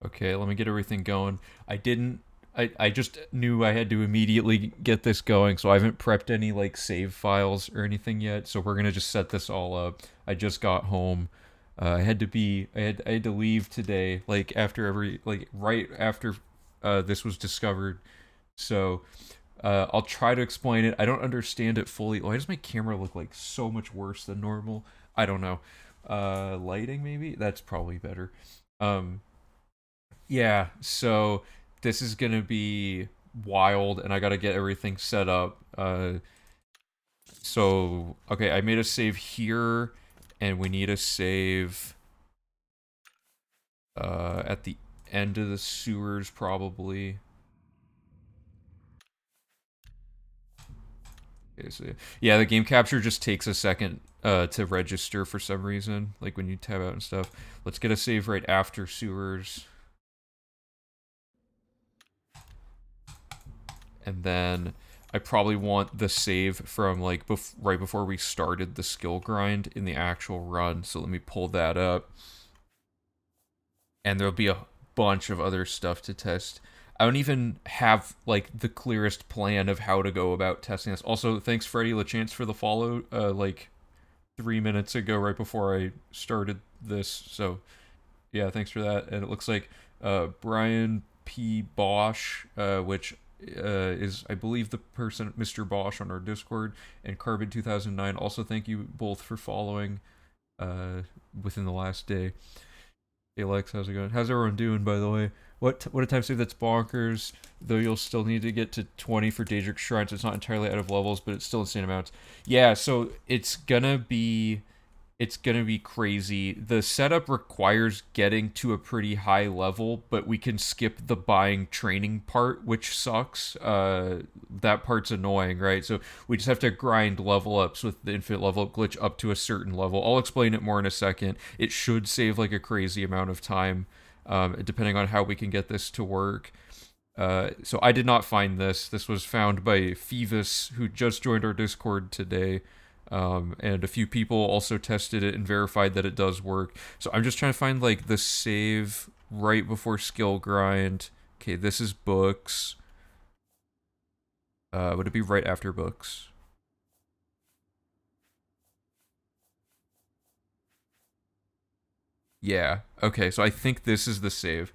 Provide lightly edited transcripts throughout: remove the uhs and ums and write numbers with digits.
Okay, let me get everything going. I didn't. I just knew I had to immediately get this going, so I haven't prepped any like save files or anything yet. So we're gonna just set this all up. I just got home. I had to be. I had to leave today, like after every like right after this was discovered. So I'll try to explain it. I don't understand it fully. Why does my camera look like so much worse than normal? I don't know. Lighting maybe that's probably better. Um, yeah, so this is gonna be wild, and I gotta get everything set up. So okay, I made a save here, and we need a save at the end of the sewers probably. Okay, so yeah, the game capture just takes a second to register for some reason, like when you tab out and stuff. Let's get a save right after sewers, and then I probably want the save from like right before we started the skill grind in the actual run. So let me pull that up, and there'll be a bunch of other stuff to test. I don't even have like the clearest plan of how to go about testing this. Also, thanks Freddie LaChance for the follow. Like 3 minutes ago, right before I started this. So yeah, thanks for that. And it looks like Brian P. Bosch, which is, I believe, the person, Mr. Bosch, on our Discord, and Carbon 2009. Also, thank you both for following within the last day. Hey, Lex, how's it going? How's everyone doing, by the way? What a time save that's bonkers. Though you'll still need to get to 20 for Daedric Shrines. It's not entirely out of levels, but it's still insane amounts. Yeah, so it's gonna be crazy. The setup requires getting to a pretty high level, but we can skip the buying training part, which sucks. That part's annoying, right? So we just have to grind level ups with the infinite level up glitch up to a certain level. I'll explain it more in a second. It should save like a crazy amount of time, depending on how we can get this to work. So I did not find this. This was found by Phoebus, who just joined our Discord today. And a few people also tested it and verified that it does work. So I'm just trying to find like the save right before skill grind. Okay, this is books. Would it be right after books? Yeah. Okay, so I think this is the save.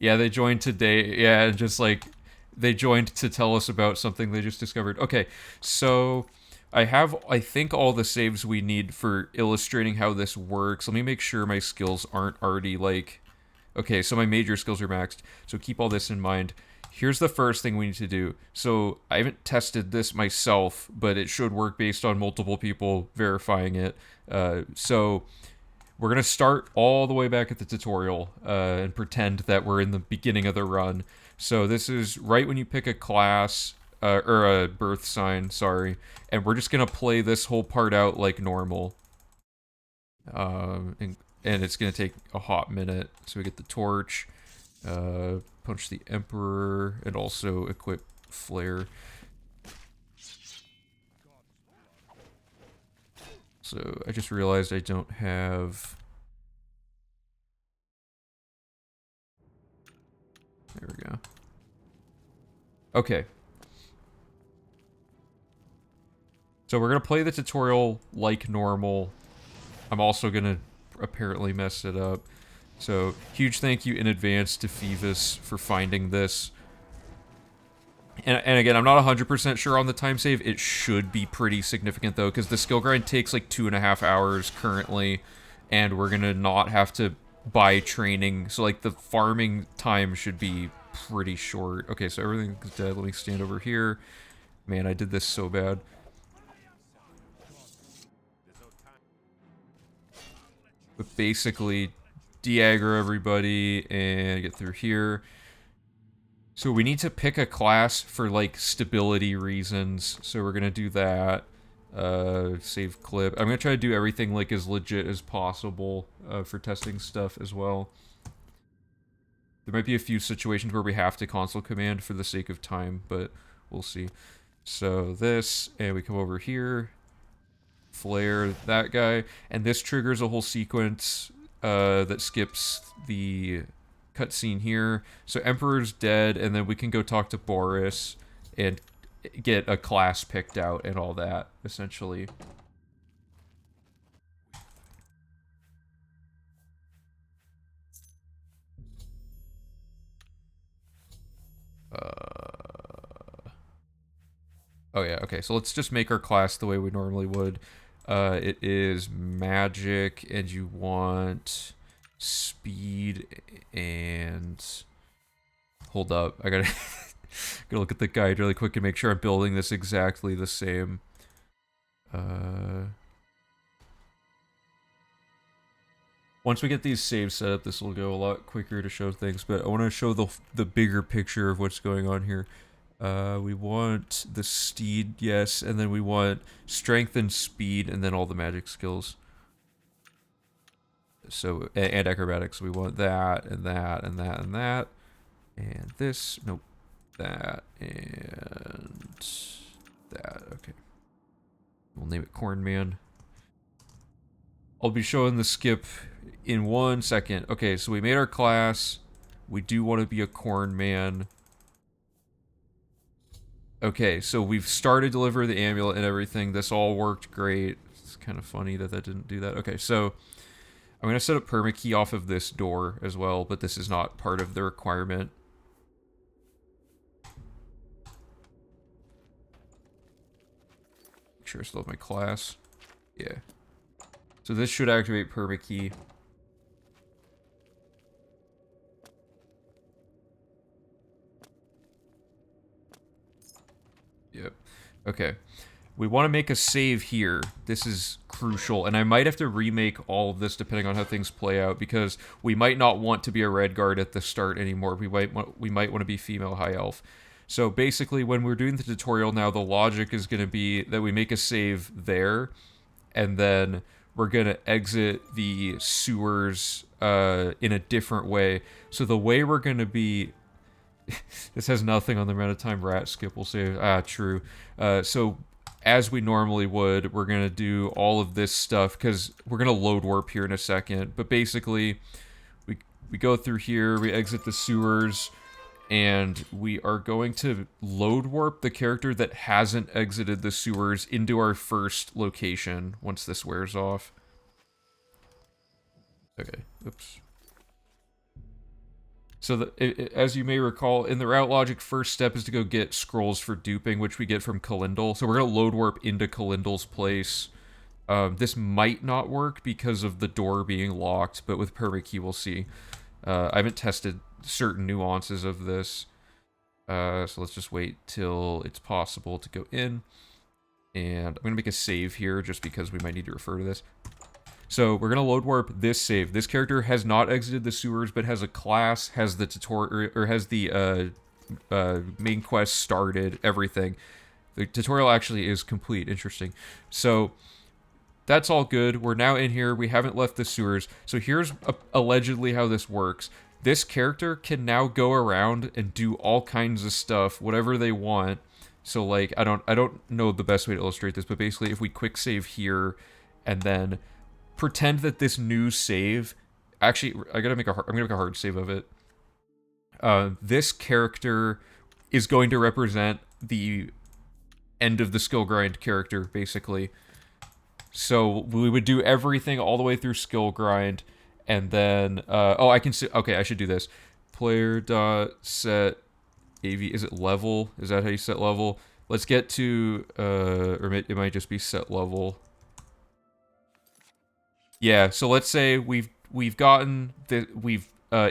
Yeah, they joined today. Yeah, and just like they joined to tell us about something they just discovered. Okay, so I have, I think, all the saves we need for illustrating how this works. Let me make sure my skills aren't already like. Okay, so my major skills are maxed. So keep all this in mind. Here's the first thing we need to do. So I haven't tested this myself, but it should work based on multiple people verifying it. So we're going to start all the way back at the tutorial and pretend that we're in the beginning of the run. So this is right when you pick a class, or a birth sign, sorry. And we're just going to play this whole part out like normal. And it's going to take a hot minute. So we get the torch, punch the Emperor, and also equip Flare. So I just realized I don't have... There we go. Okay. So we're going to play the tutorial like normal. I'm also going to apparently mess it up. So huge thank you in advance to Phoebus for finding this. And again, I'm not 100% sure on the time save. It should be pretty significant though, because the skill grind takes like 2.5 hours currently, and we're going to not have to buy training. So like the farming time should be pretty short. Okay, so everything's dead. Let me stand over here. Man, I did this so bad. But basically, de-aggro everybody and get through here. So we need to pick a class for like stability reasons. So we're gonna do that. Save clip. I'm gonna try to do everything like as legit as possible for testing stuff as well. There might be a few situations where we have to console command for the sake of time, but we'll see. So this, and we come over here, flare that guy, and this triggers a whole sequence that skips the cutscene here. So Emperor's dead, and then we can go talk to Boris and get a class picked out and all that, essentially. Oh yeah, okay, so let's just make our class the way we normally would. It is magic, and you want speed and... Hold up, I gotta... gotta look at the guide really quick and make sure I'm building this exactly the same. Once we get these saves set up, this will go a lot quicker to show things, but I want to show the bigger picture of what's going on here. We want the steed, yes, and then we want strength and speed, and then all the magic skills. So, and acrobatics. We want that, and that, and that, and that. And this, nope. That, and that, okay. We'll name it Corn Man. I'll be showing the skip in 1 second. Okay, so we made our class. We do want to be a Corn Man. Okay, so we've started to deliver the amulet and everything. This all worked great. It's kind of funny that that didn't do that. Okay, so I'm going to set up permakey off of this door as well, but this is not part of the requirement. Make sure I still have my class. Yeah. So this should activate permakey. Yep. Okay. We want to make a save here. This is crucial, and I might have to remake all of this depending on how things play out, because we might not want to be a red guard at the start anymore. We might want to be female high elf. So basically, when we're doing the tutorial now, the logic is going to be that we make a save there, and then we're going to exit the sewers in a different way. So the way we're going to be... this has nothing on the amount of time rat skip will save. Ah, true. So as we normally would, we're going to do all of this stuff, because we're going to load warp here in a second. But basically, we go through here, we exit the sewers, and we are going to load warp the character that hasn't exited the sewers into our first location once this wears off. Okay, oops. So, as you may recall, in the route logic, first step is to go get scrolls for duping, which we get from Kalindal. So we're going to load warp into Kalindal's place. This might not work because of the door being locked, but with permakey we'll see. I haven't tested certain nuances of this. So let's just wait till it's possible to go in. And I'm going to make a save here just because we might need to refer to this. So we're going to load warp this save. This character has not exited the sewers, but has a class, has the tutorial, or has the main quest started, everything. The tutorial actually is complete. Interesting. So that's all good. We're now in here. We haven't left the sewers. So here's allegedly how this works. This character can now go around and do all kinds of stuff, whatever they want. So like, I don't know the best way to illustrate this, but basically if we quick save here and then pretend that this new save, actually, I'm gonna make a hard save of it. This character is going to represent the end of the skill grind character, basically. So we would do everything all the way through skill grind, and then oh, I can see. Okay, I should do this. Player dot set AV. Is it level? Is that how you set level? Let's get to or it might just be set level. Yeah, so let's say we've gotten the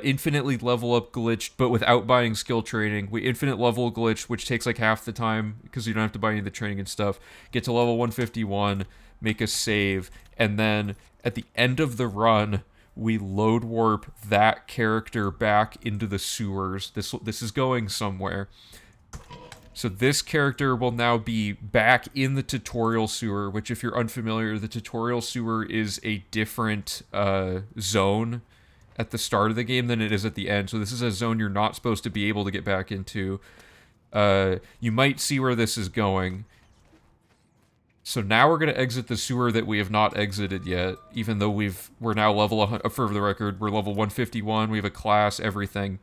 infinitely level up glitched, but without buying skill training. We infinite level glitch, which takes like half the time because you don't have to buy any of the training and stuff. Get to level 151, make a save, and then at the end of the run, we load warp that character back into the sewers. This is going somewhere. So this character will now be back in the tutorial sewer, which if you're unfamiliar, the tutorial sewer is a different zone at the start of the game than it is at the end. So this is a zone you're not supposed to be able to get back into. You might see where this is going. So now we're going to exit the sewer that we have not exited yet, even though we're now level, for the record, we're level 151, we have a class, everything.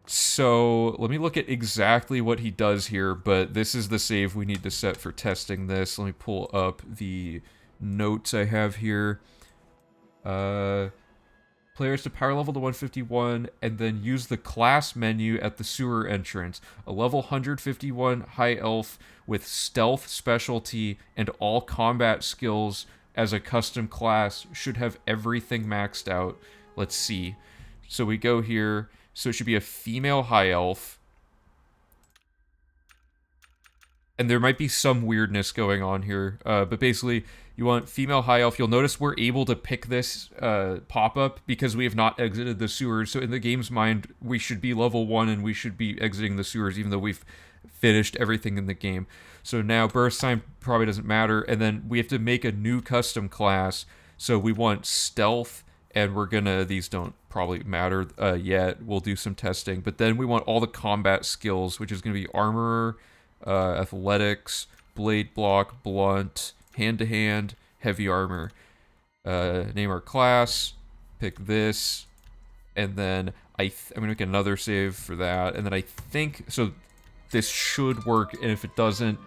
So let me look at exactly what he does here, but this is the save we need to set for testing this. Let me pull up the notes I have here. Players to power level to 151 and then use the class menu at the sewer entrance. A level 151 high elf with stealth specialty and all combat skills as a custom class should have everything maxed out. Let's see. So we go here. So it should be a female high elf. And there might be some weirdness going on here. But basically, you want female high elf. You'll notice we're able to pick this pop-up because we have not exited the sewers. So in the game's mind, we should be level 1 and we should be exiting the sewers even though we've finished everything in the game. So now burst time probably doesn't matter. And then we have to make a new custom class. So we want stealth. And we're gonna, these don't probably matter yet. We'll do some testing. But then we want all the combat skills, which is gonna be armorer, athletics, blade block, blunt, hand-to-hand, heavy armor. Name our class, pick this, and then I'm gonna make another save for that. And then I think, so this should work, and if it doesn't,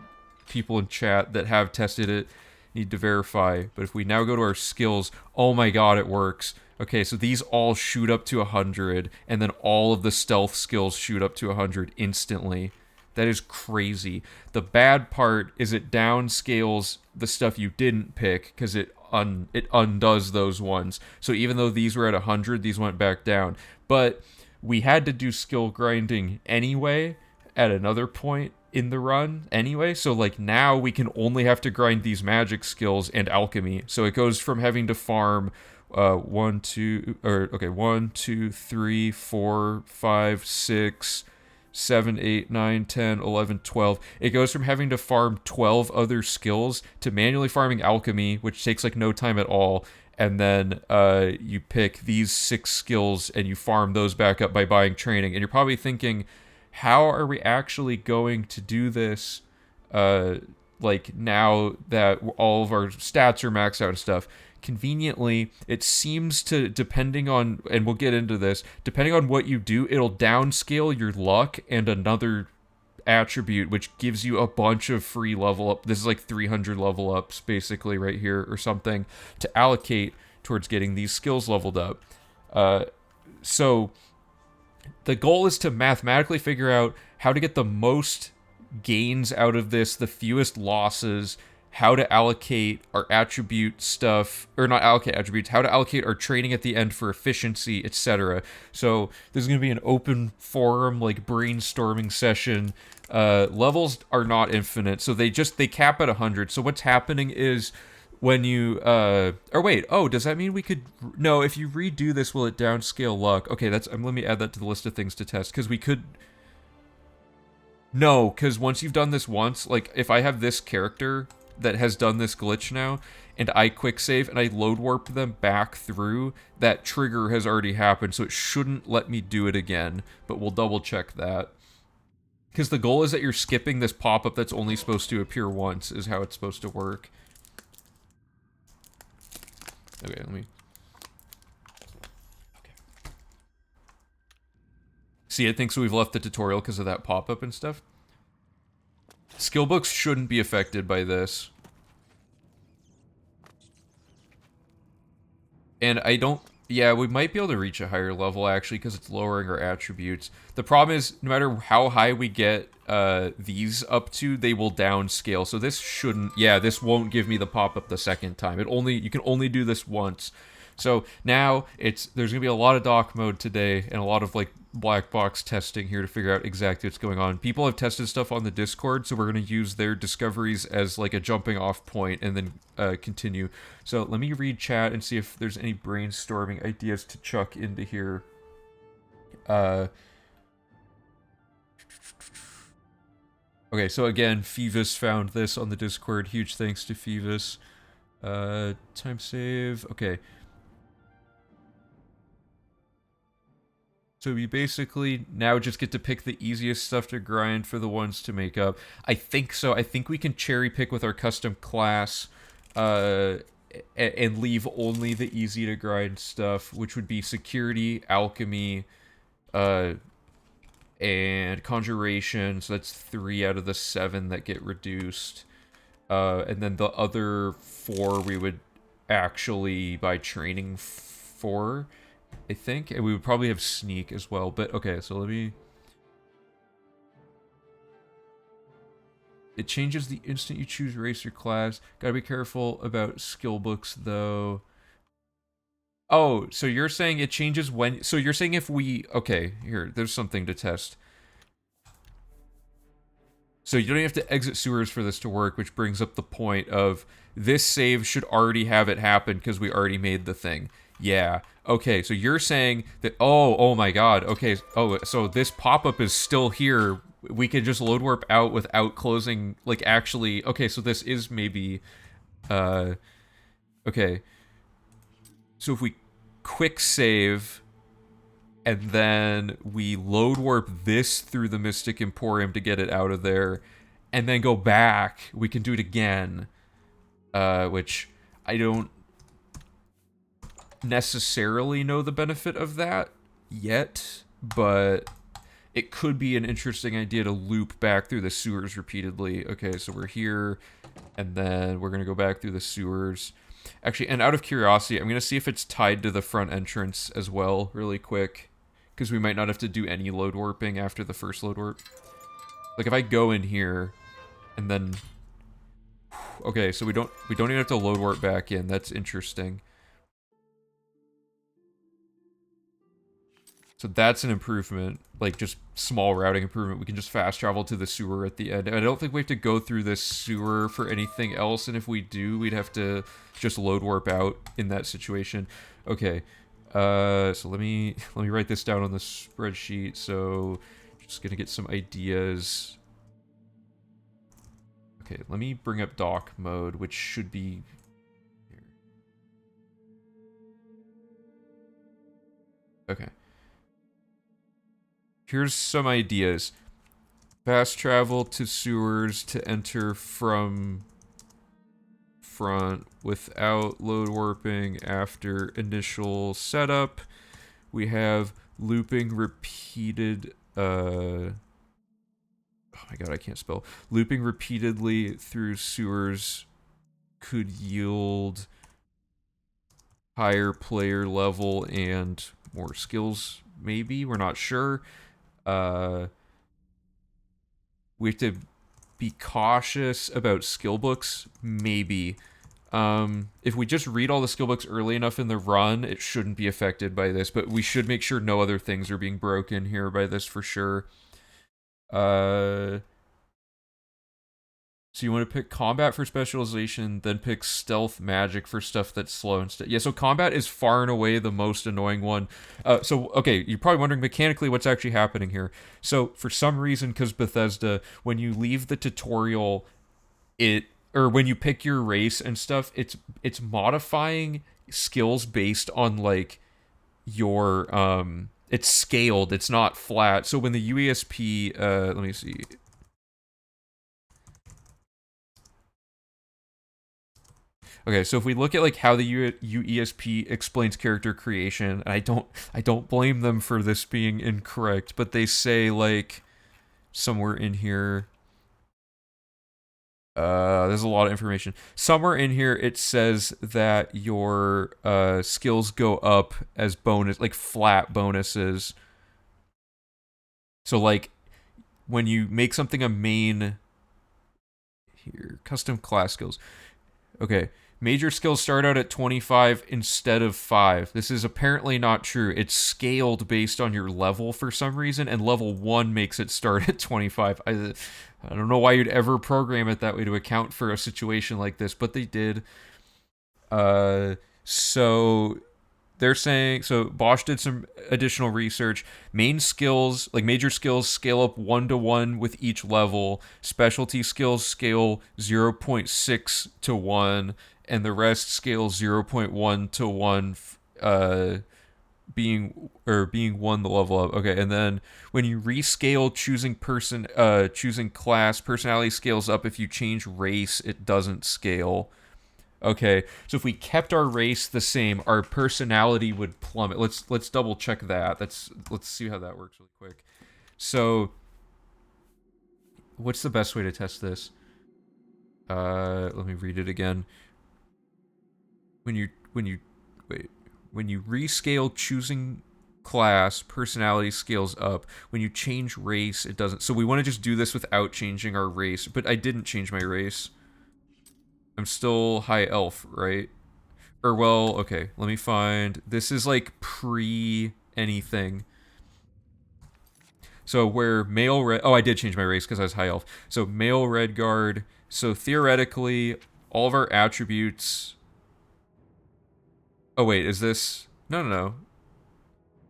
people in chat that have tested it need to verify. But if we now go to our skills, oh my god, it works. Okay, so these all shoot up to 100, and then all of the stealth skills shoot up to 100 instantly. That is crazy. The bad part is it downscales the stuff you didn't pick, because it undoes those ones. So even though these were at 100, these went back down. But we had to do skill grinding anyway, at another point in the run anyway, so like now we can only have to grind these magic skills and alchemy. So it goes from having to farm 1 2 3 4 5 6 7 8 9 10 11 12. It goes from having to farm 12 other skills to manually farming alchemy, which takes like no time at all. And then you pick these 6 skills and you farm those back up by buying training. And you're probably thinking, how are we actually going to do this, like, now that all of our stats are maxed out and stuff? Conveniently, it seems to, depending on, and we'll get into this, depending on what you do, it'll downscale your luck and another attribute, which gives you a bunch of free level up. This is like 300 level ups, basically, right here, or something, to allocate towards getting these skills leveled up. So the goal is to mathematically figure out how to get the most gains out of this, the fewest losses, how to allocate our attribute stuff, or not allocate attributes, how to allocate our training at the end for efficiency, etc. So this is going to be an open forum, like, brainstorming session. Levels are not infinite, so they cap at 100. So what's happening is when you, does that mean we could, no, if you redo this, will it downscale luck? Okay, let me add that to the list of things to test, because we could, no, because once you've done this once, like, if I have this character that has done this glitch now, and I quick save and I load warp them back through, that trigger has already happened, so it shouldn't let me do it again, but we'll double check that. Because the goal is that you're skipping this pop-up that's only supposed to appear once, is how it's supposed to work. Okay, let me... Okay. See, it thinks we've left the tutorial because of that pop-up and stuff. Skill books shouldn't be affected by this. And I don't... Yeah, we might be able to reach a higher level, actually, because it's lowering our attributes. The problem is, no matter how high we get these up to, they will downscale. So this shouldn't... Yeah, this won't give me the pop-up the second time. You can only do this once. So now, there's going to be a lot of doc mode today, and a lot of, like, black box testing here to figure out exactly what's going on. People have tested stuff on the Discord, so we're going to use their discoveries as, like, a jumping off point, and then continue. So let me read chat and see if there's any brainstorming ideas to chuck into here. Okay, so again, Phoebus found this on the Discord. Huge thanks to Phoebus. Time save. Okay. So we basically now just get to pick the easiest stuff to grind for the ones to make up. I think so. I think we can cherry pick with our custom class, uh, and leave only the easy to grind stuff, which would be security, alchemy, uh, and conjuration. So that's 3 out of the 7 that get reduced. And then the other 4 we would actually buy training for, I think. And we would probably have sneak as well. But okay, so let me... It changes the instant you choose race or class. Gotta be careful about skill books, though. Oh, so you're saying it changes when... So you're saying if we... Okay, here, there's something to test. So you don't have to exit sewers for this to work, which brings up the point of this save should already have it happen because we already made the thing. Yeah. Okay, so you're saying that, oh my god, okay, oh, so this pop-up is still here. We could just load warp out without closing, like, actually, okay, so this is maybe, okay. So if we quick save, and then we load warp this through the Mystic Emporium to get it out of there, and then go back, we can do it again, which I don't necessarily know the benefit of that yet, but it could be an interesting idea to loop back through the sewers repeatedly. Okay, so we're here, and then we're going to go back through the sewers. Actually, and out of curiosity, I'm going to see if it's tied to the front entrance as well, really quick, because we might not have to do any load warping after the first load warp. Like, if I go in here, and then... Okay, so we don't even have to load warp back in. That's interesting. So that's an improvement, like just small routing improvement. We can just fast travel to the sewer at the end. And I don't think we have to go through this sewer for anything else, and if we do, we'd have to just load warp out in that situation. Okay, so let me write this down on the spreadsheet. So just gonna get some ideas. Okay, let me bring up dock mode, which should be here. Okay. Here's some ideas. Fast travel to sewers to enter from front without load warping after initial setup. We have looping repeated... oh my god, I can't spell. Looping repeatedly through sewers could yield higher player level and more skills, maybe? We're not sure. We have to be cautious about skill books, maybe. If we just read all the skill books early enough in the run, it shouldn't be affected by this, but we should make sure no other things are being broken here by this for sure. So you want to pick combat for specialization, then pick stealth magic for stuff that's slow instead. Yeah, so combat is far and away the most annoying one. Okay, you're probably wondering mechanically what's actually happening here. So for some reason, because Bethesda, when you leave the tutorial, or when you pick your race and stuff, it's modifying skills based on like your it's scaled. It's not flat. So when the UESP, let me see. Okay, so if we look at like how the UESP explains character creation, I don't blame them for this being incorrect, but they say like somewhere in here, there's a lot of information. Somewhere in here it says that your skills go up as bonus, like flat bonuses. So like when you make something a main here, custom class skills. Okay. Major skills start out at 25 instead of 5. This is apparently not true. It's scaled based on your level for some reason, and level 1 makes it start at 25. I don't know why you'd ever program it that way to account for a situation like this, but they did. So they're saying, so Bosch did some additional research. Main skills, like major skills, scale up 1-to-1 with each level. Specialty skills scale 0.6 to 1, and the rest scale 0.1 to 1, being one the level up. Okay, and then when you rescale choosing class, personality scales up. If you change race, it doesn't scale. Okay, so if we kept our race the same, our personality would plummet. Let's double check that. Let's see how that works really quick. So, what's the best way to test this? Let me read it again. When you wait, when you rescale choosing class, personality scales up. When you change race, it doesn't. So we want to just do this without changing our race. But I didn't change my race. I'm still high elf, right? Or well, okay, let me find. This is like pre anything. So where male red. Oh, I did change my race because I was high elf. So male red guard. So theoretically, all of our attributes. Oh wait, is this? No, no, no.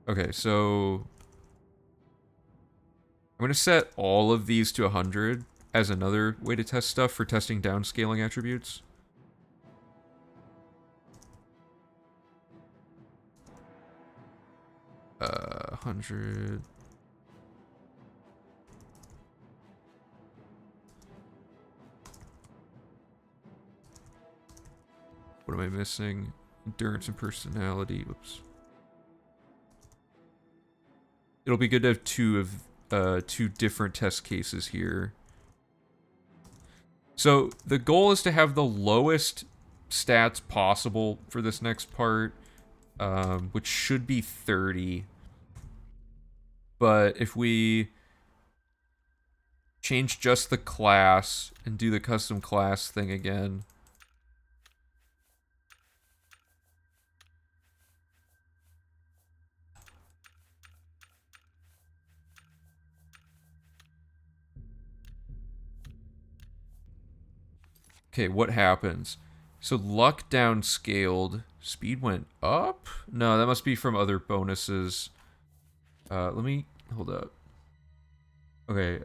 Okay, so I'm gonna set all of these to 100 as another way to test stuff for testing downscaling attributes. 100. What am I missing? Endurance and personality. Whoops. It'll be good to have two different test cases here. So the goal is to have the lowest stats possible for this next part, which should be 30. But if we change just the class and do the custom class thing again. Okay, what happens? So luck downscaled. Speed went up? No, that must be from other bonuses. Let me hold up. Okay,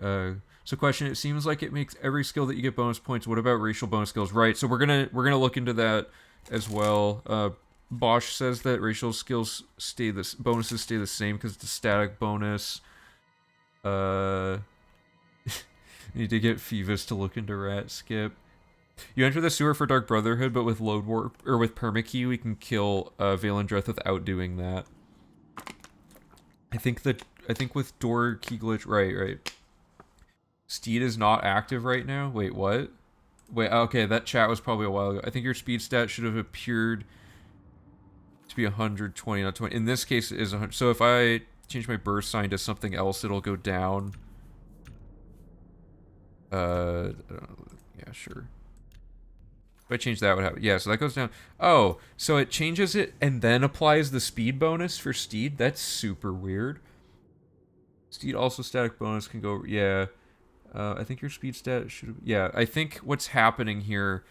so question, it seems like it makes every skill that you get bonus points. What about racial bonus skills? Right, so we're gonna look into that as well. Bosch says that racial skills bonuses stay the same because it's a static bonus. Need to get Phoebus to look into rat skip. You enter the sewer for Dark Brotherhood, but with load warp or with permakey, we can kill Valendreth without doing that. I think with door key glitch, right. Steed is not active right now. Wait, what? Wait, okay, that chat was probably a while ago. I think your speed stat should have appeared to be 120, not 20. In this case, it is 100. So if I change my birth sign to something else, it'll go down. Yeah, sure. If I change that, what happens? Yeah, so that goes down. Oh, so it changes it and then applies the speed bonus for Steed? That's super weird. Steed also static bonus can go... Yeah. I think your speed stat should... Yeah, I think what's happening here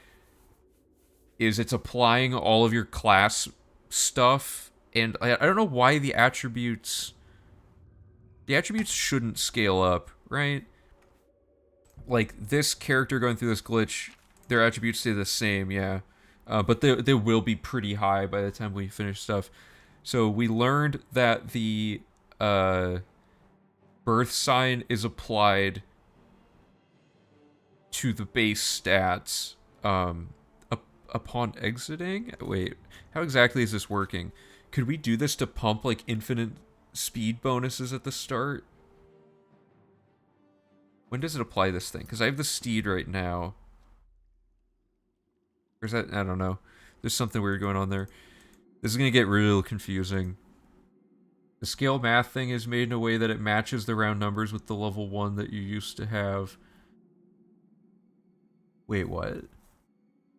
is it's applying all of your class stuff. And I don't know why the attributes... The attributes shouldn't scale up, right? Like, this character going through this glitch... Their attributes stay the same, yeah. But they will be pretty high by the time we finish stuff. So we learned that the birth sign is applied to the base stats upon exiting. Wait, how exactly is this working? Could we do this to pump like infinite speed bonuses at the start? When does it apply this thing? Because I have the steed right now. Or is that... I don't know. There's something weird going on there. This is going to get real confusing. The scale math thing is made in a way that it matches the round numbers with the level 1 that you used to have. Wait, what?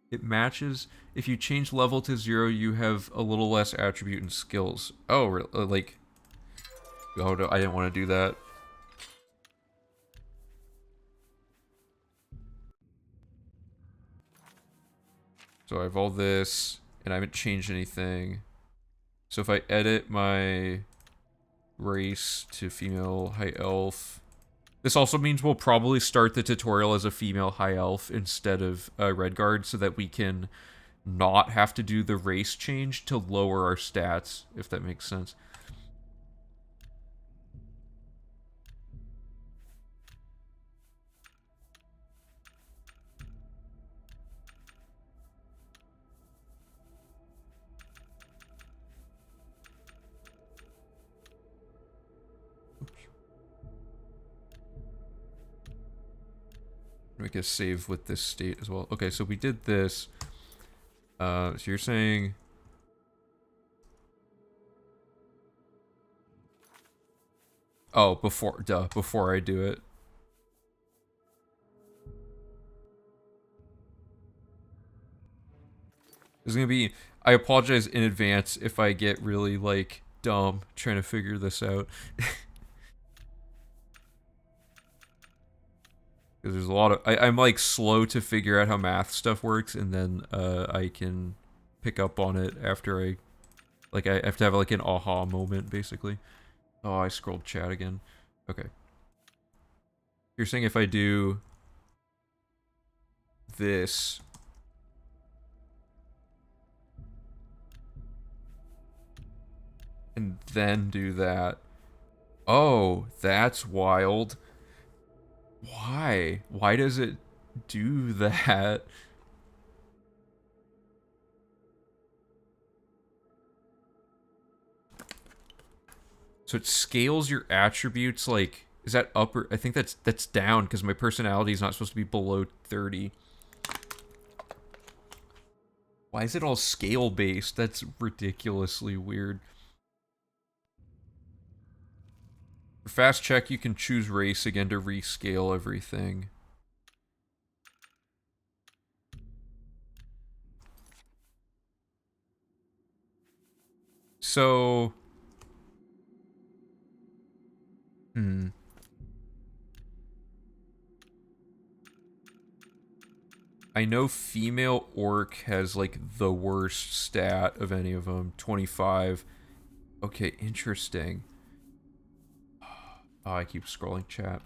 It matches... If you change level to 0, you have a little less attribute and skills. Oh, like... Oh, no, I didn't want to do that. So I have all this, and I haven't changed anything. So if I edit my race to female high elf, this also means we'll probably start the tutorial as a female high elf instead of Redguard, so that we can not have to do the race change to lower our stats, if that makes sense. Make a save with this state as well. Okay, so we did this. So you're saying... Oh, before I do it. There's gonna be... I apologize in advance if I get really, like, dumb trying to figure this out. Because there's a lot of... I'm, like, slow to figure out how math stuff works, and then, I can pick up on it after I... Like, I have to have, like, an aha moment, basically. Oh, I scrolled chat again. Okay. You're saying if I do... this... and then do that... Oh, that's wild. Why? Why does it do that? So it scales your attributes, like, is that up or... I think that's down, because my personality is not supposed to be below 30. Why is it all scale-based? That's ridiculously weird. For fast check, you can choose race again to rescale everything. So... I know female orc has, like, the worst stat of any of them. 25. Okay, interesting. Oh, I keep scrolling chat.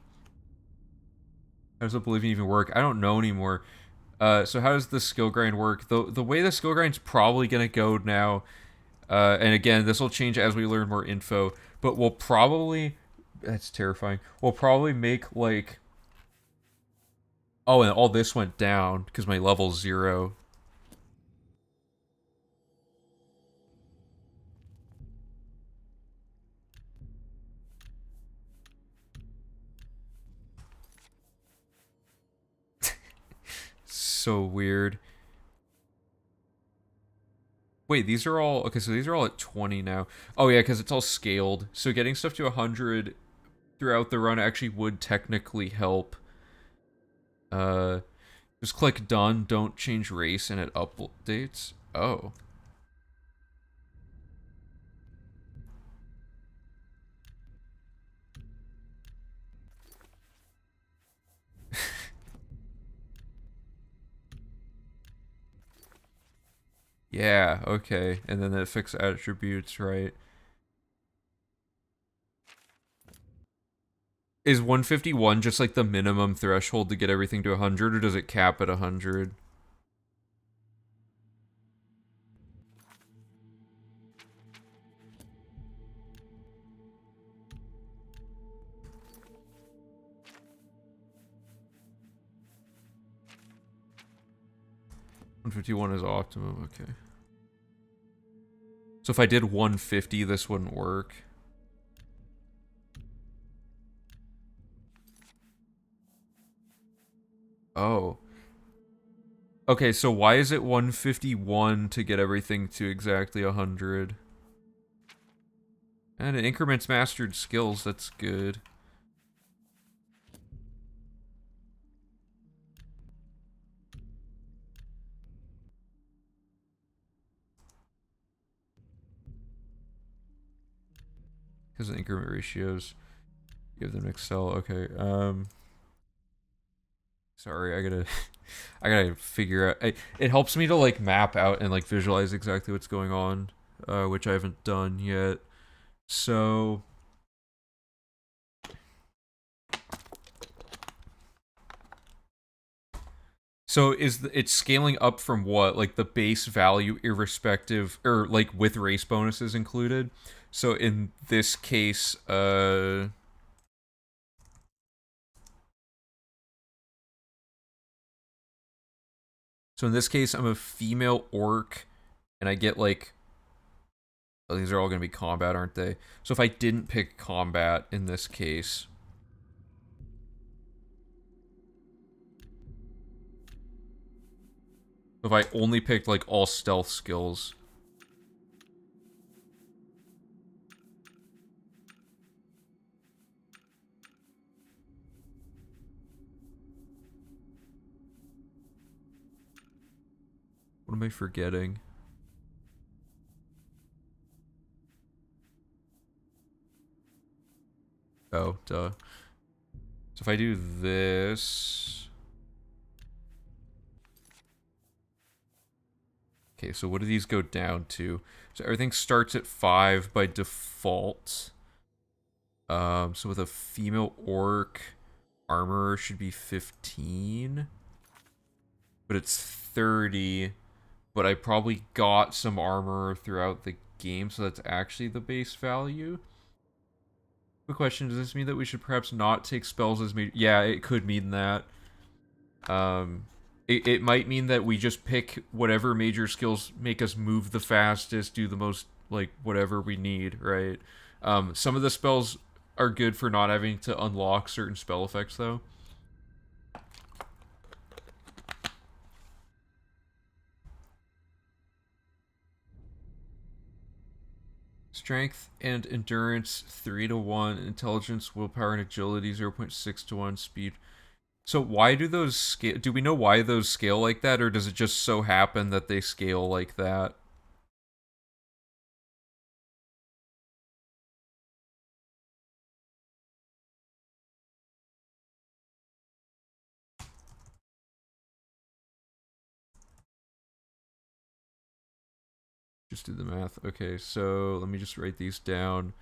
How does Oblivion even work? I don't know anymore. So how does the skill grind work? The way the skill grind's probably gonna go now, and again, this will change as we learn more info, but we'll probably... That's terrifying. We'll probably make, like... Oh, and all this went down, because my level's 0. So weird. Wait, these are all... Okay, so these are all at 20 now. Oh yeah, because it's all scaled. So getting stuff to 100 throughout the run actually would technically help. Just click done, don't change race, and it updates. Oh. Yeah, okay. And then it fixes attributes, right? Is 151 just like the minimum threshold to get everything to 100, or does it cap at 100? One 151 is optimum, okay. So if I did 150, this wouldn't work. Oh. Okay, so why is it 151 to get everything to exactly 100? And it increments mastered skills, that's good. Because of increment ratios. Give them Excel, okay. Sorry, I gotta... I gotta figure out... it helps me to, like, map out and, like, visualize exactly what's going on. which I haven't done yet. So it's scaling up from what? Like the base value irrespective, or like with race bonuses included. So in this case, I'm a female orc, and I get like, oh, these are all going to be combat, aren't they? So if I didn't pick combat in this case, if I only picked like all stealth skills, what am I forgetting? Oh, duh. So if I do this... Okay, so what do these go down to? So everything starts at 5 by default. So with a female orc, armor should be 15. But it's 30. But I probably got some armor throughout the game, so that's actually the base value. Quick question, does this mean that we should perhaps not take spells as major? Yeah, it could mean that. It might mean that we just pick whatever major skills make us move the fastest, do the most, like, whatever we need, right? Some of the spells are good for not having to unlock certain spell effects, though. Strength and endurance 3-1, intelligence, willpower, and agility 0.6-1, speed. So why do those scale? Do we know why those scale like that, or does it just so happen that they scale like that? Just do the math. Okay, so let me just write these down.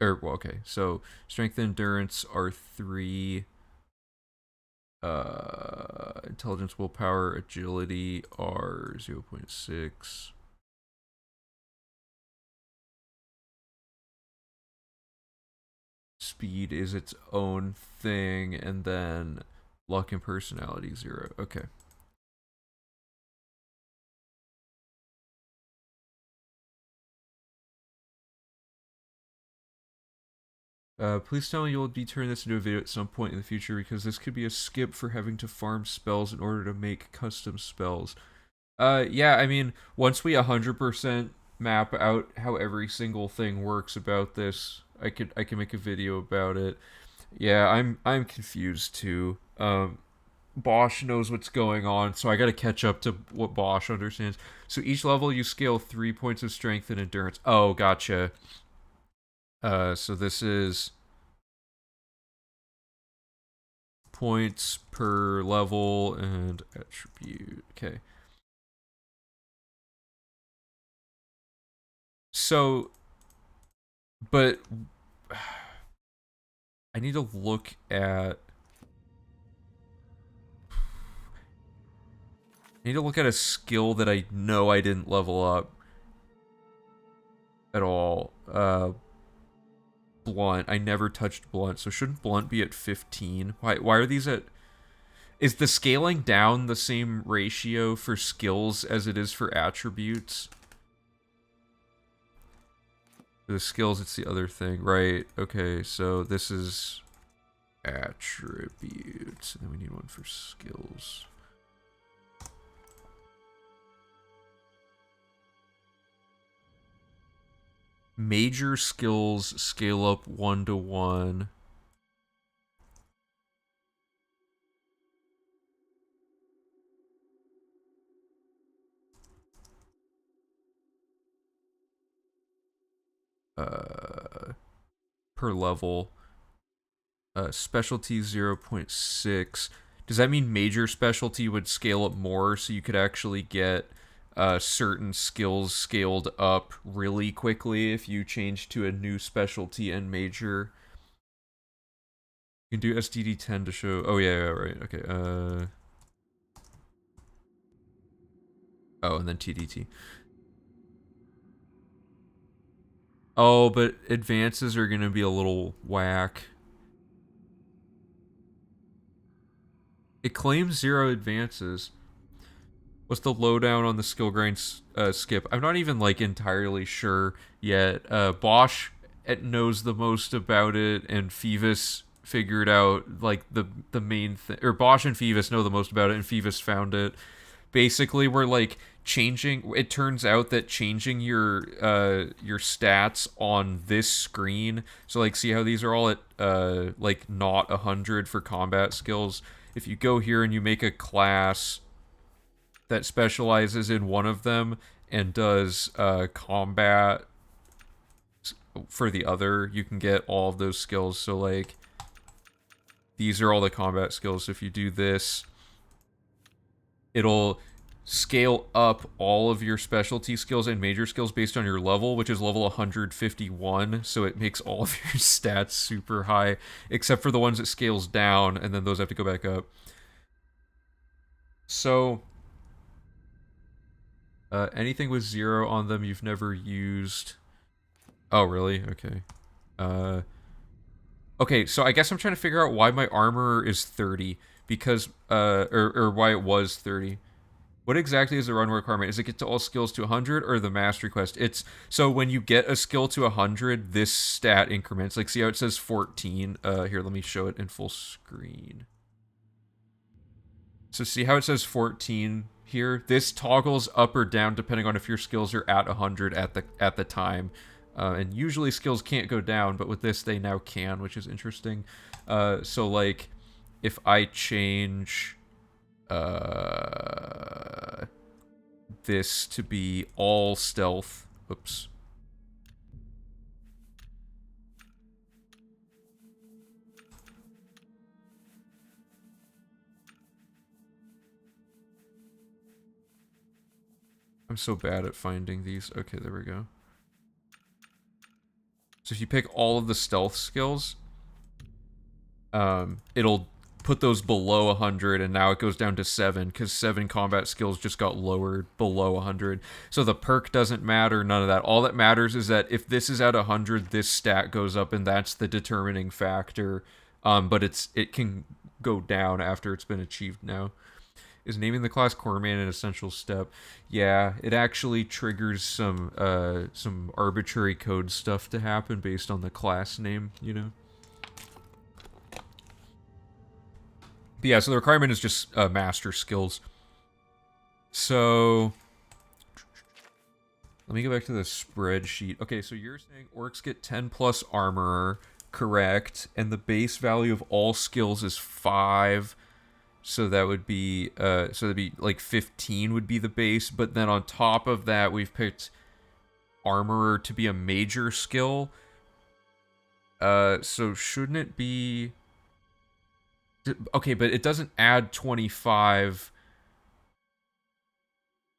Well, okay, so strength and endurance are 3. Intelligence, willpower, agility are 0.6. Speed is its own thing, and then luck and personality 0. Okay. Please tell me you'll be turning this into a video at some point in the future, because this could be a skip for having to farm spells in order to make custom spells. Yeah, I mean, once we 100% map out how every single thing works about this, I can make a video about it. Yeah, I'm confused too. Bosch knows what's going on, so I gotta catch up to what Bosch understands. So each level you scale 3 points of strength and endurance. Oh, gotcha. So this is points per level and attribute. Okay. So, but I need to look at. I need to look at a skill that I know I didn't level up at all. Blunt. I never touched blunt, so shouldn't blunt be at 15? Why are these at... Is the scaling down the same ratio for skills as it is for attributes? For the skills, it's the other thing. Right, okay, so this is attributes. And then we need one for skills. Major skills scale up 1-1. Per level. Specialty 0.6. Does that mean major specialty would scale up more so you could actually get certain skills scaled up really quickly if you change to a new specialty and major? You can do SDD10 to show. Oh, yeah, right. Okay. Oh, and then TDT. Oh, but advances are going to be a little whack. It claims 0 advances. What's the lowdown on the skill grind skip? I'm not even like entirely sure yet. Bosch knows the most about it, and Phoebus figured out like the main thing. Or Bosch and Phoebus know the most about it, and Phoebus found it. Basically, we're like changing. It turns out that changing your stats on this screen. So like, see how these are all at like not 100 for combat skills. If you go here and you make a class that specializes in one of them and does combat for the other, you can get all of those skills. So like, these are all the combat skills. So if you do this, it'll scale up all of your specialty skills and major skills based on your level, which is level 151. So it makes all of your stats super high, except for the ones it scales down, and then those have to go back up. So anything with 0 on them you've never used. Oh, really? Okay. Okay, so I guess I'm trying to figure out why my armor is 30, because, or why it was 30. What exactly is the run requirement? Is it get to all skills to 100 or the mastery quest? It's, so when you get a skill to 100, this stat increments. Like, see how it says 14? Here, let me show it in full screen. So see how it says 14 here? This toggles up or down depending on if your skills are at 100 at the time. And usually skills can't go down, but with this they now can, which is interesting. So like, if I change this to be all stealth, oops. I'm so bad at finding these. Okay, there we go. So if you pick all of the stealth skills, it'll put those below 100, and now it goes down to 7, because 7 combat skills just got lowered below 100. So the perk doesn't matter, none of that. All that matters is that if this is at 100, this stat goes up, and that's the determining factor. But it can go down after it's been achieved now. Is naming the class Corpsman an essential step? Yeah, it actually triggers some arbitrary code stuff to happen based on the class name, you know? But yeah, so the requirement is just master skills. So let me go back to the spreadsheet. Okay, so you're saying orcs get 10 plus armor, correct? And the base value of all skills is 5. So that would be, so that'd be like 15 would be the base. But then on top of that, we've picked armorer to be a major skill. So shouldn't it be... Okay, but it doesn't add 25.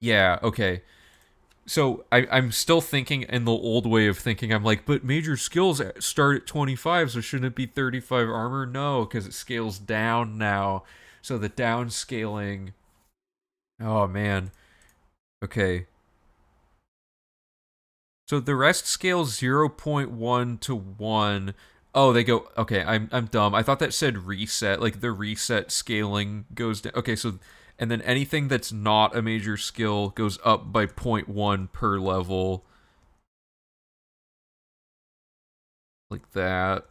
Yeah, okay. So I'm still thinking in the old way of thinking. I'm like, but major skills start at 25, so shouldn't it be 35 armor? No, because it scales down now. So the downscaling... Oh, man. Okay. So the rest scales 0.1 to 1. Oh, they go... Okay, I'm dumb. I thought that said reset. Like, the reset scaling goes down. Okay, so... And then anything that's not a major skill goes up by 0.1 per level. Like that.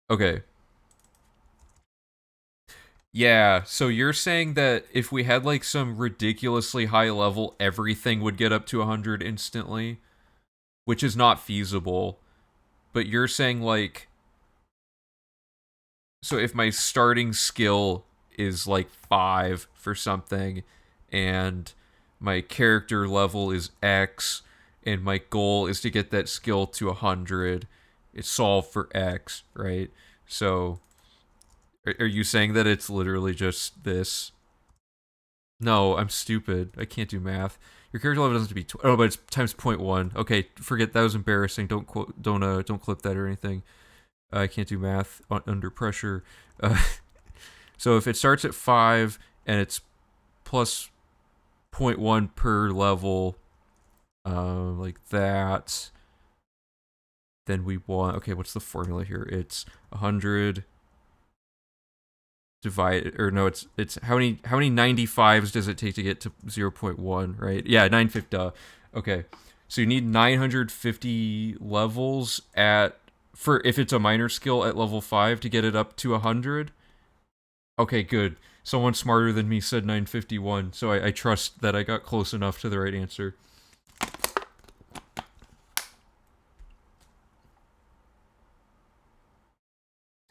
Okay. Yeah, so you're saying that if we had like some ridiculously high level, everything would get up to 100 instantly, which is not feasible. But you're saying like, so if my starting skill is like 5 for something, and my character level is X, and my goal is to get that skill to 100. It's solve for X, right? So, are you saying that it's literally just this? No, I'm stupid. I can't do math. Your character level doesn't have to be oh, but it's times 0.1. Okay, forget that was embarrassing. Don't clip that or anything. I can't do math under pressure. Uh, so if it starts at 5 and it's plus 0.1 per level, like that, then we want. Okay, what's the formula here? It's 100 divided, or no, it's how many 95s does it take to get to 0.1, right? Yeah, 950. Okay, so you need 950 levels at for if it's a minor skill at level 5 to get it up to 100. Okay, good. Someone smarter than me said 951, so I trust that I got close enough to the right answer.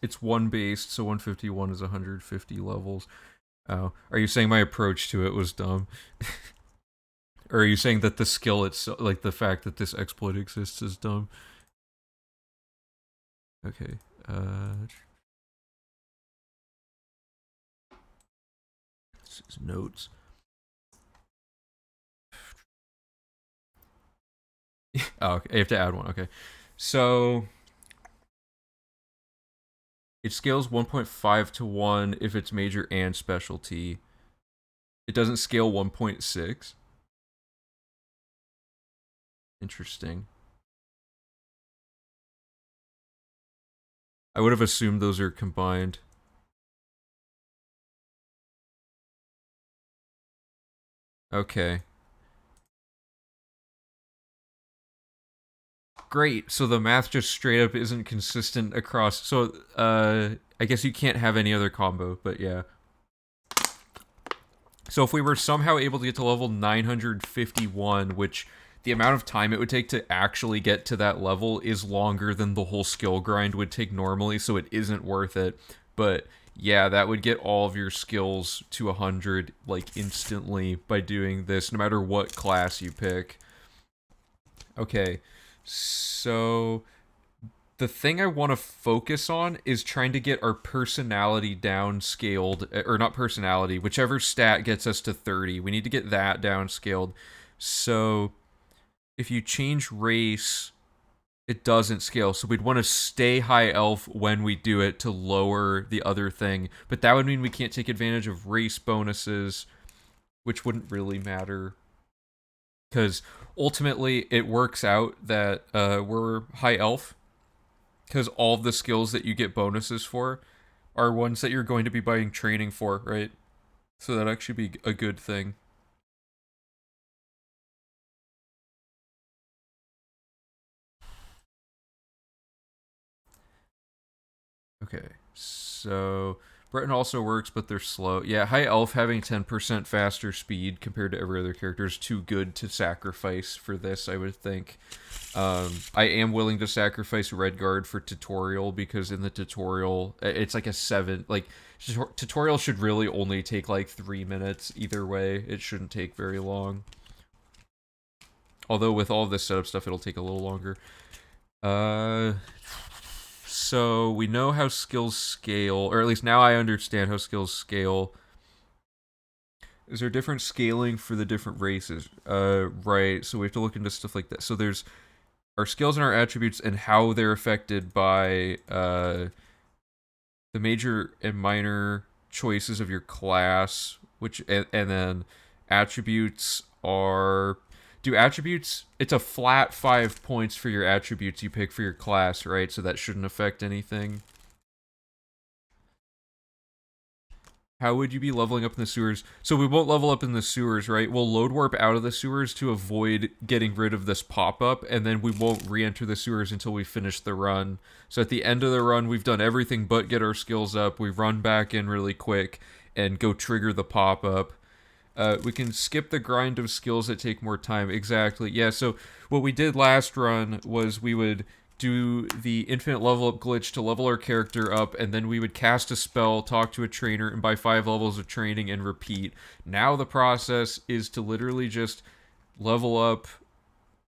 It's one based, so 151 is 150 levels. Oh, are you saying my approach to it was dumb? Or are you saying that the skill itself, like the fact that this exploit exists, is dumb? Okay. This is notes. Oh, okay. I have to add one. Okay. So it scales 1.5 to 1 if it's major and specialty. It doesn't scale 1.6. Interesting. I would have assumed those are combined. Okay. Great. So the math just straight up isn't consistent across. So I guess you can't have any other combo, but yeah. So if we were somehow able to get to level 951, which the amount of time it would take to actually get to that level is longer than the whole skill grind would take normally, so it isn't worth it. But yeah, that would get all of your skills to 100 like instantly by doing this, no matter what class you pick. Okay, so the thing I want to focus on is trying to get our personality downscaled, or not personality, whichever stat gets us to 30. We need to get that downscaled. So if you change race, it doesn't scale. So we'd want to stay high elf when we do it to lower the other thing. But that would mean we can't take advantage of race bonuses, which wouldn't really matter. Because ultimately, it works out that we're high elf. Because all of the skills that you get bonuses for are ones that you're going to be buying training for, right? So that'd actually be a good thing. Okay, so Breton also works, but they're slow. Yeah, High Elf having 10% faster speed compared to every other character is too good to sacrifice for this, I would think. I am willing to sacrifice Redguard for tutorial because in the tutorial, it's like a 7. Like, tutorial should really only take like 3 minutes either way. It shouldn't take very long. Although with all this setup stuff, it'll take a little longer. So we know how skills scale, or at least now I understand how skills scale. Is there different scaling for the different races? Right. So we have to look into stuff like that. So there's our skills and our attributes and how they're affected by the major and minor choices of your class, which and then attributes are do attributes, it's a flat 5 points for your attributes you pick for your class, right? So that shouldn't affect anything. How would you be leveling up in the sewers? So we won't level up in the sewers, right? We'll load warp out of the sewers to avoid getting rid of this pop-up, and then we won't re-enter the sewers until we finish the run. So at the end of the run, we've done everything but get our skills up. We run back in really quick and go trigger the pop-up. We can skip the grind of skills that take more time. Exactly. Yeah, so what we did last run was we would do the infinite level up glitch to level our character up, and then we would cast a spell, talk to a trainer, and buy 5 levels of training and repeat. Now the process is to literally just level up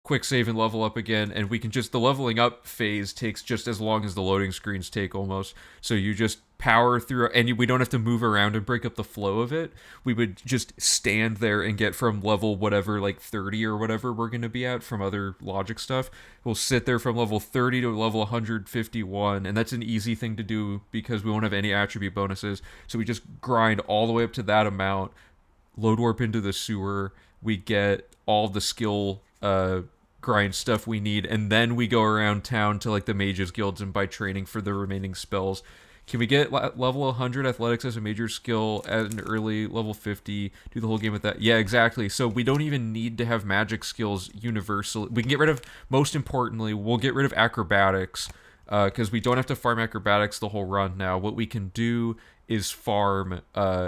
quick save and level up again, and we can just, the leveling up phase takes just as long as the loading screens take almost. So you just power through, and we don't have to move around and break up the flow of it. We would just stand there and get from level whatever, like 30 or whatever we're going to be at from other logic stuff. We'll sit there from level 30 to level 151, and that's an easy thing to do because we won't have any attribute bonuses. So we just grind all the way up to that amount, load warp into the sewer, we get all the skill grind stuff we need, and then we go around town to like the mages guilds and buy training for the remaining spells. Can we get level 100 athletics as a major skill at an early level 50? Do the whole game with that? Yeah, exactly. So we don't even need to have magic skills universally. We can get rid of, most importantly, we'll get rid of acrobatics because we don't have to farm acrobatics the whole run now. What we can do is farm,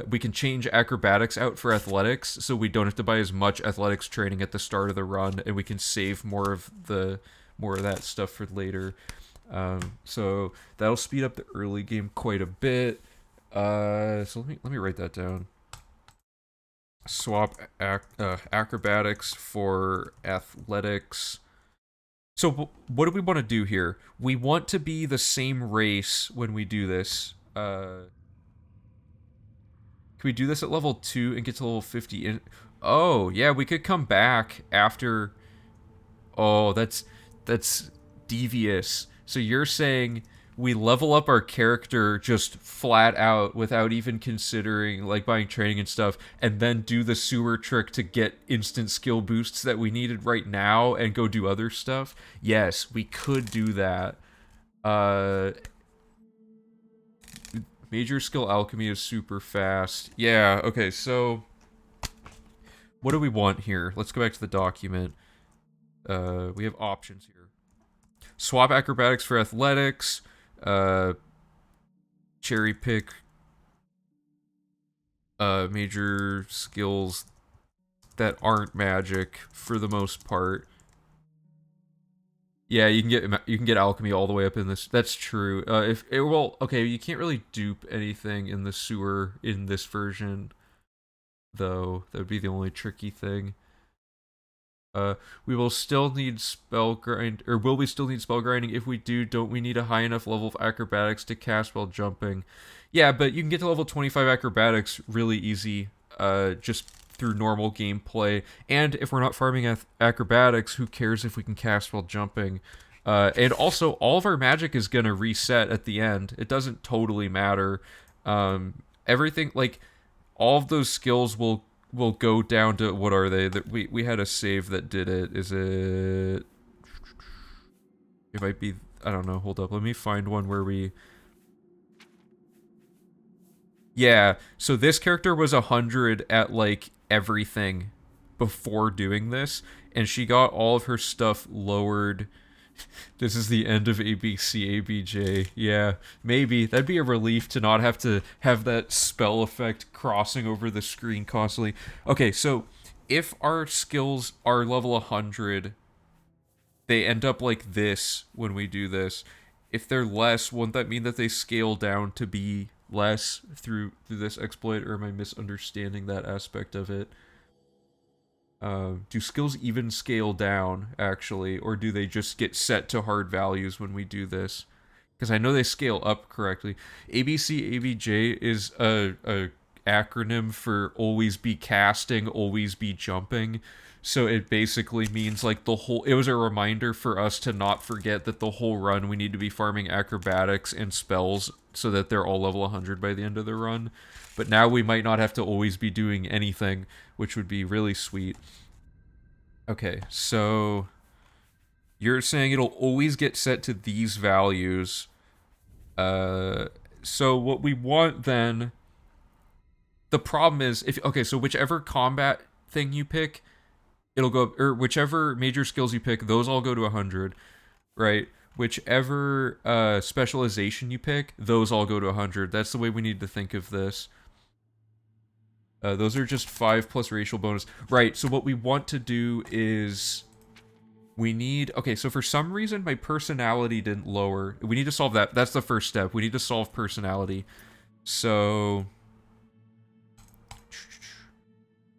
we can change acrobatics out for athletics, so we don't have to buy as much athletics training at the start of the run, and we can save more of that stuff for later. So that'll speed up the early game quite a bit. So let me write that down. Swap acrobatics for athletics. So what do we want to do here? We want to be the same race when we do this. Can we do this at level 2 and get to level 50? Oh, yeah, we could come back after... Oh, that's devious. So you're saying we level up our character just flat out without even considering like buying training and stuff, and then do the sewer trick to get instant skill boosts that we needed right now and go do other stuff? Yes, we could do that. Major skill alchemy is super fast. Yeah, okay, so what do we want here? Let's go back to the document. We have options here. Swap acrobatics for athletics. Cherry pick major skills that aren't magic for the most part. Yeah, you can get alchemy all the way up in this. That's true. Okay, you can't really dupe anything in the sewer in this version, though. That would be the only tricky thing. We will still need spell grind, or will we still need spell grinding? If we do, don't we need a high enough level of acrobatics to cast while jumping? Yeah, but you can get to level 25 acrobatics really easy, just through normal gameplay. And if we're not farming acrobatics, who cares if we can cast while jumping? And also, all of our magic is gonna reset at the end. It doesn't totally matter. Everything, like, all of those skills will go down to, what are they? That we had a save that did it. Is it? It might be. I don't know. Hold up. Let me find one where we. Yeah. So this character was 100 at like everything before doing this, and she got all of her stuff lowered. This is the end of ABC ABJ. Yeah, maybe. That'd be a relief to not have to have that spell effect crossing over the screen constantly. Okay, so if our skills are level 100, they end up like this when we do this. If they're less, won't that mean that they scale down to be less through this exploit, or am I misunderstanding that aspect of it? Do skills even scale down, actually, or do they just get set to hard values when we do this? Because I know they scale up correctly. ABC ABJ is a acronym for always be casting, always be jumping. So it basically means like it was a reminder for us to not forget that the whole run we need to be farming acrobatics and spells so that they're all level 100 by the end of the run. But now we might not have to always be doing anything, which would be really sweet. Okay, so you're saying it'll always get set to these values. So what we want then, the problem is, so whichever combat thing you pick, it'll go, or whichever major skills you pick, those all go to 100, right? Whichever specialization you pick, those all go to 100. That's the way we need to think of this. Those are just 5 plus racial bonus. Right, so what we want to do is... We need... Okay, so for some reason, my personality didn't lower. We need to solve that. That's the first step. We need to solve personality. So...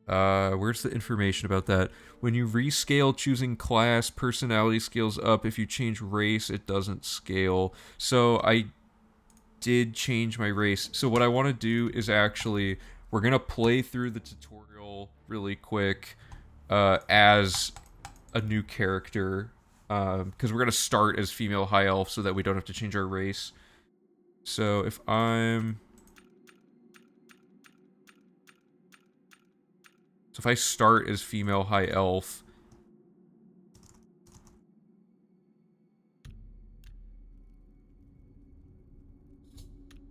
where's the information about that? When you rescale, choosing class, personality scales up. If you change race, it doesn't scale. So I did change my race. So what I want to do is actually, we're going to play through the tutorial really quick as a new character. Because we're going to start as female high elf so that we don't have to change our race. So if I'm... So if I start as female high elf,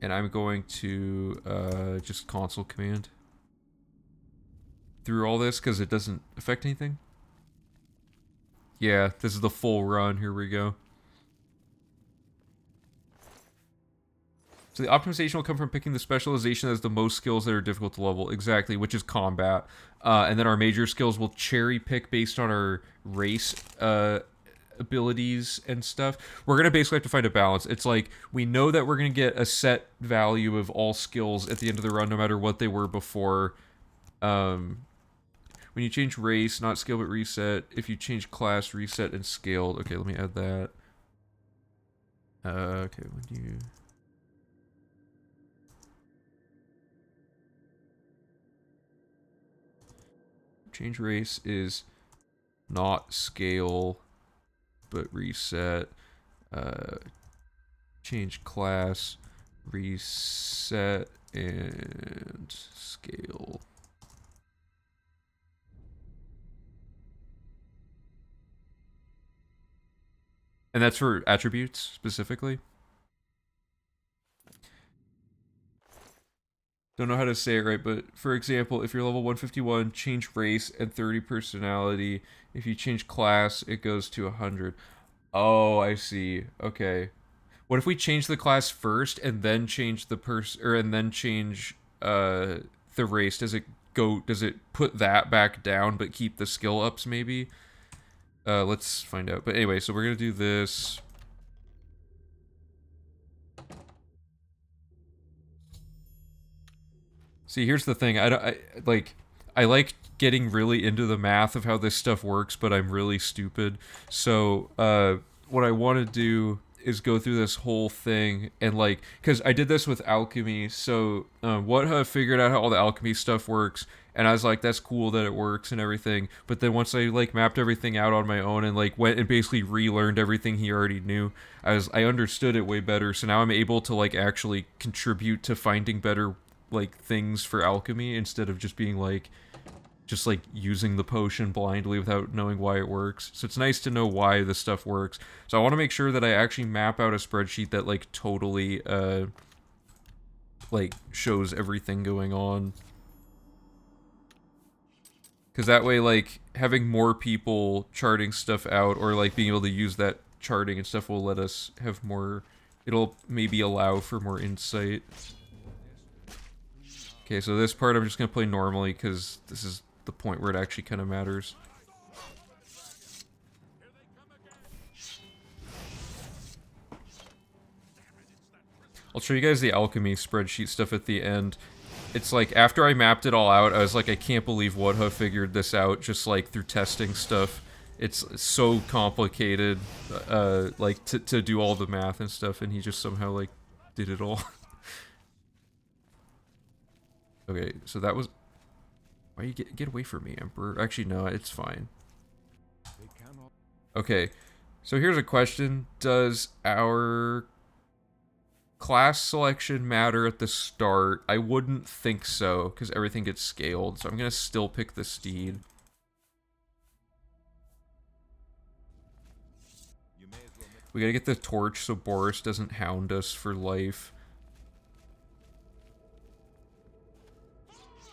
and I'm going to just console command through all this because it doesn't affect anything. Yeah, this is the full run. Here we go. So the optimization will come from picking the specialization that has the most skills that are difficult to level. Exactly, which is combat. And then our major skills will cherry pick based on our race abilities and stuff. We're going to basically have to find a balance. It's like, we know that we're going to get a set value of all skills at the end of the run, no matter what they were before. When you change race, not skill but reset. If you change class, reset and scaled. Okay, let me add that. Okay, when you... Change race is not scale, but reset. Change class, reset, and scale. And that's for attributes, specifically? Don't know how to say it right, but for example, if you're level 151, change race and 30 personality. If you change class, it goes to 100. Oh, I see. Okay. What if we change the class first and then change the and then change the race? Does it put that back down but keep the skill ups maybe? Let's find out. But anyway, so we're going to do this. See, here's the thing. I like getting really into the math of how this stuff works, but I'm really stupid. So, what I want to do is go through this whole thing and like, because I did this with alchemy. So, Whatha figured out how all the alchemy stuff works, and I was like, that's cool that it works and everything. But then once I like mapped everything out on my own and like went and basically relearned everything he already knew, I understood it way better. So now I'm able to like actually contribute to finding better like things for alchemy instead of just being like using the potion blindly without knowing why it works. So it's nice to know why the stuff works. So I want to make sure that I actually map out a spreadsheet that like totally like shows everything going on, because that way like having more people charting stuff out or like being able to use that charting and stuff will let us have more, it'll maybe allow for more insight. Okay, so this part I'm just going to play normally because this is the point where it actually kind of matters. I'll show you guys the alchemy spreadsheet stuff at the end. It's like, after I mapped it all out, I was like, I can't believe Whatha figured this out just like through testing stuff. It's so complicated, like to do all the math and stuff, and he just somehow like did it all. Okay, so that was... Why you get away from me, Emperor? Actually, no, it's fine. Okay, so here's a question. Does our class selection matter at the start? I wouldn't think so, because everything gets scaled, so I'm going to still pick the steed. We gotta get the torch so Boris doesn't hound us for life.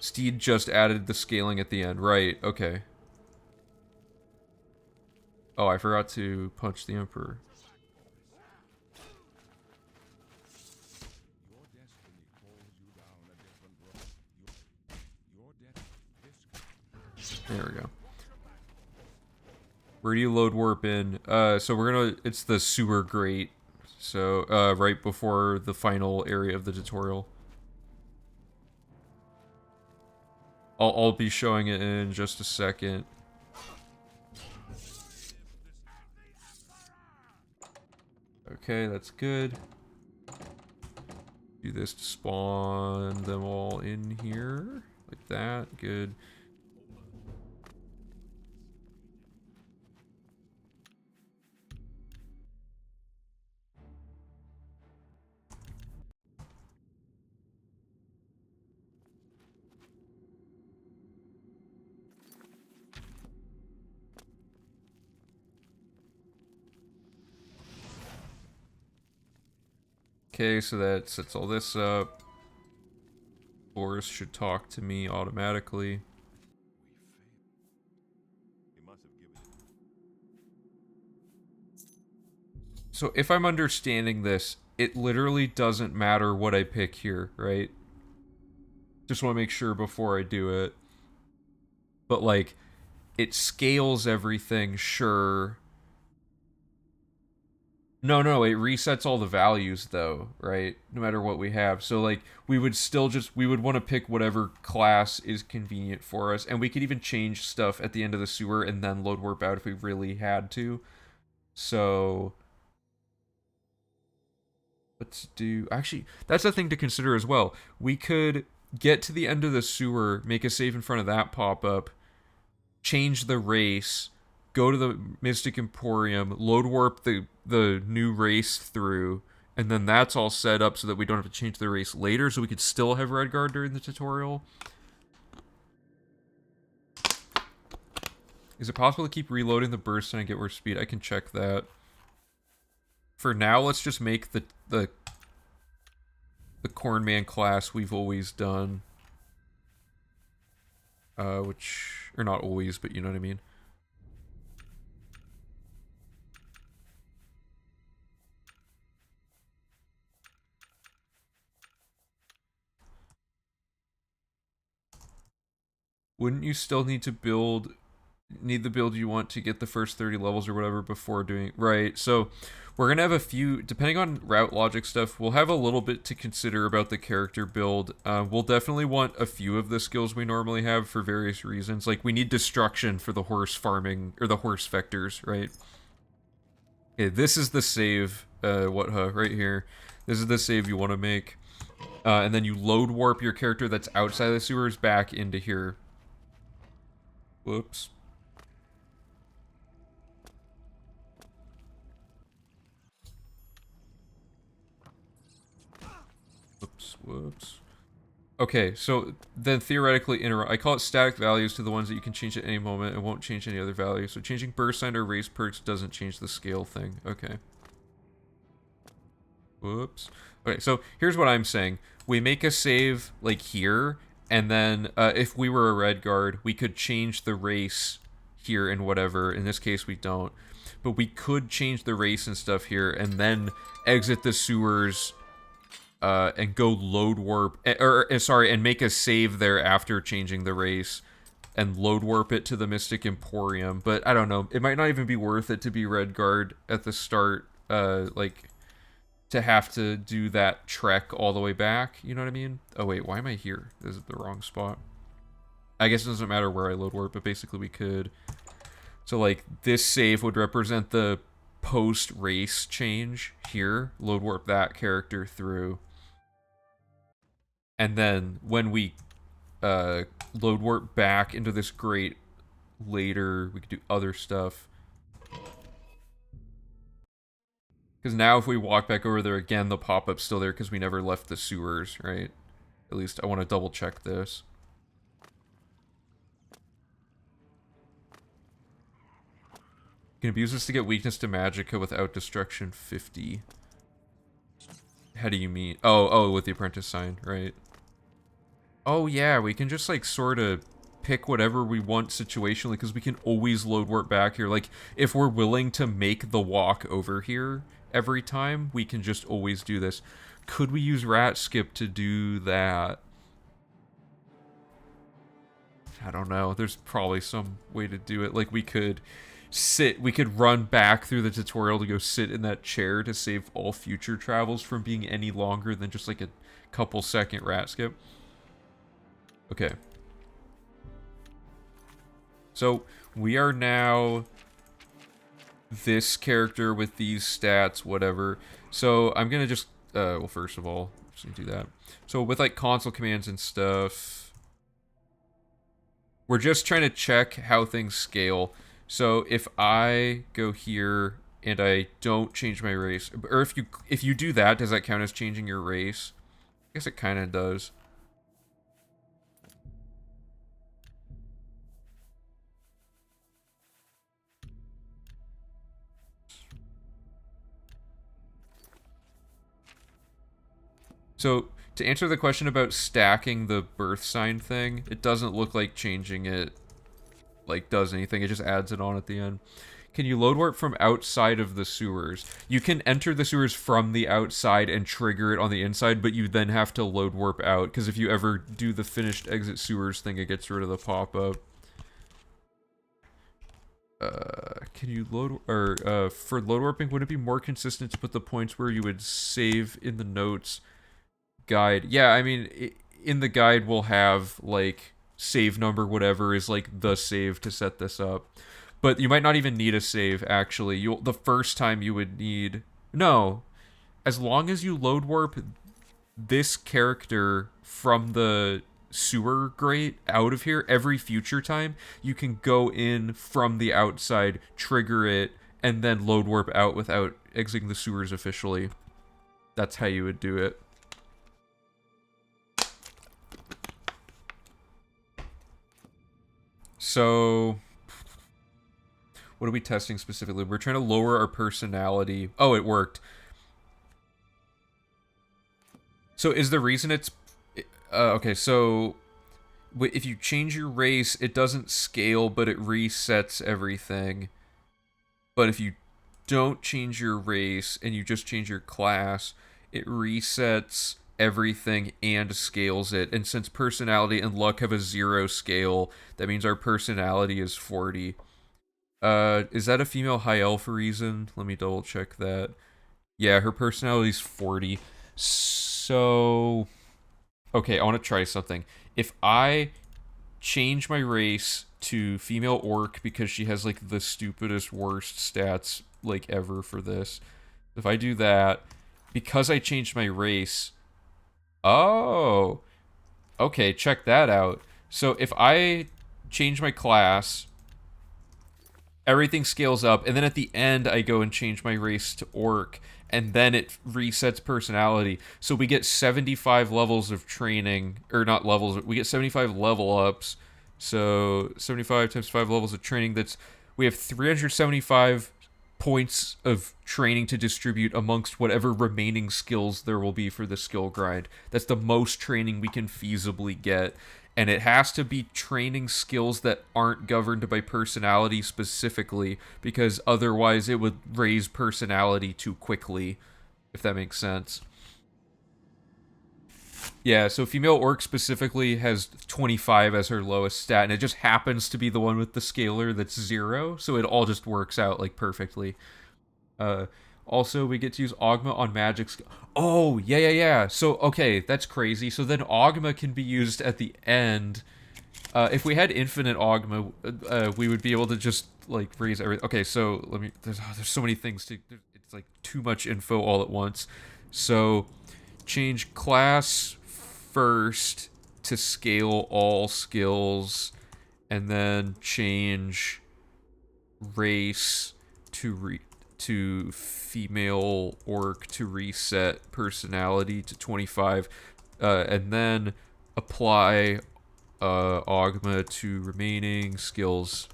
Steed just added the scaling at the end. Right, okay. Oh, I forgot to punch the Emperor. There we go. Where do you load warp in? So we're gonna... It's the sewer grate. So, right before the final area of the tutorial. I'll be showing it in just a second. Okay, that's good. Do this to spawn them all in here. Like that. Good. Okay, so that sets all this up. Boris should talk to me automatically. So if I'm understanding this, it literally doesn't matter what I pick here, right? Just want to make sure before I do it. But like, it scales everything, sure. No, it resets all the values though, right? No matter what we have. So like, we would still just, we would want to pick whatever class is convenient for us. And we could even change stuff at the end of the sewer and then load warp out if we really had to. So let's do, actually, that's a thing to consider as well. We could get to the end of the sewer, make a save in front of that pop-up, change the race, go to the Mystic Emporium, load warp the new race through, and then that's all set up so that we don't have to change the race later, so we could still have Redguard during the tutorial. Is it possible to keep reloading the burst and get more speed? I can check that. For now, let's just make the Cornman class we've always done. Which, or not always, but you know what I mean. Wouldn't you still need to need the build you want to get the first 30 levels or whatever before doing, right? So we're gonna have a few, depending on route logic stuff, we'll have a little bit to consider about the character build. We'll definitely want a few of the skills we normally have for various reasons. Like we need destruction for the horse farming, or the horse vectors, right? Okay, this is the save, right here. This is the save you want to make. And then you load warp your character that's outside the sewers back into here. Whoops. Whoops. Okay, so then theoretically, I call it static values to the ones that you can change at any moment and won't change any other value. So changing burst sign or race perks doesn't change the scale thing. Okay. Whoops. Okay, so here's what I'm saying. We make a save, like, here, and then if we were a red guard, we could change the race here and whatever. In this case, we don't. But we could change the race and stuff here, and then exit the sewers and go load warp, and make a save there after changing the race, and load warp it to the Mystic Emporium. But I don't know, it might not even be worth it to be Redguard at the start, like, to have to do that trek all the way back, you know what I mean? Oh wait, why am I here? This is the wrong spot. I guess it doesn't matter where I load warp, but basically we could. So like, this save would represent the post-race change here. Load warp that character through. And then when we load warp back into this grate later, we could do other stuff. Because now if we walk back over there again, the pop-up's still there because we never left the sewers, right? At least I want to double check this. You can abuse this to get weakness to magicka without destruction 50. How do you mean? Oh, with the apprentice sign, right? Oh yeah, we can just like sort of pick whatever we want situationally because we can always load warp back here. Like if we're willing to make the walk over here every time, we can just always do this. Could we use rat skip to do that? I don't know. There's probably some way to do it. Like we could run back through the tutorial to go sit in that chair to save all future travels from being any longer than just like a couple second rat skip. Okay. So we are now this character with these stats, whatever. So I'm gonna just well, first of all, just gonna do that. So with like console commands and stuff, we're just trying to check how things scale. So if I go here and I don't change my race, or if you do that, does that count as changing your race? I guess it kind of does. So to answer the question about stacking the birth sign thing, it doesn't look like changing it like does anything. It just adds it on at the end. Can you load warp from outside of the sewers? You can enter the sewers from the outside and trigger it on the inside, but you then have to load warp out, because if you ever do the finished exit sewers thing, it gets rid of the pop-up. Can you load, or for load warping, would it be more consistent to put the points where you would save in the notes guide? Yeah, I mean, in the guide we'll have like save number whatever is like the save to set this up. But you might not even need a save, actually. You'll the first time you would need... No. As long as you load warp this character from the sewer grate out of here every future time, you can go in from the outside, trigger it, and then load warp out without exiting the sewers officially. That's how you would do it. So... what are we testing specifically? We're trying to lower our personality. Oh, it worked. So is the reason it's... okay, so... if you change your race, it doesn't scale, but it resets everything. But if you don't change your race, and you just change your class, it resets everything and scales it. And since personality and luck have a 0 scale, that means our personality is 40. Is that a female high elf reason? Let me double check that. Yeah, her personality's 40. So... okay, I want to try something. If I change my race to female orc because she has, like, the stupidest, worst stats, like, ever for this. If I do that, because I changed my race... oh! Okay, check that out. So if I change my class... everything scales up, and then at the end I go and change my race to orc, and then it resets personality. So we get 75 levels of training, or not levels, we get 75 level ups. So 75 times 5 levels of training, we have 375 points of training to distribute amongst whatever remaining skills there will be for the skill grind. That's the most training we can feasibly get. And it has to be training skills that aren't governed by personality specifically, because otherwise it would raise personality too quickly, if that makes sense. Yeah, so female orc specifically has 25 as her lowest stat, and it just happens to be the one with the scalar that's 0, so it all just works out, like, perfectly. Uh, Also, we get to use Augma on magic. Oh, yeah. So, okay, that's crazy. So then Augma can be used at the end. If we had infinite Augma, we would be able to just, like, raise everything. Okay, so let me... there's so many things to... it's, like, too much info all at once. So, change class first to scale all skills, and then change race to female orc to reset personality to 25, and then apply Augma to remaining skills.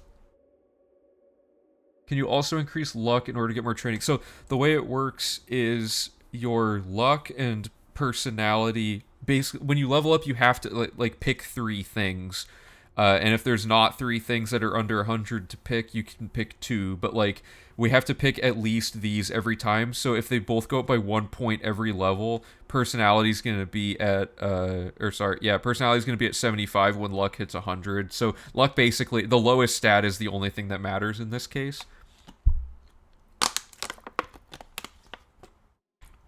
Can you also increase luck in order to get more training? So the way it works is your luck and personality, basically, when you level up, you have to like pick 3 things. And if there's not 3 things that are under 100 to pick, you can pick 2. But, like, we have to pick at least these every time. So if they both go up by 1 point every level, personality's going to be at... personality's going to be at 75 when luck hits 100. So luck, basically, the lowest stat is the only thing that matters in this case.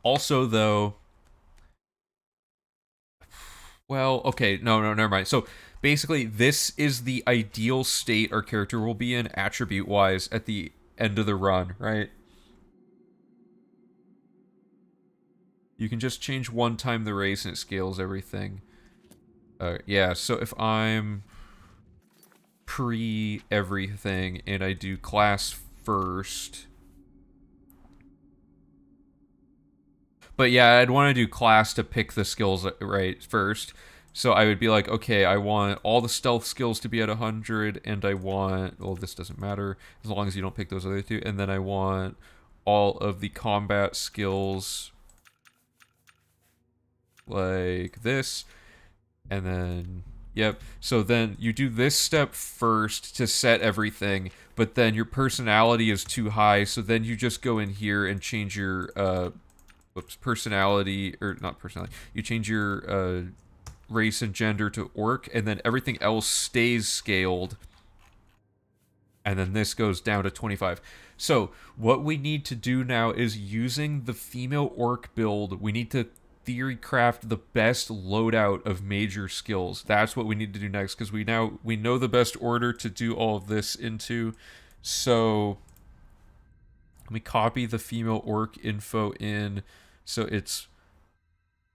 Also, though... well, okay, no, never mind. So, basically, this is the ideal state our character will be in attribute-wise at the end of the run, right? You can just change one time the race and it scales everything. Yeah, so if I'm pre everything and I do class first. But yeah, I'd want to do class to pick the skills right first. So I would be like, okay, I want all the stealth skills to be at 100, and I want, well, this doesn't matter as long as you don't pick those other two. And then I want all of the combat skills like this. And then, yep. So then you do this step first to set everything, but then your personality is too high. So then you just go in here and change your, personality, or not personality. You change your, race and gender to orc, and then everything else stays scaled. And then this goes down to 25. So what we need to do now is using the female orc build, we need to theory craft the best loadout of major skills. That's what we need to do next, because we know the best order to do all of this into. So let me copy the female orc info in. So it's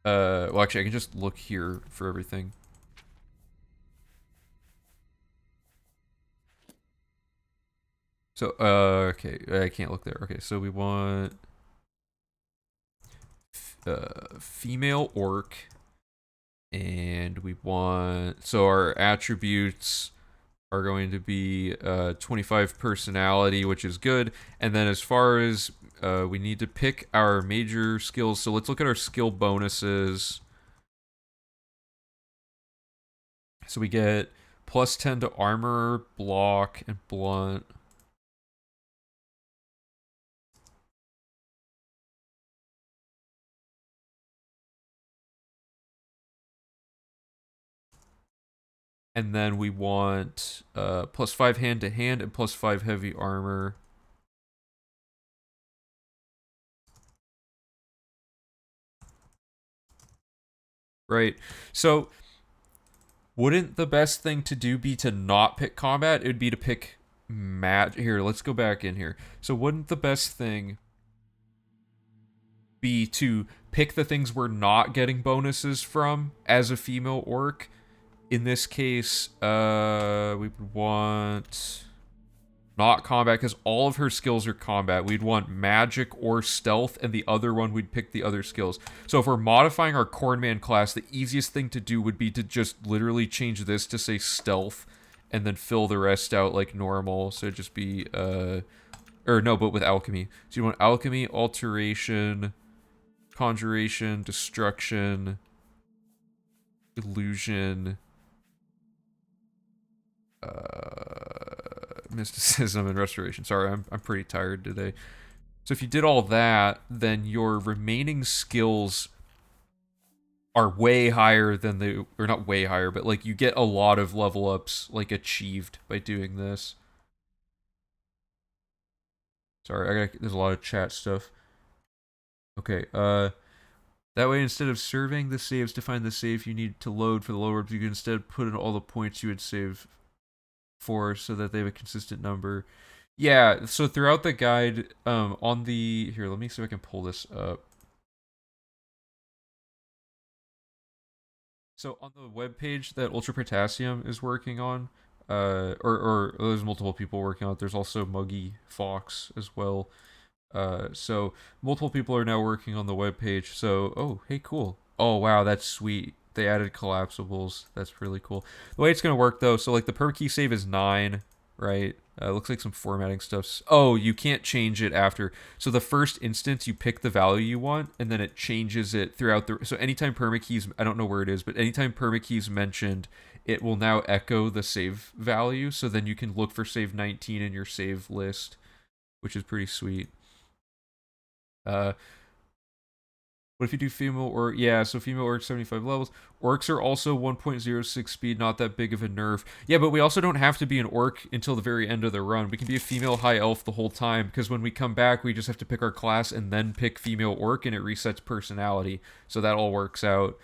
well, actually, I can just look here for everything. So, okay, I can't look there. Okay, so we want female orc, and we want, so our attributes are going to be 25 personality, which is good. And then as far as we need to pick our major skills, so let's look at our skill bonuses. So we get plus 10 to armor, block, and blunt. And then we want plus 5 hand to hand and plus 5 heavy armor. Right. So wouldn't the best thing to do be to not pick combat? It would be to pick match. Here, let's go back in here. So wouldn't the best thing be to pick the things we're not getting bonuses from as a female orc? In this case, we would want not combat, because all of her skills are combat. We'd want magic or stealth, and the other one we'd pick the other skills. So if we're modifying our Cornman class, the easiest thing to do would be to just literally change this to say stealth, and then fill the rest out like normal. So it'd just be, or no, but with alchemy. So you want alchemy, alteration, conjuration, destruction, illusion, mysticism, and restoration. Sorry, I'm pretty tired today. So if you did all that, then your remaining skills are way higher than the, or not way higher, but like you get a lot of level ups like achieved by doing this. Sorry, there's a lot of chat stuff. Okay, that way instead of serving the saves to find the save you need to load for the lower, you can instead put in all the points you would save for so that they have a consistent number. Yeah, so throughout the guide, on the, here, let me see if I can pull this up. So on the web page that Ultra Potassium is working on, or there's multiple people working on it. There's also Muggy Fox as well. So multiple people are now working on the web page. So, oh, hey, cool. Oh, wow, that's sweet. They added collapsibles. That's really cool. The way it's gonna work though, so like the per key save is 9, right? Looks like some formatting stuff's. Oh, you can't change it after. So the first instance, you pick the value you want, and then it changes it throughout the. So anytime permakeys, I don't know where it is, but anytime permakeys mentioned, it will now echo the save value. So then you can look for save 19 in your save list, which is pretty sweet. What if you do female orc? Yeah, so female orcs 75 levels. Orcs are also 1.06 speed, not that big of a nerf. Yeah, but we also don't have to be an orc until the very end of the run. We can be a female high elf the whole time, because when we come back, we just have to pick our class and then pick female orc, and it resets personality. So that all works out.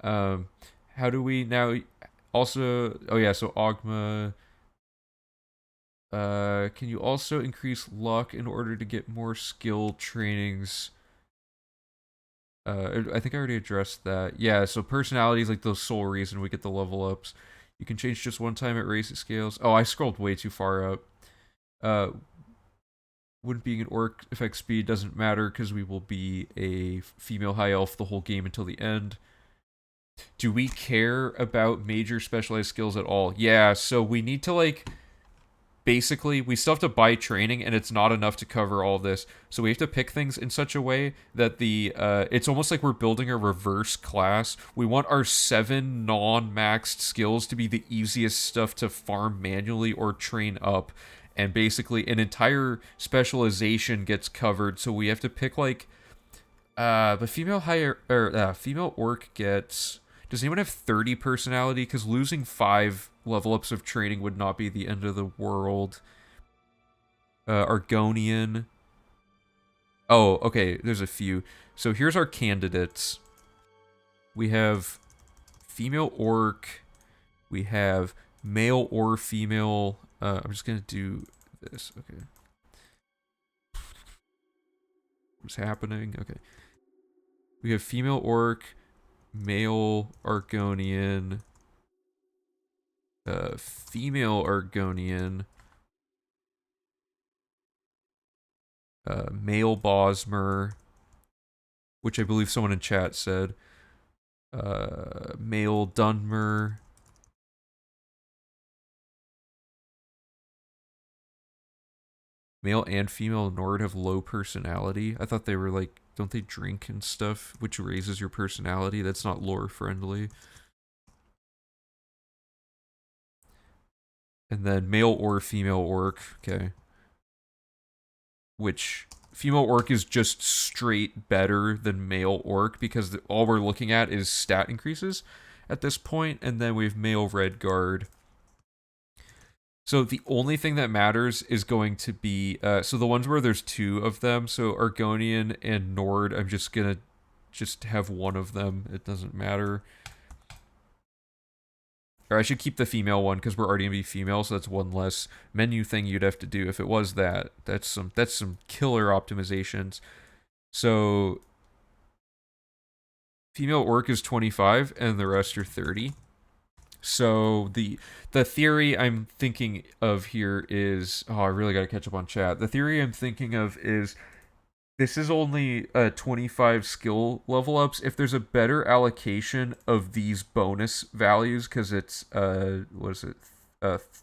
How do we now also? Oh yeah, so Ogma. Can you also increase luck in order to get more skill trainings? I think I already addressed that. Yeah, so personality is like the sole reason we get the level ups. You can change just one time at race scales. Oh, I scrolled way too far up. Uh, when being an orc affect speed doesn't matter because we will be a female high elf the whole game until the end. Do we care about major specialized skills at all? Yeah, so we need to like basically we still have to buy training and it's not enough to cover all of this, so we have to pick things in such a way that the it's almost like we're building a reverse class. We want our 7 non-maxed skills to be the easiest stuff to farm manually or train up, and basically an entire specialization gets covered, so we have to pick like the female higher or female orc gets. Does anyone have 30 personality? Because losing 5 level ups of training would not be the end of the world. Argonian. Oh, okay. There's a few. So here's our candidates. We have female orc. We have male or female. I'm just gonna do this. Okay. What's happening? Okay. We have female orc, male Argonian, female Argonian, male Bosmer, which I believe someone in chat said, male Dunmer, male and female Nord have low personality. I thought they were like, don't they drink and stuff, which raises your personality? That's not lore friendly. And then male or female orc, okay. Which female orc is just straight better than male orc because all we're looking at is stat increases at this point. And then we have male red guard. So the only thing that matters is going to be so the ones where there's 2 of them. So Argonian and Nord, I'm just gonna have one of them. It doesn't matter. Or I should keep the female one because we're already gonna be female, so that's one less menu thing you'd have to do if it was that. That's some killer optimizations. So female orc is 25 and the rest are 30. So the theory I'm thinking of here is, oh, I really got to catch up on chat. The theory I'm thinking of is this is only 25 skill level ups. If there's a better allocation of these bonus values, because it's what is it,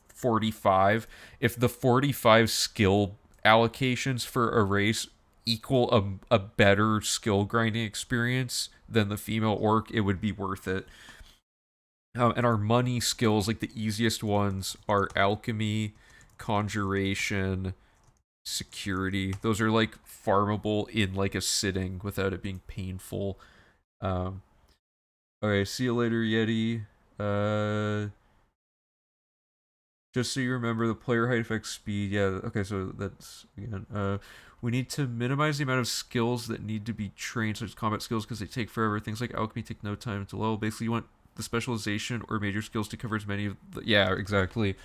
45. If the 45 skill allocations for a race equal a better skill grinding experience than the female orc, it would be worth it. And our money skills, like the easiest ones, are alchemy, conjuration, security. Those are like farmable in like a sitting without it being painful. Okay, see you later, Yeti. Just so you remember, the player height affects speed. Yeah, okay, so that's again. We need to minimize the amount of skills that need to be trained, such as combat skills, because they take forever. Things like alchemy take no time to level. Basically, you want the specialization or major skills to cover as many of the, yeah, exactly.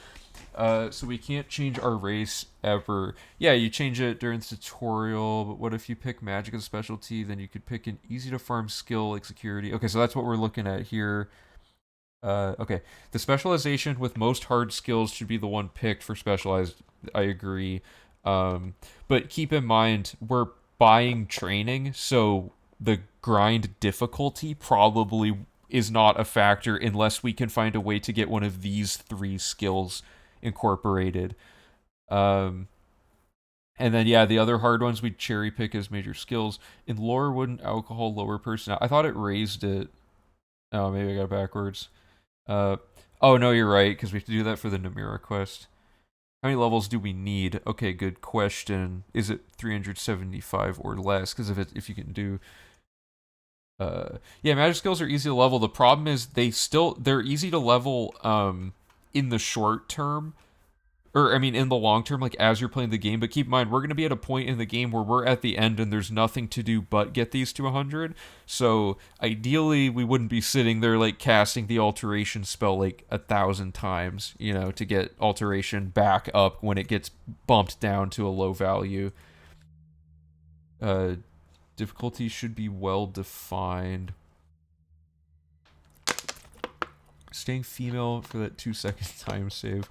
So we can't change our race ever. Yeah, you change it during the tutorial, but what if you pick magic as a specialty? Then you could pick an easy to farm skill like security. Okay, so that's what we're looking at here. Okay, the specialization with most hard skills should be the one picked for specialized. I agree. But keep in mind, we're buying training, so the grind difficulty probably is not a factor unless we can find a way to get one of these 3 skills incorporated. And then, yeah, the other hard ones we'd cherry pick as major skills. In lore, wouldn't alcohol lower personality? I thought it raised it. Oh, maybe I got it backwards. Oh, no, you're right, because we have to do that for the Namira quest. How many levels do we need? Okay, good question. Is it 375 or less? Because if you can do... yeah, magic skills are easy to level. The problem is they're easy to level in the short term, or I mean in the long term, like as you're playing the game. But keep in mind, we're going to be at a point in the game where we're at the end and there's nothing to do but get these to 100. So ideally, we wouldn't be sitting there like casting the alteration spell like 1,000 times, to get alteration back up when it gets bumped down to a low value. Uh, Difficulty should be well defined. Staying female for that 2 second time save.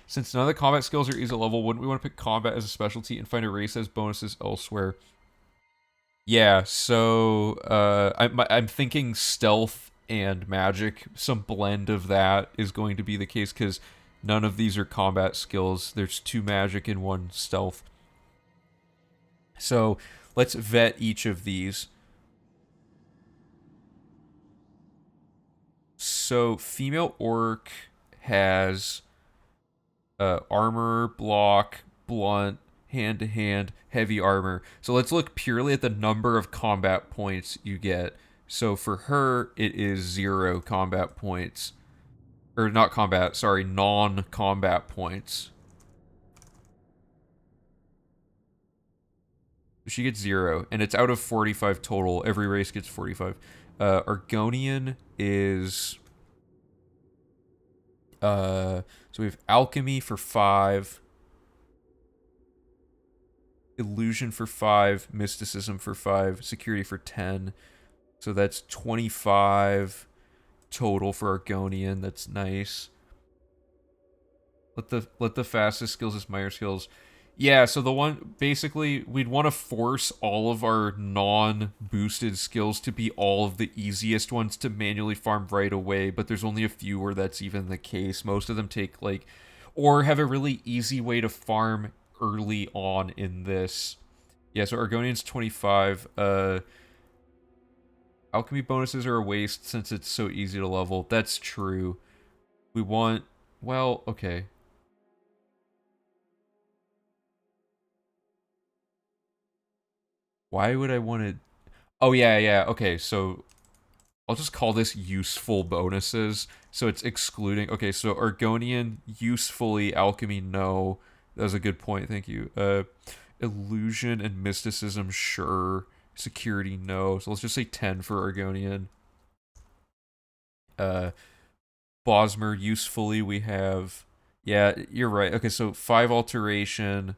Since none of the combat skills are easy level, wouldn't we want to pick combat as a specialty and find a race as bonuses elsewhere? Yeah, so I'm thinking stealth and magic. Some blend of that is going to be the case because none of these are combat skills. There's 2 magic and 1 stealth. So let's vet each of these. So female orc has armor, block, blunt, hand to hand, heavy armor. So let's look purely at the number of combat points you get. So for her, it is 0 combat points. Or not combat, sorry, non combat points. She gets 0, and it's out of 45 total. Every race gets 45. Argonian is. So we have alchemy for 5. Illusion for 5, mysticism for 5, security for 10. So that's 25 total for Argonian. That's nice. Let the fastest skills is Meyer skills. Yeah, so the one basically we'd want to force all of our non-boosted skills to be all of the easiest ones to manually farm right away, but there's only a few where that's even the case. Most of them take like or have a really easy way to farm early on in this. Yeah, so Argonian's 25. Alchemy bonuses are a waste since it's so easy to level. That's true. We want well, okay. Why would I want to Oh yeah, yeah. Okay, so I'll just call this useful bonuses. So it's excluding. Okay, so Argonian usefully, alchemy no. That was a good point. Thank you. Illusion and mysticism sure. Security no. So let's just say 10 for Argonian. Uh, Bosmer usefully we have. Yeah, you're right. Okay, so 5 alteration.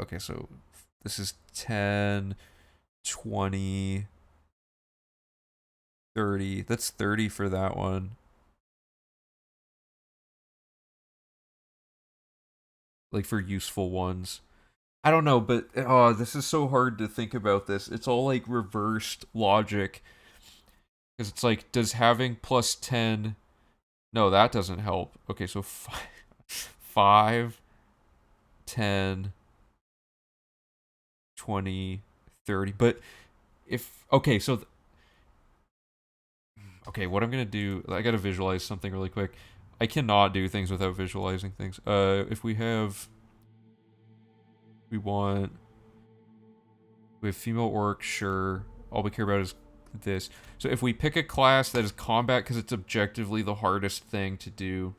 Okay, so this is 10, 20, 30. That's 30 for that one. Like for useful ones. I don't know, but oh, this is so hard to think about this. It's all like reversed logic. Because it's like, does having plus 10. No, that doesn't help. Okay, so 5, 10, 20, 30. But if. Okay, so. Okay, what I'm going to do. I got to visualize something really quick. I cannot do things without visualizing things. If we have. We want. We have female orc, sure. All we care about is this. So if we pick a class that is combat because it's objectively the hardest thing to do.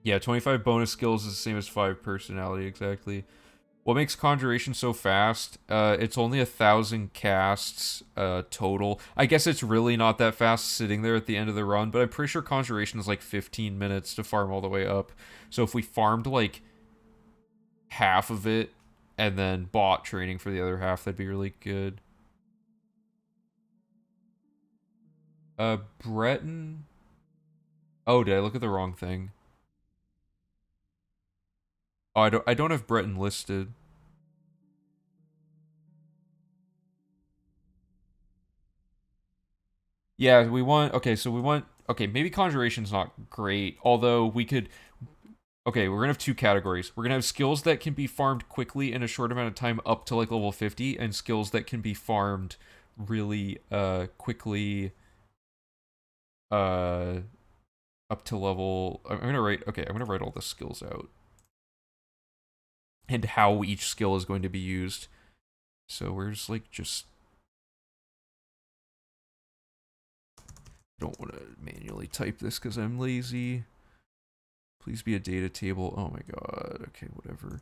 Yeah, 25 bonus skills is the same as 5 personality, exactly. What makes Conjuration so fast? It's only 1,000 casts total. I guess it's really not that fast sitting there at the end of the run, but I'm pretty sure Conjuration is like 15 minutes to farm all the way up. So if we farmed like half of it and then bought training for the other half, that'd be really good. Breton. Oh, did I look at the wrong thing? Oh, I don't have Breton listed. Yeah, we want okay, so we want okay, maybe Conjuration's not great, although we could okay, we're gonna have 2 categories. We're gonna have skills that can be farmed quickly in a short amount of time up to like level 50, and skills that can be farmed really quickly uh up to level I'm gonna write all the skills out. And how each skill is going to be used. So we're just like Don't want to manually type this because I'm lazy. Please be a data table. Oh my god. Okay, whatever.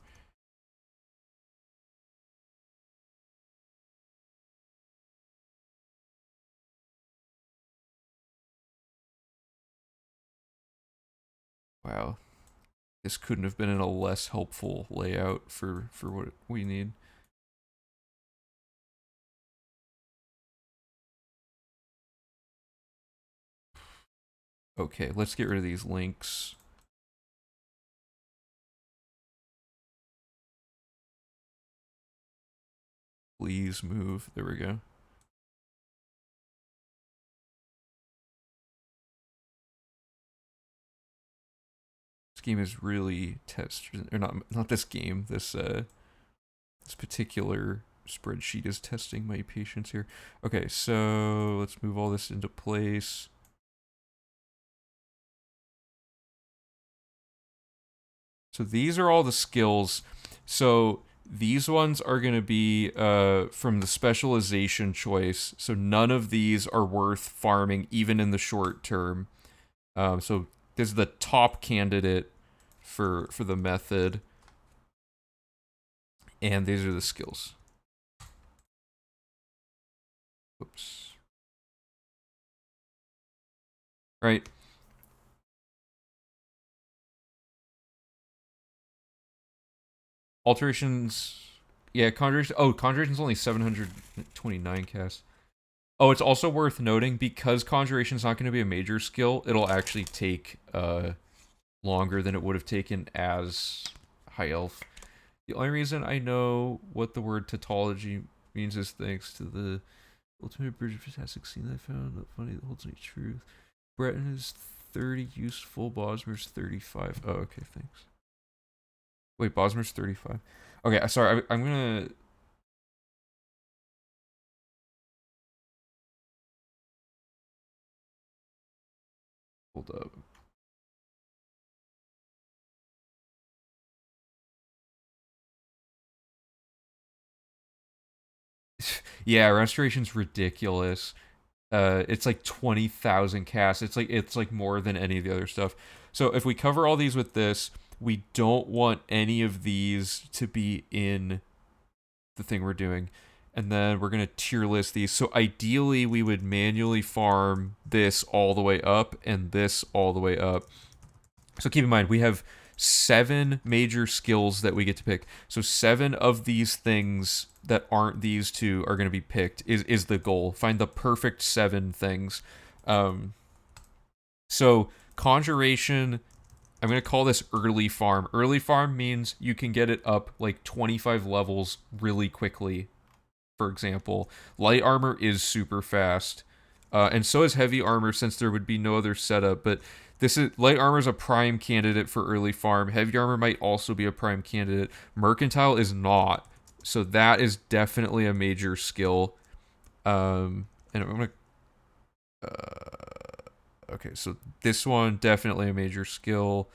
Wow. This couldn't have been in a less helpful layout for what we need. Okay, let's get rid of these links. Please move. There we go. This game is really or not this game. This particular spreadsheet is testing my patience here. Okay, so let's move all this into place. So these are all the skills. So these ones are going to be from the specialization choice. So none of these are worth farming, even in the short term. So this is the top candidate for the method, and these are the skills. Oops. Right. Alterations. Yeah, conjuration. Oh, conjuration's only 729 cast. Oh, it's also worth noting because conjuration's not going to be a major skill. It'll actually take longer than it would have taken as high elf. The only reason I know what the word tautology means is thanks to the ultimate bridge of fantastic scene I found. Not funny that holds any truth. Breton is 30 useful. Bosmer's 35. Oh, okay, thanks. Wait, Bosmer's 35. Okay, sorry. I'm gonna. Hold up. Yeah, restoration's ridiculous. It's like 20,000 casts. It's like more than any of the other stuff. So if we cover all these with this, we don't want any of these to be in the thing we're doing. And then we're going to tier list these. So ideally, we would manually farm this all the way up and this all the way up. So keep in mind, we have 7 major skills that we get to pick. So 7 of these things that aren't these two are going to be picked is the goal. Find the perfect 7 things. So conjuration, I'm going to call this early farm. Early farm means you can get it up like 25 levels really quickly. For example, light armor is super fast. And so is heavy armor since there would be no other setup, but this is light armor is a prime candidate for early farm. Heavy armor might also be a prime candidate. Mercantile is not, so that is definitely a major skill. And I'm gonna. Okay, so this one definitely a major skill,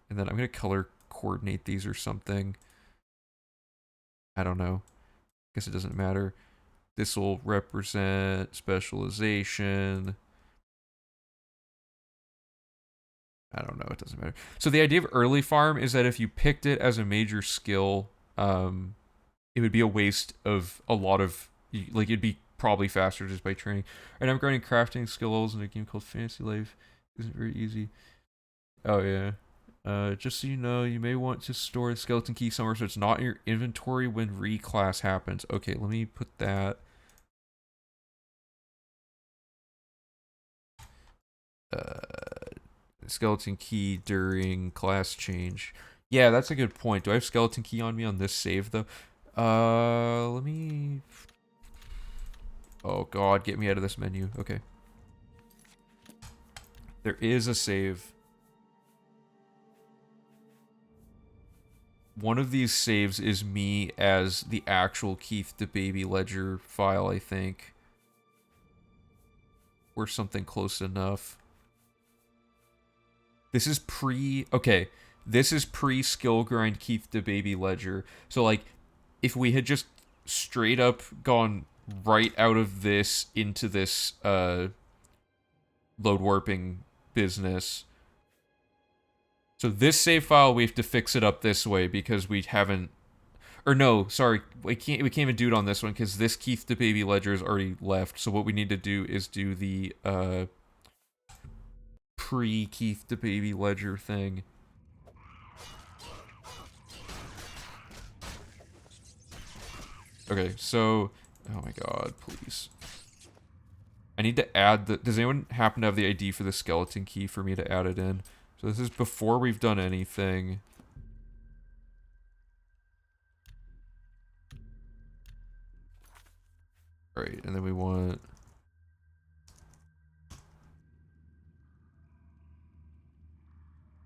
and then I'm gonna color coordinate these or something. I don't know. Guess it doesn't matter. This will represent specialization. I don't know. It doesn't matter. So the idea of early farm is that if you picked it as a major skill, it would be a waste of a lot of like it'd be probably faster just by training. And I'm grinding crafting skill levels in a game called Fantasy Life. Isn't very easy. Oh yeah. Just so you know, you may want to store the skeleton key somewhere so it's not in your inventory when reclass happens. Okay, let me put that. Skeleton key during class change. Yeah, that's a good point. Do I have skeleton key on me on this save though? Let me. Oh god, get me out of this menu. Okay. There is a save. One of these saves is me as the actual Keith the Baby Ledger file, I think. Or something close enough. This is okay, this is pre-skill grind Keith the Baby Ledger. So, like, if we had just straight up gone right out of this into this, load warping business. So this save file, we have to fix it up this way because we haven't. Or no, sorry, we can't even do it on this one because this Keith the Baby ledger is already left. So what we need to do is do the pre Keith the Baby ledger thing. Okay, so oh my god, please. I need to add the. Does anyone happen to have the ID for the skeleton key for me to add it in? So this is before we've done anything. Right, and then we want.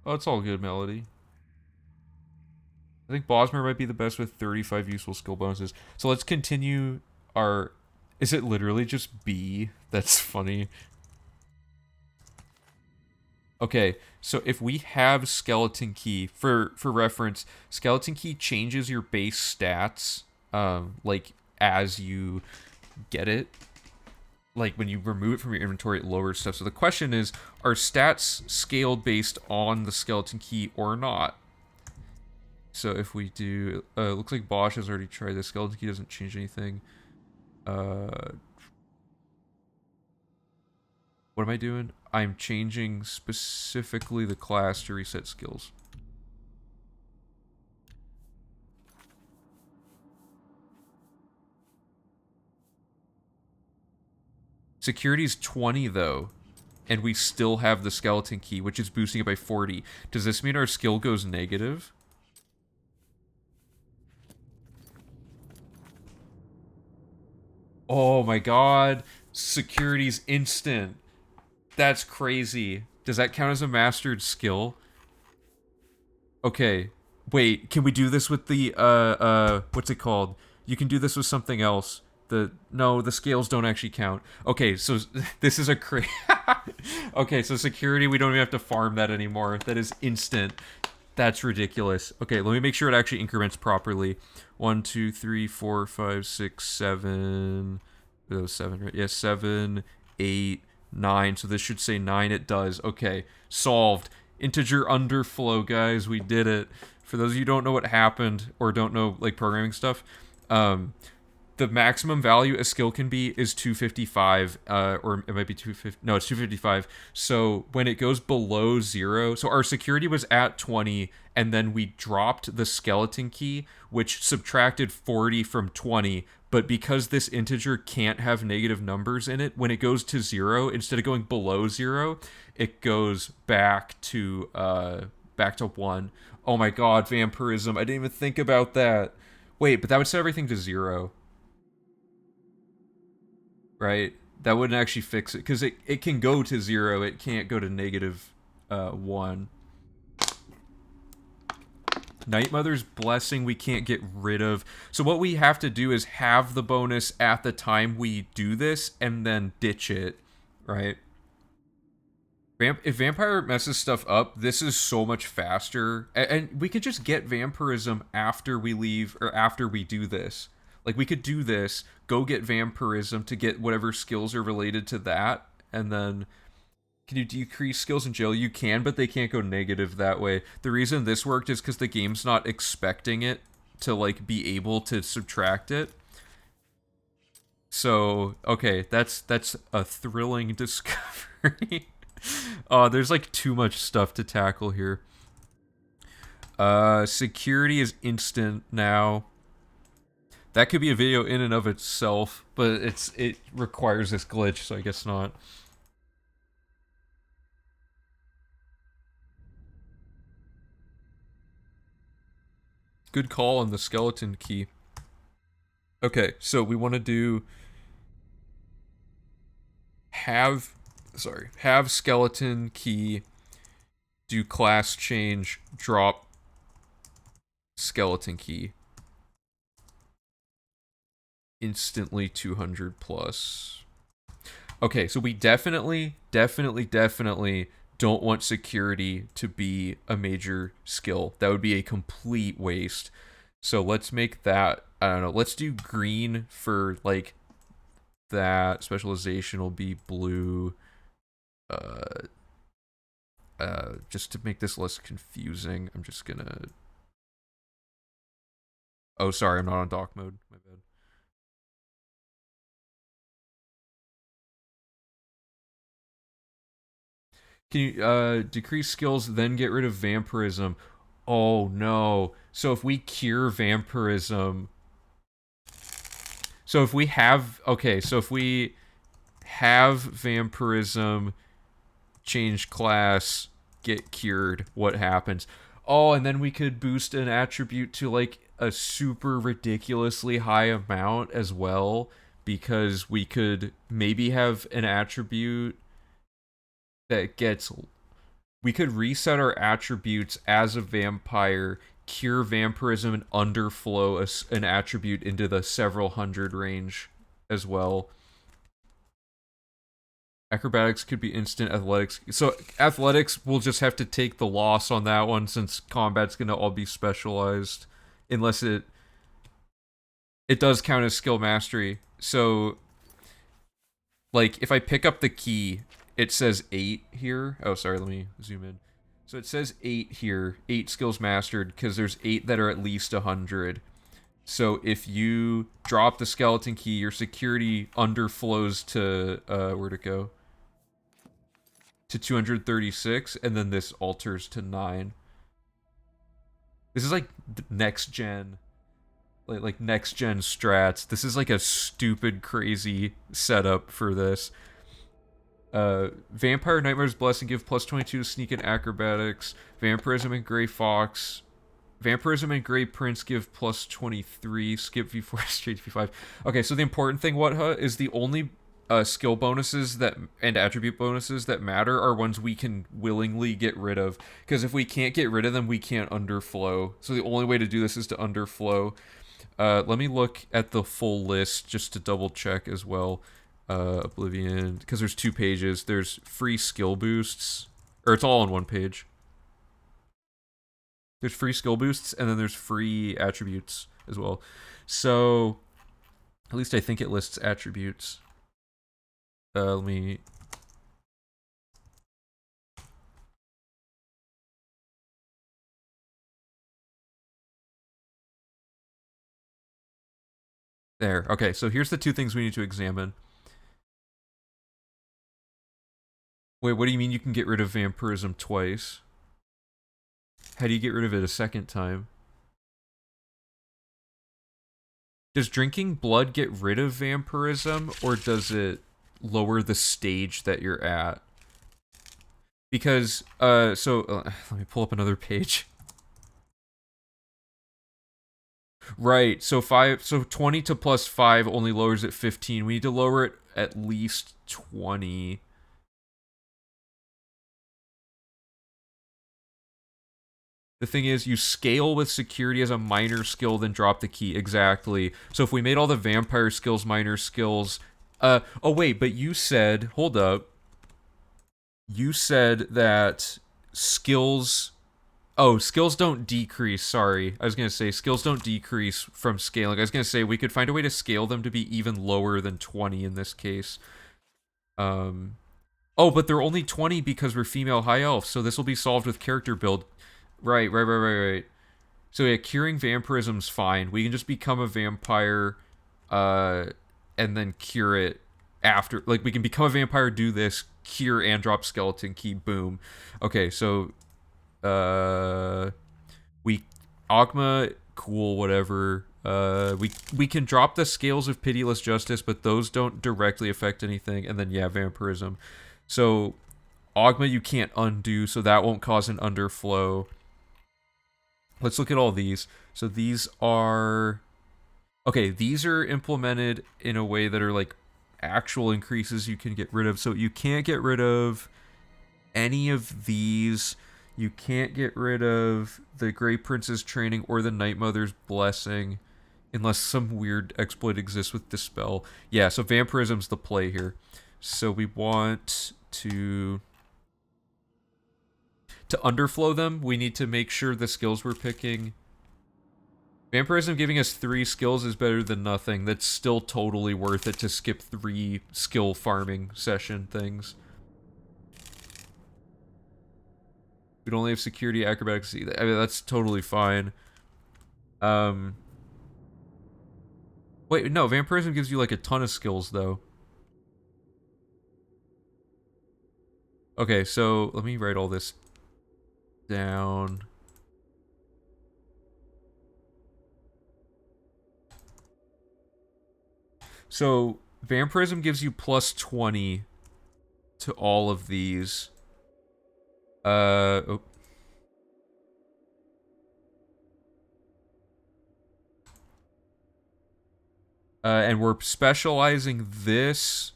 Oh, it's all good, Melody. I think Bosmer might be the best with 35 useful skill bonuses. So let's continue our. Is it literally just B? That's funny. Okay, so if we have Skeleton Key, for reference, Skeleton Key changes your base stats, like, as you get it. Like, when you remove it from your inventory, it lowers stuff. So the question is, are stats scaled based on the Skeleton Key or not? So if we do, looks like Bosch has already tried this. Skeleton Key doesn't change anything. What am I doing? I'm changing specifically the class to reset skills. Security's 20 though, and we still have the skeleton key, which is boosting it by 40. Does this mean our skill goes negative? Oh my god. Security's instant. That's crazy. Does that count as a mastered skill? Okay. Wait, can we do this with the, what's it called? You can do this with something else. No, the scales don't actually count. Okay, so this is a Okay, so security, we don't even have to farm that anymore. That is instant. That's ridiculous. Okay, let me make sure it actually increments properly. 1, 2, 3, 4, 5, 6, 7. That was 7, right? Yeah, 7, 8, 9. So this should say 9. It does. Okay, solved. Integer underflow, guys. We did it. For those of you who don't know what happened or don't know like programming stuff, the maximum value a skill can be is 255, or it might be 250. No, it's 255. So when it goes below 0, so our security was at 20, and then we dropped the skeleton key, which subtracted 40 from 20. But because this integer can't have negative numbers in it, when it goes to 0, instead of going below 0, it goes back to 1. Oh my god, vampirism! I didn't even think about that. Wait, but that would set everything to 0. Right? That wouldn't actually fix it because it can go to 0. It can't go to negative 1. Night Mother's Blessing we can't get rid of. So what we have to do is have the bonus at the time we do this and then ditch it, right? If Vampire messes stuff up, this is so much faster. And we could just get Vampirism after we leave or after we do this. Like, we could do this, go get Vampirism to get whatever skills are related to that, and then can you decrease skills in jail? You can, but they can't go negative that way. The reason this worked is because the game's not expecting it to, like, be able to subtract it. So, okay, that's a thrilling discovery. There's, like, too much stuff to tackle here. Security is instant now. That could be a video in and of itself, but it requires this glitch, so I guess not. Good call on the skeleton key. Okay, so we want to do have skeleton key, do class change, drop skeleton key. Instantly 200 plus. Okay, so we definitely don't want security to be a major skill. That would be a complete waste. So let's make that, I don't know, let's do green for, like, that. Specialization will be blue. Uh, just to make this less confusing, I'm just gonna. Oh, sorry, I'm not on dock mode. My bad. Can you decrease skills, then get rid of vampirism? Oh no. So if we cure vampirism, so if we have okay, so if we have vampirism, change class, get cured, what happens? Oh, and then we could boost an attribute to like a super ridiculously high amount as well, because we could maybe have an attribute that gets, we could reset our attributes as a vampire, cure vampirism, and underflow an attribute into the several hundred range as well. Acrobatics could be instant, athletics. So athletics will just have to take the loss on that one, since combat's gonna all be specialized, unless it does count as skill mastery. So like if I pick up the key, it says 8 here. Oh, sorry, let me zoom in. So it says 8 here, 8 skills mastered, because there's 8 that are at least 100. So if you drop the skeleton key, your security underflows to, where'd it go? To 236, and then this alters to 9. This is like next gen. Like next gen strats. This is like a stupid, crazy setup for this. Vampire Nightmare's Blessing give plus 22 to sneak and acrobatics. Vampirism and Grey Fox. Vampirism and Grey Prince give plus 23. Skip V4 straight to V5. Okay, so the important thing, Whatha, is the only skill bonuses that and attribute bonuses that matter are ones we can willingly get rid of. Because if we can't get rid of them, we can't underflow. So the only way to do this is to underflow. Let me look at the full list just to double check as well. Oblivion, because there's 2 pages. There's free skill boosts, or it's all on 1 page. There's free skill boosts, and then there's free attributes as well. So, at least I think it lists attributes. Let me... There. Okay, so here's the 2 things we need to examine. Wait, what do you mean you can get rid of vampirism twice? How do you get rid of it a second time? Does drinking blood get rid of vampirism, or does it lower the stage that you're at? Because, let me pull up another page. Right, so 20 to plus 5 only lowers it 15. We need to lower it at least 20. The thing is, you scale with security as a minor skill, then drop the key. Exactly. So if we made all the vampire skills minor skills... oh wait, but you said... Hold up. You said that skills... Oh, skills don't decrease, sorry. I was going to say, skills don't decrease from scaling. I was going to say, we could find a way to scale them to be even lower than 20 in this case. Oh, but they're only 20 because we're female high elf, so this will be solved with character build. Right. So yeah, curing vampirism's fine. We can just become a vampire, and then cure it after. Like, we can become a vampire, do this, cure, and drop skeleton key, boom. Okay, so, Ogma, cool, whatever. We can drop the scales of pitiless justice, but those don't directly affect anything, and then, yeah, vampirism. So, Ogma you can't undo, so that won't cause an underflow. Let's look at all these. So these are... Okay, these are implemented in a way that are like actual increases you can get rid of. So you can't get rid of any of these. You can't get rid of the Grey Prince's training or the Night Mother's blessing unless some weird exploit exists with Dispel. Yeah, so vampirism's the play here. So we want to underflow them, we need to make sure the skills we're picking... Vampirism giving us 3 skills is better than nothing. That's still totally worth it to skip 3 skill farming session things. We'd only have security, acrobatics. I mean, that's totally fine. Um, Wait, no, vampirism gives you like a ton of skills though. Okay, so let me write all this down. So vampirism gives you plus 20 to all of these. Oh. And we're specializing this,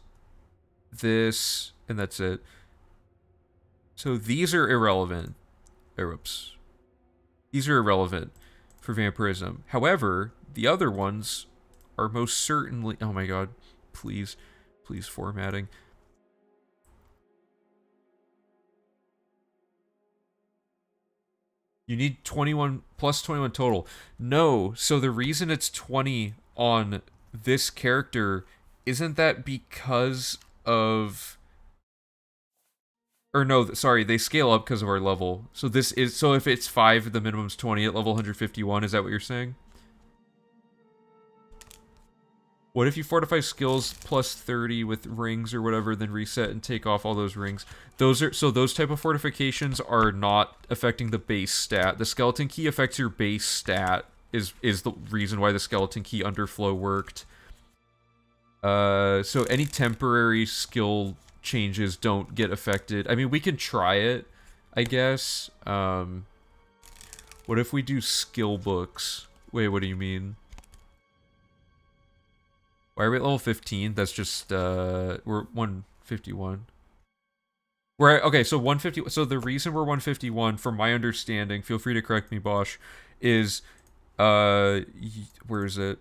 and that's it. So these are irrelevant. Oops. These are irrelevant for vampirism. However, the other ones are most certainly... Oh my god. Please. Please, formatting. You need 21 plus 21 total. No, so the reason it's 20 on this character isn't that because of, or no, sorry, they scale up because of our level. So this is, so if it's 5, the minimum's 20 at level 151, is that what you're saying? What if you fortify skills plus 30 with rings or whatever, then reset and take off all those rings? Those are, so those type of fortifications are not affecting the base stat. The skeleton key affects your base stat, is the reason why the skeleton key underflow worked. So any temporary skill changes don't get affected. I mean, we can try it, I guess. What if we do skill books? Wait, what do you mean? Why are we at level 15? That's just, we're 151. We're at, okay, so 150, so the reason we're 151, from my understanding, feel free to correct me, Bosch, is, where is it?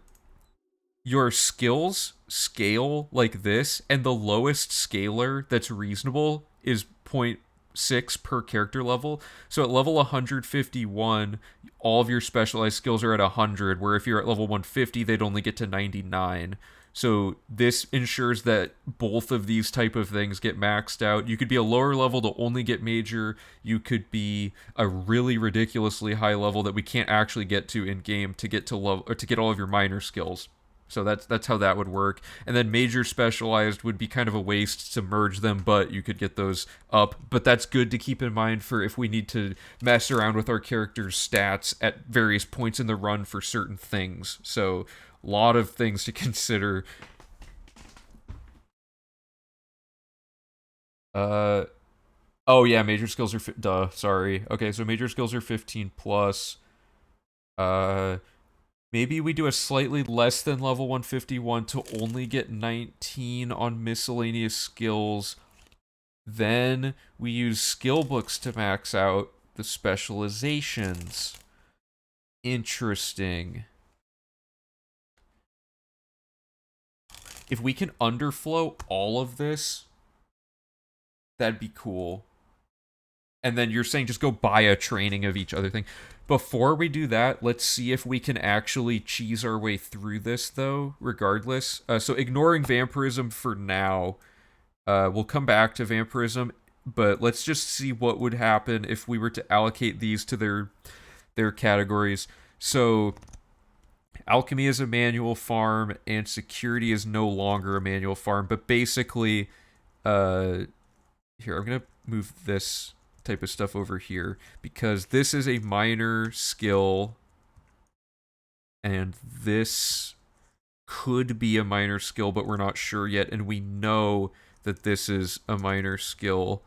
Your skills scale like this, and the lowest scaler that's reasonable is 0.6 per character level. So at level 151, all of your specialized skills are at 100, where if you're at level 150, they'd only get to 99. So this ensures that both of these type of things get maxed out. You could be a lower level to only get major. You could be a really ridiculously high level that we can't actually get to in game to get to level, or to get all of your minor skills. So that's how that would work. And then major specialized would be kind of a waste to merge them, but you could get those up. But that's good to keep in mind for if we need to mess around with our character's stats at various points in the run for certain things. So a lot of things to consider. Oh yeah, major skills are duh, sorry. Okay, so major skills are 15 plus. Maybe we do a slightly less than level 151 to only get 19 on miscellaneous skills. Then we use skill books to max out the specializations. Interesting. If we can underflow all of this, that'd be cool. And then you're saying just go buy a training of each other thing. Before we do that, let's see if we can actually cheese our way through this, though, regardless. So ignoring vampirism for now. We'll come back to vampirism, but let's just see what would happen if we were to allocate these to their categories. So alchemy is a manual farm, and security is no longer a manual farm. But basically, here, I'm going to move this type of stuff over here because this is a minor skill and this could be a minor skill, but we're not sure yet, and we know that this is a minor skill.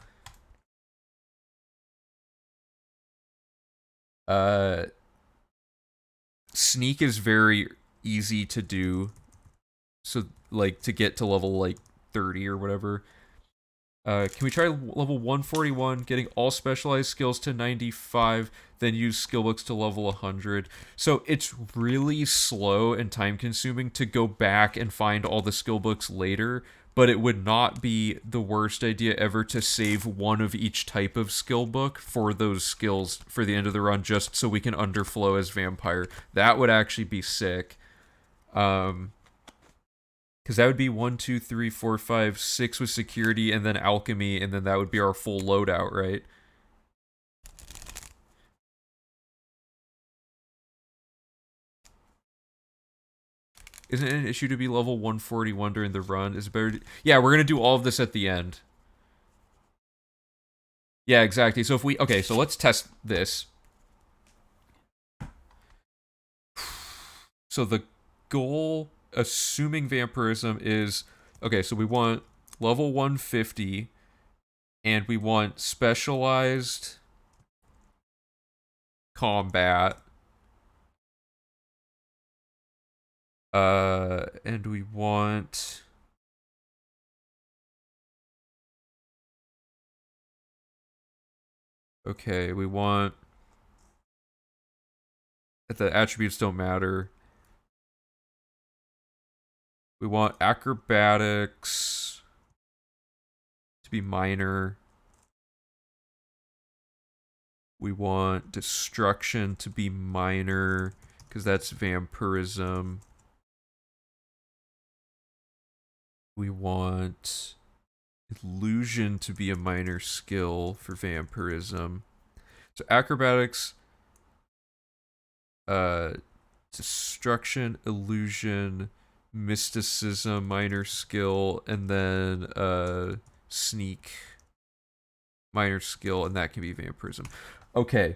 Sneak is very easy to do, so like to get to level like 30 or whatever. Can we try level 141, getting all specialized skills to 95, then use skill books to level 100. So it's really slow and time consuming to go back and find all the skill books later, but it would not be the worst idea ever to save one of each type of skill book for those skills for the end of the run, just so we can underflow as vampire. That would actually be sick. Because that would be 1, 2, 3, 4, 5, 6 with security, and then alchemy, and then that would be our full loadout, right? Isn't it an issue to be level 141 during the run? Is it better? Yeah, we're gonna do all of this at the end. Yeah, exactly. So if we okay, so let's test this. So the goal, assuming vampirism, is okay. So we want level 150, and we want specialized combat. And we want. Okay, we want. The attributes don't matter. We want acrobatics to be minor. We want destruction to be minor, because that's vampirism. We want illusion to be a minor skill for vampirism. So acrobatics, destruction, illusion, mysticism, minor skill, and then sneak, minor skill, and that can be vampirism. Okay.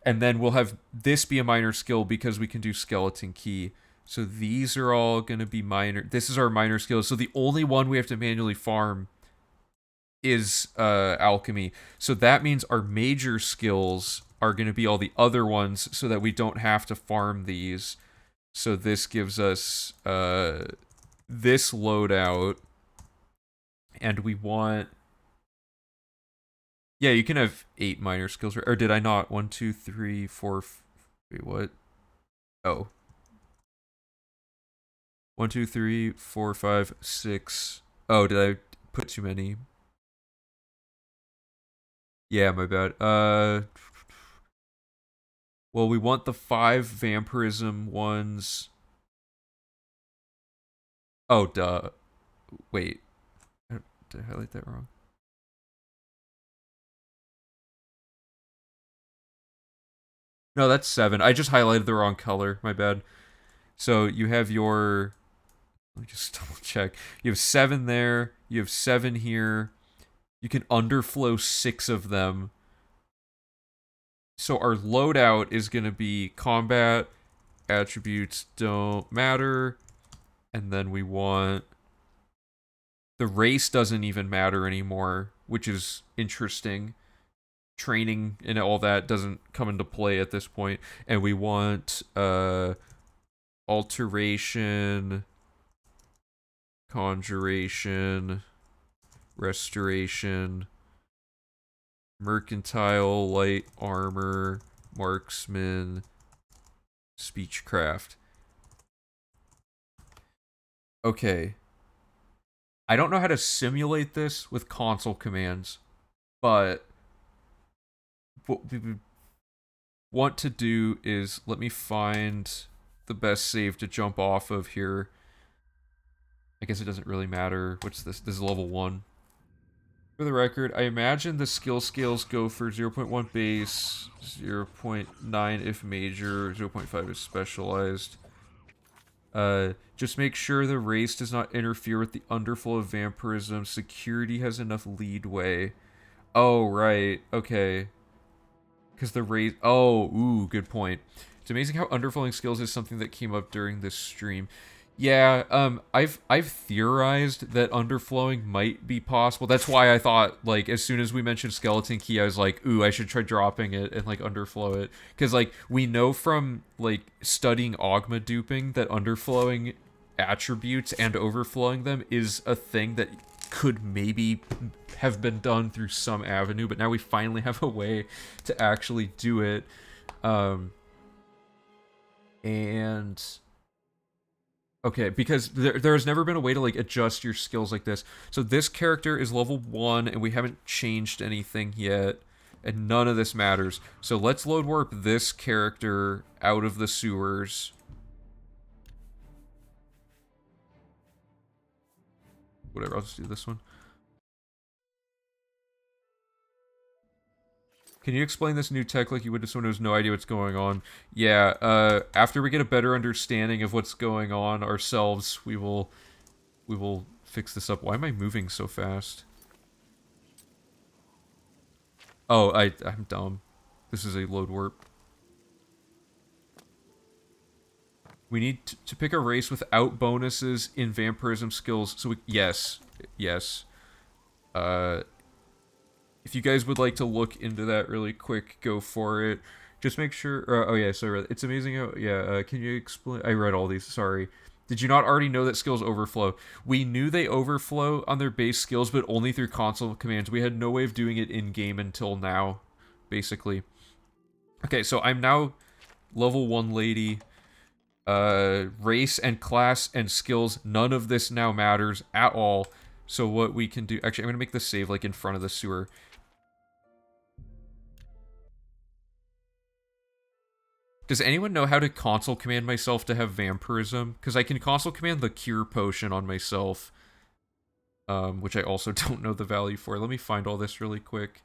And then we'll have this be a minor skill because we can do skeleton key. So these are all going to be minor. This is our minor skill. So the only one we have to manually farm is alchemy. So that means our major skills are going to be all the other ones so that we don't have to farm these. So this gives us this loadout. And we want... Yeah, you can have 8 minor skills. Or did I not? 1, 2, 3, 4... Wait, what? Oh. 1, 2, 3, 4, 5, 6. Oh, did I put too many? Yeah, my bad. Well, we want the 5 vampirism ones. Oh, duh. Wait. Did I highlight that wrong? No, that's 7. I just highlighted the wrong color. My bad. So you have your... Let me just double check. You have 7 there. You have 7 here. You can underflow 6 of them. So our loadout is going to be combat, attributes don't matter, and then we want... The race doesn't even matter anymore, which is interesting. Training and all that doesn't come into play at this point. And we want alteration, conjuration, restoration, mercantile, light armor, marksman, speechcraft. Okay. I don't know how to simulate this with console commands, but what we want to do is let me find the best save to jump off of here. I guess it doesn't really matter. What's this? This is level 1. For the record, I imagine the skill scales go for 0.1 base, 0.9 if major, 0.5 is specialized. Just make sure the race does not interfere with the underflow of vampirism. Security has enough leadway. Oh, right. Okay. Because the race... Oh, ooh, good point. It's amazing how underflowing skills is something that came up during this stream. Yeah, I've theorized that underflowing might be possible. That's why I thought, like, as soon as we mentioned skeleton key, I was like, ooh, I should try dropping it and, like, underflow it. Because, like, we know from, like, studying Ogma duping that underflowing attributes and overflowing them is a thing that could maybe have been done through some avenue, but now we finally have a way to actually do it. And... Okay, because there has never been a way to, like, adjust your skills like this. So this character is level 1, and we haven't changed anything yet, and none of this matters. So let's load warp this character out of the sewers. Whatever, I'll just do this one. Can you explain this new tech like you would to someone who has no idea what's going on? Yeah, after we get a better understanding of what's going on ourselves, we will fix this up. Why am I moving so fast? Oh, I'm dumb. This is a load warp. We need to pick a race without bonuses in vampirism skills. So yes. Uh, if you guys would like to look into that really quick, go for it. Just make sure. Oh yeah, sorry. It's amazing how. Yeah. Can you explain? I read all these. Sorry. Did you not already know that skills overflow? We knew they overflow on their base skills, but only through console commands. We had no way of doing it in game until now, basically. Okay, so I'm now level 1 lady. Race and class and skills, none of this now matters at all. So what we can do, actually, I'm gonna make the save like in front of the sewer. Does anyone know how to console command myself to have vampirism? Because I can console command the cure potion on myself, which I also don't know the value for. Let me find all this really quick.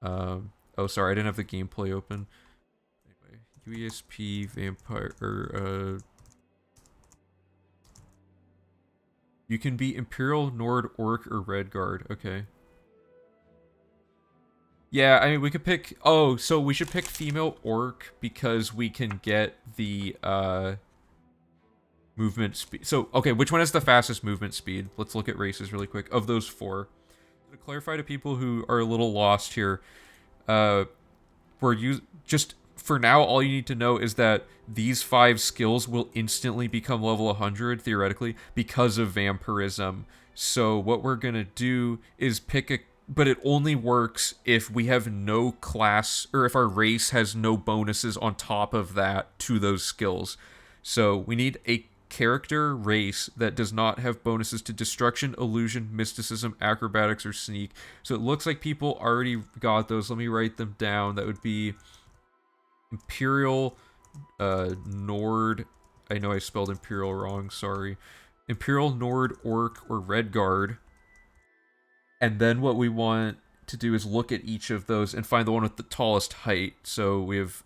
Oh, sorry, I didn't have the gameplay open. Anyway, UESP vampire, you can be Imperial, Nord, Orc, or Redguard. Okay. Yeah, I mean, we could pick... Oh, so we should pick female orc because we can get the, movement speed. So, okay, which one has the fastest movement speed? Let's look at races really quick. Of those 4. To clarify to people who are a little lost here, just... For now, all you need to know is that these 5 skills will instantly become level 100, theoretically, because of vampirism. So what we're gonna do is pick a... But it only works if we have no class, or if our race has no bonuses on top of that to those skills. So we need a character race that does not have bonuses to destruction, illusion, mysticism, acrobatics, or sneak. So it looks like people already got those. Let me write them down. That would be Imperial, Nord. I know I spelled Imperial wrong, sorry. Imperial, Nord, Orc, or Redguard. And then what we want to do is look at each of those and find the one with the tallest height. So we have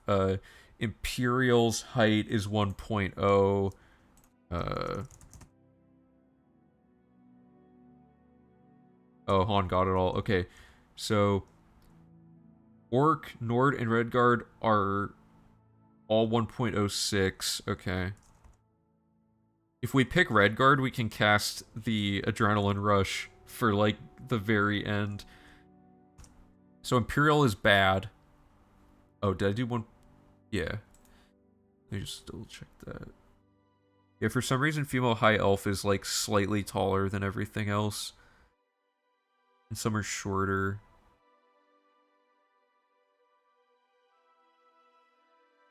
Imperial's height is 1.0. Oh, Han got it all. Okay. So Orc, Nord, and Redguard are all 1.06. Okay. If we pick Redguard, we can cast the Adrenaline Rush for, like, the very end. So Imperial is bad. Oh, did I do one? Yeah. Let me just double check that. Yeah, for some reason, female high elf is, like, slightly taller than everything else. And some are shorter.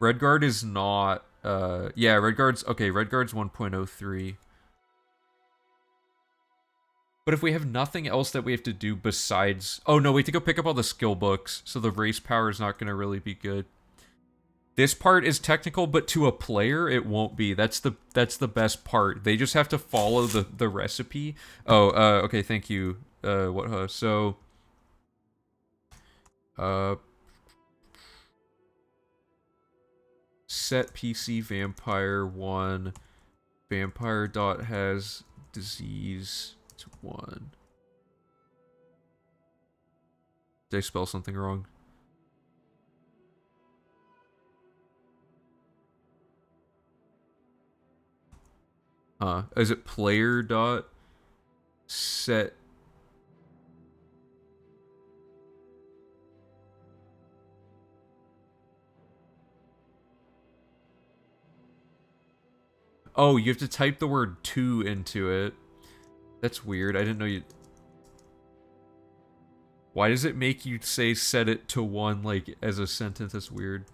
Redguard is not... yeah, Redguard's... Okay, Redguard's 1.03. But if we have nothing else that we have to do besides... Oh, no, we have to go pick up all the skill books, so the race power is not going to really be good. This part is technical, but to a player, it won't be. That's the best part. They just have to follow the recipe. Oh, okay, thank you. So... Set PC vampire 1. Vampire dot has disease to 1. Did I spell something wrong? Is it player dot set? Oh, you have to type the word 2 into it. That's weird. I didn't know you... Why does it make you say set it to 1, like, as a sentence? That's weird.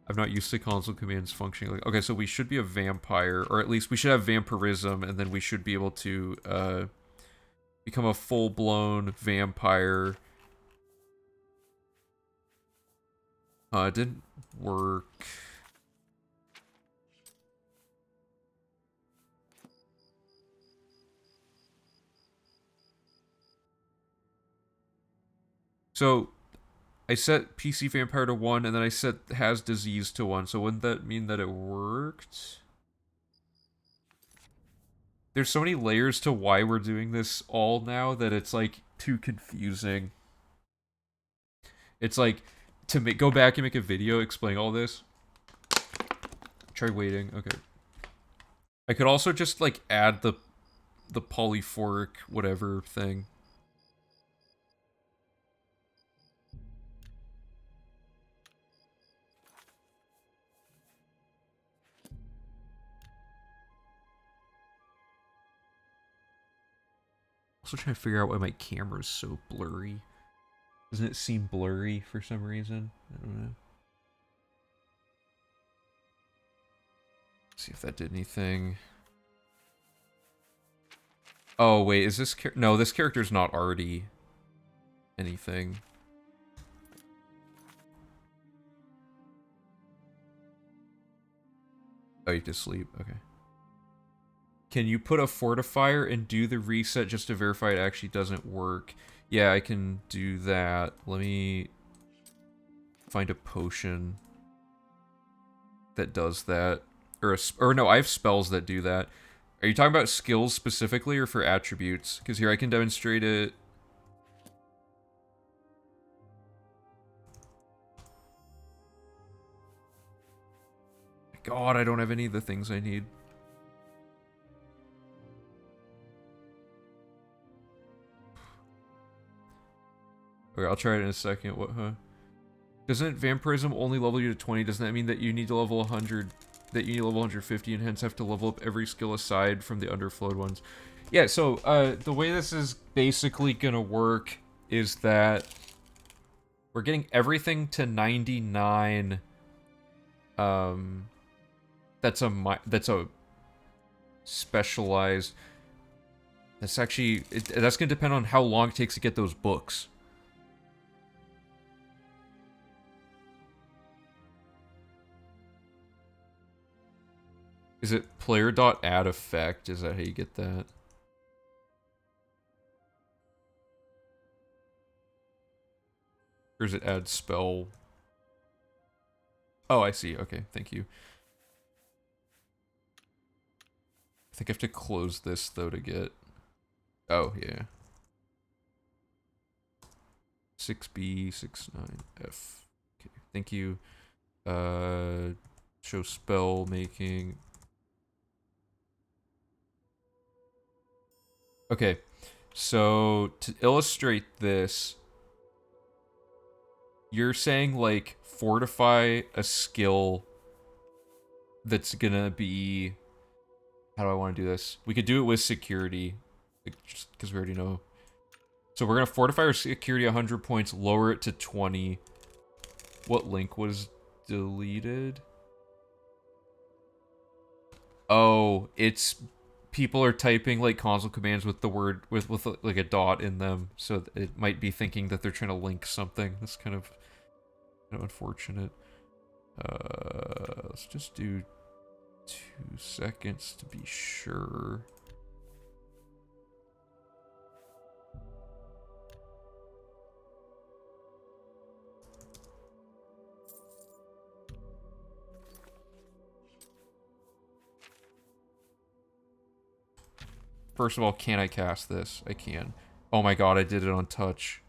I'm not used to console commands functioning like... Okay, so we should be a vampire, or at least we should have vampirism, and then we should be able to, become a full-blown vampire. It didn't work. So I set PC Vampire to 1, and then I set Has Disease to 1, so wouldn't that mean that it worked? There's so many layers to why we're doing this all now that it's, like, too confusing. It's like, go back and make a video explaining all this. Try waiting, okay. I could also just, like, add the polyphoric whatever thing. Also trying to figure out why my camera's so blurry. Doesn't it seem blurry for some reason? I don't know. See if that did anything. Oh, wait, is this no, this character's not already anything. Oh, you have to sleep, okay. Can you put a fortifier and do the reset just to verify it actually doesn't work? Yeah, I can do that. Let me find a potion that does that. Or no, I have spells that do that. Are you talking about skills specifically or for attributes? Because here I can demonstrate it. God, I don't have any of the things I need. Okay, I'll try it in a second. What, huh? Doesn't vampirism only level you to 20? Doesn't that mean that you need to level 100, that you need to level 150 and hence have to level up every skill aside from the underflowed ones? Yeah, so, the way this is basically gonna work is that we're getting everything to 99, that's a specialized, that's actually, that's gonna depend on how long it takes to get those books. Is it player.add effect? Is that how you get that? Or is it add spell? Oh, I see. Okay, thank you. I think I have to close this, though, to get... Oh, yeah. 6B, 69F. Okay, thank you. Show spell making. Okay, so to illustrate this, you're saying, like, fortify a skill that's gonna be... How do I want to do this? We could do it with security, like, just because we already know. So we're gonna fortify our security 100 points, lower it to 20. What link was deleted? Oh, it's... People are typing, like, console commands with the word, with like, a dot in them, so it might be thinking that they're trying to link something. That's kind of unfortunate. Let's just do 2 seconds to be sure. First of all, can I cast this? I can. Oh my god, I did it on touch.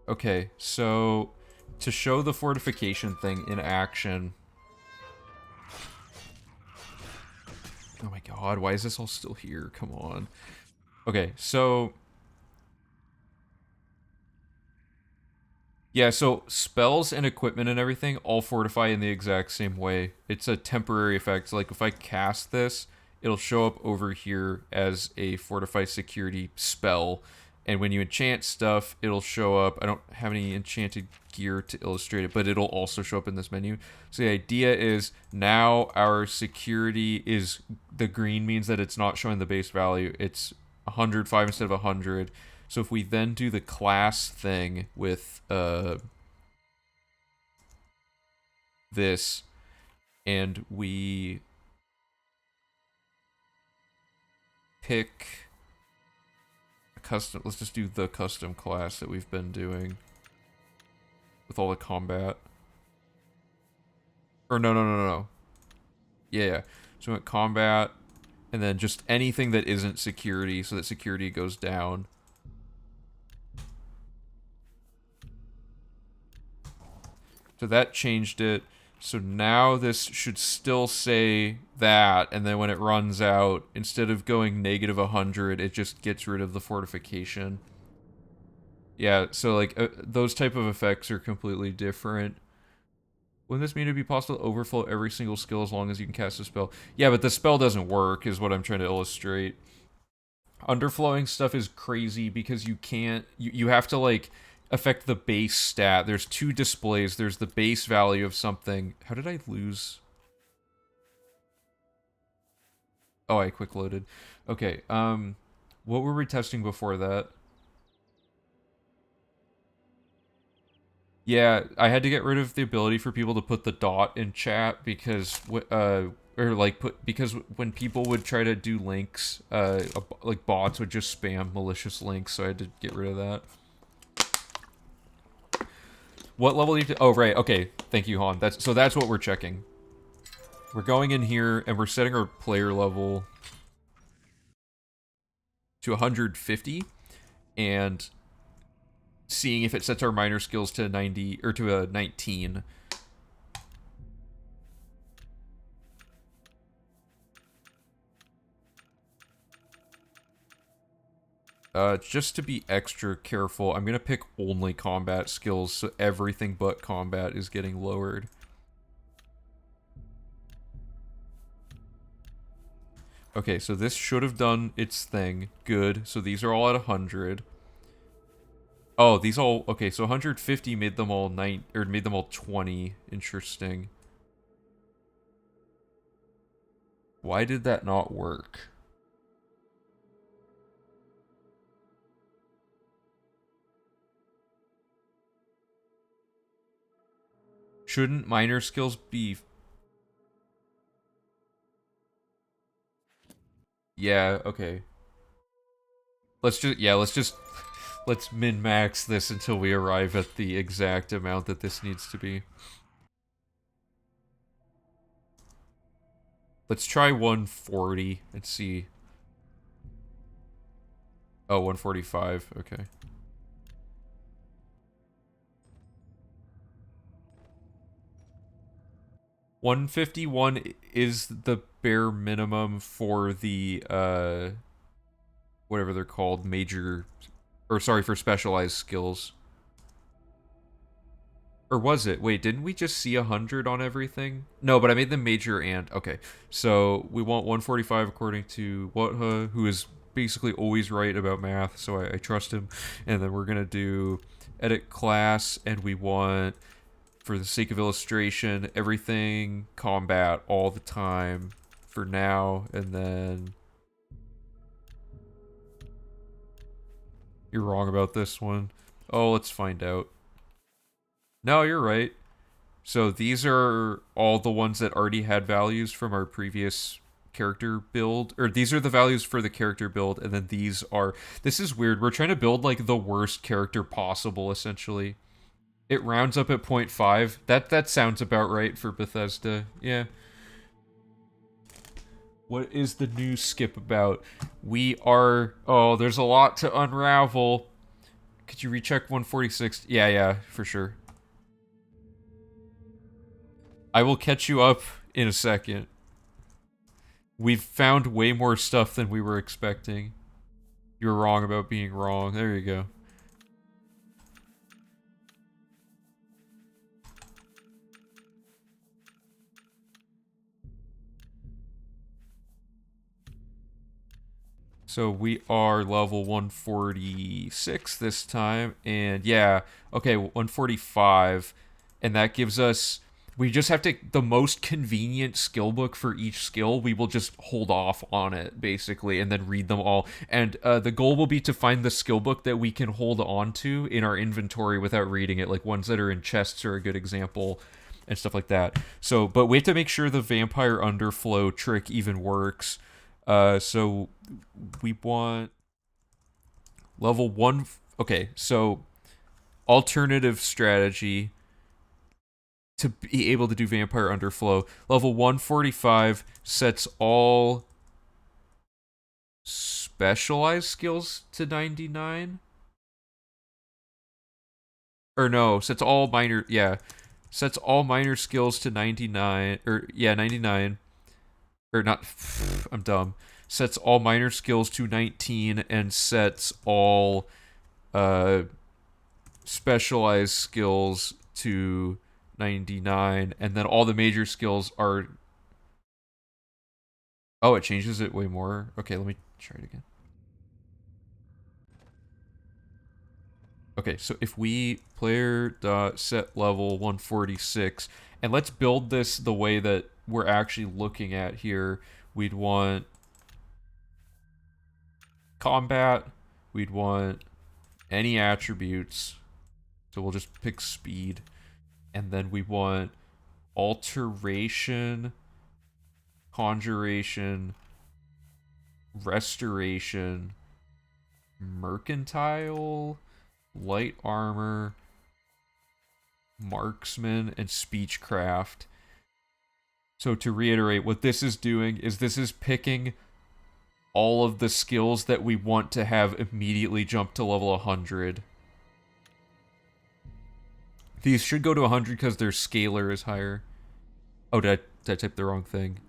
Okay, so to show the fortification thing in action. Oh my god, why is this all still here? Come on. Okay, so... Yeah, so spells and equipment and everything all fortify in the exact same way. It's a temporary effect. Like, if I cast this, it'll show up over here as a fortify security spell. And when you enchant stuff, it'll show up. I don't have any enchanted gear to illustrate it, but it'll also show up in this menu. So the idea is now our security is... The green means that it's not showing the base value. It's 105 instead of 100. So if we then do the class thing with this, and we pick a custom, let's just do the custom class that we've been doing with all the combat. Or no. Yeah. So we went combat, and then just anything that isn't security, so that security goes down. So that changed it. So now this should still say that, and then when it runs out, instead of going negative 100, it just gets rid of the fortification. Yeah, so like those type of effects are completely different. Wouldn't this mean it'd be possible to overflow every single skill as long as you can cast a spell? Yeah, but the spell doesn't work, is what I'm trying to illustrate. Underflowing stuff is crazy because you can't, you have to like affect the base stat. There's two displays. There's the base value of something. How did I lose? Oh, I quick loaded. Okay, what were we testing before that? Yeah, I had to get rid of the ability for people to put the dot in chat because or like because when people would try to do links, like bots would just spam malicious links, so I had to get rid of that. What level do you oh right, okay. Thank you, Han. That's what we're checking. We're going in here and we're setting our player level to 150 and seeing if it sets our minor skills to 90 or to a 19. Just to be extra careful, I'm gonna pick only combat skills, so everything but combat is getting lowered. Okay, so this should have done its thing. Good. So these are all at 100. Oh, these all okay. So 150 made them all 9 or made them all 20. Interesting. Why did that not work? Shouldn't minor skills be? Yeah. Okay. Let's min-max this until we arrive at the exact amount that this needs to be. Let's try 140 and see. Oh, 145. Okay. 151 is the bare minimum for the whatever they're called, major or sorry, for specialized skills. Or was it? Wait, didn't we just see 100 on everything? No, but I made them major and okay. So we want 145 according to Whatha, who is basically always right about math, so I trust him. And then we're gonna do edit class, and we want, for the sake of illustration, everything combat all the time for now, and then you're wrong about this one. Oh, let's find out. No, you're right. So these are all the ones that already had values from our previous character build, or these are the values for the character build, and then these are, this is weird, we're trying to build like the worst character possible essentially. It rounds up at 0.5. That sounds about right for Bethesda. Yeah. What is the new skip about? We are, oh, there's a lot to unravel. Could you recheck 146? Yeah, for sure. I will catch you up in a second. We've found way more stuff than we were expecting. You were wrong about being wrong. There you go. So we are level 146 this time, and yeah, okay, 145, and that gives us, We just have to, the most convenient skill book for each skill, we will just hold off on it, basically, and then read them all. And the goal will be to find the skill book that we can hold on to in our inventory without reading it. Like, ones that are in chests are a good example, and stuff like that. So, but we have to make sure the vampire underflow trick even works. So, we want level 1... Okay, so, alternative strategy to be able to do vampire underflow. Level 145 sets all specialized skills to 99. Or no, sets all minor, yeah. Sets all minor skills to 99, or yeah, 99. Or not, I'm dumb. Sets all minor skills to 19 and sets all specialized skills to 99, and then all the major skills are... Oh, it changes it way more. Okay, let me try it again. Okay, so if we player dot set level 146, and let's build this the way that we're actually looking at here. We'd want combat, we'd want any attributes, so we'll just pick speed, and then we want alteration, conjuration, restoration, mercantile, light armor, marksman, and speechcraft. So to reiterate, what this is doing is this is picking all of the skills that we want to have immediately jump to level 100. These should go to 100 because their scalar is higher. Oh, did I type the wrong thing?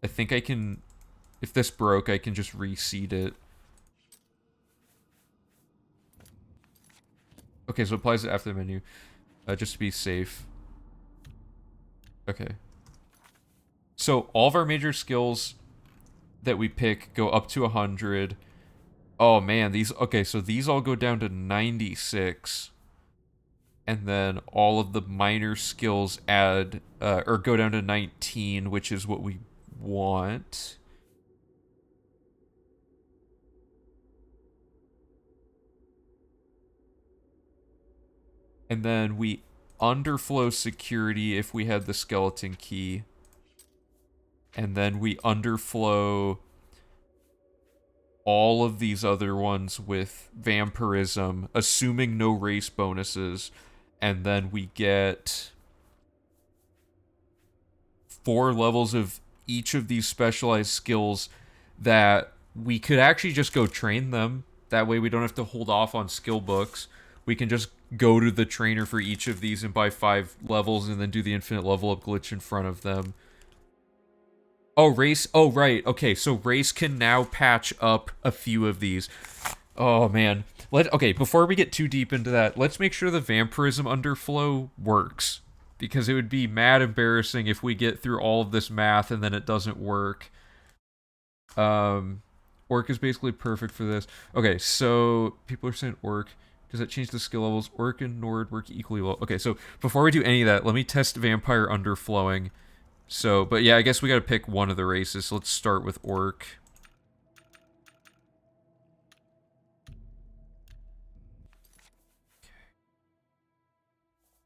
I think I can... If this broke, I can just reseed it. Okay, so it applies it after the menu. Just to be safe. Okay. So all of our major skills that we pick go up to 100. Oh man, these... Okay, so these all go down to 96. And then all of the minor skills add... or go down to 19, which is what we want. And then we underflow security if we had the skeleton key. And then we underflow all of these other ones with vampirism, assuming no race bonuses. And then we get 4 levels of each of these specialized skills that we could actually just go train them. That way we don't have to hold off on skill books. We can just go to the trainer for each of these and buy 5 levels and then do the infinite level up glitch in front of them. Oh, race. Oh, right. Okay, so race can now patch up a few of these. Oh, man. Okay, before we get too deep into that, let's make sure the vampirism underflow works. Because it would be mad embarrassing if we get through all of this math and then it doesn't work. Orc is basically perfect for this. Okay, so people are saying orc. Does that change the skill levels? Orc and Nord work equally well. Okay, so before we do any of that, let me test vampire underflowing. So, but yeah, I guess we gotta pick one of the races. So let's start with orc.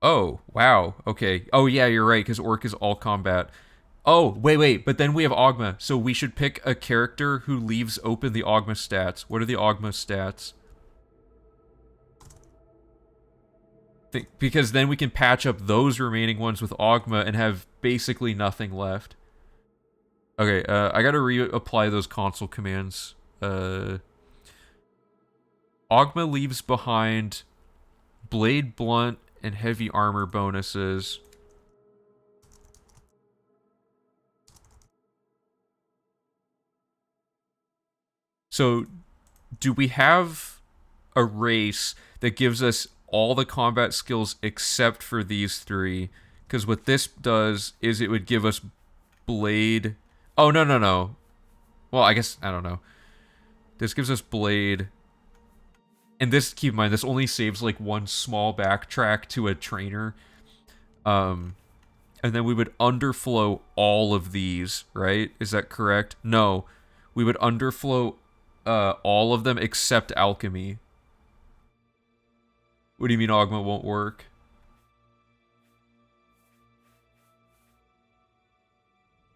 Oh, wow. Okay. Oh, yeah, you're right, because orc is all combat. Oh, wait, but then we have Ogma, so we should pick a character who leaves open the Ogma stats. What are the Ogma stats? Because then we can patch up those remaining ones with Ogma and have basically nothing left. Okay, I gotta reapply those console commands. Ogma leaves behind Blade Blunt and Heavy Armor bonuses. So, do we have a race that gives us all the combat skills except for these 3? Because what this does is it would give us Blade... Oh, no. Well, I guess, I don't know. This gives us Blade And this, keep in mind, this only saves like one small backtrack to a trainer. Um, and then we would underflow all of these, right? Is that correct? No, we would underflow all of them except alchemy. What do you mean Ogma won't work?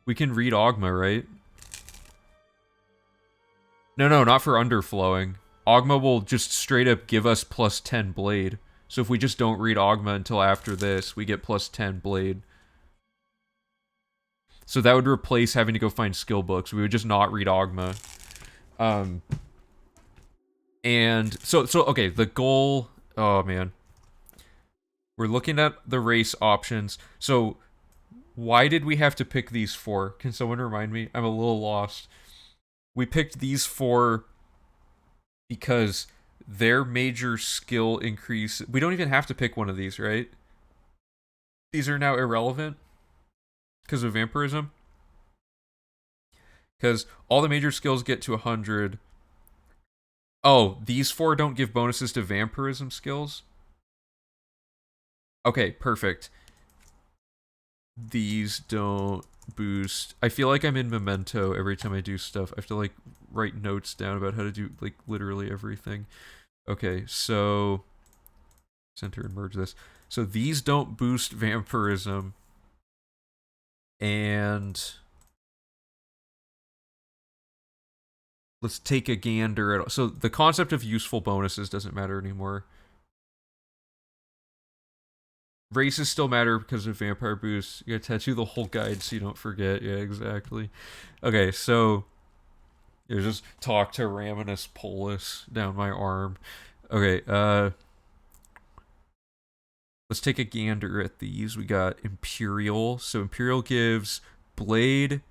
We can read Ogma, right? No, not for underflowing. Ogma will just straight up give us plus 10 blade. So if we just don't read Ogma until after this, we get plus 10 blade. So that would replace having to go find skill books. We would just not read Ogma. And so okay, the goal, oh man. We're looking at the race options. So why did we have to pick these four? Can someone remind me? I'm a little lost. We picked these four because their major skill increase. We don't even have to pick one of these, right? These are now irrelevant because of vampirism. Because all the major skills get to 100. Oh, these four don't give bonuses to vampirism skills? Okay, perfect. These don't boost. I feel like I'm in Memento every time I do stuff. I have to like write notes down about how to do like literally everything. Okay, so center and merge this. So these don't boost vampirism. And let's take a gander at. So the concept of useful bonuses doesn't matter anymore. Races still matter because of vampire boosts. You gotta tattoo the whole guide so you don't forget. Yeah, exactly. Okay, so you just talk to Raminus Polus down my arm. Okay, let's take a gander at these. We got Imperial. So Imperial gives blade,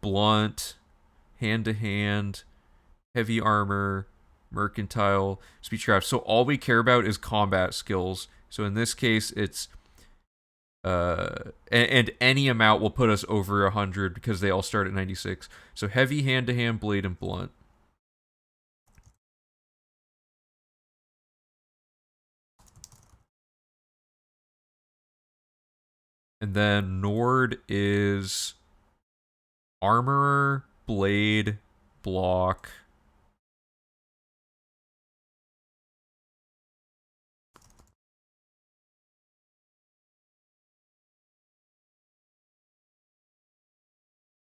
blunt, hand to hand, heavy armor, mercantile, speechcraft. So all we care about is combat skills. So in this case, it's and any amount will put us over 100 because they all start at 96. So heavy, hand to hand, blade, and blunt. And then Nord is armorer, blade, block.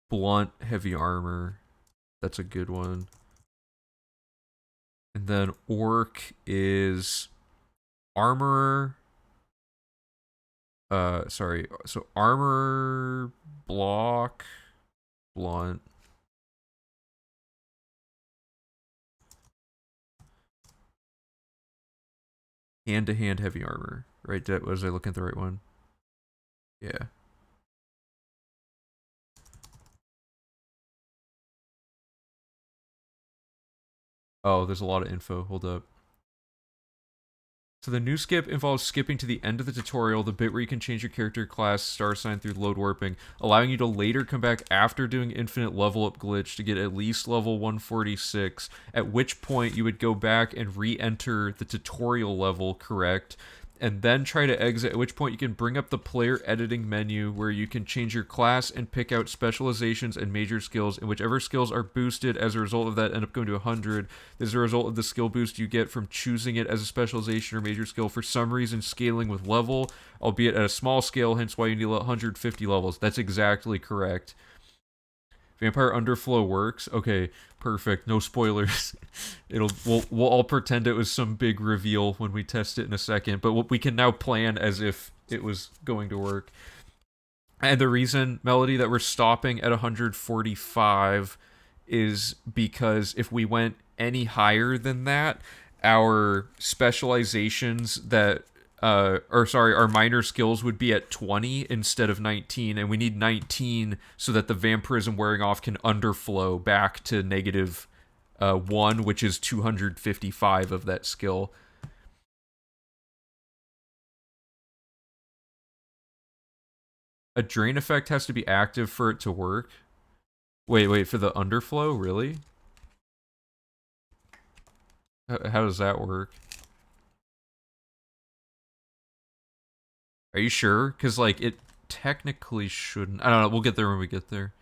Blunt, heavy armor. That's a good one. And then Orc is armorer. Sorry. So armor, block, blunt. Hand to hand, heavy armor. Right? Was I looking at the right one? Yeah. Oh, there's a lot of info. Hold up. So the new skip involves skipping to the end of the tutorial, the bit where you can change your character class star sign through load warping, allowing you to later come back after doing infinite level up glitch to get at least level 146, at which point you would go back and re-enter the tutorial level correct, and then try to exit, at which point you can bring up the player editing menu where you can change your class and pick out specializations and major skills, and whichever skills are boosted as a result of that end up going to 100. This is a result of the skill boost you get from choosing it as a specialization or major skill, for some reason scaling with level, albeit at a small scale, hence why you need 150 levels. That's exactly correct. Vampire Underflow works. Okay, perfect. No spoilers. We'll all pretend it was some big reveal when we test it in a second, but we can now plan as if it was going to work. And the reason, Melody, that we're stopping at 145 is because if we went any higher than that, our specializations that our minor skills would be at 20 instead of 19, and we need 19 so that the vampirism wearing off can underflow back to negative 1, which is 255 of that skill. A drain effect has to be active for it to work. Wait, for the underflow? Really? How does that work? Are you sure? Because like it technically shouldn't. I don't know. We'll get there when we get there.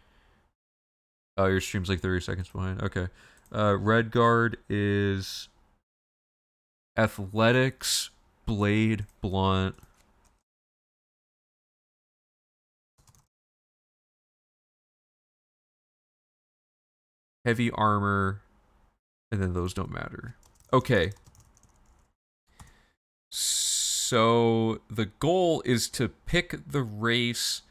Oh, your stream's like 30 seconds behind. Okay. Red guard is athletics, blade, blunt. Heavy armor, and then those don't matter. Okay. So the goal is to pick the race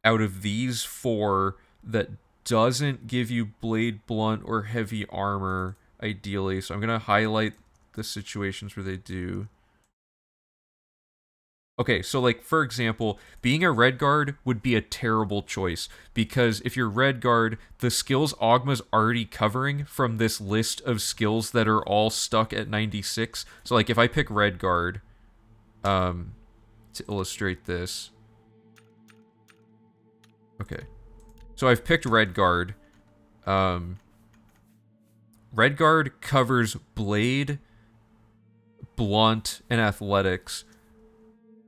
out of these four that doesn't give you blade, blunt, or heavy armor, ideally. So I'm going to highlight the situations where they do. Okay, so like for example, being a red guard would be a terrible choice because if you're red guard, the skills Ogma's already covering from this list of skills that are all stuck at 96. So like if I pick red guard, to illustrate this. Okay. So I've picked red guard. Red guard covers blade, blunt, and athletics,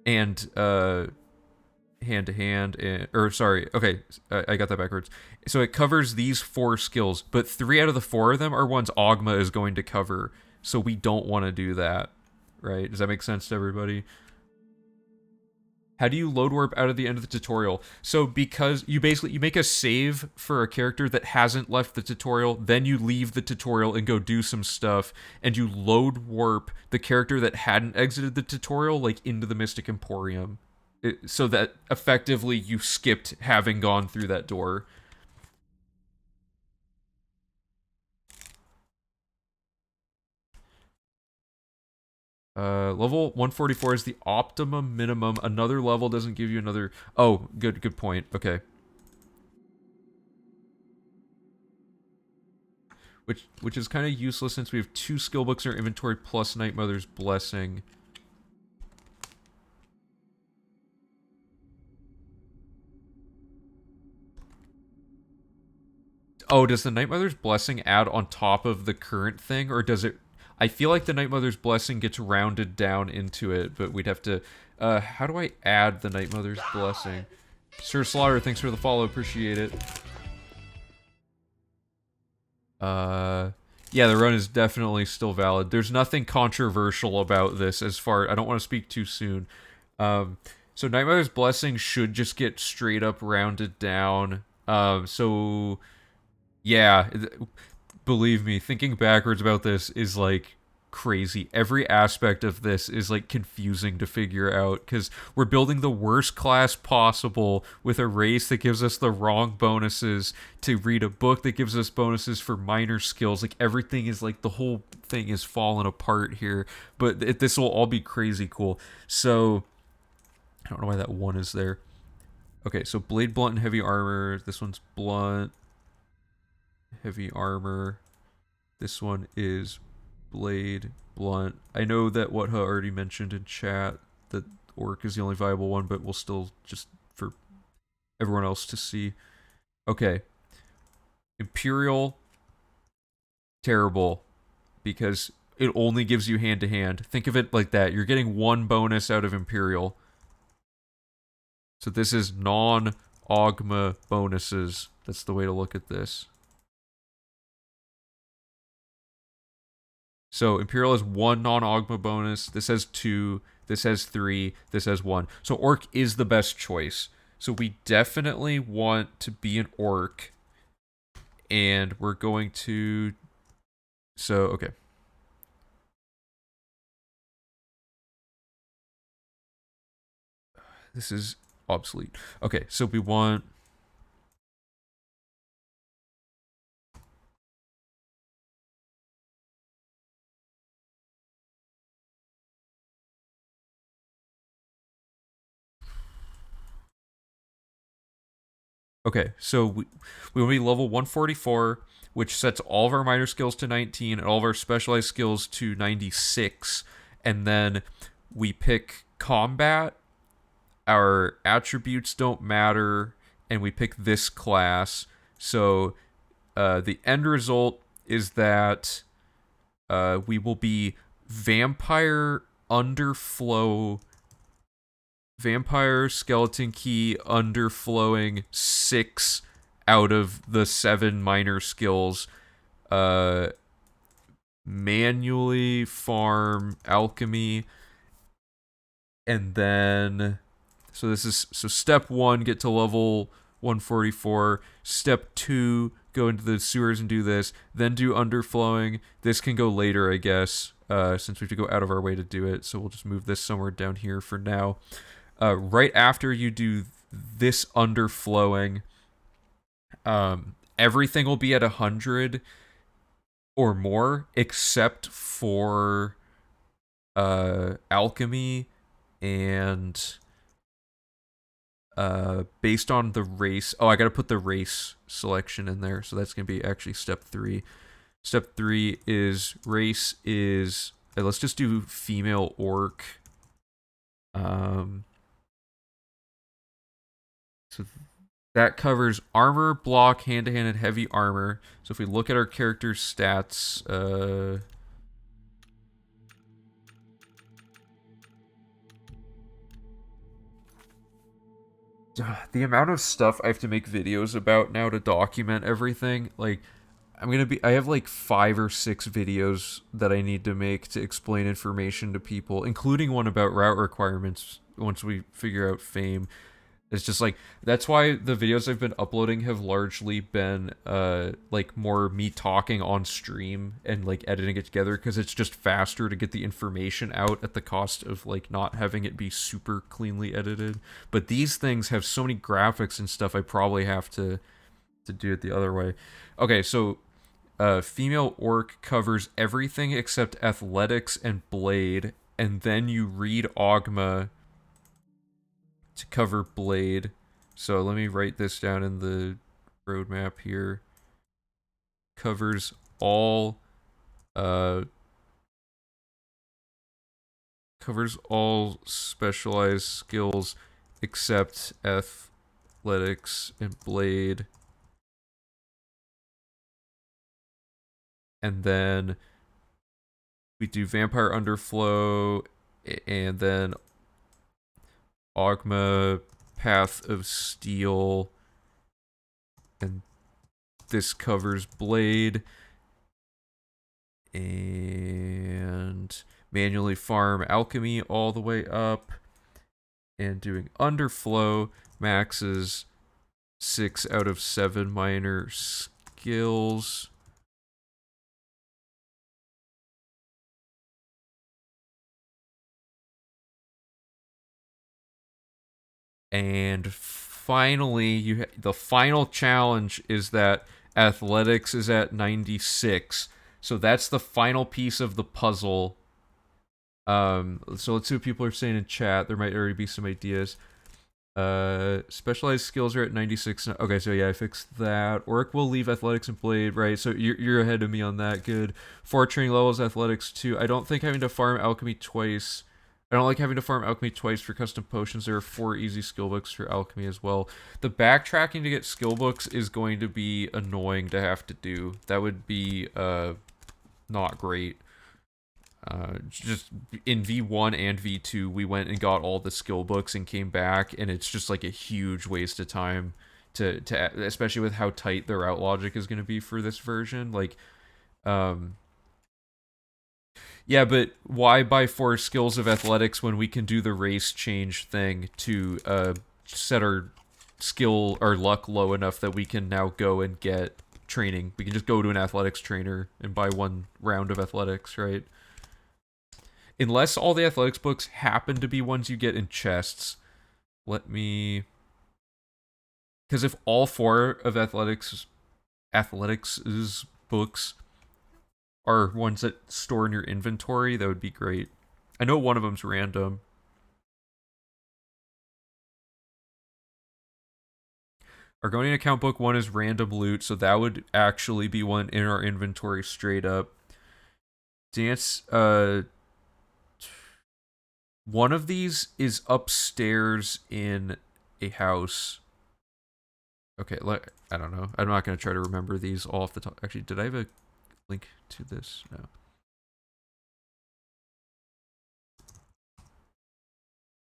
and hand to hand, or sorry, okay, I got that backwards. So it covers these four skills, but 3 out of the 4 of them are ones Ogma is going to cover. So we don't want to do that, right? Does that make sense to everybody? How do you load warp out of the end of the tutorial? So because you make a save for a character that hasn't left the tutorial, then you leave the tutorial and go do some stuff, and you load warp the character that hadn't exited the tutorial like into the Mystic Emporium, so that effectively you skipped having gone through that door. Level 144 is the optimum minimum. Another level doesn't give you another. Oh, good point. Okay. Which is kind of useless since we have 2 skill books in our inventory plus Night Mother's Blessing. Oh, does the Night Mother's Blessing add on top of the current thing, or does it? I feel like the Night Mother's Blessing gets rounded down into it, but we'd have to. How do I add the Night Mother's Blessing? Sir Slaughter, thanks for the follow, appreciate it. Yeah, the run is definitely still valid. There's nothing controversial about this as far. I don't want to speak too soon. So Night Mother's Blessing should just get straight up rounded down. So yeah, believe me, thinking backwards about this is like crazy. Every aspect of this is like confusing to figure out because we're building the worst class possible with a race that gives us the wrong bonuses, to read a book that gives us bonuses for minor skills. Like everything is like the whole thing is falling apart here, but this will all be crazy cool. So I don't know why that one is there. Okay, so blade, blunt, and heavy armor. This one's blunt, heavy armor. This one is blade, blunt. I know that Whatha already mentioned in chat that orc is the only viable one, but we'll still just for everyone else to see. Okay. Imperial, terrible, because it only gives you hand to hand. Think of it like that. You're getting 1 bonus out of Imperial. So this is non-Ogma bonuses. That's the way to look at this. So Imperial has 1 non-Ogma bonus. This has 2. This has 3. This has 1. So Orc is the best choice. So we definitely want to be an Orc. And we're going to... So, okay. This is obsolete. Okay, so we want... Okay, so we will be level 144, which sets all of our minor skills to 19 and all of our specialized skills to 96. And then we pick combat. Our attributes don't matter, and we pick this class. So the end result is that We will be vampire underflow, vampire skeleton key underflowing 6 out of the 7 minor skills. Uh, Manually farm alchemy, and then so step 1, get to level 144. Step 2, go into the sewers and do this, then do underflowing. This can go later, I guess, since we have to go out of our way to do it, so we'll just move this somewhere down here for now. Right after you do this underflowing, everything will be at 100 or more except for alchemy, and based on the race. Oh, I gotta put the race selection in there, so that's gonna be actually step 3. Step 3 is race is let's just do female orc. So that covers armor, block, hand-to-hand, and heavy armor. So if we look at our character's stats, the amount of stuff I have to make videos about now to document everything, like, I have like 5 or 6 videos that I need to make to explain information to people, including one about route requirements once we figure out fame. It's just like, that's why the videos I've been uploading have largely been like more me talking on stream and like editing it together, because it's just faster to get the information out at the cost of like not having it be super cleanly edited. But these things have so many graphics and stuff, I probably have to do it the other way. Okay, so female orc covers everything except athletics and blade, and then you read Ogma to cover blade. So let me write this down in the roadmap here. Covers all specialized skills except athletics and blade. And then we do vampire underflow, and then Ogma, Path of Steel, and this covers blade, and manually farm alchemy all the way up, and doing underflow maxes 6 out of 7 minor skills. And finally, the final challenge is that athletics is at 96. So that's the final piece of the puzzle. So let's see what people are saying in chat. There might already be some ideas. Specialized skills are at 96. Okay, so yeah, I fixed that. Orc will leave athletics and blade, right? So you're ahead of me on that. Good. 4 training levels, athletics 2. I don't think having to farm alchemy twice. I don't like having to farm alchemy twice for custom potions. There are 4 easy skill books for alchemy as well. The backtracking to get skill books is going to be annoying to have to do. That would be not great. Just in V1 and V2, we went and got all the skill books and came back, and it's just like a huge waste of time to especially with how tight the route logic is going to be for this version. Like, yeah, but why buy 4 skills of athletics when we can do the race change thing to set our skill or luck low enough that we can now go and get training? We can just go to an athletics trainer and buy 1 round of athletics, right? Unless all the athletics books happen to be ones you get in chests. Let me... Because if all 4 of athletics' books are ones that store in your inventory, that would be great. I know one of them's random. Argonian account book 1 is random loot, so that would actually be one in our inventory straight up. Dance, one of these is upstairs in a house. Okay, I don't know. I'm not going to try to remember these all off the top. Actually, did I have a link to this? No.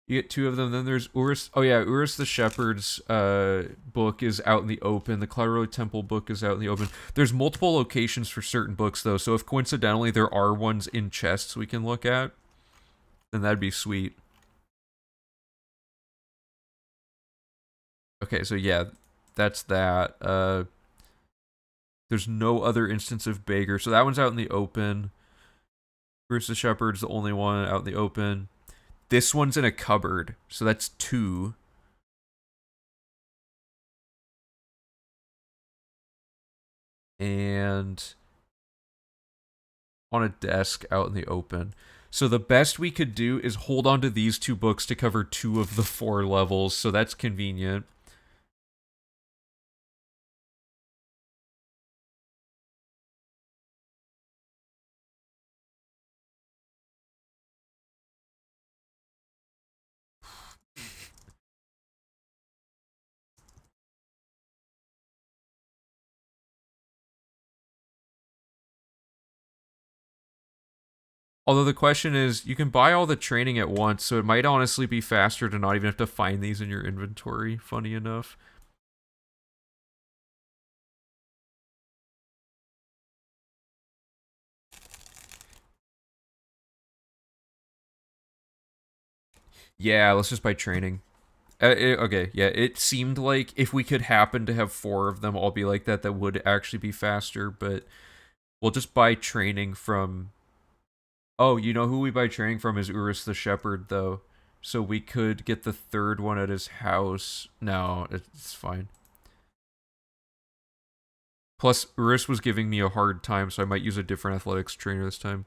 You get two of them. Then there's Urus. Oh yeah, Urus the Shepherd's book is out in the open. The Cloudroad Temple book is out in the open. There's multiple locations for certain books though, so if coincidentally there are ones in chests we can look at, then that'd be sweet. Okay, so yeah, that's that. There's no other instance of Beggar, so that one's out in the open. Urus the Shepherd's the only one out in the open. This one's in a cupboard, so that's two. And on a desk out in the open. So the best we could do is hold on to these two books to cover 2 of the 4 levels, so that's convenient. Although the question is, you can buy all the training at once, so it might honestly be faster to not even have to find these in your inventory, funny enough. Yeah, let's just buy training. Okay, yeah, it seemed like if we could happen to have 4 of them all be like that, that would actually be faster, but we'll just buy training from... Oh, you know who we buy training from is Urus the Shepherd, though. So we could get the 3rd one at his house. No, it's fine. Plus, Urus was giving me a hard time, so I might use a different athletics trainer this time.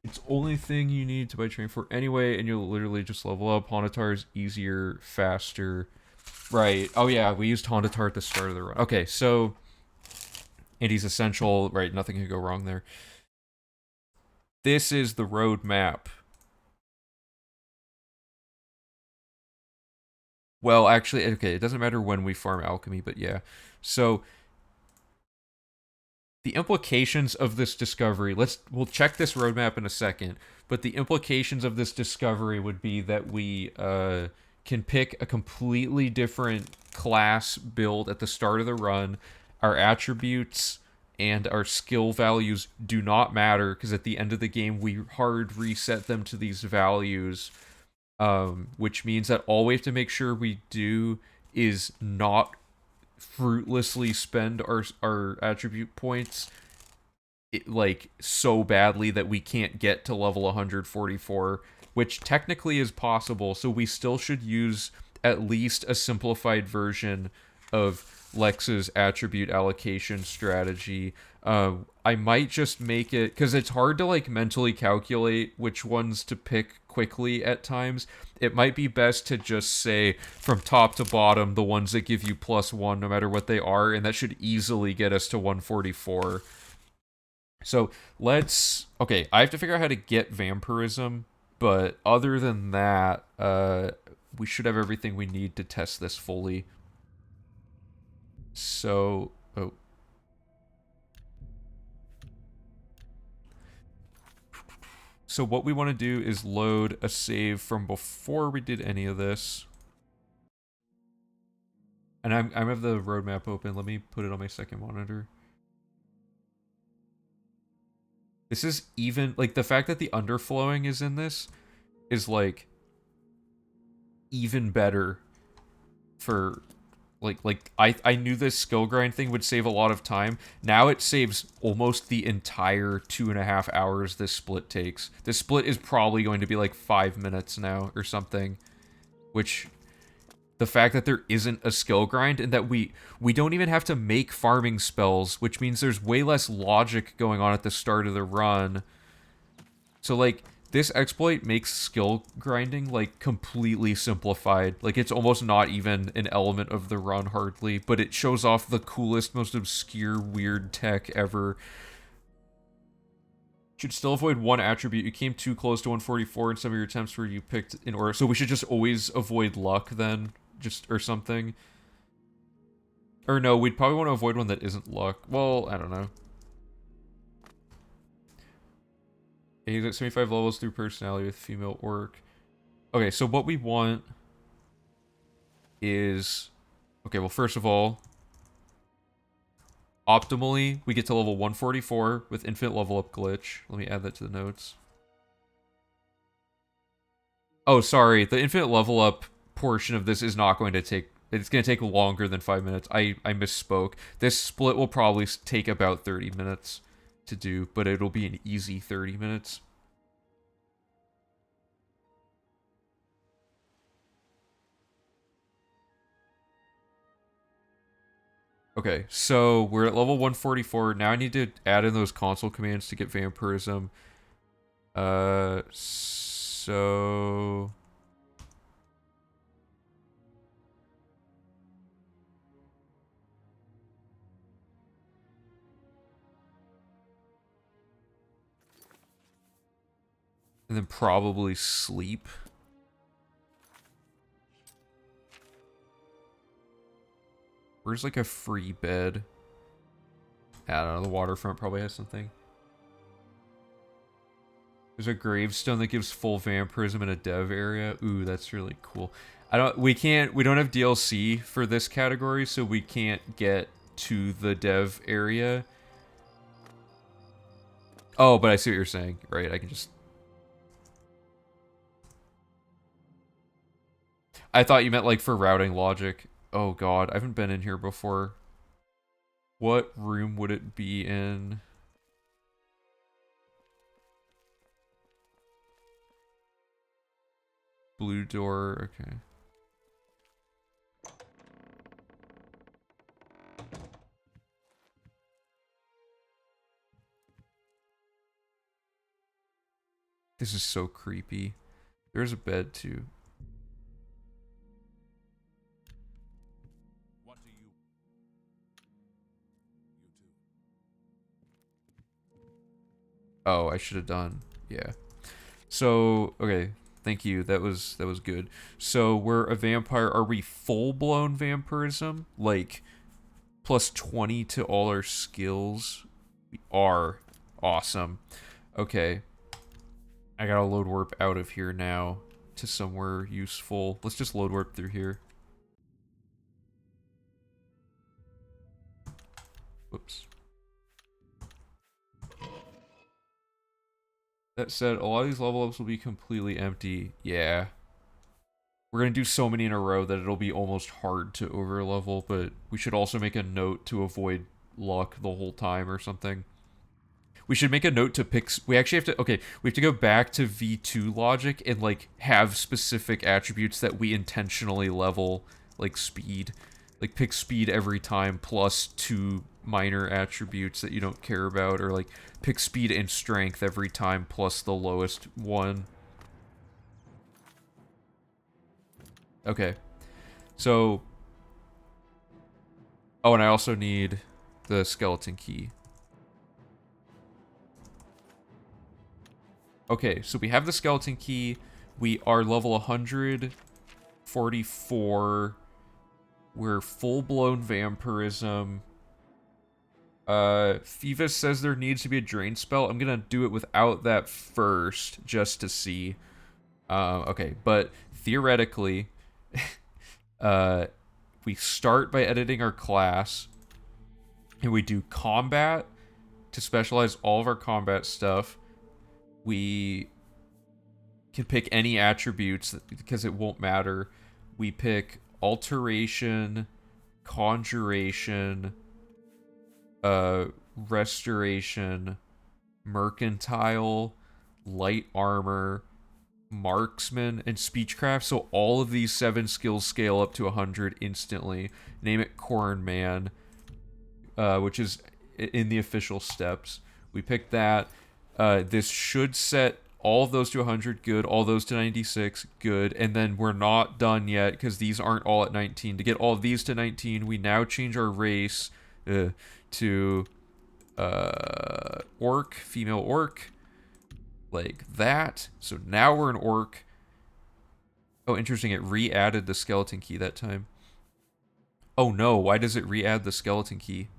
It's only thing you need to buy training for anyway, and you'll literally just level up. Hauntatar's easier, faster. Right. Oh yeah, we used Hauntatar at the start of the run. Okay, so... And he's essential. Right, nothing can go wrong there. This is the road map. Well, actually, okay, it doesn't matter when we farm alchemy, but yeah. So the implications of this discovery, we'll check this roadmap in a second, but the implications of this discovery would be that we can pick a completely different class build at the start of the run. Our attributes and our skill values do not matter because at the end of the game we hard reset them to these values, which means that all we have to make sure we do is not fruitlessly spend our attribute points like so badly that we can't get to level 144, which technically is possible, so we still should use at least a simplified version of Lex's attribute allocation strategy. I might just make it because it's hard to like mentally calculate which ones to pick quickly at times. It might be best to just say from top to bottom the ones that give you +1 no matter what they are, and that should easily get us to 144. So let's... Okay, I have to figure out how to get vampirism, but other than that, we should have everything we need to test this fully. So... Oh. So what we want to do is load a save from before we did any of this. And I have the roadmap open. Let me put it on my second monitor. This is even... Like, the fact that the underflowing is in this is, like, even better for... Like I knew this skill grind thing would save a lot of time. Now it saves almost the entire 2.5 hours this split takes. This split is probably going to be like 5 minutes now or something. Which, the fact that there isn't a skill grind and that we don't even have to make farming spells, which means there's way less logic going on at the start of the run. So like, this exploit makes skill grinding, like, completely simplified. Like, it's almost not even an element of the run, hardly, but it shows off the coolest, most obscure, weird tech ever. Should still avoid one attribute. You came too close to 144 in some of your attempts where you picked in order. So we should just always avoid luck then, just or something. Or no, we'd probably want to avoid one that isn't luck. Well, I don't know. He's at 75 levels through personality with female orc. Okay, so what we want is... Okay, well, first of all, optimally, we get to level 144 with infinite level up glitch. Let me add that to the notes. Oh, sorry. The infinite level up portion of this is not going to take... It's going to take longer than 5 minutes. I misspoke. This split will probably take about 30 minutes to do, but it'll be an easy 30 minutes. Okay, so we're at level 144. Now I need to add in those console commands to get vampirism. So... And then probably sleep. Where's like a free bed? I don't know, the waterfront probably has something. There's a gravestone that gives full vampirism in a dev area. Ooh, that's really cool. We don't have DLC for this category, so we can't get to the dev area. Oh, but I see what you're saying. Right, I can just... I thought you meant like for routing logic. Oh god, I haven't been in here before. What room would it be in? Blue door, okay. This is so creepy. There's a bed too. Oh, I should have done. Yeah. So, okay. Thank you. That was good. So, we're a vampire. Are we full-blown vampirism? Like, plus 20 to all our skills? We are. Awesome. Okay. I gotta load warp out of here now to somewhere useful. Let's just load warp through here. Whoops. That said, a lot of these level ups will be completely empty. Yeah. We're going to do so many in a row that it'll be almost hard to overlevel, but we should also make a note to avoid luck the whole time or something. We should make a note to pick... We actually have to... Okay, we have to go back to V2 logic and, like, have specific attributes that we intentionally level, like speed. Like, pick speed every time plus 2 minor attributes that you don't care about, or, like, pick speed and strength every time plus the lowest one. Okay. So... Oh, and I also need the skeleton key. Okay, so we have the skeleton key. We are level 144. We're full-blown vampirism. Phoebus says there needs to be a drain spell. I'm gonna do it without that first, just to see. Okay, but theoretically, we start by editing our class, and we do combat to specialize all of our combat stuff. We can pick any attributes because it won't matter. We pick alteration, conjuration, restoration, mercantile, light armor, marksman, and speechcraft. So all of these 7 skills scale up to 100 instantly. Name it Corn Man, which is in the official steps. We pick that. This should set all of those to 100, good. All those to 96, good. And then we're not done yet because these aren't all at 19. To get all of these to 19, we now change our race to orc, female orc. like that. So now we're an orc. Oh, interesting. It re-added the skeleton key that time. Oh no, why does it re-add the skeleton key?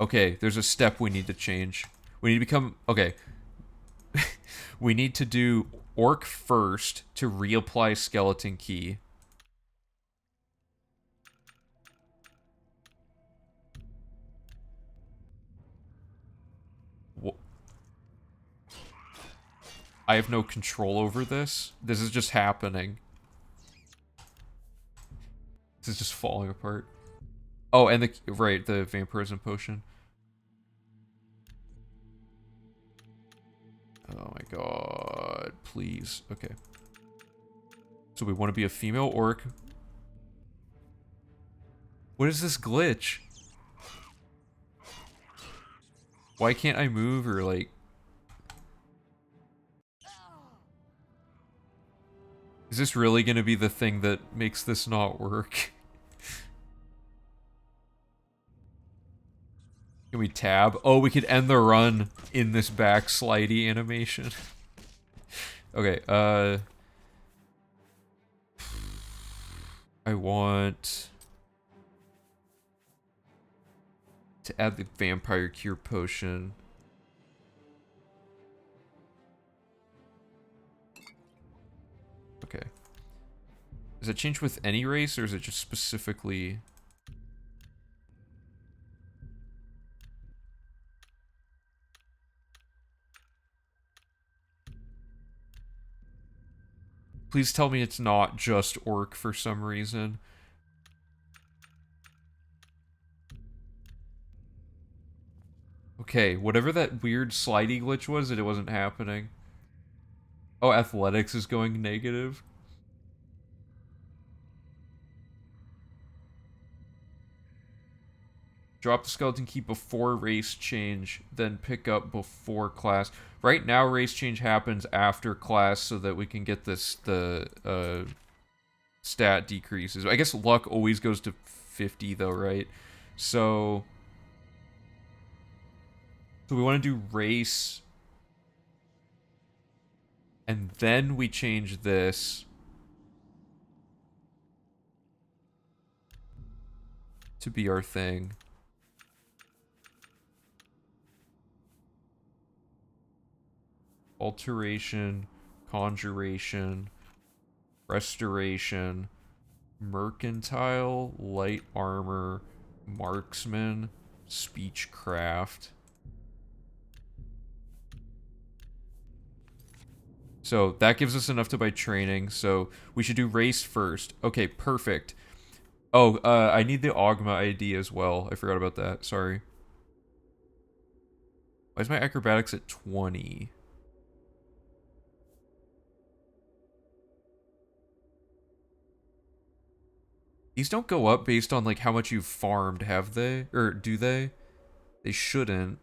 Okay, there's a step we need to change. We need to become... Okay. We need to do orc first to reapply skeleton key. I have no control over this. This is just happening. This is just falling apart. Oh, and the vampirism potion. Oh my god, please. Okay. So we want to be a female orc. What is this glitch? Why can't I move or like... Is this really gonna be the thing that makes this not work? Can we tab? Oh, we could end the run in this back slidey animation. Okay, I want to add the vampire cure potion. Okay. Does it change with any race, or is it just specifically... Please tell me it's not just orc for some reason. Okay, whatever that weird slidey glitch was, it wasn't happening. Oh, athletics is going negative. Drop the skeleton key before race change, then pick up before class. Right now, race change happens after class so that we can get the stat decreases. I guess luck always goes to 50 though, right? So we want to do race, and then we change this to be our thing. Alteration, conjuration, restoration, mercantile, light armor, marksman, speechcraft. So that gives us enough to buy training, so we should do race first. Okay, perfect. Oh, I need the Ogma ID as well. I forgot about that, sorry. Why is my acrobatics at 20? These don't go up based on, like, how much you've farmed, have they? Or do they? They shouldn't.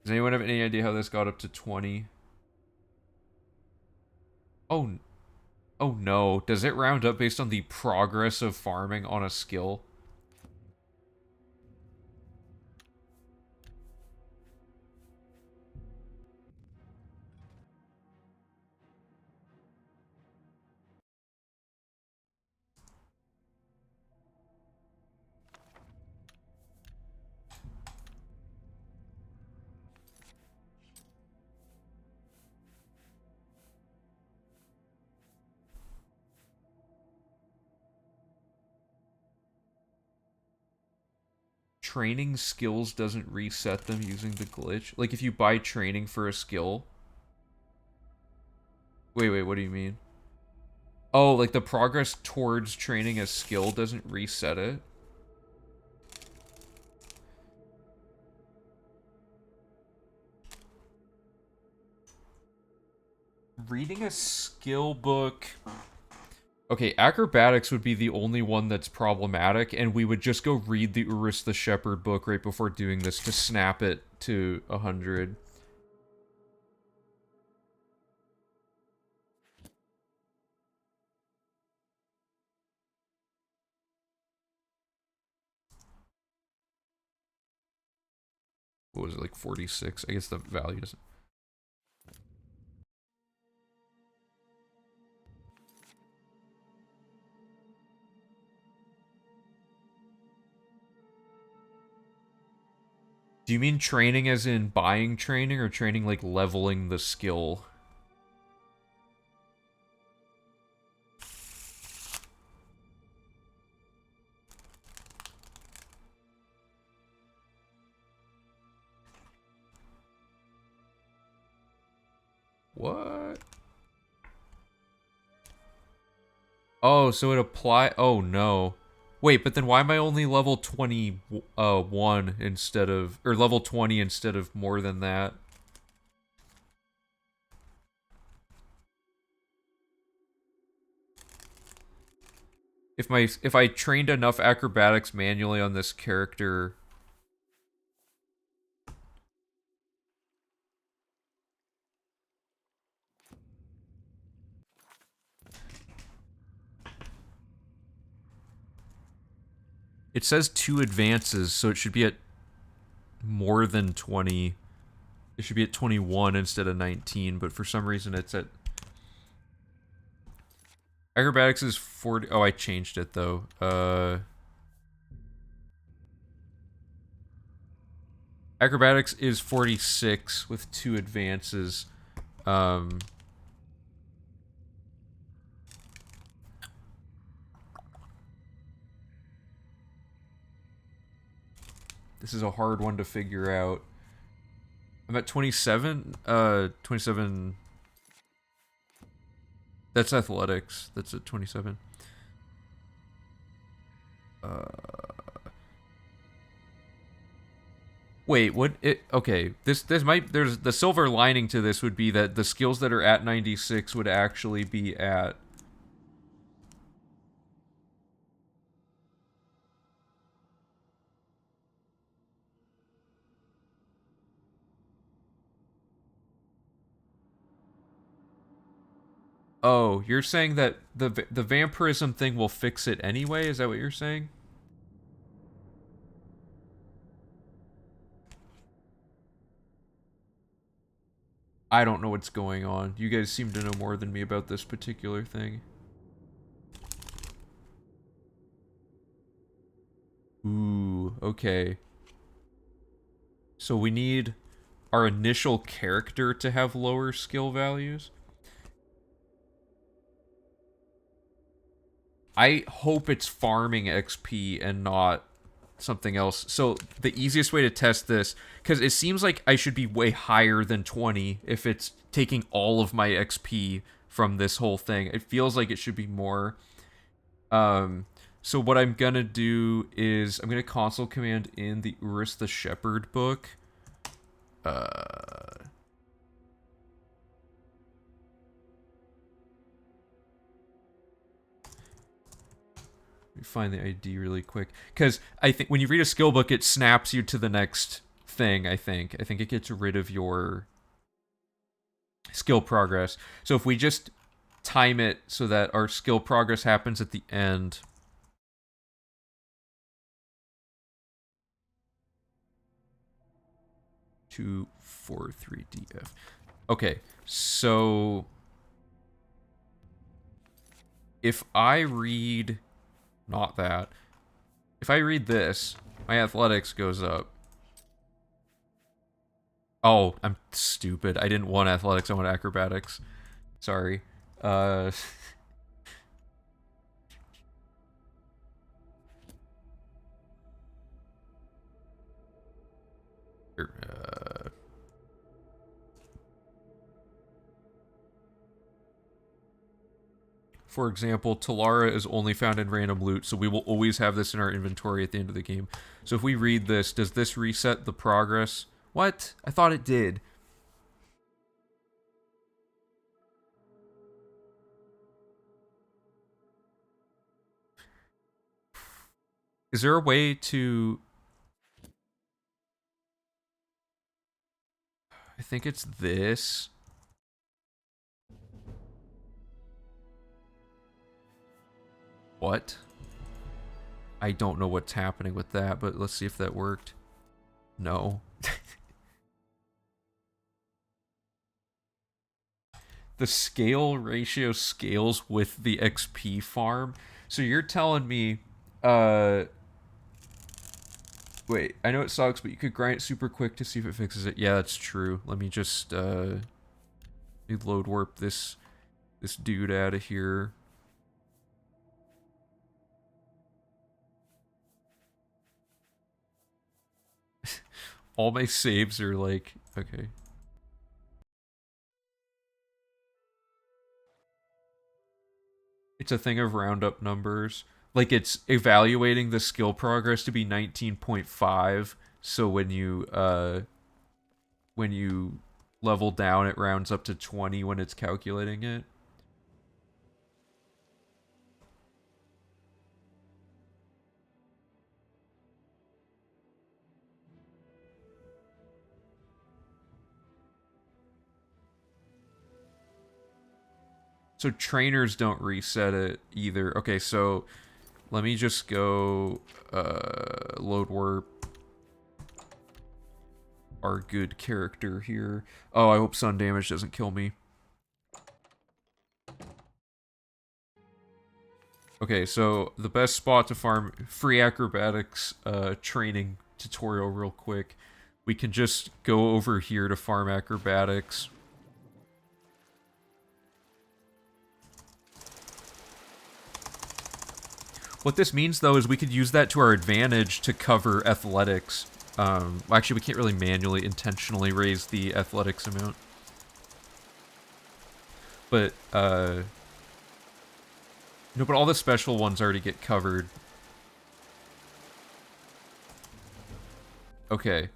Does anyone have any idea how this got up to 20? Oh, oh no. Does it round up based on the progress of farming on a skill? Training skills doesn't reset them using the glitch? Like, if you buy training for a skill... Wait, what do you mean? Oh, like the progress towards training a skill doesn't reset it? Reading a skill book... Okay, acrobatics would be the only one that's problematic, and we would just go read the Urus the Shepherd book right before doing this to snap it to 100. what was it, like 46? I guess the value doesn't. Do you mean training as in buying training, or training like leveling the skill? What? Oh, so it apply. Oh no. Wait, but then why am I only level 21 instead of, or level 20 instead of more than that? If I trained enough acrobatics manually on this character. It says 2 advances, so it should be at more than 20. It should be at 21 instead of 19, but for some reason it's at... Acrobatics is 40... Oh, I changed it, though. Acrobatics is 46 with 2 advances. This is a hard one to figure out. I'm at 27. 27. That's athletics. That's at 27. Wait, what? Okay. This might. There's the silver lining to this would be that the skills that are at 96 would actually be at. Oh, you're saying that the vampirism thing will fix it anyway? Is that what you're saying? I don't know what's going on. You guys seem to know more than me about this particular thing. Ooh, okay. So we need our initial character to have lower skill values? I hope it's farming XP and not something else. So the easiest way to test this, because it seems like I should be way higher than 20 if it's taking all of my XP from this whole thing. It feels like it should be more. So what I'm gonna do is I'm gonna console command in the Urus the Shepherd book. Let me find the ID really quick, because I think when you read a skill book, it snaps you to the next thing. I think it gets rid of your skill progress. So if we just time it so that our skill progress happens at the end. Two, 4, 3, DF. Okay, so if I read, not that, if I read this, my athletics goes up. Oh, I'm stupid. I didn't want athletics, I want acrobatics. Sorry. For example, Talara is only found in random loot, so we will always have this in our inventory at the end of the game. So if we read this, does this reset the progress? What? I thought it did. Is there a way to... I think it's this. What? I don't know what's happening with that, but let's see if that worked. No. the scale ratio scales with the XP farm. So you're telling me, uh, wait, I know it sucks, but you could grind it super quick to see if it fixes it. Yeah, that's true. Let me just, load warp this dude out of here. All my saves are like, okay. It's a thing of roundup numbers. Like it's evaluating the skill progress to be 19.5. So when you level down, it rounds up to 20 when it's calculating it. So trainers don't reset it either. Okay, so let me just go load warp our good character here. Oh, I hope sun damage doesn't kill me. Okay, so the best spot to farm free acrobatics training tutorial real quick. We can just go over here to farm acrobatics. What this means, though, is we could use that to our advantage to cover athletics. Actually, we can't really manually, intentionally raise the athletics amount. But, no, but all the special ones already get covered. Okay.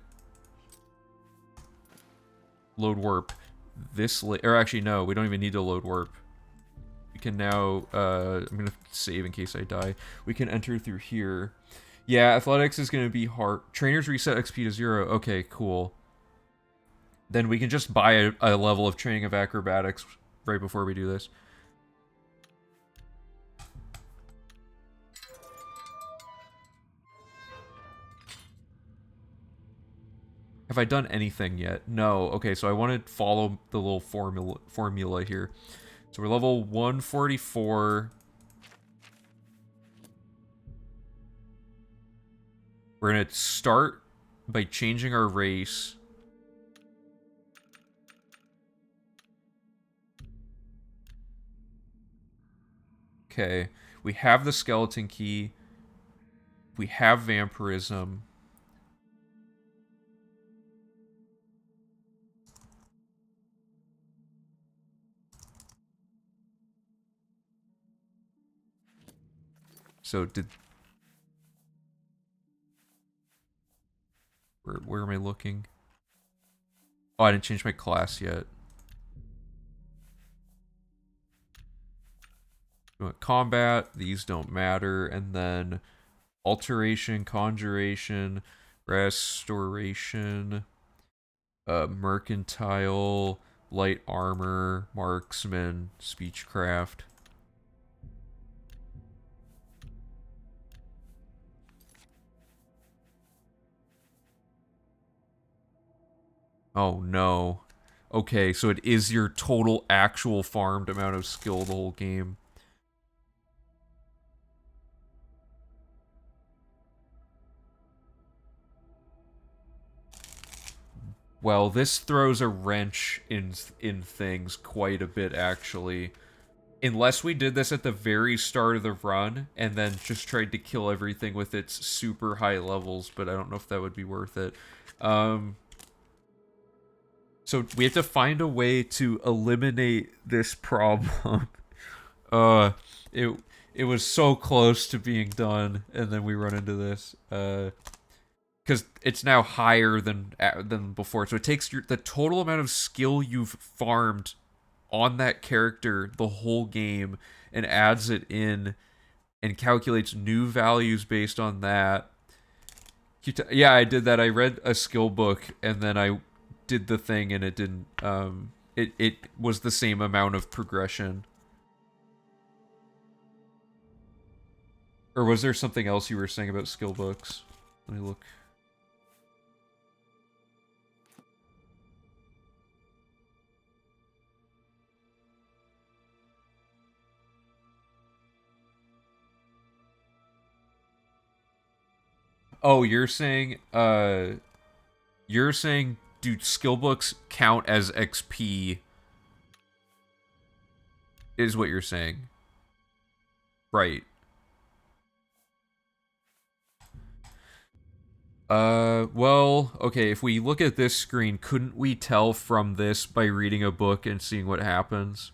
Load warp. Or actually, no, we don't even need to load warp. We can now, I'm gonna save in case I die. We can enter through here. Yeah, athletics is gonna be hard. Trainers reset XP to 0. Okay, cool. Then we can just buy a level of training of acrobatics right before we do this. Have I done anything yet? No. Okay, so I want to follow the little formula here. So we're level 144. We're going to start by changing our race. Okay. We have the skeleton key. We have vampirism. So did... Where am I looking? Oh, I didn't change my class yet. Combat, these don't matter. And then alteration, conjuration, restoration, mercantile, light armor, marksman, speechcraft. Oh no. Okay, so it is your total actual farmed amount of skill the whole game. Well, this throws a wrench in things quite a bit, actually. Unless we did this at the very start of the run, and then just tried to kill everything with its super high levels, but I don't know if that would be worth it. So we have to find a way to eliminate this problem. It it was so close to being done, and then we run into this. Because it's now higher than before, so it takes the total amount of skill you've farmed on that character the whole game and adds it in and calculates new values based on that. Yeah, I did that. I read a skill book and then I did the thing and it didn't it was the same amount of progression. Or was there something else you were saying about skill books? Let me look. Oh, you're saying do skill books count as XP is what you're saying. Right. Well, okay, if we look at this screen, couldn't we tell from this by reading a book and seeing what happens?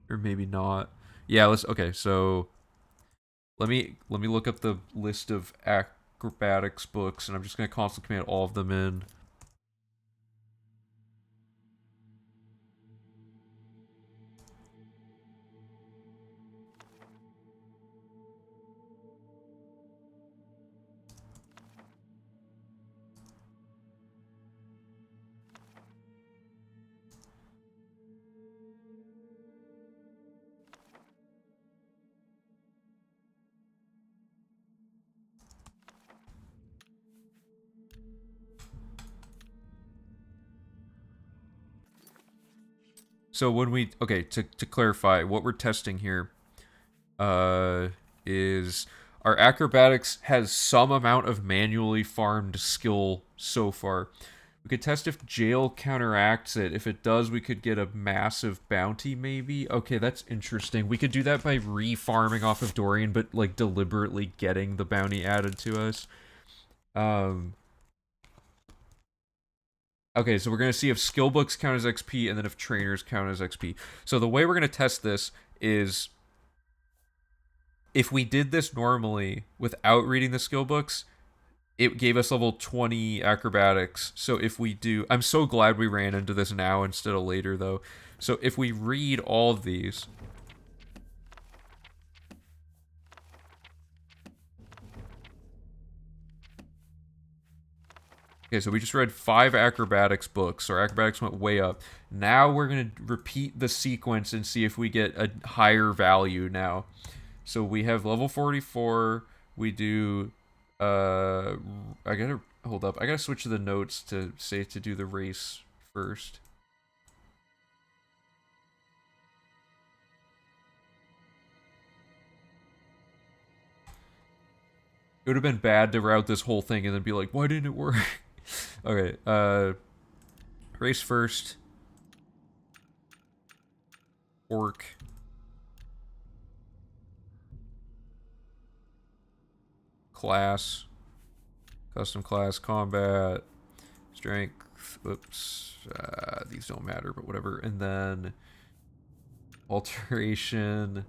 Or maybe not. Yeah, okay, so let me look up the list of acrobatics books, and I'm just gonna console command all of them in. So when we okay, to clarify, what we're testing here uh is our acrobatics has some amount of manually farmed skill so far. We could test if jail counteracts it. If it does, we could get a massive bounty, maybe. Okay, that's interesting. We could do that by re-farming off of Dorian, but like deliberately getting the bounty added to us. Um, okay, so we're gonna see if skill books count as XP, and then if trainers count as XP. So the way we're gonna test this is if we did this normally without reading the skill books, it gave us level 20 acrobatics. So if we do, I'm so glad we ran into this now instead of later though. So if we read all of these, okay, so we just read 5 acrobatics books. Our acrobatics went way up. Now we're going to repeat the sequence and see if we get a higher value now. So we have level 44. We do I gotta hold up. I gotta switch to the notes to say to do the race first. It would have been bad to route this whole thing and then be like, why didn't it work? Okay, race first. Orc. Class. Custom class combat. Strength. Whoops. These don't matter, but whatever. And then alteration.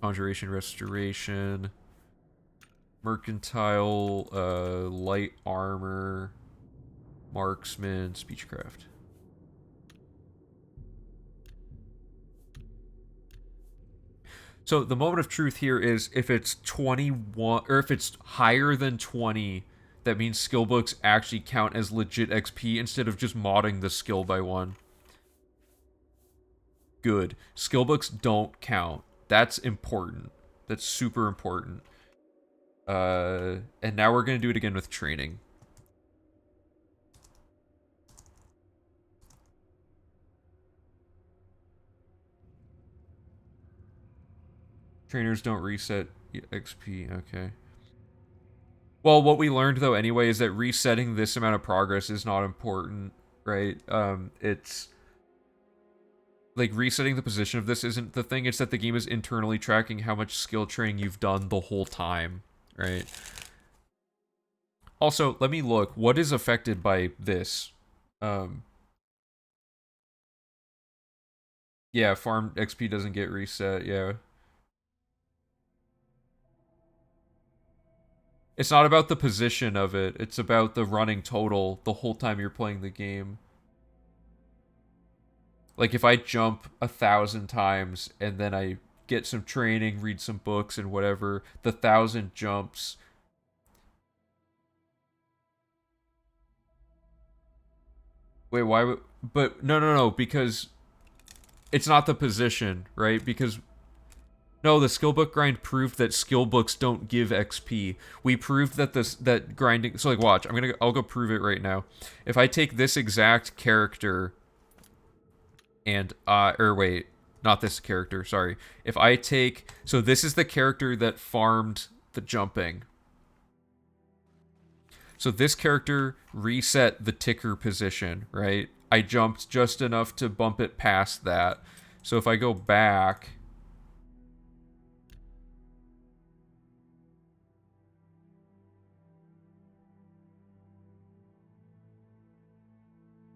Conjuration, restoration. Mercantile, light armor, marksman, speechcraft. So the moment of truth here is if it's 21, or if it's higher than 20, that means skill books actually count as legit XP instead of just modding the skill by 1. Good. Skill books don't count. That's important. That's super important. And now we're gonna do it again with training. Trainers don't reset XP, okay. Well, what we learned though anyway is that resetting this amount of progress is not important, right? It's like resetting the position of this isn't the thing, it's that the game is internally tracking how much skill training you've done the whole time, right? Also, let me look. What is affected by this? Yeah, farm XP doesn't get reset, yeah. It's not about the position of it, it's about the running total the whole time you're playing the game. Like if I jump 1,000 times and then I get some training, read some books and whatever, the 1,000 jumps. Wait, why would... But no, because it's not the position, right? Because no, the skill book grind proved that skill books don't give XP. We proved that that grinding. So like, watch. I'll go prove it right now. If I take this exact character and or wait, not this character, sorry. If I take, so this is the character that farmed the jumping. So this character reset the ticker position, right? I jumped just enough to bump it past that. So if I go back,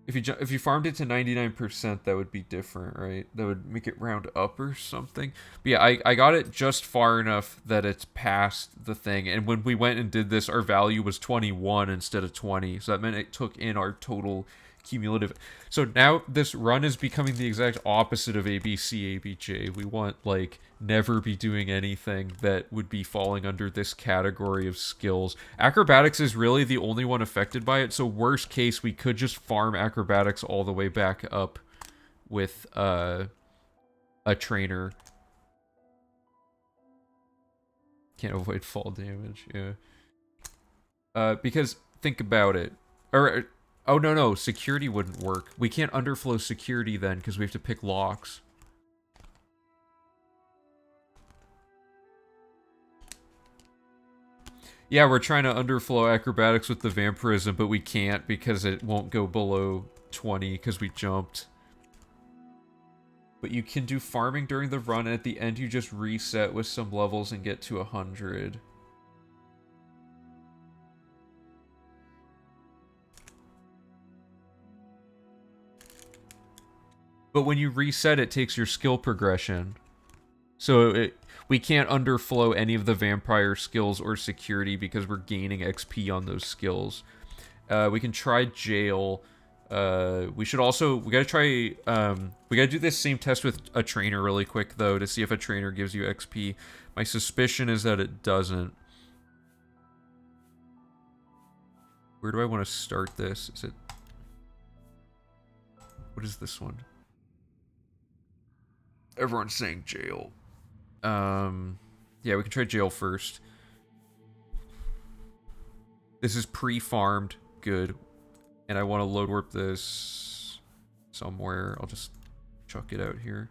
if you farmed it to 99%, that would be different, right? That would make it round up or something. But yeah, I got it just far enough that it's past the thing. And when we went and did this, our value was 21 instead of 20. So that meant it took in our total cumulative. So now this run is becoming the exact opposite of ABC, ABJ. We want, like, never be doing anything that would be falling under this category of skills. Acrobatics is really the only one affected by it, so worst case, we could just farm acrobatics all the way back up with a trainer. Can't avoid fall damage, yeah. Because, think about it. Oh, no, security wouldn't work. We can't underflow security then, because we have to pick locks. Yeah, we're trying to underflow acrobatics with the vampirism, but we can't because it won't go below 20 because we jumped. But you can do farming during the run, and at the end you just reset with some levels and get to 100. But when you reset, it takes your skill progression. So we can't underflow any of the vampire skills or security because we're gaining XP on those skills. We can try jail. We gotta try, we gotta do this same test with a trainer really quick, though, to see if a trainer gives you XP. My suspicion is that it doesn't. Where do I want to start this? Is it... What is this one? Everyone's saying jail. Yeah, we can try jail first. This is pre-farmed. Good. And I want to load warp this somewhere. I'll just chuck it out here.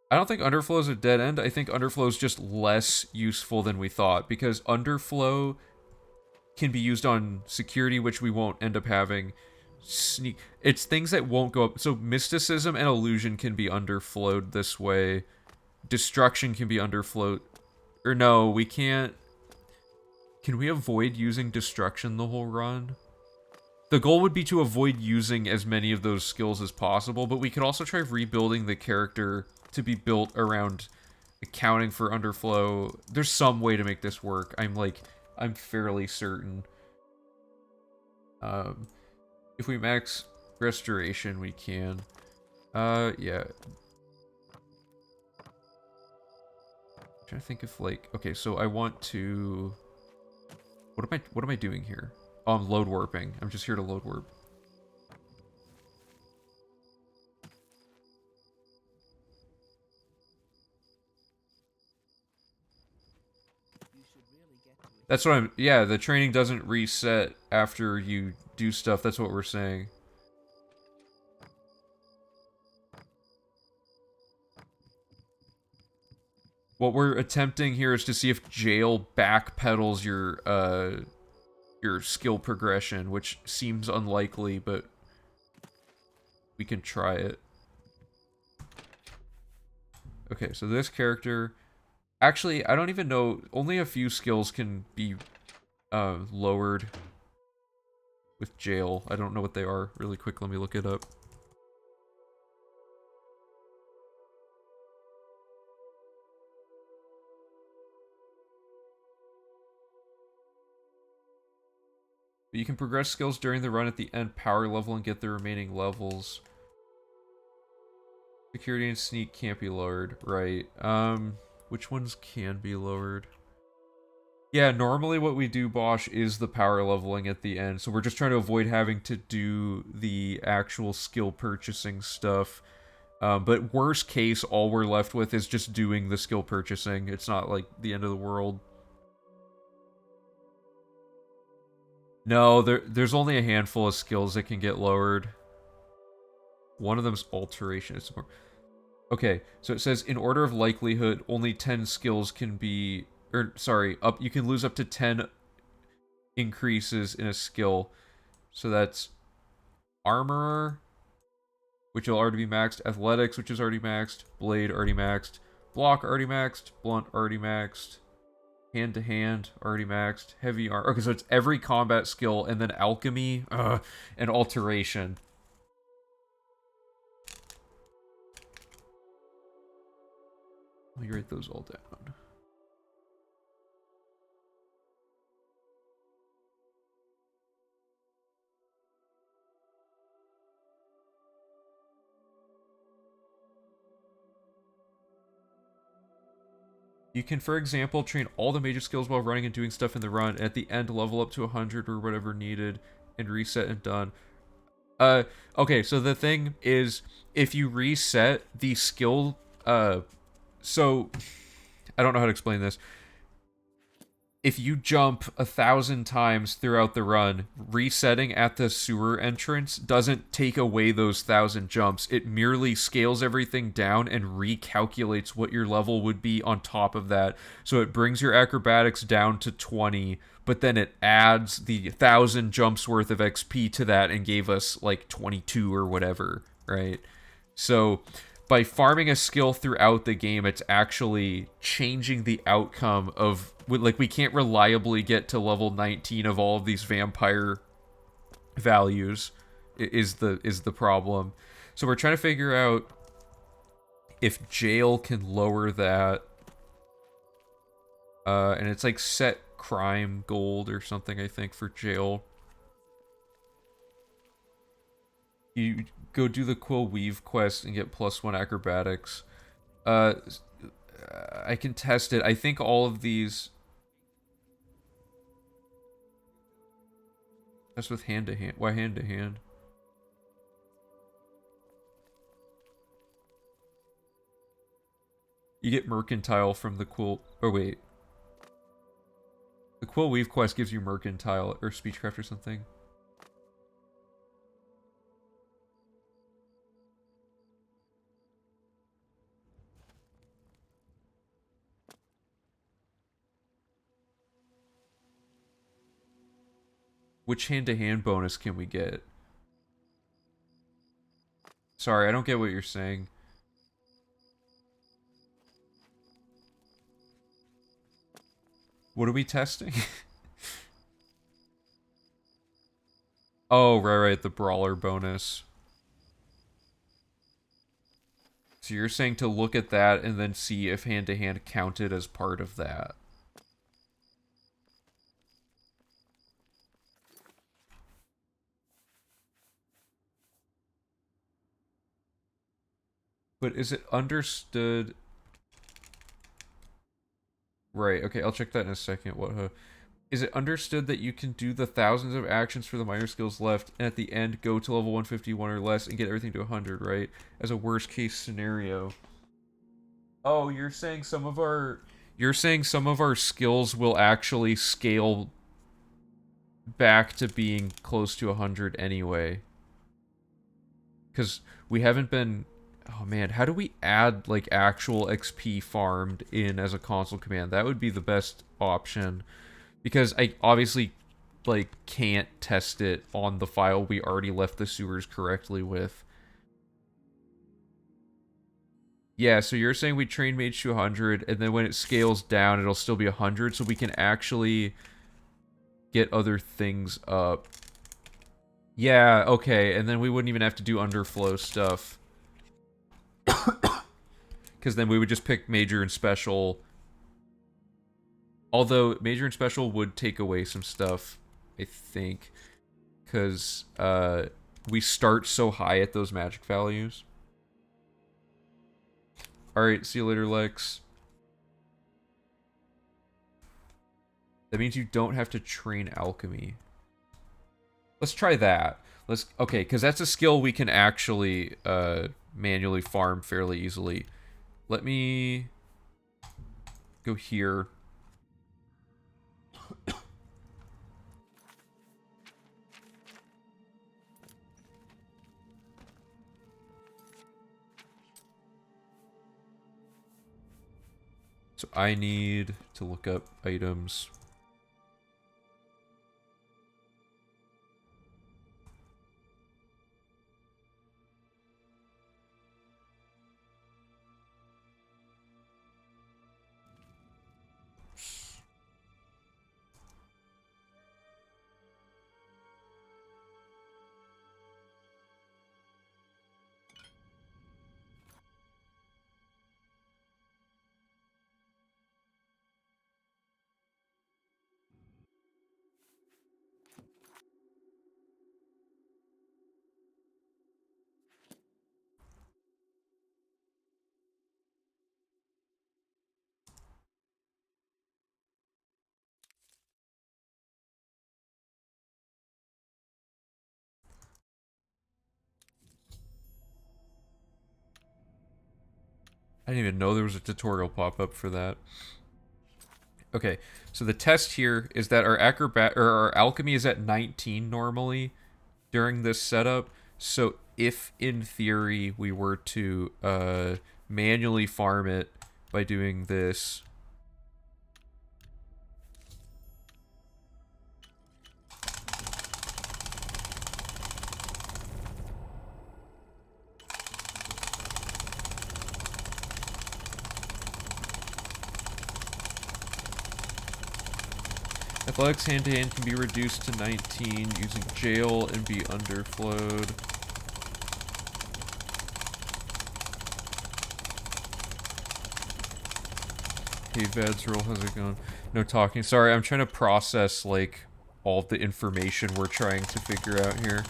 I don't think underflow is a dead end. I think underflow is just less useful than we thought, because underflow can be used on security, which we won't end up having. Sneak. It's things that won't go up. So mysticism and illusion can be underflowed this way. Destruction can be underflowed. Or no, we can't. Can we avoid using destruction the whole run? The goal would be to avoid using as many of those skills as possible, but we could also try rebuilding the character to be built around accounting for underflow. There's some way to make this work. I'm fairly certain. If we max restoration, we can. Yeah. I'm trying to think of, like, okay, so I want to... What am I doing here? Oh, I'm load warping. I'm just here to load warp. That's what I'm... Yeah, the training doesn't reset after you do stuff. That's what we're saying. What we're attempting here is to see if jail backpedals your skill progression, which seems unlikely, but we can try it. Okay, so this character... Actually, I don't even know. Only a few skills can be lowered with jail. I don't know what they are. Really quick, let me look it up. But you can progress skills during the run at the end power level and get the remaining levels. Security and sneak can't be lowered, right? Which ones can be lowered? Yeah, normally what we do, Bosch, is the power leveling at the end. So we're just trying to avoid having to do the actual skill purchasing stuff. But worst case, all we're left with is just doing the skill purchasing. It's not like the end of the world. No, there's only a handful of skills that can get lowered. One of them's alteration. It's more... Okay, so it says in order of likelihood, only 10 skills can be... Or, sorry, you can lose up to 10 increases in a skill. So that's Armorer, which will already be maxed. Athletics, which is already maxed. Blade, already maxed. Block, already maxed. Blunt, already maxed. Hand to hand, already maxed. Heavy armor. Okay, so it's every combat skill, and then alchemy, and alteration. Let me write those all down. You can, for example, train all the major skills while running and doing stuff in the run, and at the end level up to 100 or whatever needed, and reset and done. Okay, so the thing is, if you reset the skill, so, I don't know how to explain this. If you jump 1,000 times throughout the run, resetting at the sewer entrance doesn't take away those 1,000 jumps. It merely scales everything down and recalculates what your level would be on top of that. So it brings your acrobatics down to 20, but then it adds the 1,000 jumps worth of XP to that and gave us like 22 or whatever, right? So by farming a skill throughout the game, it's actually changing the outcome of... Like, we can't reliably get to level 19 of all of these vampire values, is the problem. So we're trying to figure out if jail can lower that. And it's like set crime gold or something, I think, for jail. You go do the Quill Weave quest and get +1 acrobatics. I can test it. I think all of these... That's with hand to hand. Why hand to hand? You get mercantile from the Quill... Oh, wait. The Quill Weave quest gives you mercantile or speechcraft or something. Which hand-to-hand bonus can we get? Sorry, I don't get what you're saying. What are we testing? Oh, right, the brawler bonus. So you're saying to look at that and then see if hand-to-hand counted as part of that. But is it understood... Right, okay, I'll check that in a second. What, is it understood that you can do the thousands of actions for the minor skills left, and at the end go to level 151 or less and get everything to 100, right? As a worst-case scenario. Oh, you're saying some of our... You're saying some of our skills will actually scale back to being close to 100 anyway. Because we haven't been... Oh man, how do we add, like, actual XP farmed in as a console command? That would be the best option. Because I obviously, like, can't test it on the file we already left the sewers correctly with. Yeah, so you're saying we train mage to 100, and then when it scales down, it'll still be 100, so we can actually get other things up. Yeah, okay, and then we wouldn't even have to do underflow stuff. Because then we would just pick major and special. Although, major and special would take away some stuff, I think. Because we start so high at those magic values. Alright, see you later, Lex. That means you don't have to train alchemy. Let's try that. Okay, because that's a skill we can actually manually farm fairly easily. Let me go here. So I need to look up items. I didn't even know there was a tutorial pop up for that. Okay, so the test here is that our our alchemy is at 19 normally during this setup. So if in theory we were to manually farm it by doing this, athletics hand-to-hand can be reduced to 19 using jail and be underflowed. Hey, Vads roll, how's it going? No talking. Sorry, I'm trying to process, like, all the information we're trying to figure out here.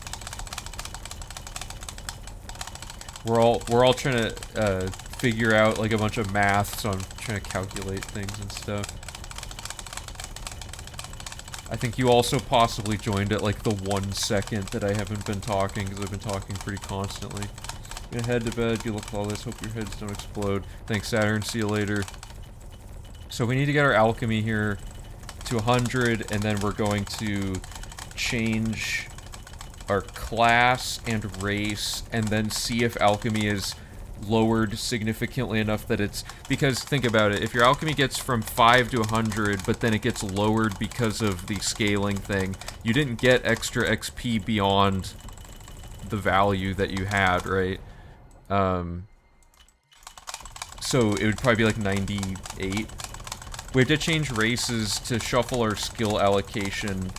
We're all trying to figure out, like, a bunch of math, so I'm trying to calculate things and stuff. I think you also possibly joined at, like, the 1 second that I haven't been talking, because I've been talking pretty constantly. I'm gonna head to bed, good luck with all this, hope your heads don't explode. Thanks, Saturn, see you later. So we need to get our alchemy here to 100, and then we're going to change our class and race, and then see if alchemy is lowered significantly enough that it's... Because, think about it, if your alchemy gets from 5 to 100, but then it gets lowered because of the scaling thing, you didn't get extra XP beyond the value that you had, right? So it would probably be like 98. We have to change races to shuffle our skill allocation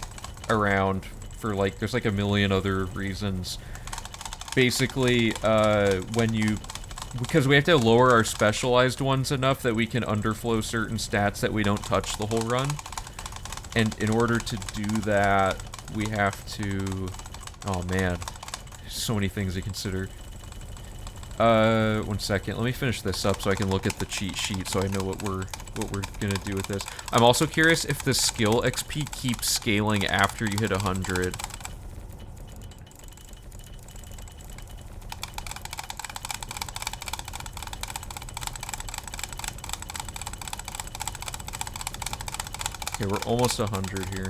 around for, like, there's like a million other reasons. Basically, because we have to lower our specialized ones enough that we can underflow certain stats that we don't touch the whole run. And in order to do that, we have to... Oh man, so many things to consider. 1 second, let me finish this up so I can look at the cheat sheet so I know what we're gonna do with this. I'm also curious if the skill XP keeps scaling after you hit 100. Okay, we're almost 100 here.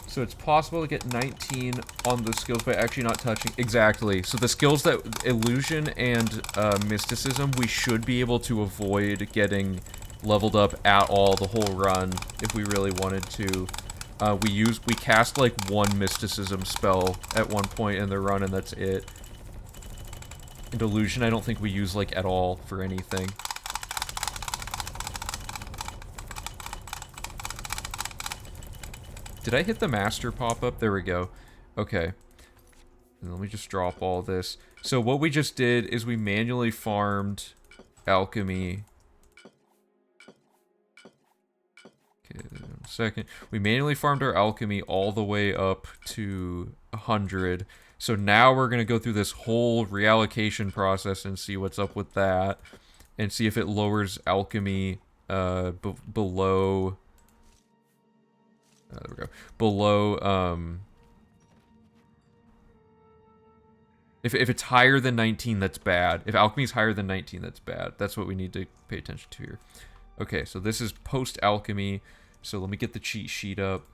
So it's possible to get 19 on the skills by actually not touching. Exactly. So the skills that illusion and mysticism, we should be able to avoid getting leveled up at all the whole run if we really wanted to. We cast like 1 mysticism spell at one point in the run, and that's it. And illusion, I don't think we use like at all for anything. Did I hit the master pop-up? There we go. Okay. And let me just drop all this. So what we just did is we manually farmed alchemy. Okay, 1 second. We manually farmed our alchemy all the way up to 100. So now we're going to go through this whole reallocation process and see what's up with that. And see if it lowers alchemy below... there we go. Below, if it's higher than 19, that's bad. If alchemy is higher than 19, that's bad. That's what we need to pay attention to here. Okay, so this is post-alchemy. So let me get the cheat sheet up.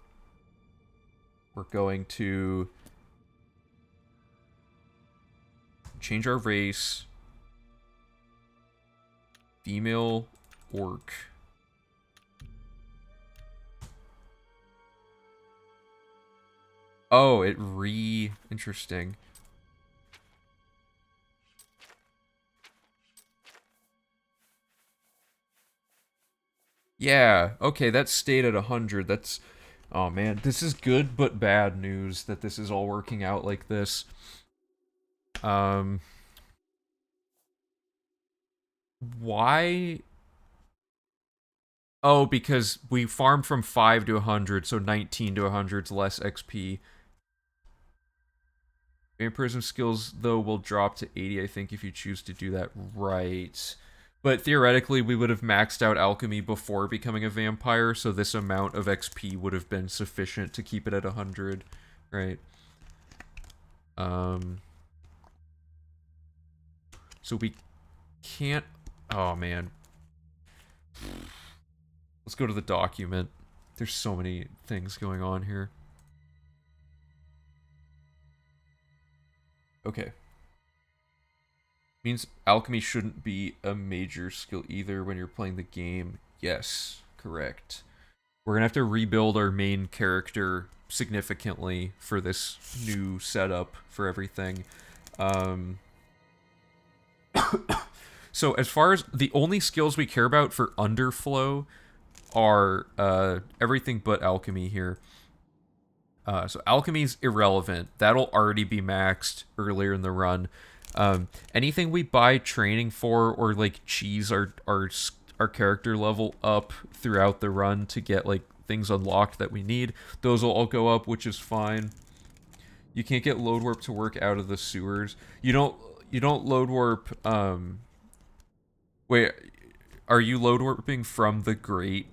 We're going to... change our race. Female orc. Oh, interesting. Yeah, okay, that stayed at 100. That's, oh man, this is good but bad news that this is all working out like this. Um, why? Oh, because we farmed from 5 to 100, so 19 to 100 is less XP. Vampirism skills, though, will drop to 80, I think, if you choose to do that right. But theoretically, we would have maxed out alchemy before becoming a vampire, so this amount of XP would have been sufficient to keep it at 100, right? So we can't... Oh, man. Let's go to the document. There's so many things going on here. Okay. Means alchemy shouldn't be a major skill either when you're playing the game. Yes, correct. We're gonna have to rebuild our main character significantly for this new setup for everything. So as far as the only skills we care about for underflow are everything but alchemy here. So alchemy's irrelevant. That'll already be maxed earlier in the run. Anything we buy training for or like cheese our character level up throughout the run to get like things unlocked that we need, those will all go up, which is fine. You can't get load warp to work out of the sewers. You don't load warp. Wait, are you load warping from the grate?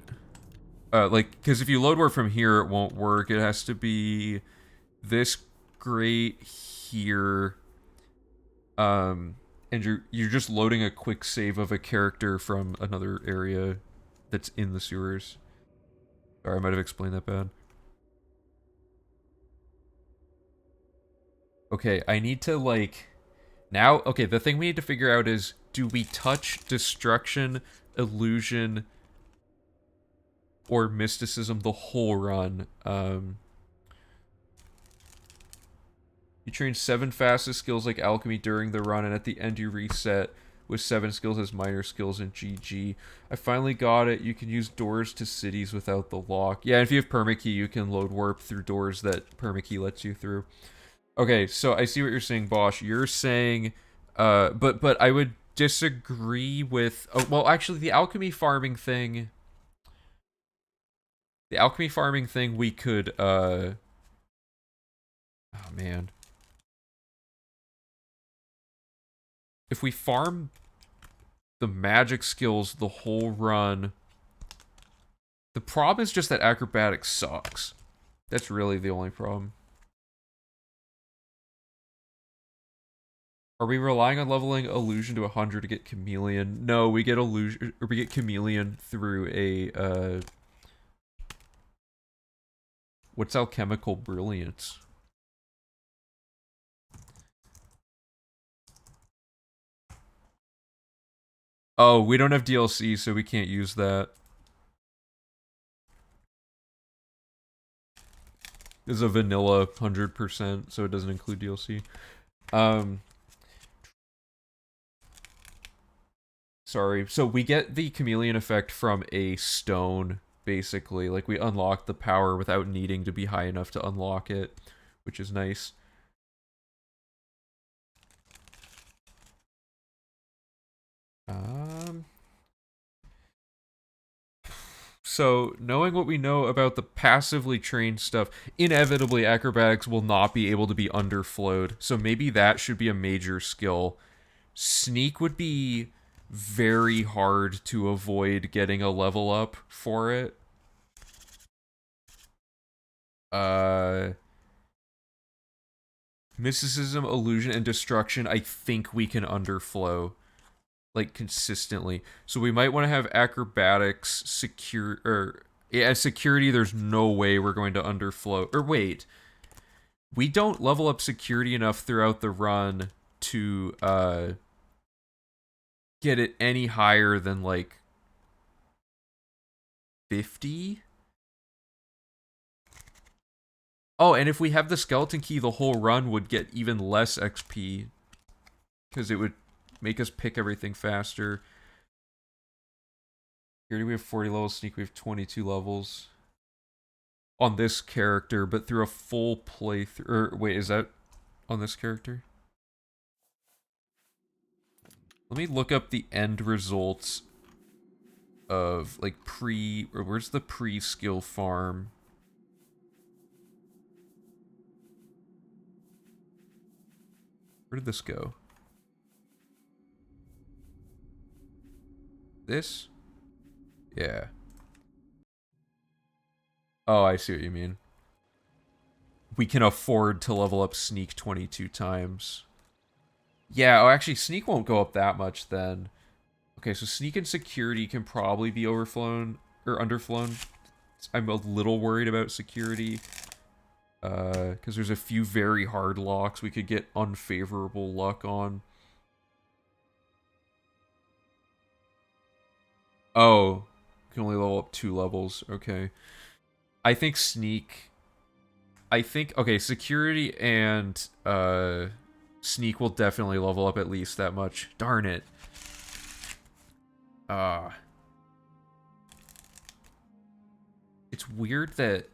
Like, because if you load warp from here, it won't work. It has to be this grate here. And you're just loading a quick save of a character from another area that's in the sewers. Sorry, I might have explained that bad. Okay, I need to, like... Now, okay, the thing we need to figure out is, do we touch destruction, illusion, or mysticism the whole run? You train 7 fastest skills like alchemy during the run, and at the end you reset with 7 skills as minor skills in GG. I finally got it. You can use doors to cities without the lock. Yeah, if you have permakey, you can load warp through doors that permakey lets you through. Okay, so I see what you're saying, Bosch. You're saying, but I would disagree with. Oh, well, actually, the alchemy farming thing. The alchemy farming thing, we could. Oh man. If we farm the magic skills the whole run, the problem is just that acrobatics sucks. That's really the only problem. Are we relying on leveling illusion to 100 to get chameleon? No, we get illusion, or we get chameleon through a what's alchemical brilliance? Oh, we don't have DLC, so we can't use that. This is a vanilla 100%, so it doesn't include DLC. Sorry. So we get the chameleon effect from a stone, basically. Like, we unlock the power without needing to be high enough to unlock it, which is nice. So, knowing what we know about the passively trained stuff, inevitably acrobatics will not be able to be underflowed. So maybe that should be a major skill. Sneak would be very hard to avoid getting a level up for it. Mysticism, illusion, and destruction, I think we can underflow. Like, consistently. So we might want to have acrobatics, security, there's no way we're going to underflow. Or wait. We don't level up security enough throughout the run to get it any higher than like 50. Oh, and if we have the skeleton key, the whole run would get even less XP because it would make us pick everything faster. Here we have 40 levels, sneak we have 22 levels on this character, but through a full playthrough. Or wait, is that on this character? Let me look up the end results of like or where's the pre-skill farm? Where did this go? This? Yeah. Oh, I see what you mean. We can afford to level up Sneak 22 times. Yeah, oh, actually, Sneak won't go up that much then. Okay, so Sneak and Security can probably be overflown or underflown. I'm a little worried about Security. Because there's a few very hard locks we could get unfavorable luck on. Oh, can only level up 2 levels. Okay. I think Sneak... okay, Security and, Sneak will definitely level up at least that much. Darn it. It's weird that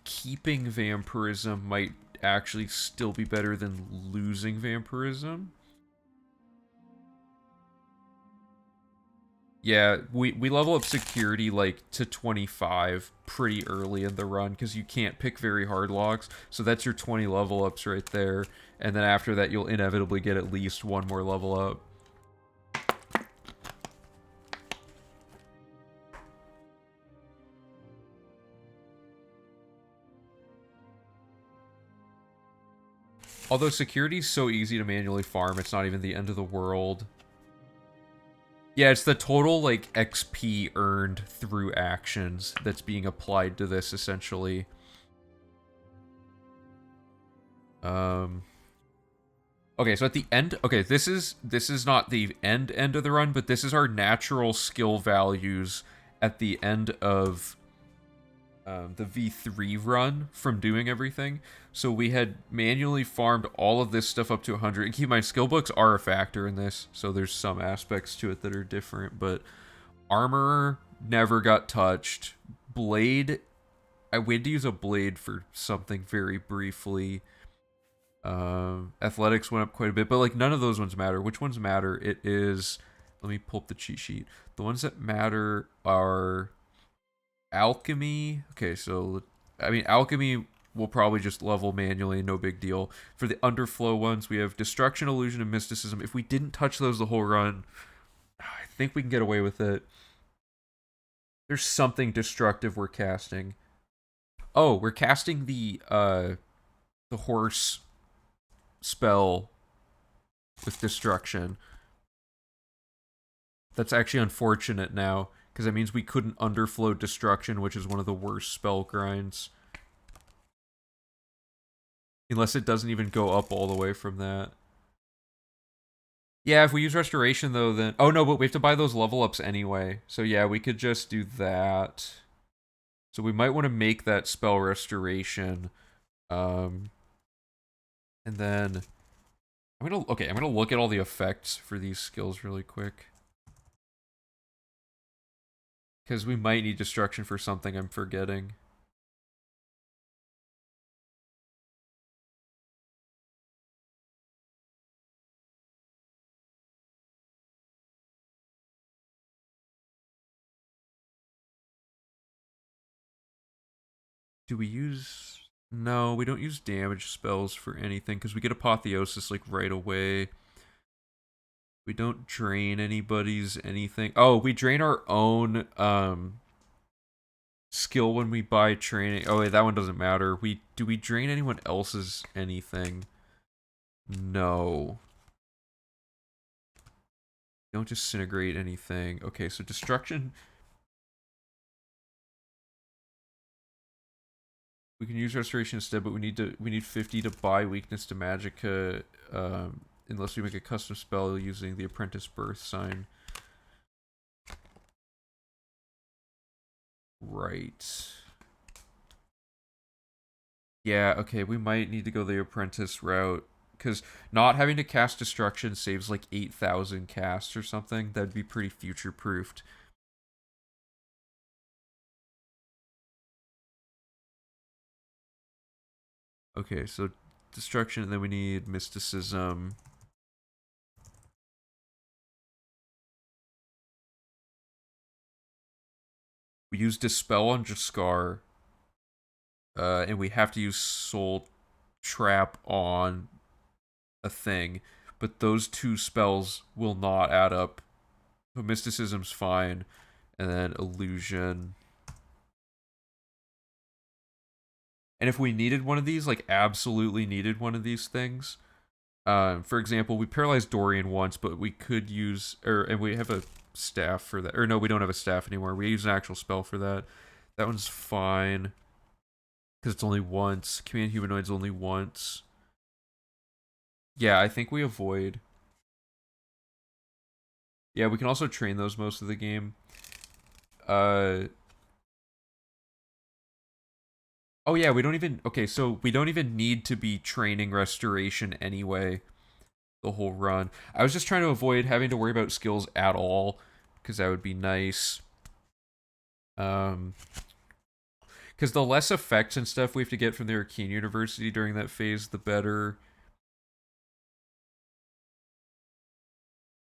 keeping Vampirism might actually still be better than losing Vampirism. Yeah, we level up Security, like, to 25 pretty early in the run, because you can't pick very hard locks, so that's your 20 level ups right there, and then after that you'll inevitably get at least one more level up. Although Security's so easy to manually farm, it's not even the end of the world. Yeah, it's the total, like, XP earned through actions that's being applied to this, essentially. Okay, so at the end... Okay, this is not the end of the run, but this is our natural skill values at the end of the V3 run from doing everything. So we had manually farmed all of this stuff up to 100. And keep in mind, skill books are a factor in this, so there's some aspects to it that are different, but armor never got touched. Blade, I went to use a blade for something very briefly. Athletics went up quite a bit, but like none of those ones matter. Which ones matter? It is, let me pull up the cheat sheet. The ones that matter are alchemy. Okay, so I mean alchemy will probably just level manually, no big deal. For the underflow ones, we have destruction, illusion, and mysticism. If we didn't touch those the whole run, I think we can get away with it. There's something destructive we're casting. Oh, we're casting the horse spell with destruction. That's actually unfortunate now, because that means we couldn't underflow destruction, which is one of the worst spell grinds. Unless it doesn't even go up all the way from that. Yeah, if we use restoration though, then... Oh no, but we have to buy those level ups anyway. So yeah, we could just do that. So we might want to make that spell restoration. And then... I'm gonna look at all the effects for these skills really quick. Because we might need destruction for something I'm forgetting. Do we use... No, we don't use damage spells for anything, because we get Apotheosis, like, right away. We don't drain anybody's anything. Oh, we drain our own, skill when we buy training. Oh, wait, that one doesn't matter. Do we drain anyone else's anything? No. Don't disintegrate anything. Okay, so destruction... We can use restoration instead, but we need 50 to buy weakness to magicka. unless we make a custom spell using the apprentice birth sign. Right. Yeah, okay, we might need to go the apprentice route. Because not having to cast destruction saves like 8,000 casts or something. That'd be pretty future proofed. Okay, so destruction, and then we need mysticism. We use dispel on Jaskar, and we have to use soul trap on a thing, but those two spells will not add up. So mysticism's fine, and then illusion. And if we needed one of these, like absolutely needed one of these things, for example, we paralyzed Dorian once, but we could use, and we have a staff for that. Or no, we don't have a staff anymore. We use an actual spell for that. That one's fine because it's only once. Command humanoids only once. Yeah, I think we avoid. Yeah, we can also train those most of the game. Uh. Oh yeah, we don't even. Okay, so we don't even need to be training restoration anyway. The whole run. I was just trying to avoid having to worry about skills at all, because that would be nice. Because the less effects and stuff we have to get from the Arcane University during that phase, the better.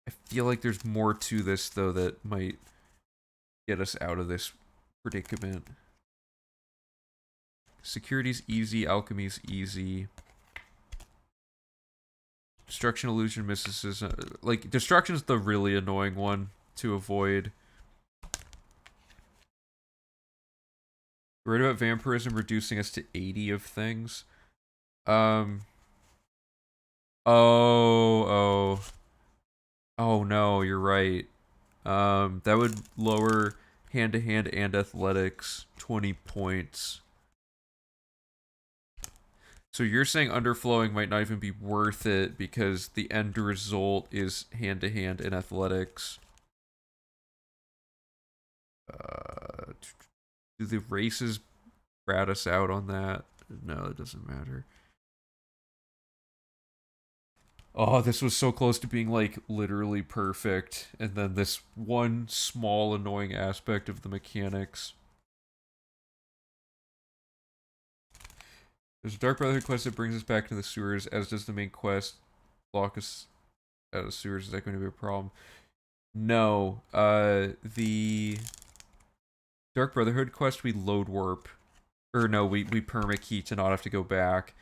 I feel like there's more to this, though, that might get us out of this predicament. Security's easy, alchemy's easy. Destruction, illusion, mysticism. Like, destruction's the really annoying one to avoid. Worried about vampirism reducing us to 80 of things. Um. Oh. Oh no, you're right. That would lower hand-to-hand and athletics 20 points. So you're saying underflowing might not even be worth it because the end result is hand-to-hand and athletics. Do the races rat us out on that? No, it doesn't matter. Oh, this was so close to being like literally perfect, and then this one small annoying aspect of the mechanics. There's a Dark Brotherhood quest that brings us back to the sewers, as does the main quest. Lock us out of sewers. Is that going to be a problem? No. The Dark Brotherhood quest we load warp. Or no, we perma key to not have to go back.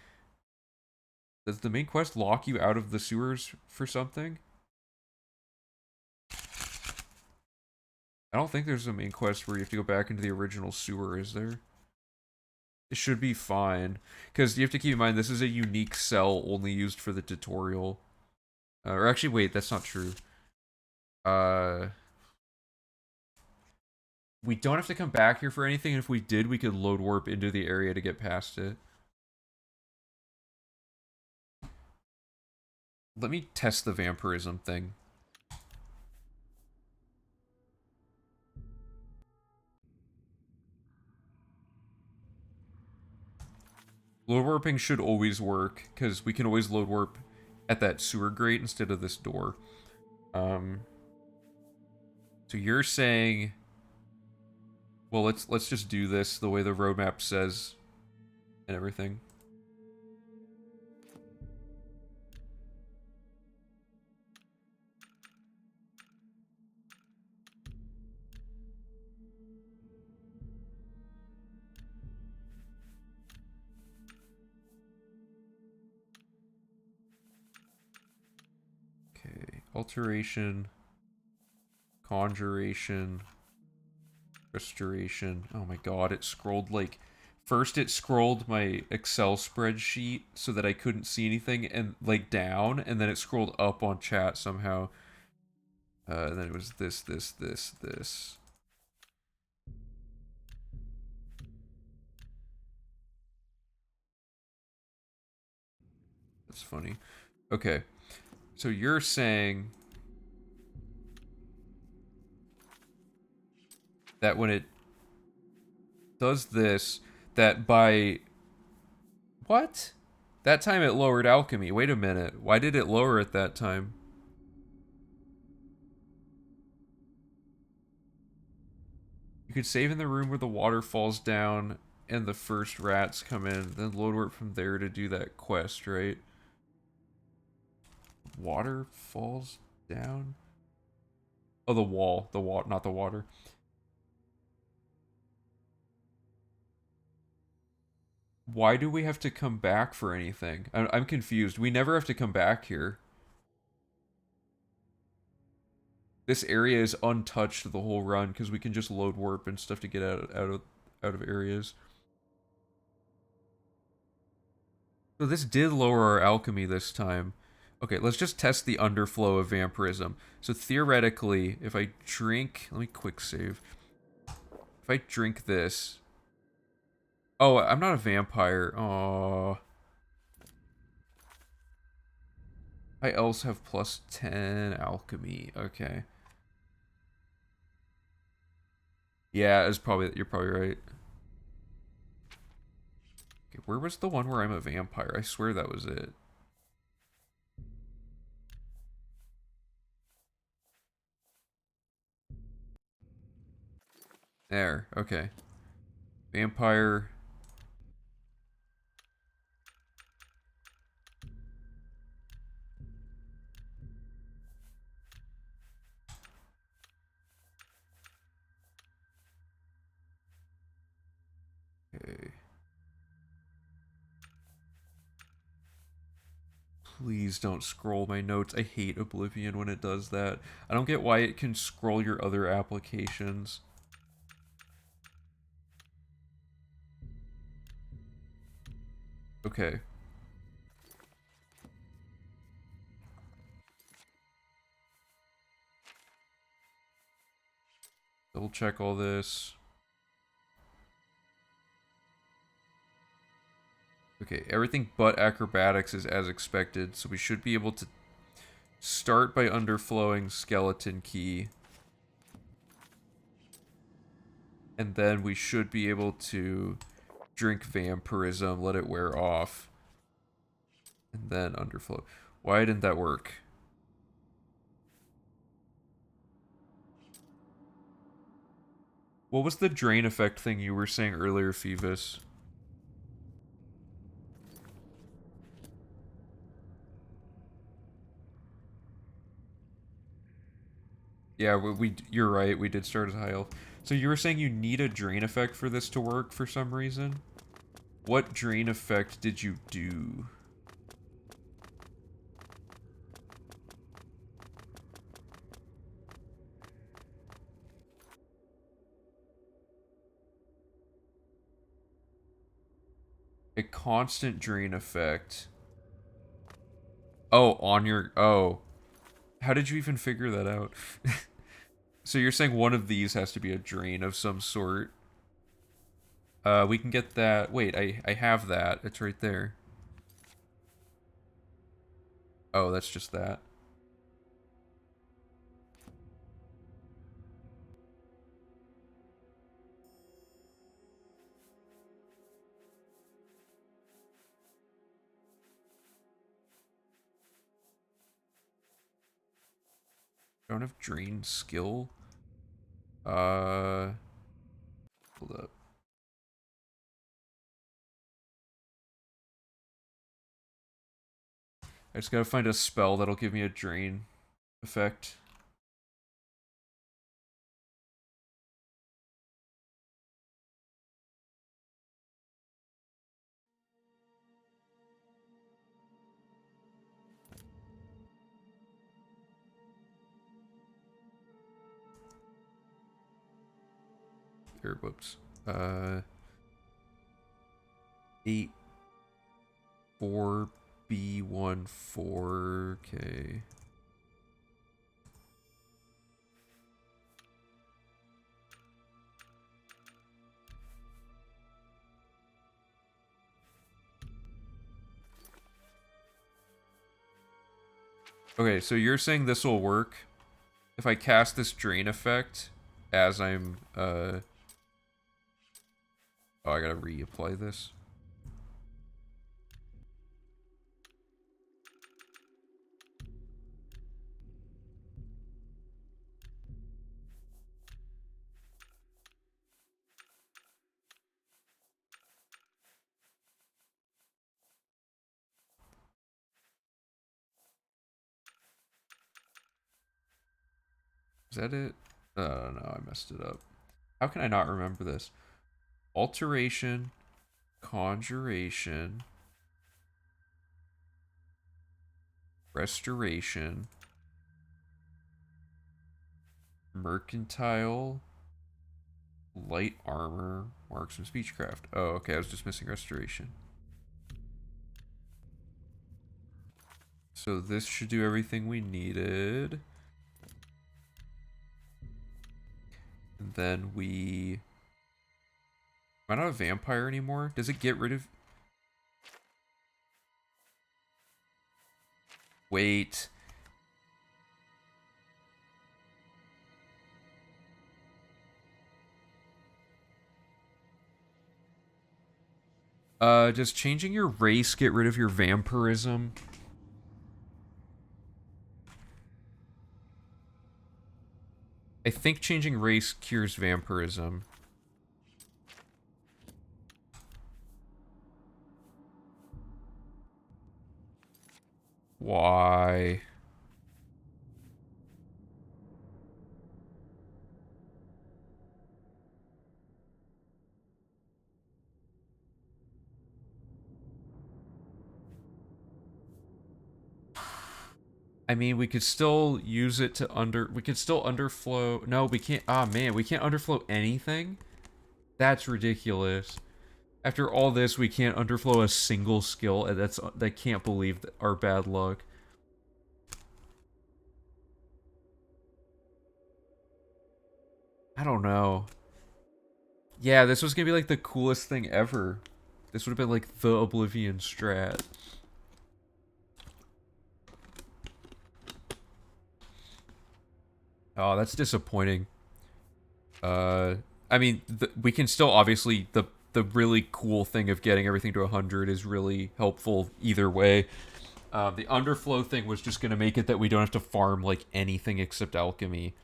Does the main quest lock you out of the sewers for something? I don't think there's a main quest where you have to go back into the original sewer, is there? It should be fine. Because you have to keep in mind, this is a unique cell only used for the tutorial. Or actually, wait, that's not true. We don't have to come back here for anything, and if we did, we could load warp into the area to get past it. Let me test the vampirism thing. Load warping should always work, because we can always load warp at that sewer grate instead of this door. So you're saying, well, let's just do this the way the roadmap says and everything. Okay, alteration, conjuration, restoration. Oh my god, it scrolled like... First it scrolled my Excel spreadsheet so that I couldn't see anything and like down, and then it scrolled up on chat somehow. And then it was this. That's funny. Okay. So you're saying that when it does this, that by... What? That time it lowered alchemy. Wait a minute. Why did it lower it that time? You could save in the room where the water falls down and the first rats come in, then load work from there to do that quest, right? Water falls down? Oh, the wall. The water, not the water. Why do we have to come back for anything? I'm confused. We never have to come back here. This area is untouched the whole run because we can just load warp and stuff to get out of areas. So this did lower our alchemy this time. Okay, let's just test the underflow of vampirism. So theoretically, if I drink... Let me quick save. If I drink this... Oh, I'm not a vampire. Oh, I else have plus 10 alchemy. Okay. Yeah, it's probably... You're probably right. Okay, where was the one where I'm a vampire? I swear that was it. There. Okay. Vampire... Okay. Please don't scroll my notes. I hate Oblivion when it does that. I don't get why it can scroll your other applications. Okay. Double check all this. Okay, everything but acrobatics is as expected, so we should be able to start by underflowing skeleton key. And then we should be able to drink vampirism, let it wear off. And then underflow. Why didn't that work? What was the drain effect thing you were saying earlier, Phoebus? Yeah, you're right. We did start as high health. So you were saying you need a drain effect for this to work for some reason? What drain effect did you do? A constant drain effect. Oh, on your... Oh. How did you even figure that out? So you're saying one of these has to be a drain of some sort. We can get that... Wait, I have that. It's right there. Oh, that's just that. I don't have drain skill. Hold up. I just gotta find a spell that'll give me a drain effect. Here, whoops. 8 4 B1 4. Okay. Okay, so you're saying this will work if I cast this drain effect as I'm, oh, I gotta reapply this. Is that it? Oh, no, I messed it up. How can I not remember this? Alteration, conjuration, restoration, mercantile, light armor, marksman, speechcraft. Oh, okay, I was just missing restoration. So this should do everything we needed. And then we... Am I not a vampire anymore? Does it get rid of... Wait. Does changing your race get rid of your vampirism? I think changing race cures vampirism. Why? I mean, we could still use it to we could still underflow. No, we can't. Ah, man, we can't underflow anything? That's ridiculous. After all this, we can't underflow a single skill. And I can't believe our bad luck. I don't know. Yeah, this was gonna be like the coolest thing ever. This would have been like the Oblivion strat. Oh, that's disappointing. I mean, we can still obviously the really cool thing of getting everything to 100 is really helpful either way. The underflow thing was just gonna make it that we don't have to farm like anything except alchemy.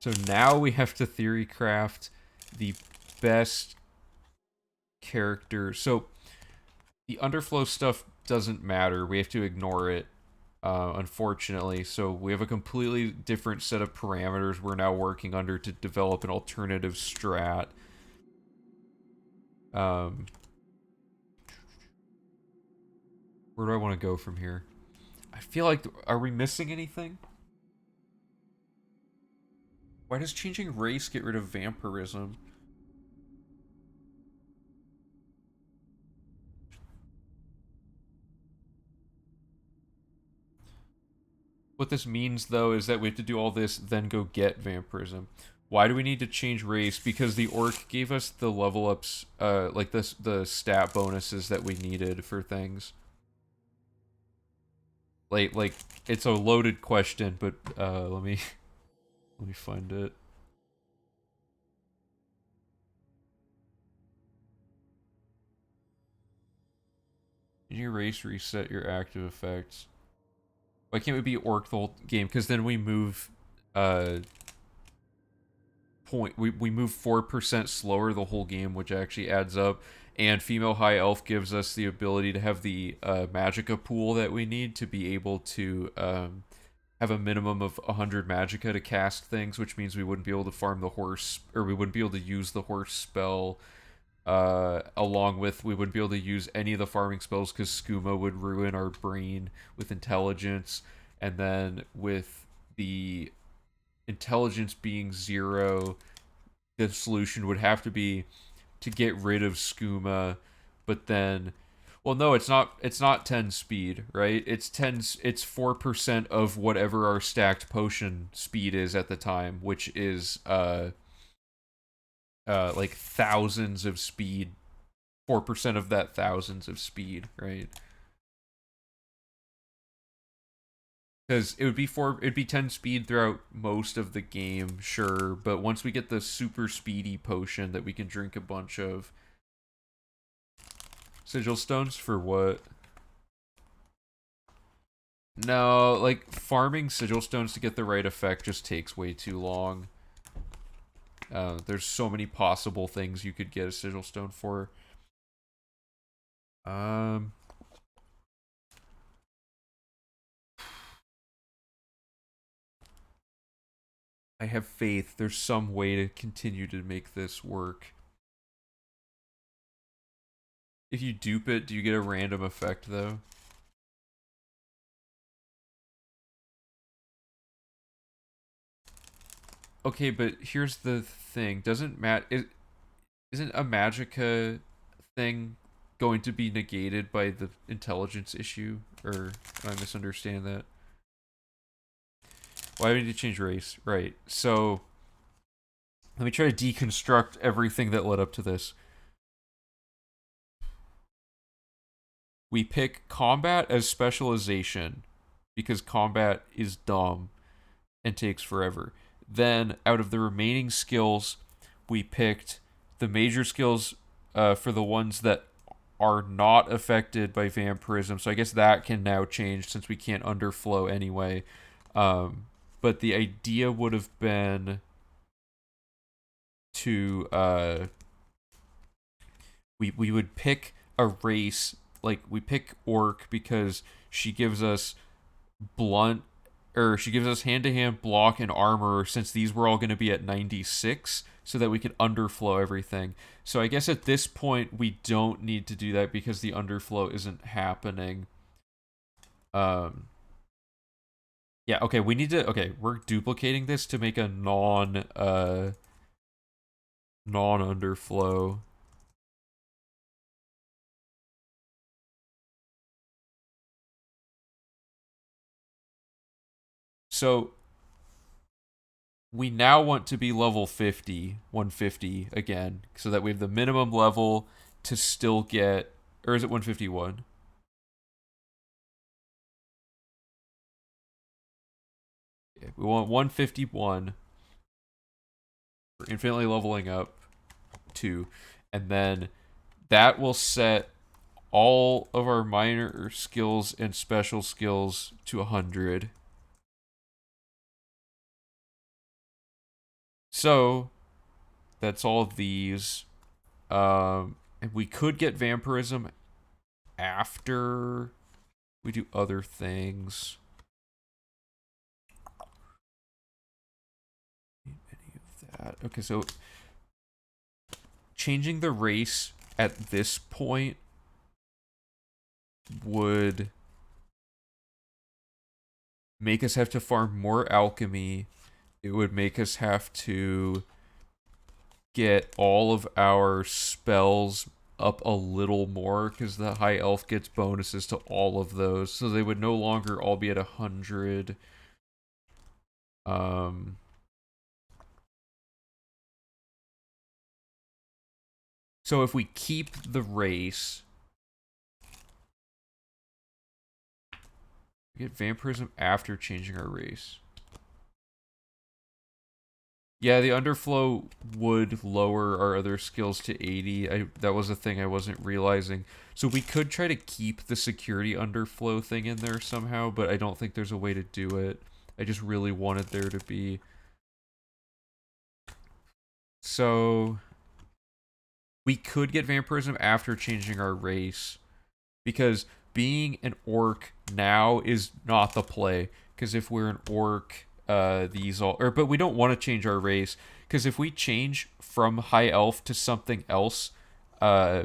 So now we have to theory craft the best character. So the underflow stuff doesn't matter. We have to ignore it, unfortunately. So we have a completely different set of parameters we're now working under to develop an alternative strat. Um, where do I want to go from here? I feel like, are we missing anything? Why does changing race get rid of vampirism? What this means, though, is that we have to do all this, then go get vampirism. Why do we need to change race? Because the orc gave us the level ups, like the stat bonuses that we needed for things. Like it's a loaded question, but let me let me find it. In your race, reset your active effects. Why can't we be orc the whole game? Because then we move uh we move 4% slower the whole game, which actually adds up. And female high elf gives us the ability to have the magicka pool that we need to be able to have a minimum of 100 magicka to cast things, which means we wouldn't be able to farm the horse, or we wouldn't be able to use the horse spell. Along with, we wouldn't be able to use any of the farming spells because skooma would ruin our brain with intelligence. And then with the intelligence being 0, the solution would have to be to get rid of skooma, but then, well, no, it's not 10 speed, right? It's 4% of whatever our stacked potion speed is at the time, which is like thousands of speed. 4% of that thousands of speed, right? Because it'd be 10 speed throughout most of the game, sure, but once we get the super speedy potion that we can drink a bunch of. Sigil stones for what? No, like farming sigil stones to get the right effect just takes way too long. There's so many possible things you could get a sigil stone for. Um, I have faith there's some way to continue to make this work. If you dupe it, do you get a random effect though? Okay, but here's the thing. Isn't a magica thing going to be negated by the intelligence issue? Or do I misunderstand that? Why do we need to change race? Right. So let me try to deconstruct everything that led up to this. We pick combat as specialization because combat is dumb and takes forever. Then, out of the remaining skills, we picked the major skills for the ones that are not affected by vampirism. So I guess that can now change since we can't underflow anyway. But the idea would have been to we would pick a race, like we pick orc because she gives us blunt, or she gives us hand-to-hand block and armor, since these were all going to be at 96 so that we could underflow everything. So I guess at this point we don't need to do that because the underflow isn't happening. um yeah, okay, we need to, okay, we're duplicating this to make a non underflow. So we now want to be level 50, 150 again, so that we have the minimum level to still get, or is it 151? Yeah, we want 151 for infinitely leveling up 2, and then that will set all of our minor skills and special skills to 100. So that's all of these. And we could get vampirism after we do other things. Any of that. Okay, so changing the race at this point would make us have to farm more alchemy. It would make us have to get all of our spells up a little more because the high elf gets bonuses to all of those, so they would no longer all be at 100. um so if we keep the race, we get vampirism after changing our race. Yeah, the underflow would lower our other skills to 80. That was a thing I wasn't realizing. So we could try to keep the security underflow thing in there somehow, but I don't think there's a way to do it. I just really wanted there to be. So we could get vampirism after changing our race, because being an orc now is not the play. Because if we're an orc, these all, or but we don't want to change our race, because if we change from high elf to something else, uh,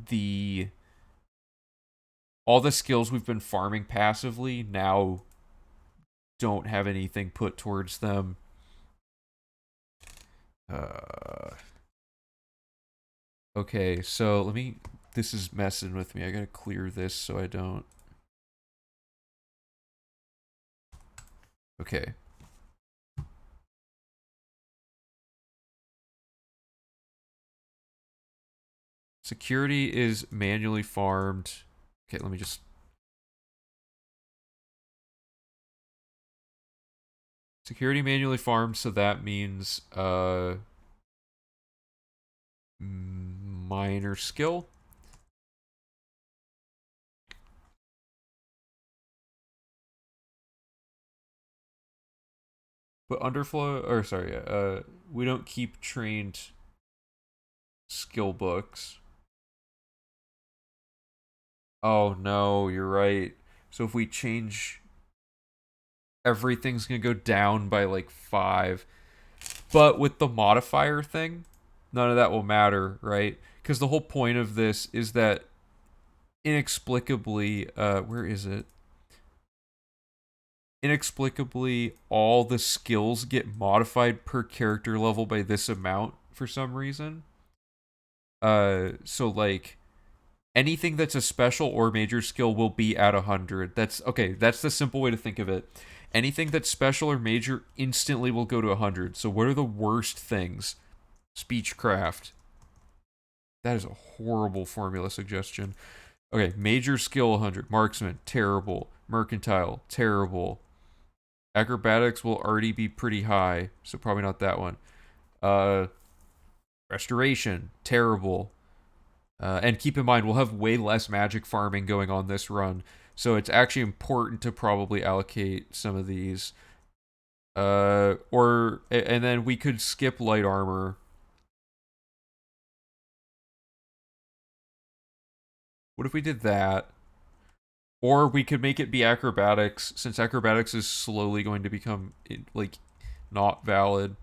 the all the skills we've been farming passively now don't have anything put towards them. Uh, okay, so let me. This is messing with me. I gotta clear this so I don't. Okay. Security is manually farmed. Okay, let me just. Security manually farmed, so that means minor skill. But underflow, or sorry, we don't keep trained skill books. Oh no, you're right. So if we change, everything's gonna go down by like 5. But with the modifier thing, none of that will matter, right? Because the whole point of this is that inexplicably, where is it? Inexplicably, all the skills get modified per character level by this amount for some reason. So like anything that's a special or major skill will be at 100. That's okay. That's the simple way to think of it. Anything that's special or major instantly will go to 100. So what are the worst things? Speechcraft. That is a horrible formula suggestion. Okay, major skill 100. Marksman, terrible. Mercantile, terrible. Acrobatics will already be pretty high, so probably not that one. Uh, Restoration, terrible. And keep in mind, we'll have way less magic farming going on this run, so it's actually important to probably allocate some of these. And then we could skip light armor. What if we did that? Or we could make it be acrobatics, since acrobatics is slowly going to become like not valid.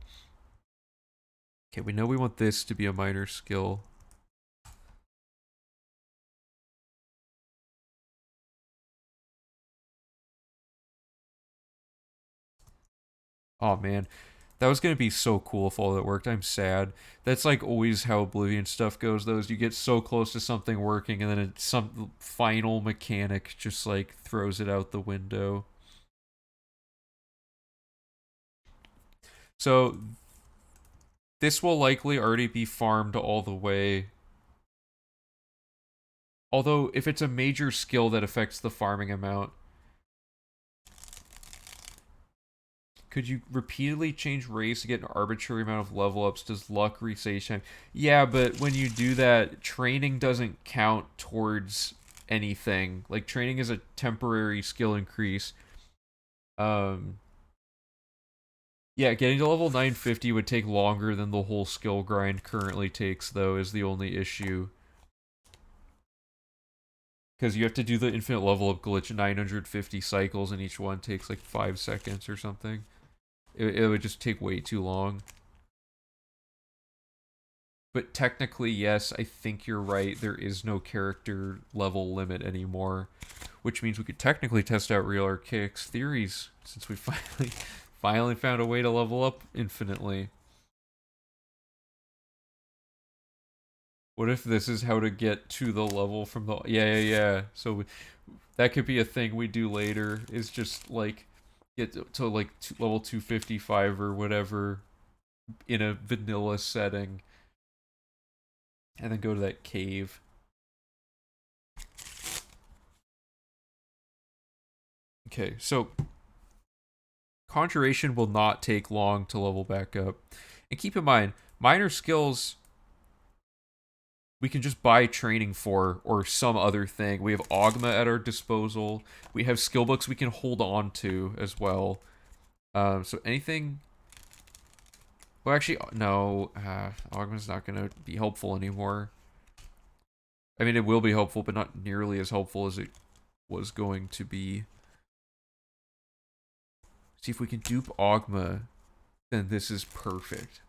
Okay, we know we want this to be a minor skill. Oh man, that was gonna be so cool if all that worked. I'm sad. That's like always how Oblivion stuff goes. Though, is you get so close to something working, and then some final mechanic just like throws it out the window. So this will likely already be farmed all the way. Although, if it's a major skill that affects the farming amount, could you repeatedly change race to get an arbitrary amount of level ups? Does luck reset each time? Yeah, but when you do that, training doesn't count towards anything. Like training is a temporary skill increase. Um yeah, getting to level 950 would take longer than the whole skill grind currently takes though is the only issue. Cuz you have to do the infinite level up glitch 950 cycles and each one takes like 5 seconds or something. It would just take way too long. But technically, yes, I think you're right. There is no character level limit anymore, which means we could technically test out real archaic's theories since we finally found a way to level up infinitely. What if this is how to get to the level from the yeah. So that could be a thing we do later. Is just like get to like level 255 or whatever in a vanilla setting, and then go to that cave. Okay, so Conjuration will not take long to level back up. And keep in mind, minor skills we can just buy training for or some other thing. We have Ogma at our disposal. We have skill books we can hold on to as well. So anything. Well, actually, no. Ogma's not going to be helpful anymore. I mean, it will be helpful, but not nearly as helpful as it was going to be. See if we can dupe Ogma, then this is perfect.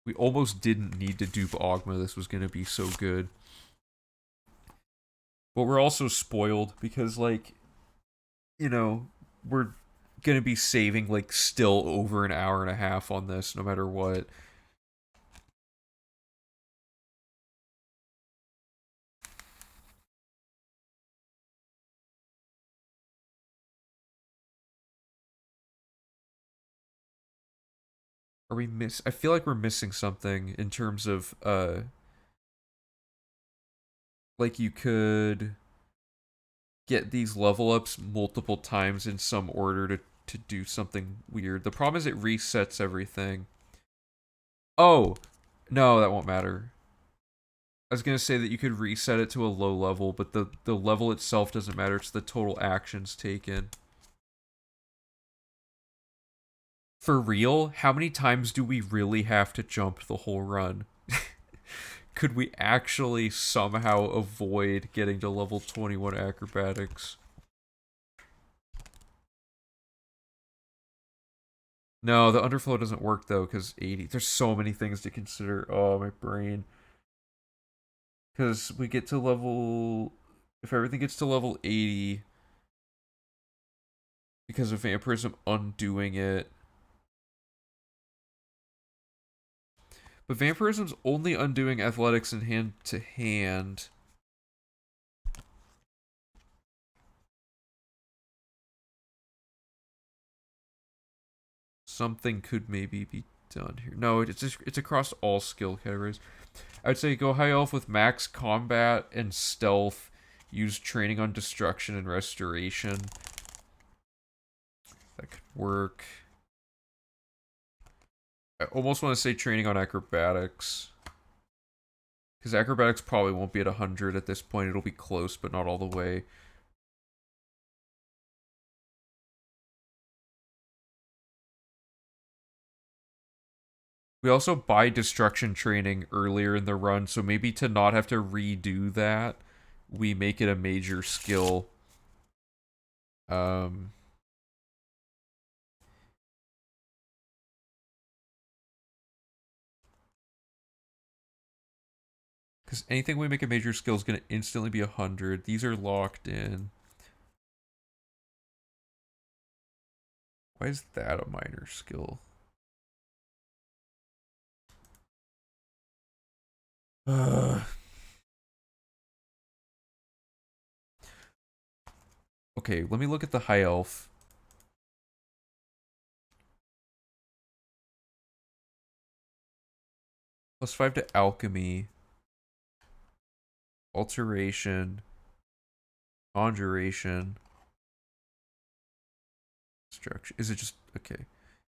We almost didn't need to dupe Ogma. This was going to be so good. But we're also spoiled because, like, you know, we're going to be saving, like, still over an hour and a half on this no matter what. I feel like we're missing something in terms of, like, you could. get these level ups multiple times in some order to do something weird. The problem is it resets everything. Oh, no, that won't matter. I was gonna say that you could reset it to a low level, but the level itself doesn't matter. It's the total actions taken. For real, how many times do we really have to jump the whole run? Could we actually somehow avoid getting to level 21 acrobatics? No, the underflow doesn't work though, because 80. There's so many things to consider. Oh, my brain. Because we get to level. If everything gets to level 80, because of vampirism undoing it. But vampirism's only undoing athletics and hand to hand. Something could maybe be done here. No, it's across all skill categories. I would say go high elf with max combat and stealth. Use training on destruction and restoration. That could work. I almost want to say training on acrobatics. Because acrobatics probably won't be at 100 at this point. It'll be close, but not all the way. We also buy destruction training earlier in the run, so maybe to not have to redo that, we make it a major skill. Um, because anything we make a major skill is going to instantly be 100. These are locked in. Why is that a minor skill? Okay, let me look at the high elf. +5 to alchemy. Alteration. Conjuration. Destruction. Is it just... Okay.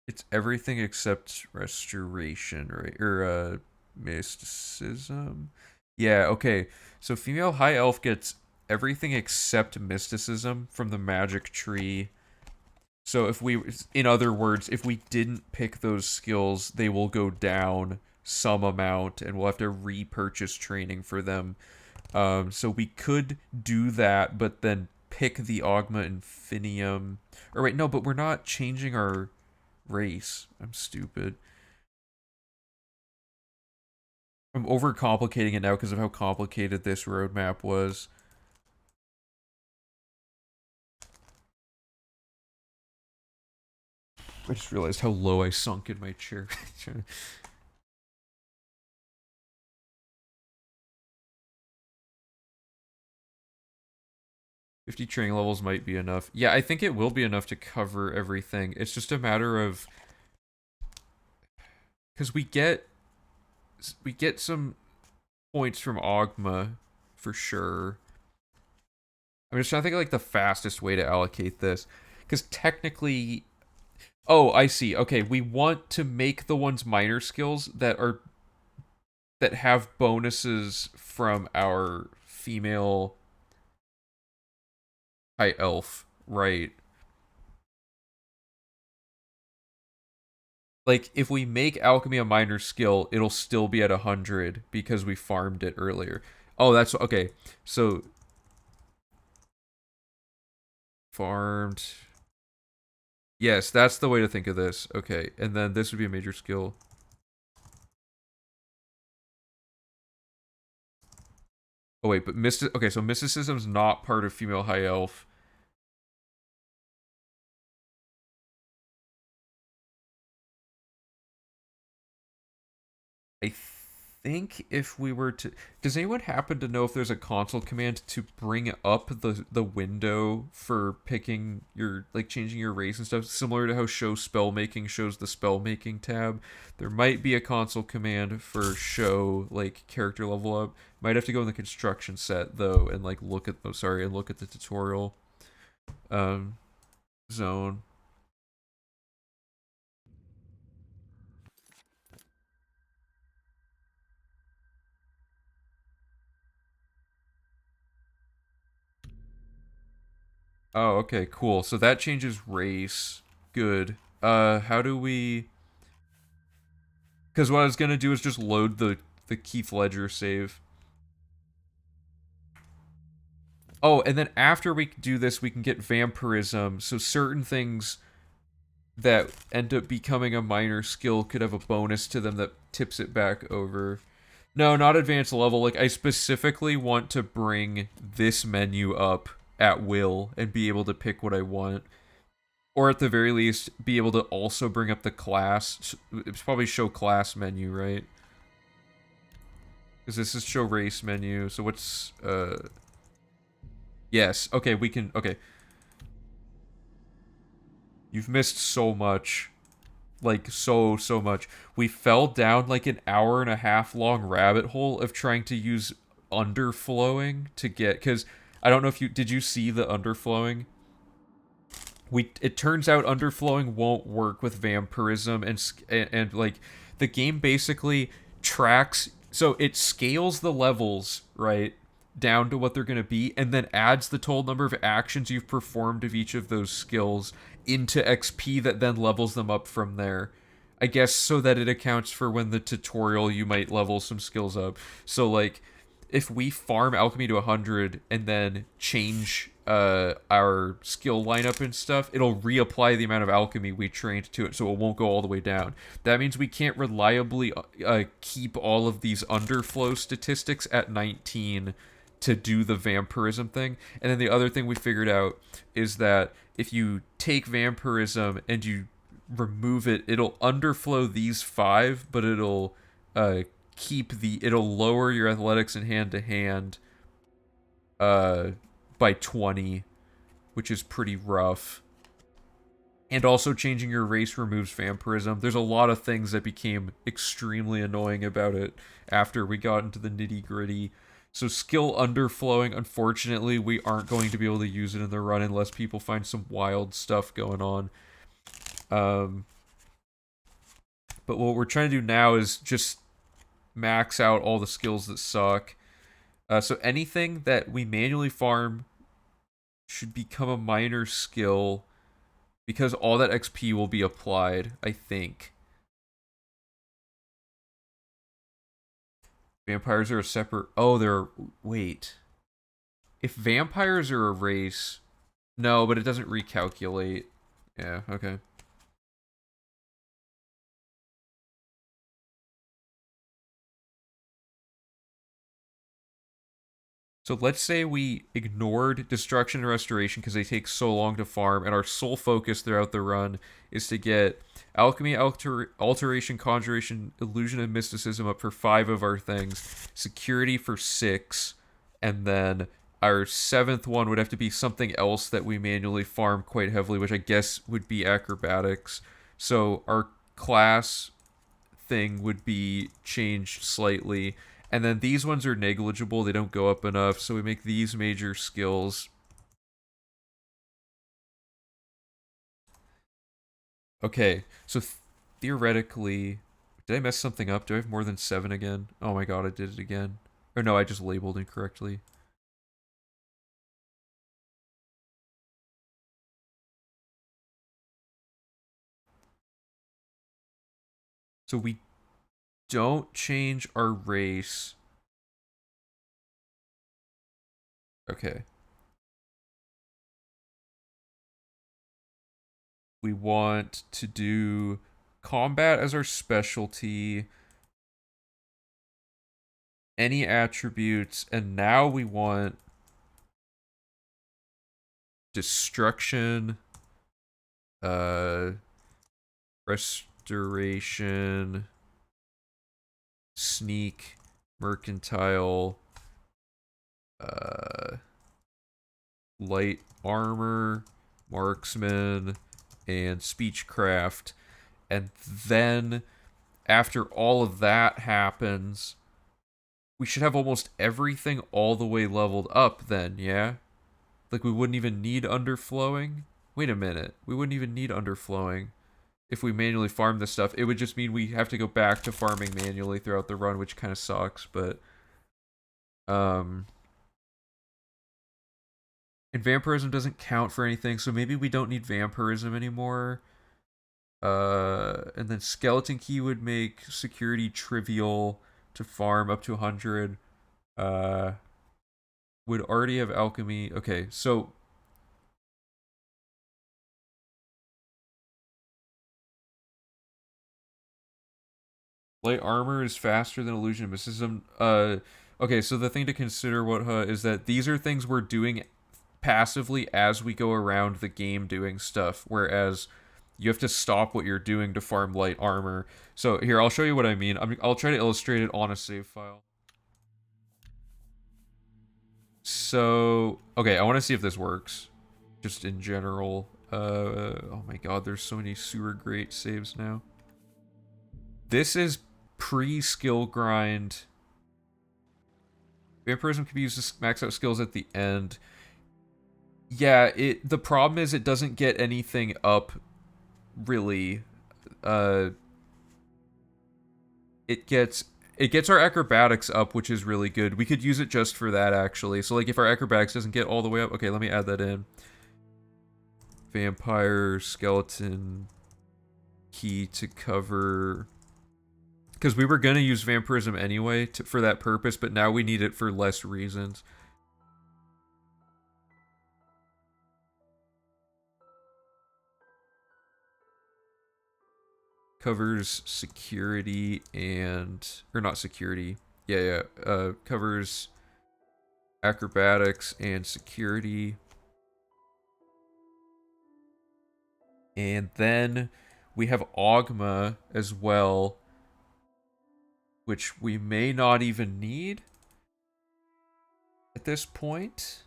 It's everything except restoration, right? Or, mysticism? Yeah, okay. So female high elf gets everything except mysticism from the magic tree. So if we, in other words, if we didn't pick those skills, they will go down some amount and we'll have to repurchase training for them. So we could do that, but then pick the Augma Infinium. Or wait, no, but we're not changing our race. I'm stupid. I'm overcomplicating it now because of how complicated this roadmap was. I just realized how low I sunk in my chair. 50 training levels might be enough. Yeah, I think it will be enough to cover everything. It's just a matter of... Because we get some points from Augma, for sure. I'm just trying to think of, like, the fastest way to allocate this. Because technically... Oh, I see. Okay, we want to make the ones minor skills that have bonuses from our female high elf, right? Like, if we make alchemy a minor skill, it'll still be at 100 because we farmed it earlier. Oh, that's okay. So farmed. Yes, that's the way to think of this. Okay, and then this would be a major skill. Oh wait, but okay, so mysticism's not part of female high elf. I think if we were to, does anyone happen to know if there's a console command to bring up the window for picking your, like, changing your race and stuff, similar to how show spell making shows the spell making tab? There might be a console command for show like character level up. Might have to go in the construction set though and like look at, oh sorry, and look at the tutorial um zone. Oh, okay, cool. So that changes race. Good. How do we? Because what I was gonna do is just load the Keith Ledger save. Oh, and then after we do this, we can get vampirism. So certain things that end up becoming a minor skill could have a bonus to them that tips it back over. No, not advanced level. Like, I specifically want to bring this menu up at will and be able to pick what I want. Or at the very least, be able to also bring up the class. It's probably show class menu, right? Because this is show race menu. So what's, yes. Okay, we can, okay. You've missed so much. Like, so much. We fell down like an hour and a half long rabbit hole of trying to use underflowing to get, because I don't know if you, did you see the underflowing? It turns out underflowing won't work with vampirism and like the game basically tracks, so it scales the levels right down to what they're going to be and then adds the total number of actions you've performed of each of those skills into XP that then levels them up from there. I guess so that it accounts for when the tutorial you might level some skills up. So like if we farm alchemy to 100 and then change our skill lineup and stuff, it'll reapply the amount of alchemy we trained to it, so it won't go all the way down. That means we can't reliably keep all of these underflow statistics at 19 to do the vampirism thing. And then the other thing we figured out is that if you take vampirism and you remove it, it'll underflow these 5, but it'll it'll lower your athletics and hand to hand by 20, which is pretty rough. And also changing your race removes vampirism. There's a lot of things that became extremely annoying about it after we got into the nitty-gritty. So skill underflowing, unfortunately, we aren't going to be able to use it in the run unless people find some wild stuff going on. But what we're trying to do now is just max out all the skills that suck. So anything that we manually farm should become a minor skill because all that XP will be applied, I think. Vampires are a separate... Oh, they're... Wait. If vampires are a race... No, but it doesn't recalculate. Yeah, okay. So let's say we ignored destruction and restoration because they take so long to farm, and our sole focus throughout the run is to get alchemy, alteration, conjuration, illusion, and mysticism up for 5 of our things, security for 6, and then our 7th one would have to be something else that we manually farm quite heavily, which I guess would be acrobatics. So our class thing would be changed slightly. And then these ones are negligible, they don't go up enough, so we make these major skills. Okay, so theoretically, did I mess something up? Do I have more than 7 again? Oh my god, I did it again. Or no, I just labeled incorrectly. So we don't change our race. Okay. We want to do combat as our specialty, any attributes, and now we want destruction, restoration, sneak, mercantile, light armor, marksman, and speechcraft. And then after all of that happens, we should have almost everything all the way leveled up then, yeah? Like we wouldn't even need underflowing? Wait a minute. We wouldn't even need underflowing if we manually farm this stuff. It would just mean we have to go back to farming manually throughout the run, which kind of sucks, but and vampirism doesn't count for anything, so maybe we don't need vampirism anymore. And then skeleton key would make security trivial to farm up to 100. Would already have alchemy. Okay, so light armor is faster than illusion of mysticism. Okay, so the thing to consider, what is that these are things we're doing passively as we go around the game doing stuff, whereas you have to stop what you're doing to farm light armor. So here, I'll show you what I mean. I'll try to illustrate it on a save file. So, okay, I want to see if this works. Just in general. Oh my god, there's so many sewer great saves now. This is pre-skill grind. Vampirism can be used to max out skills at the end. Yeah, the problem is it doesn't get anything up, really. It gets our acrobatics up, which is really good. We could use it just for that, actually. So, like, if our acrobatics doesn't get all the way up... Okay, let me add that in. Vampire, skeleton, key to cover... Because we were going to use vampirism anyway for that purpose, but now we need it for less reasons. Covers security and... Or not security. Yeah. Covers acrobatics and security. And then we have Ogma as well, which we may not even need at this point.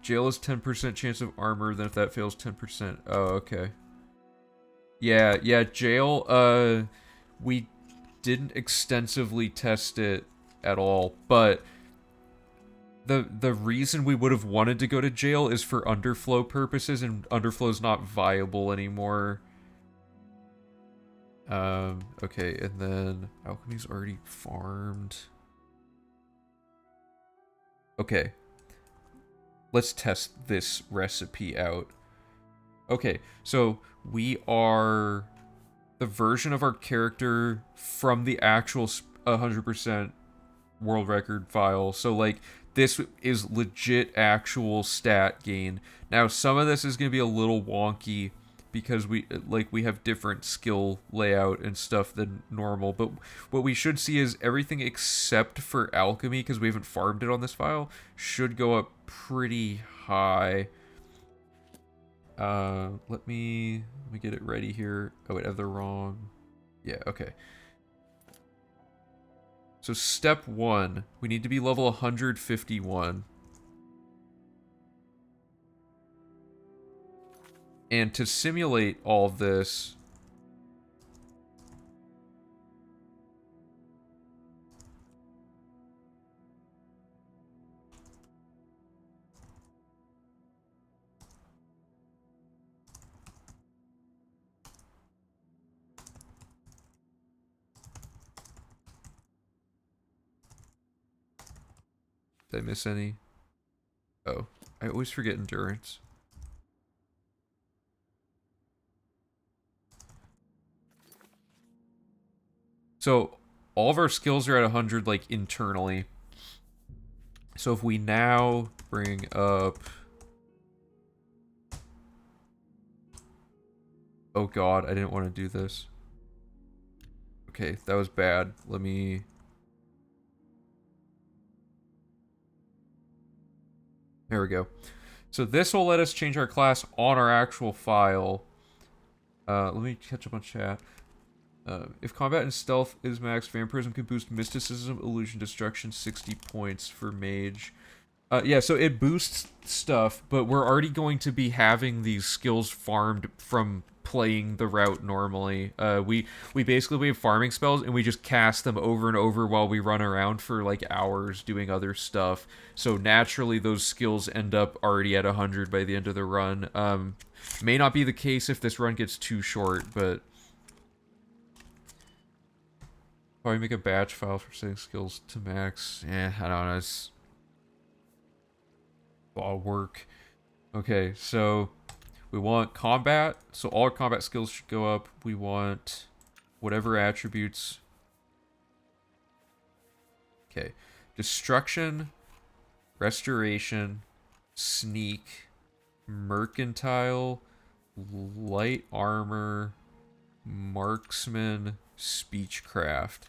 Jail is 10% chance of armor, then if that fails, 10%. Oh, okay. Yeah, jail, we didn't extensively test it at all, but the reason we would have wanted to go to jail is for underflow purposes, and underflow is not viable anymore. Okay, and then alchemy's already farmed. Okay. Let's test this recipe out. Okay, so we are the version of our character from the actual 100% world record file. So, like, this is legit actual stat gain. Now, some of this is going to be a little wonky because we have different skill layout and stuff than normal, but what we should see is everything except for alchemy, because we haven't farmed it on this file, should go up pretty high. Let me get it ready here. Oh wait, I have the wrong... Yeah, okay. So step 1, we need to be level 151. And to simulate all of this... Did I miss any? Oh, I always forget endurance. So all of our skills are at 100, like, internally. So if we now bring up... Oh god, I didn't want to do this. Okay, that was bad. Let me... There we go. So this will let us change our class on our actual file. Let me catch up on chat. If combat and stealth is max, vampirism can boost mysticism, illusion, destruction 60 points for mage. Yeah, so it boosts stuff, but we're already going to be having these skills farmed from playing the route normally. We basically have farming spells, and we just cast them over and over while we run around for like hours doing other stuff. So naturally, those skills end up already at 100 by the end of the run. May not be the case if this run gets too short, but probably make a batch file for setting skills to max. I don't know. It's all work. Okay, so we want combat, so all our combat skills should go up. We want whatever attributes. Okay, destruction, restoration, sneak, mercantile, light armor, marksman, speechcraft.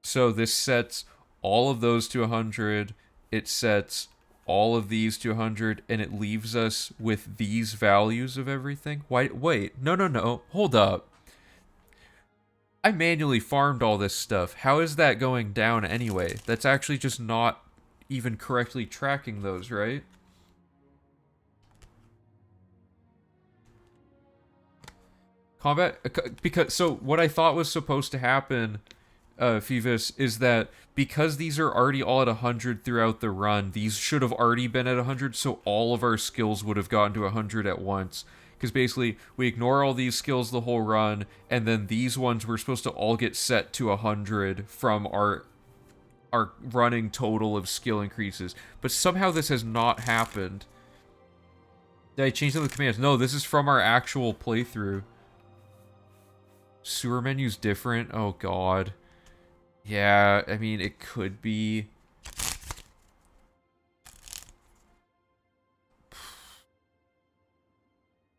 So this sets all of those to 100. It sets all of these to 100, and it leaves us with these values of everything. Wait, no. Hold up. I manually farmed all this stuff. How is that going down anyway? That's actually just not even correctly tracking those, right? Combat, because, so what I thought was supposed to happen, Phoebus, is that because these are already all at 100 throughout the run, these should have already been at 100, so all of our skills would have gotten to 100 at once. Because basically, we ignore all these skills the whole run, and then these ones were supposed to all get set to 100 from our running total of skill increases. But somehow this has not happened. Did I change some of the commands? No, this is from our actual playthrough. Sewer menu's different? Oh god. Yeah, I mean, it could be.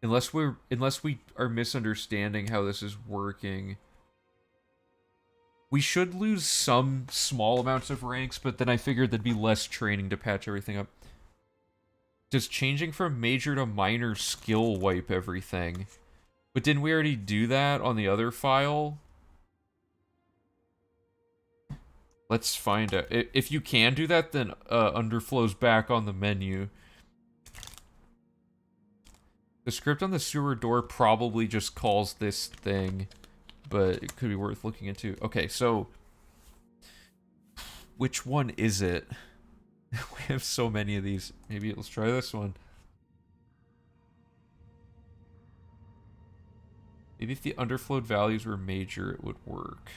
Unless we are misunderstanding how this is working. We should lose some small amounts of ranks, but then I figured there'd be less training to patch everything up. Does changing from major to minor skill wipe everything? But didn't we already do that on the other file? Let's find out. If you can do that, then underflow's back on the menu. The script on the sewer door probably just calls this thing, but it could be worth looking into. Okay, so which one is it? We have so many of these. Maybe let's try this one. Maybe if the underflowed values were major, it would work.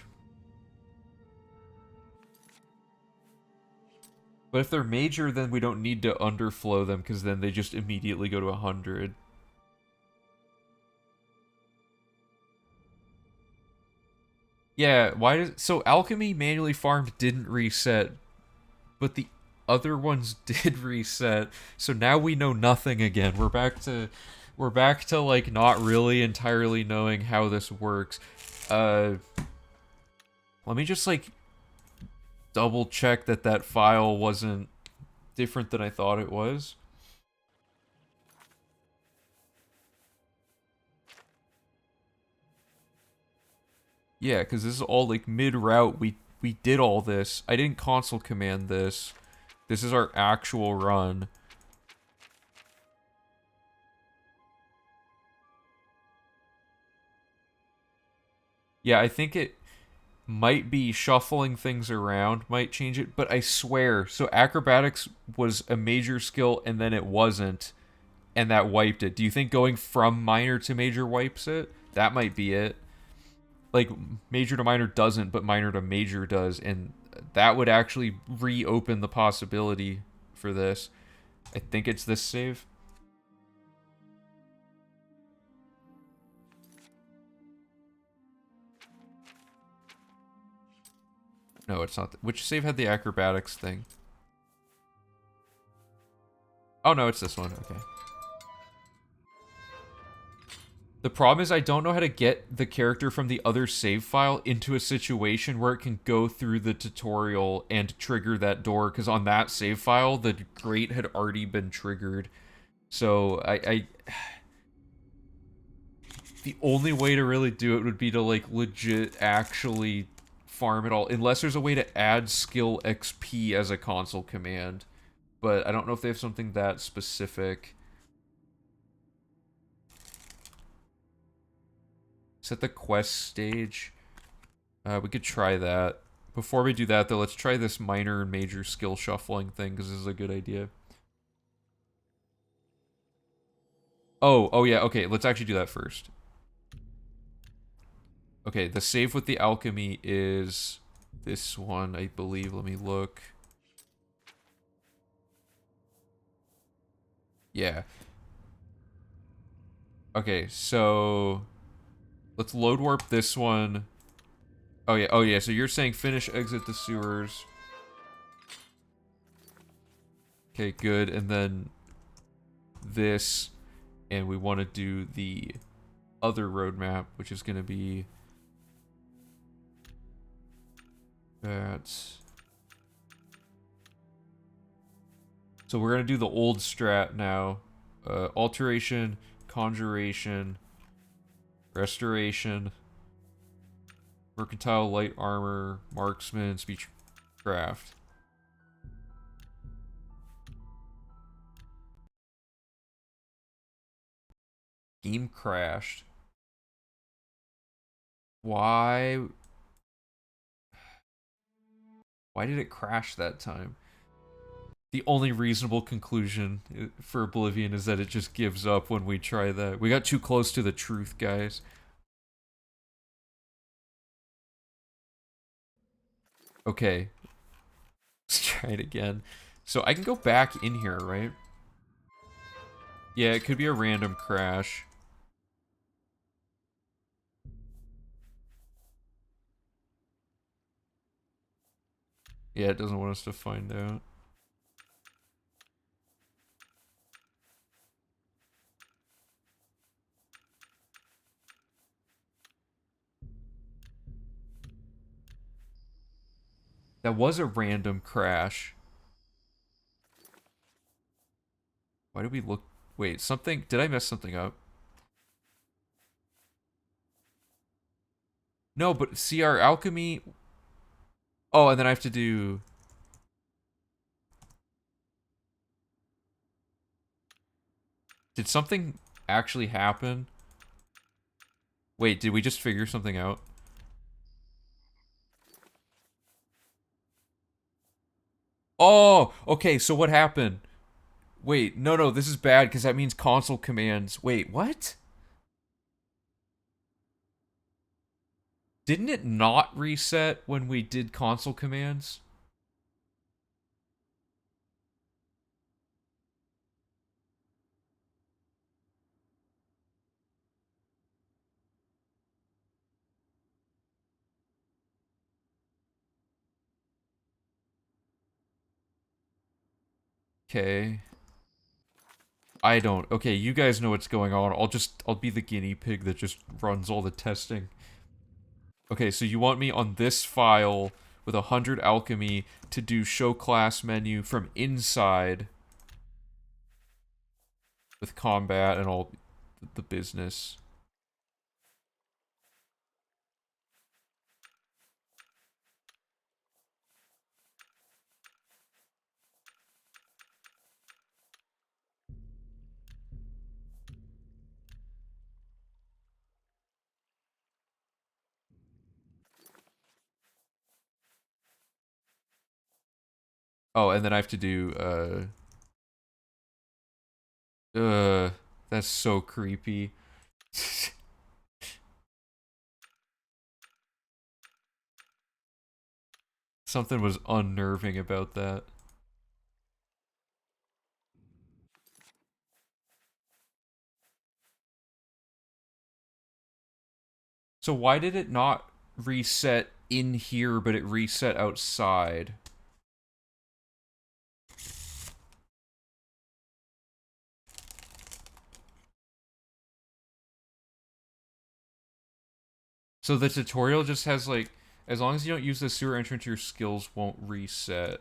But if they're major, then we don't need to underflow them, because then they just immediately go to 100. Yeah, why does... So Alchemy manually farmed didn't reset, but the other ones did reset. So now we know nothing again. We're back to like not really entirely knowing how this works. Let me just like double check that file wasn't different than I thought it was. Yeah, because this is all like mid-route. We did all this. I didn't console command this. This is our actual run. Yeah, I think it might be shuffling things around, might change it, but I swear, so acrobatics was a major skill and then it wasn't, and that wiped it. Do you think going from minor to major wipes it? That might be it. Like, major to minor doesn't, but minor to major does, and that would actually reopen the possibility for this. I think it's this save. No, it's not. Which save had the acrobatics thing? Oh, no, it's this one. Okay. The problem is I don't know how to get the character from the other save file into a situation where it can go through the tutorial and trigger that door, because on that save file, the grate had already been triggered. So the only way to really do it would be to like legit actually farm it all, unless there's a way to add skill XP as a console command. But I don't know if they have something that specific. Set the quest stage. We could try that. Before we do that, though, let's try this minor and major skill shuffling thing, because this is a good idea. Oh yeah, okay, let's actually do that first. Okay, the save with the alchemy is this one, I believe. Let me look. Yeah. Okay, so let's load warp this one. Oh yeah, so you're saying finish exit the sewers. Okay, good, and then this, and we want to do the other roadmap, which is going to be that. So we're going to do the old strat now. Alteration, conjuration, restoration, mercantile light armor, marksman, speechcraft. Game crashed. Why? Why did it crash that time? The only reasonable conclusion for Oblivion is that it just gives up when we try that. We got too close to the truth, guys. Okay, let's try it again. So I can go back in here, right? Yeah, it could be a random crash. Yeah, it doesn't want us to find out. That was a random crash. Why did we look... Wait, something... Did I mess something up? No, but see our alchemy... Oh, and then I have to do... Did something actually happen? Wait, did we just figure something out? Oh, okay, so what happened? Wait, no, this is bad because that means console commands. Wait, what? Didn't it not reset when we did console commands? Okay. I don't. Okay, you guys know what's going on. I'll be the guinea pig that just runs all the testing. Okay, so you want me on this file with 100 alchemy to do show class menu from inside with combat and all the business. Oh, and then I have to do, that's so creepy. Something was unnerving about that. So why did it not reset in here, but it reset outside? So the tutorial just has like, as long as you don't use the sewer entrance, your skills won't reset.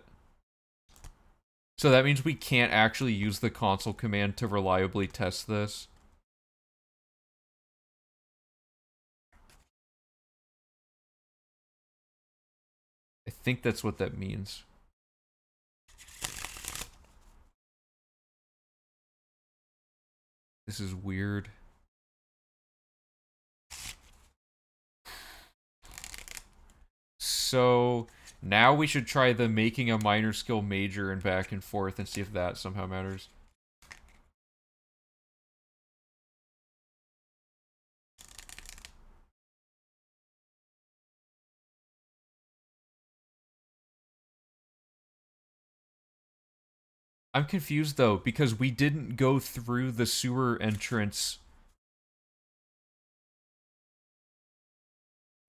So that means we can't actually use the console command to reliably test this. I think that's what that means. This is weird. So now we should try the making a minor skill major and back and forth and see if that somehow matters. I'm confused though, because we didn't go through the sewer entrance.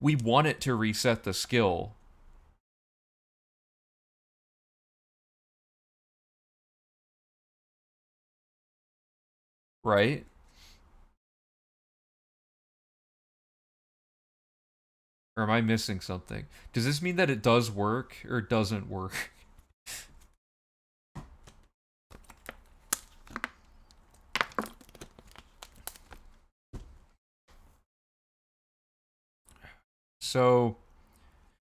We want it to reset the skill. Right? Or am I missing something? Does this mean that it does work or doesn't work? So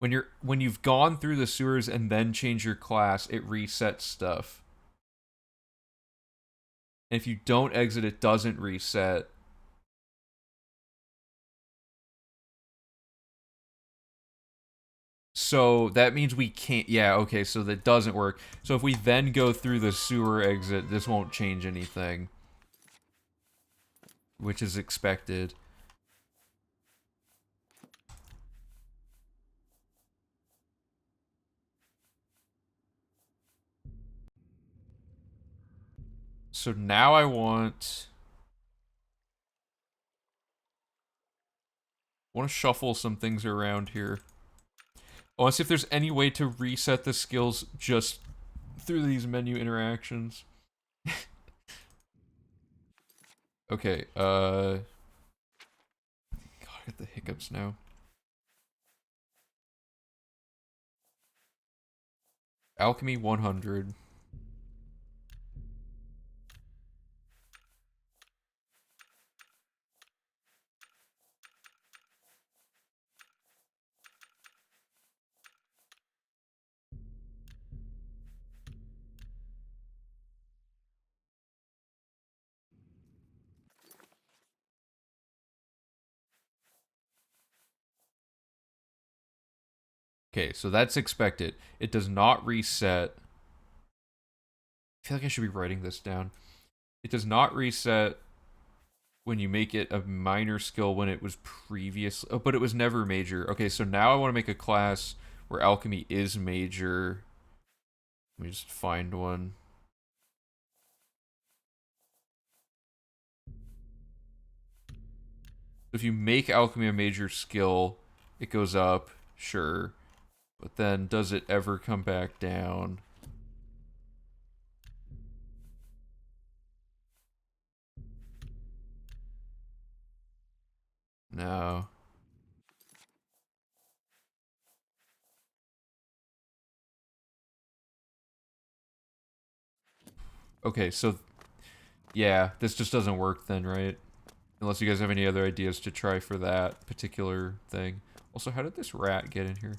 when you've gone through the sewers and then change your class, it resets stuff. And if you don't exit, it doesn't reset. So that means we can't. Yeah, okay, so that doesn't work. So if we then go through the sewer exit, this won't change anything, which is expected. So now I want to shuffle some things around here. I want to see if there's any way to reset the skills just through these menu interactions. Okay, God, I get the hiccups now. Alchemy 100. Okay, so that's expected. It does not reset. I feel like I should be writing this down. It does not reset when you make it a minor skill when it was previous, oh, but it was never major. Okay, so now I want to make a class where alchemy is major. Let me just find one. If you make alchemy a major skill, it goes up, sure. But then does it ever come back down? No. Okay, so yeah, this just doesn't work then, right? Unless you guys have any other ideas to try for that particular thing. Also, how did this rat get in here?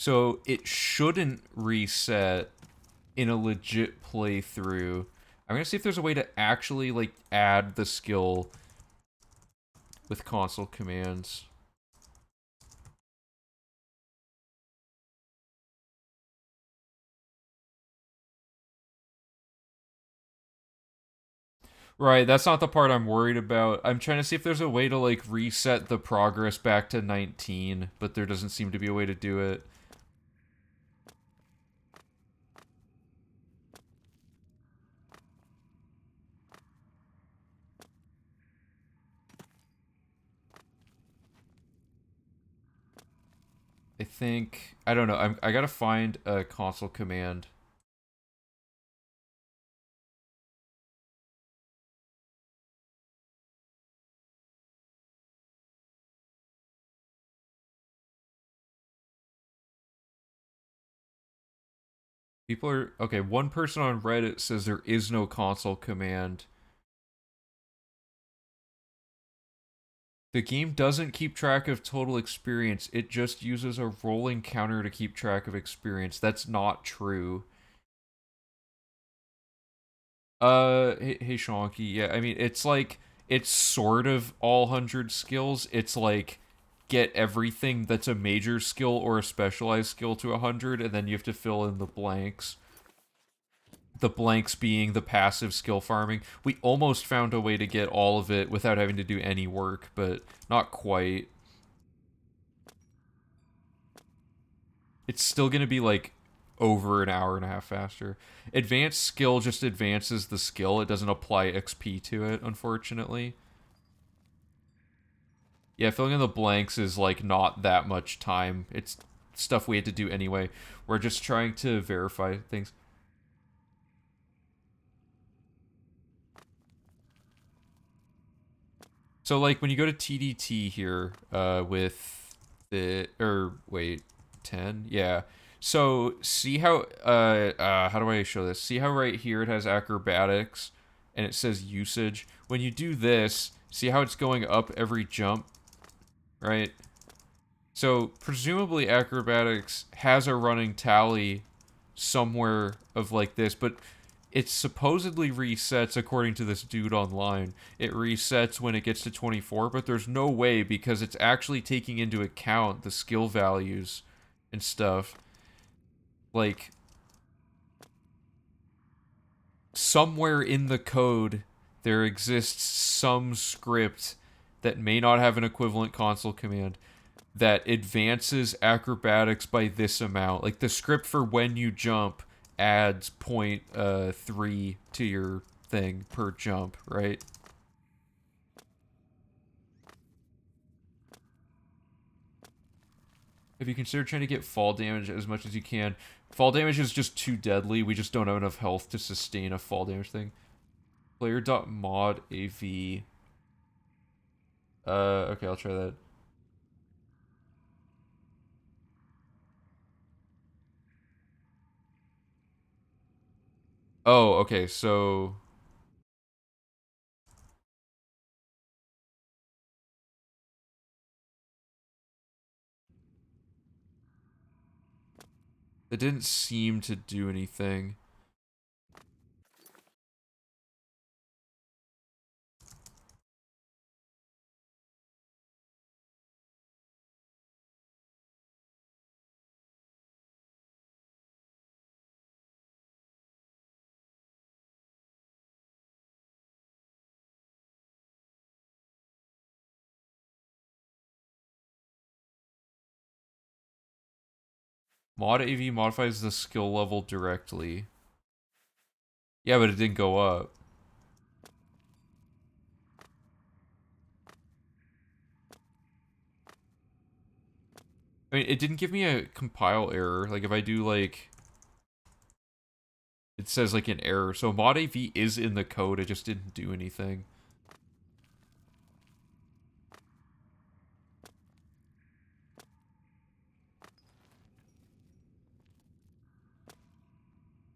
So it shouldn't reset in a legit playthrough. I'm gonna see if there's a way to actually like add the skill with console commands. Right, that's not the part I'm worried about. I'm trying to see if there's a way to like reset the progress back to 19, but there doesn't seem to be a way to do it. I think I don't know. I gotta find a console command. People are okay. One person on Reddit says there is no console command. The game doesn't keep track of total experience. It just uses a rolling counter to keep track of experience. That's not true. Hey Shonky. Yeah, I mean, it's like it's sort of all 100 skills. It's like get everything that's a major skill or a specialized skill to 100, and then you have to fill in the blanks. The blanks being the passive skill farming. We almost found a way to get all of it without having to do any work, but not quite. It's still going to be like over an hour and a half faster. Advanced skill just advances the skill. It doesn't apply XP to it, unfortunately. Yeah, filling in the blanks is like not that much time. It's stuff we had to do anyway. We're just trying to verify things. So like when you go to TDT here with the or wait, 10? Yeah. So see how how do I show this? See how right here it has acrobatics and it says usage. When you do this, see how it's going up every jump, right? So presumably acrobatics has a running tally somewhere of like this, but it supposedly resets according to this dude online. It resets when it gets to 24, but there's no way because it's actually taking into account the skill values and stuff. Like somewhere in the code there exists some script that may not have an equivalent console command that advances acrobatics by this amount. Like the script for when you jump adds 0.3 to your thing per jump, right? If you consider trying to get fall damage as much as you can, fall damage is just too deadly. We just don't have enough health to sustain a fall damage thing. Player.mod AV. Okay, I'll try that. Oh, okay, so it didn't seem to do anything. Mod AV modifies the skill level directly. Yeah, but it didn't go up. I mean, it didn't give me a compile error. Like, if I do, like... It says, like, an error. So mod AV is in the code, it just didn't do anything.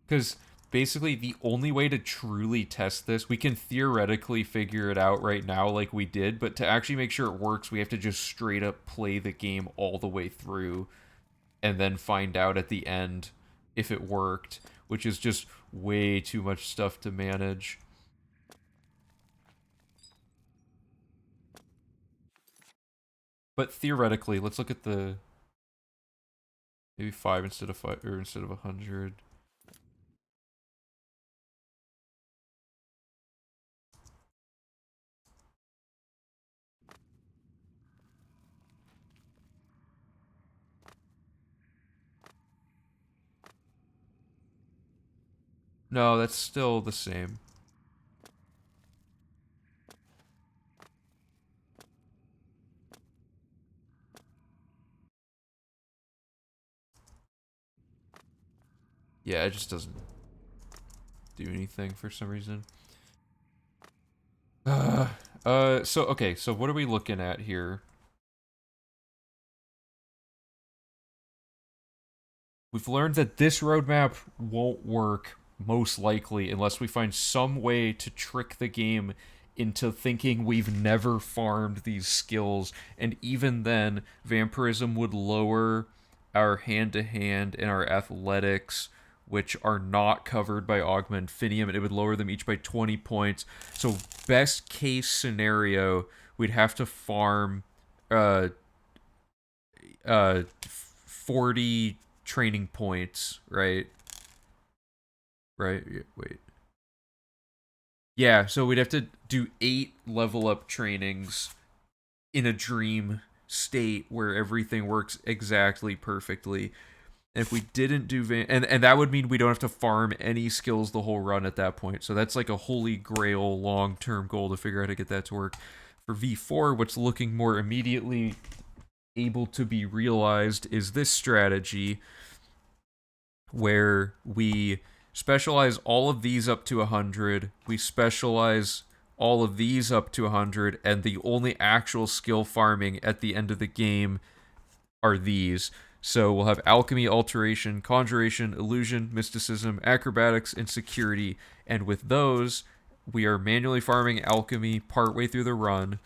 Because basically the only way to truly test this, we can theoretically figure it out right now like we did, but to actually make sure it works, we have to just straight up play the game all the way through and then find out at the end if it worked, which is just way too much stuff to manage. But theoretically, let's look at the maybe 5 instead of 5 or instead of 100. No, that's still the same. Yeah, it just doesn't do anything for some reason. So okay, so what are we looking at here? We've learned that this roadmap won't work, most likely, unless we find some way to trick the game into thinking we've never farmed these skills. And even then, vampirism would lower our hand to hand and our athletics, which are not covered by Augma Infinium, and it would lower them each by 20 points. So, best case scenario, we'd have to farm uh, 40 training points, right? Right? Wait. Yeah, so we'd have to do 8 level up trainings in a dream state where everything works exactly perfectly. And if we didn't do and that would mean we don't have to farm any skills the whole run at that point. So that's like a holy grail long-term goal to figure out how to get that to work. For V4, what's looking more immediately able to be realized is this strategy where we specialize all of these up to 100, we specialize all of these up to 100, and the only actual skill farming at the end of the game are these. So we'll have alchemy, alteration, conjuration, illusion, mysticism, acrobatics, and security. And with those, we are manually farming alchemy partway through the run.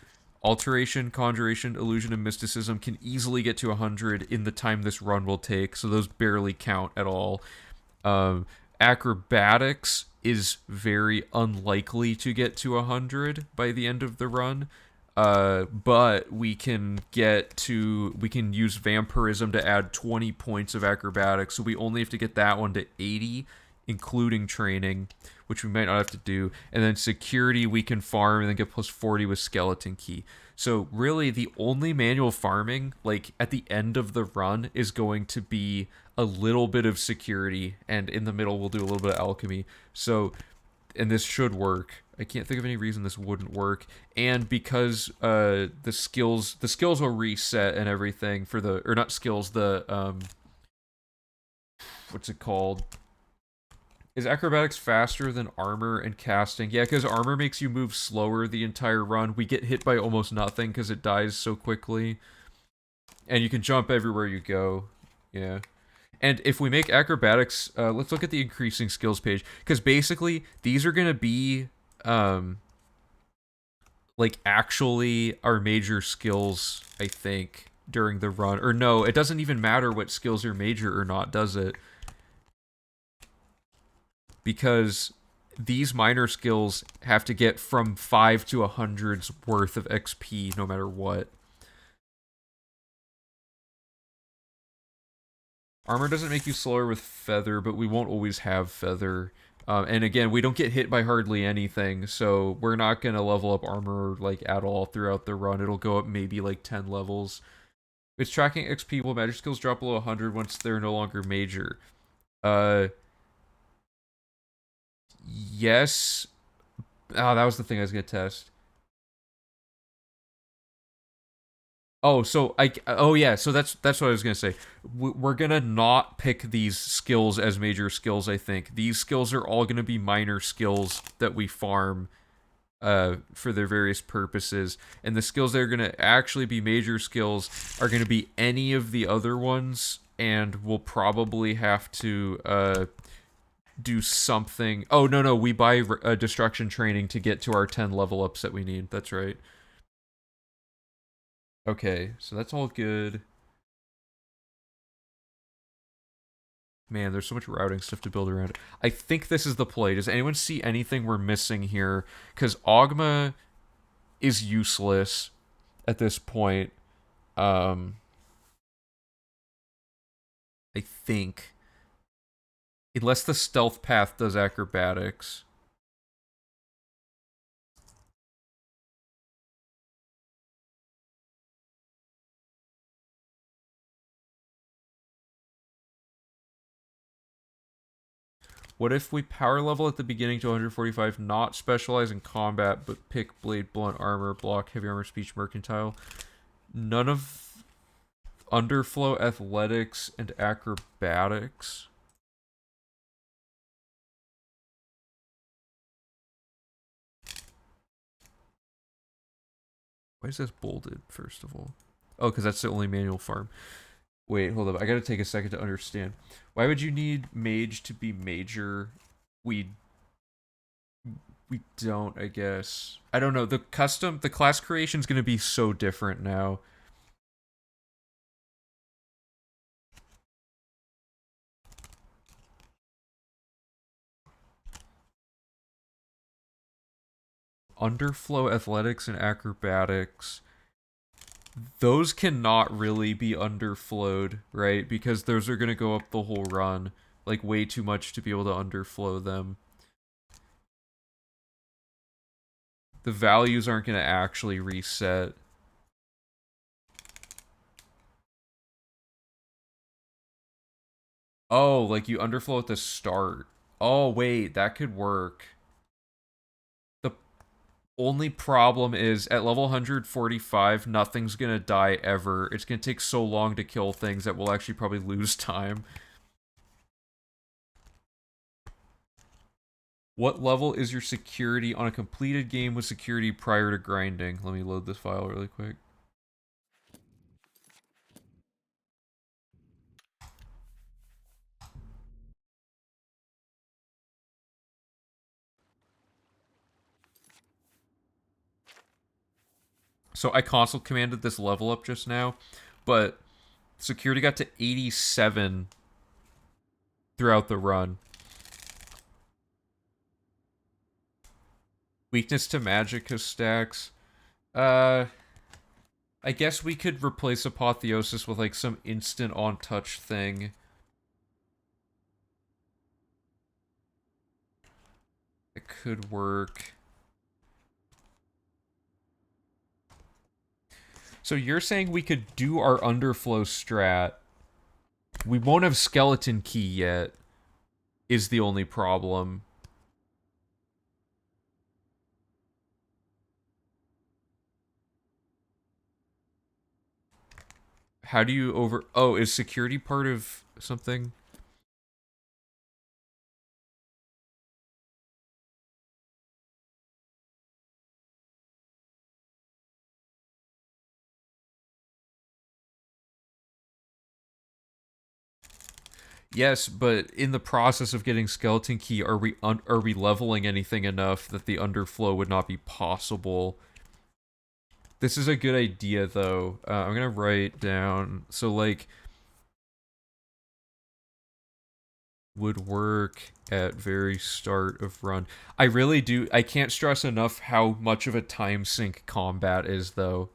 Alteration, conjuration, illusion, and mysticism can easily get to 100 in the time this run will take, so those barely count at all. Um, Acrobatics is very unlikely to get to 100 by the end of the run. But we can use vampirism to add 20 points of acrobatics, so we only have to get that one to 80, including training, which we might not have to do. And then security we can farm and then get plus 40 with skeleton key. So really the only manual farming, like at the end of the run, is going to be a little bit of security, and in the middle we'll do a little bit of alchemy. So, and this should work. I can't think of any reason this wouldn't work. And because the skills will reset and everything for the, or not skills, the what's it called? Is acrobatics faster than armor and casting? Yeah, because armor makes you move slower the entire run. We get hit by almost nothing because it dies so quickly. And you can jump everywhere you go. Yeah. And if we make acrobatics, let's look at the increasing skills page. Because basically, these are going to be, like, actually our major skills, I think, during the run. Or no, it doesn't even matter what skills are major or not, does it? Because these minor skills have to get from 5 to 100's worth of XP no matter what. Armor doesn't make you slower with feather, but we won't always have feather. And again, we don't get hit by hardly anything, so we're not going to level up armor like at all throughout the run. It'll go up maybe like 10 levels. It's tracking XP while magic skills drop below 100 once they're no longer major. Uh, yes. Oh, that was the thing I was going to test. Oh, so oh yeah, so that's what I was gonna say. We're gonna not pick these skills as major skills. I think these skills are all gonna be minor skills that we farm, for their various purposes, and the skills that are gonna actually be major skills are gonna be any of the other ones, and we'll probably have to do something. Oh no, we buy destruction training to get to our 10 level ups that we need. That's right. Okay, so that's all good. Man, there's so much routing stuff to build around. I think this is the play. Does anyone see anything we're missing here? Because Augma is useless at this point. I think. Unless the stealth path does acrobatics. What if we power level at the beginning to 145, not specialize in combat, but pick blade, blunt armor, block, heavy armor, speech, mercantile? None of underflow, athletics, and acrobatics. Why is this bolded, first of all? Oh, because that's the only manual farm. Wait, hold up. I gotta take a second to understand. Why would you need mage to be major? We we don't, I guess. I don't know. The class creation's gonna be so different now. Underflow athletics and acrobatics. Those cannot really be underflowed, right? Because those are gonna go up the whole run. Like, way too much to be able to underflow them. The values aren't gonna actually reset. Oh, like you underflow at the start. Oh, wait, that could work. The only problem is at level 145, nothing's gonna die ever. It's gonna take so long to kill things that we'll actually probably lose time. What level is your security on a completed game with security prior to grinding? Let me load this file really quick. So I console commanded this level up just now, but security got to 87 throughout the run. Weakness to magicka stacks. I guess we could replace Apotheosis with like some instant on touch thing. It could work. So you're saying we could do our underflow strat. We won't have skeleton key yet, is the only problem. How do you over... Oh, is security part of something? Yes, but in the process of getting skeleton key, are we leveling anything enough that the underflow would not be possible? This is a good idea, though. I'm gonna write down... So, like... Would work at very start of run. I really do... I can't stress enough how much of a time sink combat is, though.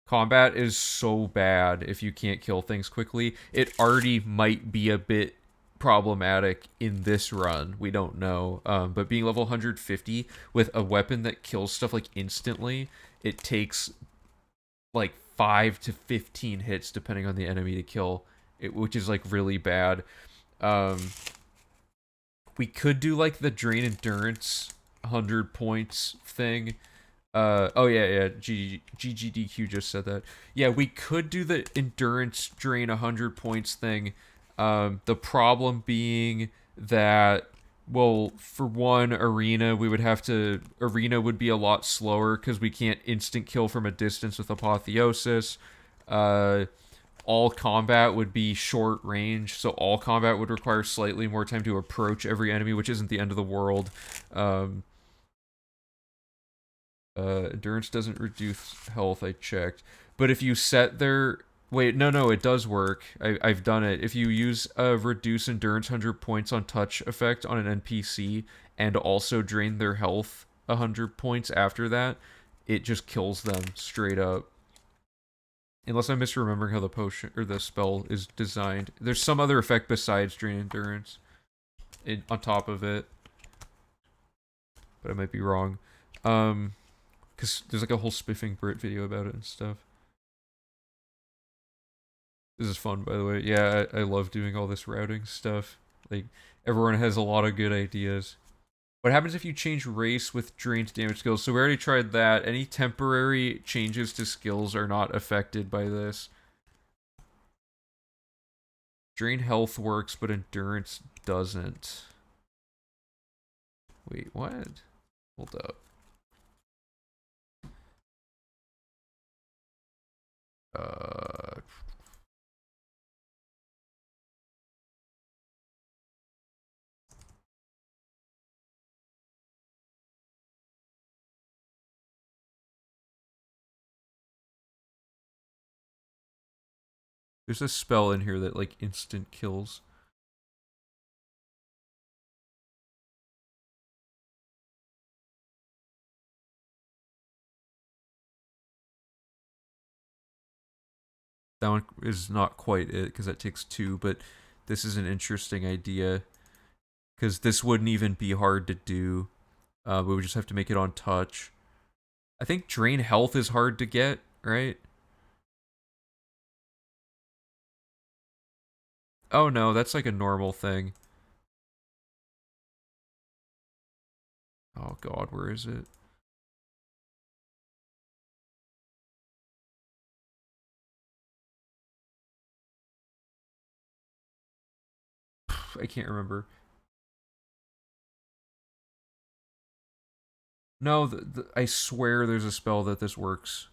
Combat is so bad if you can't kill things quickly. It already might be a bit problematic in this run. We don't know. But being level 150 with a weapon that kills stuff like instantly, it takes like 5 to 15 hits depending on the enemy to kill it, which is like really bad. We could do like the drain endurance 100 points thing. Oh yeah, GGDQ just said that. Yeah, we could do the endurance drain 100 points thing. The problem being that, well, for one, arena would be a lot slower because we can't instant kill from a distance with apotheosis. All combat would be short range, so all combat would require slightly more time to approach every enemy, which isn't the end of the world. Endurance doesn't reduce health, I checked. But if you set their... Wait, no, it does work. I've done it. If you use a reduce endurance 100 points on touch effect on an NPC and also drain their health 100 points after that, it just kills them straight up. Unless I'm misremembering how the potion or the spell is designed. There's some other effect besides drain endurance on top of it. But I might be wrong. Because there's like a whole spiffing Brit video about it and stuff. This is fun, by the way. Yeah, I love doing all this routing stuff. Like, everyone has a lot of good ideas. What happens if you change race with drained damage skills? So we already tried that. Any temporary changes to skills are not affected by this. Drain health works, but endurance doesn't. Wait, what? Hold up. Uh, there's a spell in here that like instant kills. That one is not quite it because that takes 2, but this is an interesting idea because this wouldn't even be hard to do. We would just have to make it on touch. I think drain health is hard to get, right? Oh no, that's like a normal thing. Oh god, where is it? I can't remember. No, I swear there's a spell that this works.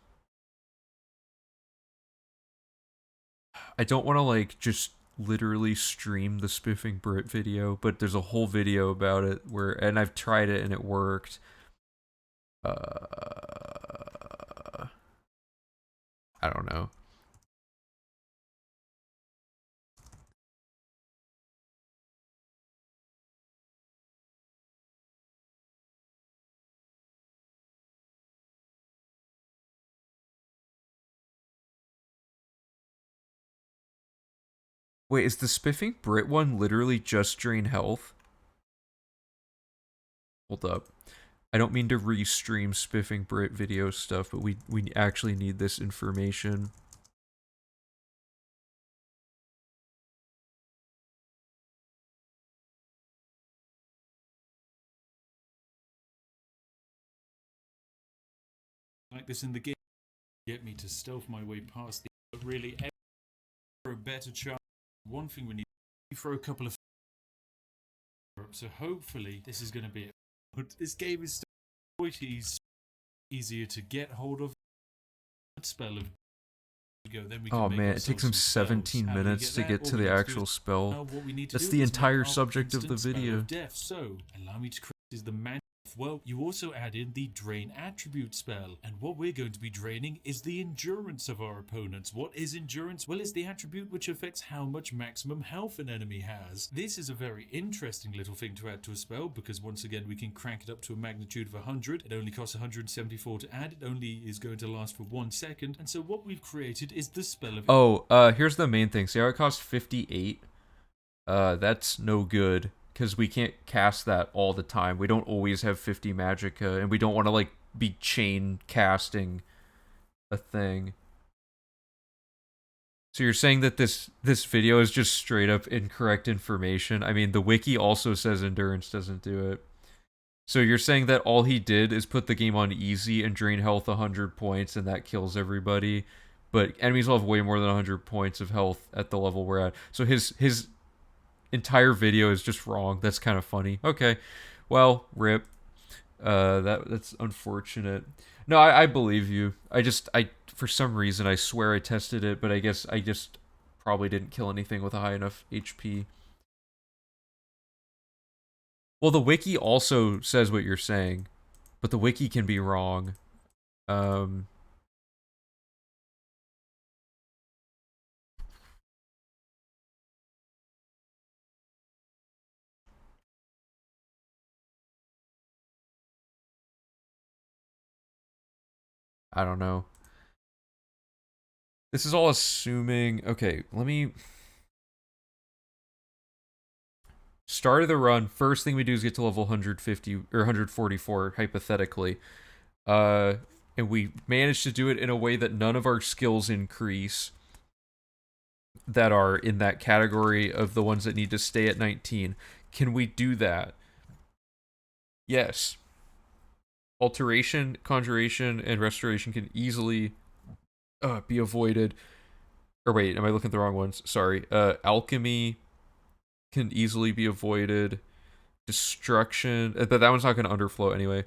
I don't want to like just literally stream the Spiffing Brit video, but there's a whole video about it where, and I've tried it and it worked. I don't know. Wait, is the Spiffing Brit one literally just drain health? Hold up. I don't mean to restream Spiffing Brit video stuff, but we actually need this information. Like this in the game, get me to stealth my way past the. But really, for a better chance, one thing we need to throw a couple of. So hopefully, this is going to be it. But this game is quite easier to get hold of. Spell of. Go, then we can oh man, it takes him 17 minutes to get to the actual spell. That's the entire subject of the video. Death. So allow me to create the man. Well, you also add in the drain attribute spell, and what we're going to be draining is the endurance of our opponents. What is endurance? Well, it's the attribute which affects how much maximum health an enemy has. This is a very interesting little thing to add to a spell, because once again we can crank it up to a magnitude of 100. It only costs 174 to add, it only is going to last for 1 second, and so what we've created is the spell of... Oh, here's the main thing. See how it costs 58? That's no good. Because we can't cast that all the time. We don't always have 50 magicka, and we don't want to, like, be chain casting a thing. So you're saying that this video is just straight up incorrect information? I mean, the wiki also says endurance doesn't do it. So you're saying that all he did is put the game on easy and drain health 100 points, and that kills everybody, but enemies will have way more than 100 points of health at the level we're at. So his entire video is just wrong. That's kind of funny. Okay, well, rip. That's unfortunate. No, I believe you. I for some reason I swear I tested it, but I guess I just probably didn't kill anything with a high enough HP. Well, the wiki also says what you're saying, but the wiki can be wrong. Um, I don't know. This is all assuming. Okay, let me. Start of the run. First thing we do is get to level 150 or 144, hypothetically. And we manage to do it in a way that none of our skills increase that are in that category of the ones that need to stay at 19. Can we do that? Yes. Alteration, conjuration, and restoration can easily be avoided. Or wait, am I looking at the wrong ones? Sorry. Alchemy can easily be avoided. Destruction, but that one's not going to underflow anyway.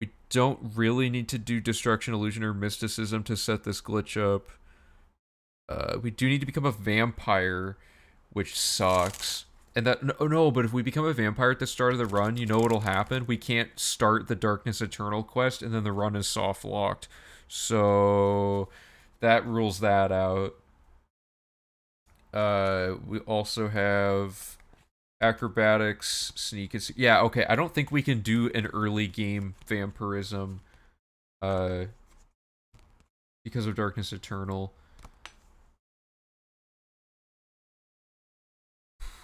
We don't really need to do destruction, illusion, or mysticism to set this glitch up. We do need to become a vampire, which sucks. And that no, but if we become a vampire at the start of the run, you know what'll happen? We can't start the Darkness Eternal quest, and then the run is soft locked. So that rules that out. We also have acrobatics, sneak. Yeah, okay. I don't think we can do an early game vampirism, uh, because of Darkness Eternal.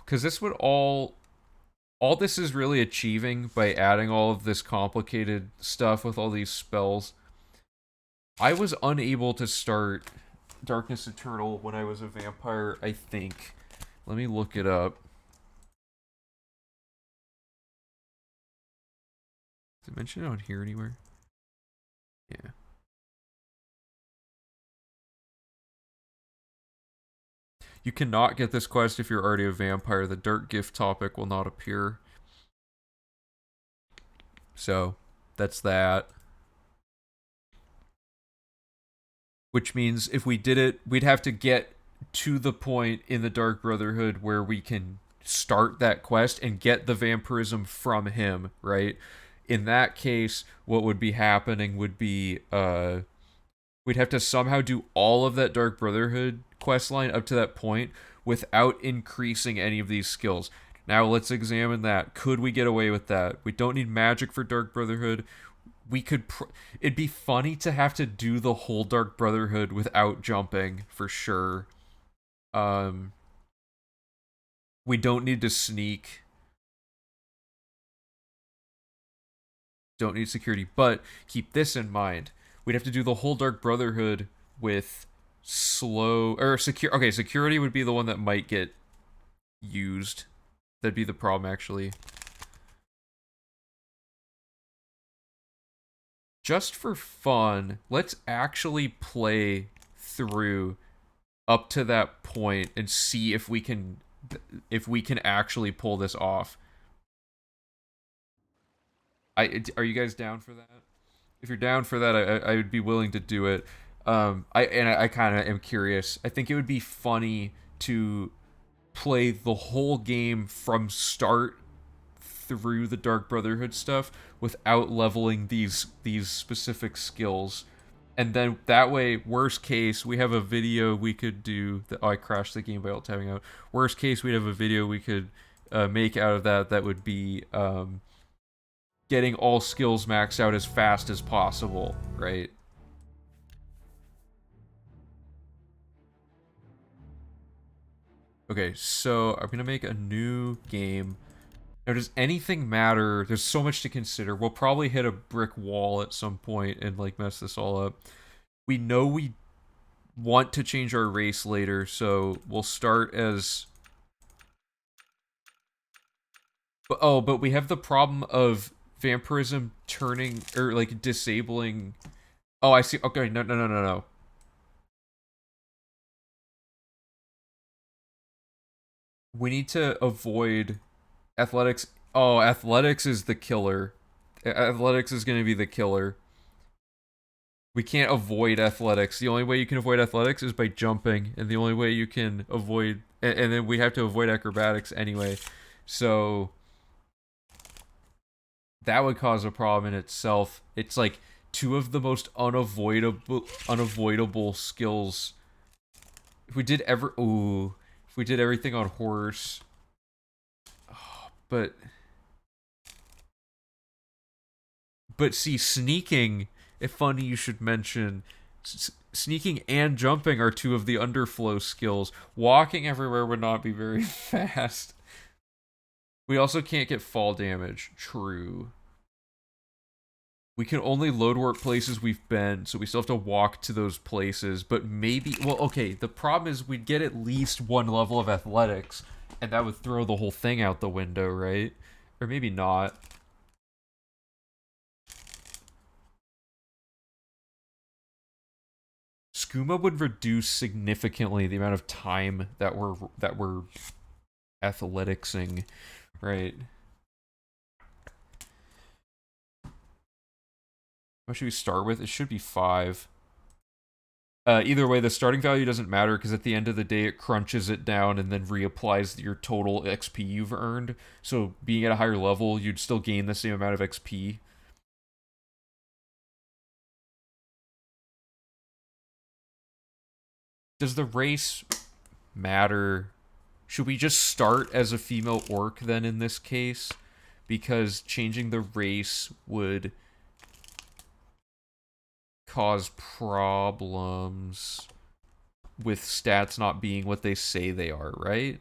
Because this would all this is really achieving by adding all of this complicated stuff with all these spells. I was unable to start Darkness Eternal when I was a vampire, I think. Let me look it up. Is it mentioned on here anywhere? Yeah. You cannot get this quest if you're already a vampire. The Dark Gift topic will not appear. So, that's that. Which means if we did it, we'd have to get to the point in the Dark Brotherhood where we can start that quest and get the vampirism from him, right? In that case, what would be happening would be we'd have to somehow do all of that Dark Brotherhood quest line up to that point without increasing any of these skills. Now let's examine that. Could we get away with that? We don't need magic for Dark Brotherhood. We could it'd be funny to have to do the whole Dark Brotherhood without jumping for sure. um we don't need to sneak, don't need security, but keep this in mind. We'd have to do the whole Dark Brotherhood with slow or secure. Okay, security would be the one that might get used. That'd be the problem, actually. Just for fun, let's actually play through up to that point and see if we can actually pull this off. Are you guys down for that? If you're down for that, I would be willing to do it. I kind of am curious. I think it would be funny to play the whole game from start through the Dark Brotherhood stuff without leveling these specific skills. And then that way, worst case, we have a video we could do. Oh, I crashed the game by alt tabbing out. Worst case, we'd have a video we could make out of that. That would be getting all skills maxed out as fast as possible, right? Okay, so I'm gonna make a new game. Now, does anything matter? There's so much to consider. We'll probably hit a brick wall at some point and like mess this all up. We know we want to change our race later, so we'll start as. But we have the problem of vampirism turning or like disabling. Oh, I see. Okay, no. We need to avoid athletics. Oh, athletics is the killer. Athletics is going to be the killer. We can't avoid athletics. The only way you can avoid athletics is by jumping, and the only way you can avoid, and then we have to avoid acrobatics anyway. So that would cause a problem in itself. It's like two of the most unavoidable skills. If we did if we did everything on horse, but see, sneaking. If funny, you should mention. Sneaking and jumping are two of the underflow skills. Walking everywhere would not be very fast. We also can't get fall damage. True. We can only load warp places we've been, so we still have to walk to those places. But maybe, well, okay, the problem is we'd get at least one level of athletics, and that would throw the whole thing out the window, right? Or maybe not. Skooma would reduce significantly the amount of time that we're athleticsing, right? What should we start with? It should be 5. Either way, the starting value doesn't matter because at the end of the day, it crunches it down and then reapplies your total XP you've earned. So being at a higher level, you'd still gain the same amount of XP. Does the race matter? Should we just start as a female orc then in this case? Because changing the race would cause problems with stats not being what they say they are, right?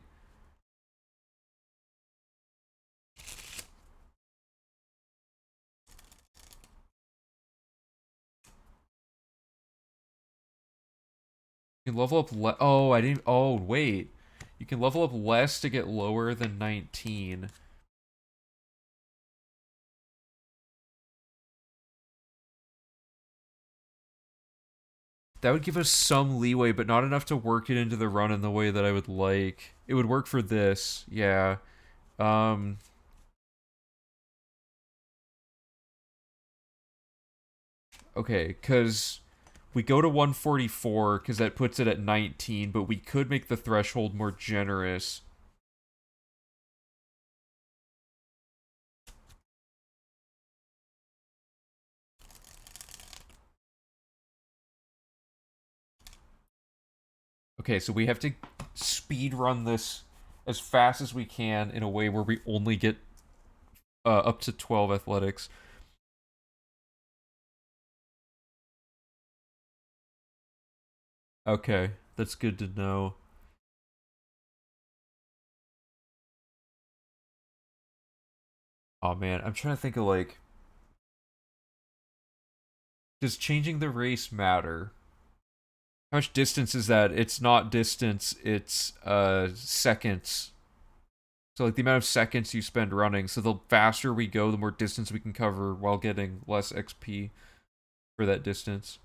You can level up oh, I didn't oh, wait. You can level up less to get lower than 19. That would give us some leeway, but not enough to work it into the run in the way that I would like. It would work for this, yeah. Um, okay, because we go to 144 because that puts it at 19, but we could make the threshold more generous. Okay, so we have to speed run this as fast as we can in a way where we only get up to 12 athletics. Okay, that's good to know. Oh man, I'm trying to think of like, does changing the race matter? How much distance is that? It's not distance, it's seconds. So like the amount of seconds you spend running. So the faster we go, the more distance we can cover while getting less XP for that distance.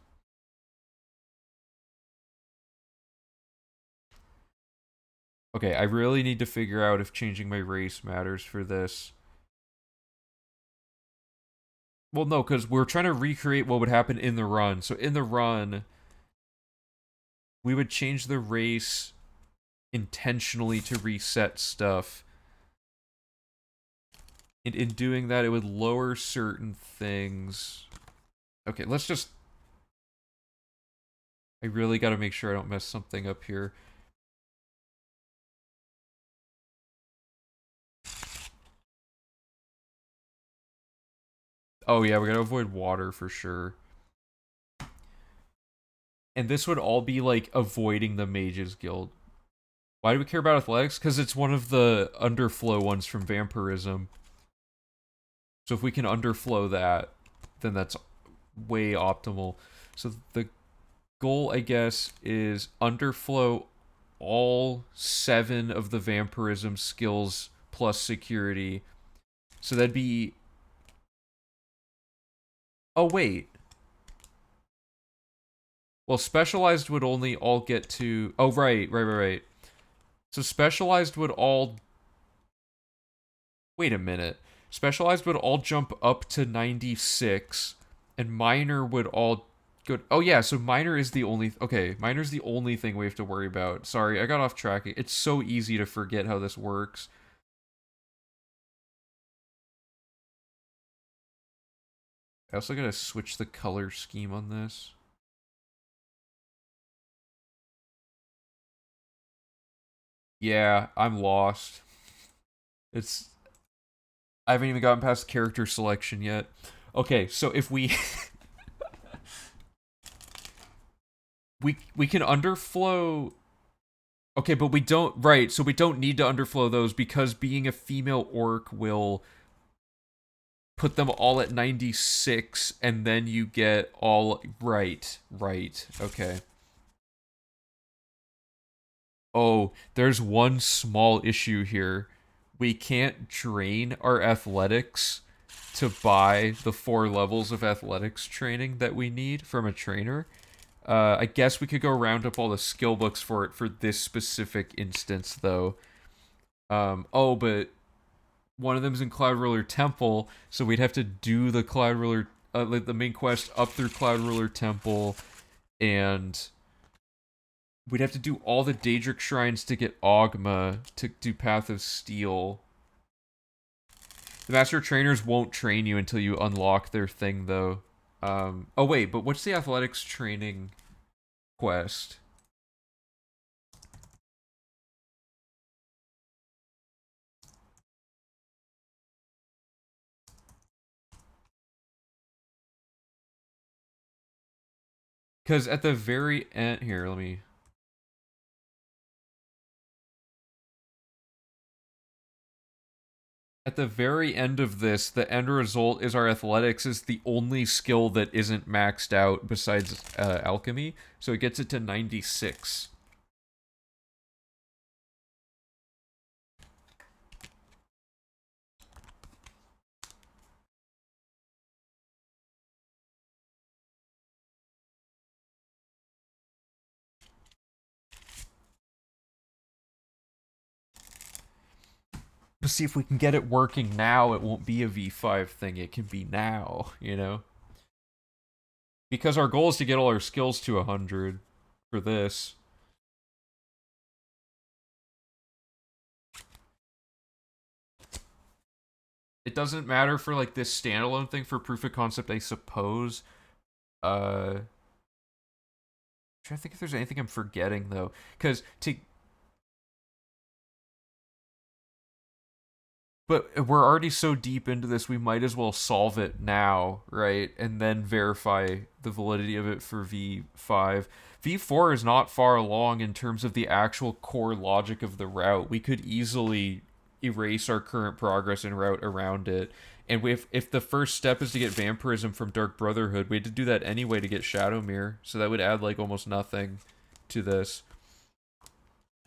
Okay, I really need to figure out if changing my race matters for this. Well, no, because we're trying to recreate what would happen in the run. So in the run, we would change the race intentionally to reset stuff. And in doing that, it would lower certain things. Okay, let's just... I really gotta make sure I don't mess something up here. Oh yeah, we gotta avoid water for sure. And this would all be like avoiding the Mages Guild. Why do we care about athletics? Because it's one of the underflow ones from vampirism. So if we can underflow that, then that's way optimal. So the goal, I guess, is underflow all 7 of the vampirism skills plus security. So that'd be... Oh, wait. Well, specialized would only all get to... Oh, right. So specialized would all... Wait a minute. Specialized would all jump up to 96, and minor would all go... Oh yeah, so minor is the only... Okay, minor's the only thing we have to worry about. Sorry, I got off track. It's so easy to forget how this works. I also gotta switch the color scheme on this. Yeah, I'm lost. It's... I haven't even gotten past character selection yet. Okay, so if we... we can underflow... Okay, but we don't... Right, so we don't need to underflow those because being a female orc will put them all at 96 and then you get all... Right, okay. Oh, there's one small issue here. We can't drain our athletics to buy the 4 levels of athletics training that we need from a trainer. I guess we could go round up all the skill books for it for this specific instance, though. Oh, but one of them's in Cloud Ruler Temple, so we'd have to do the Cloud Ruler like the main quest up through Cloud Ruler Temple, and we'd have to do all the Daedric shrines to get Ogma to do Path of Steel. The Master Trainers won't train you until you unlock their thing, though. Oh wait, but what's the athletics training quest? Because at the very end, here, let me. At the very end of this, the end result is our athletics is the only skill that isn't maxed out besides alchemy, so it gets it to 96. But see, if we can get it working now, it won't be a V5 thing. It can be now, you know? Because our goal is to get all our skills to 100 for this. It doesn't matter for, like, this standalone thing for proof of concept, I suppose. I'm trying to think if there's anything I'm forgetting, though. Because to... But we're already so deep into this, we might as well solve it now, right? And then verify the validity of it for V5. V4 is not far along in terms of the actual core logic of the route. We could easily erase our current progress and route around it. And if the first step is to get vampirism from Dark Brotherhood, we had to do that anyway to get Shadowmere. So that would add like almost nothing to this.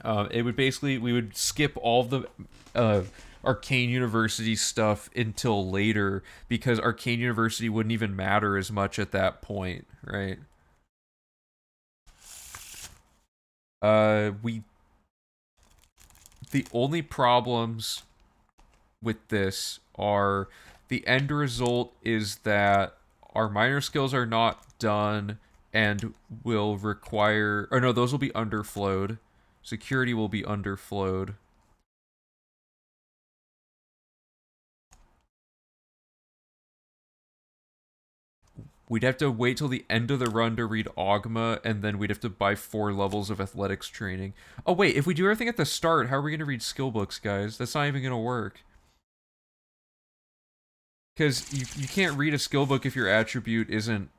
It would basically, we would skip all the Arcane University stuff until later because Arcane University wouldn't even matter as much at that point, right? The only problems with this are the end result is that our minor skills are not done and will require, or no, those will be underflowed. Security will be underflowed. We'd have to wait till the end of the run to read Ogma, and then we'd have to buy 4 levels of athletics training. Oh wait, if we do everything at the start, how are we going to read skill books, guys? That's not even going to work. Because you can't read a skill book if your attribute isn't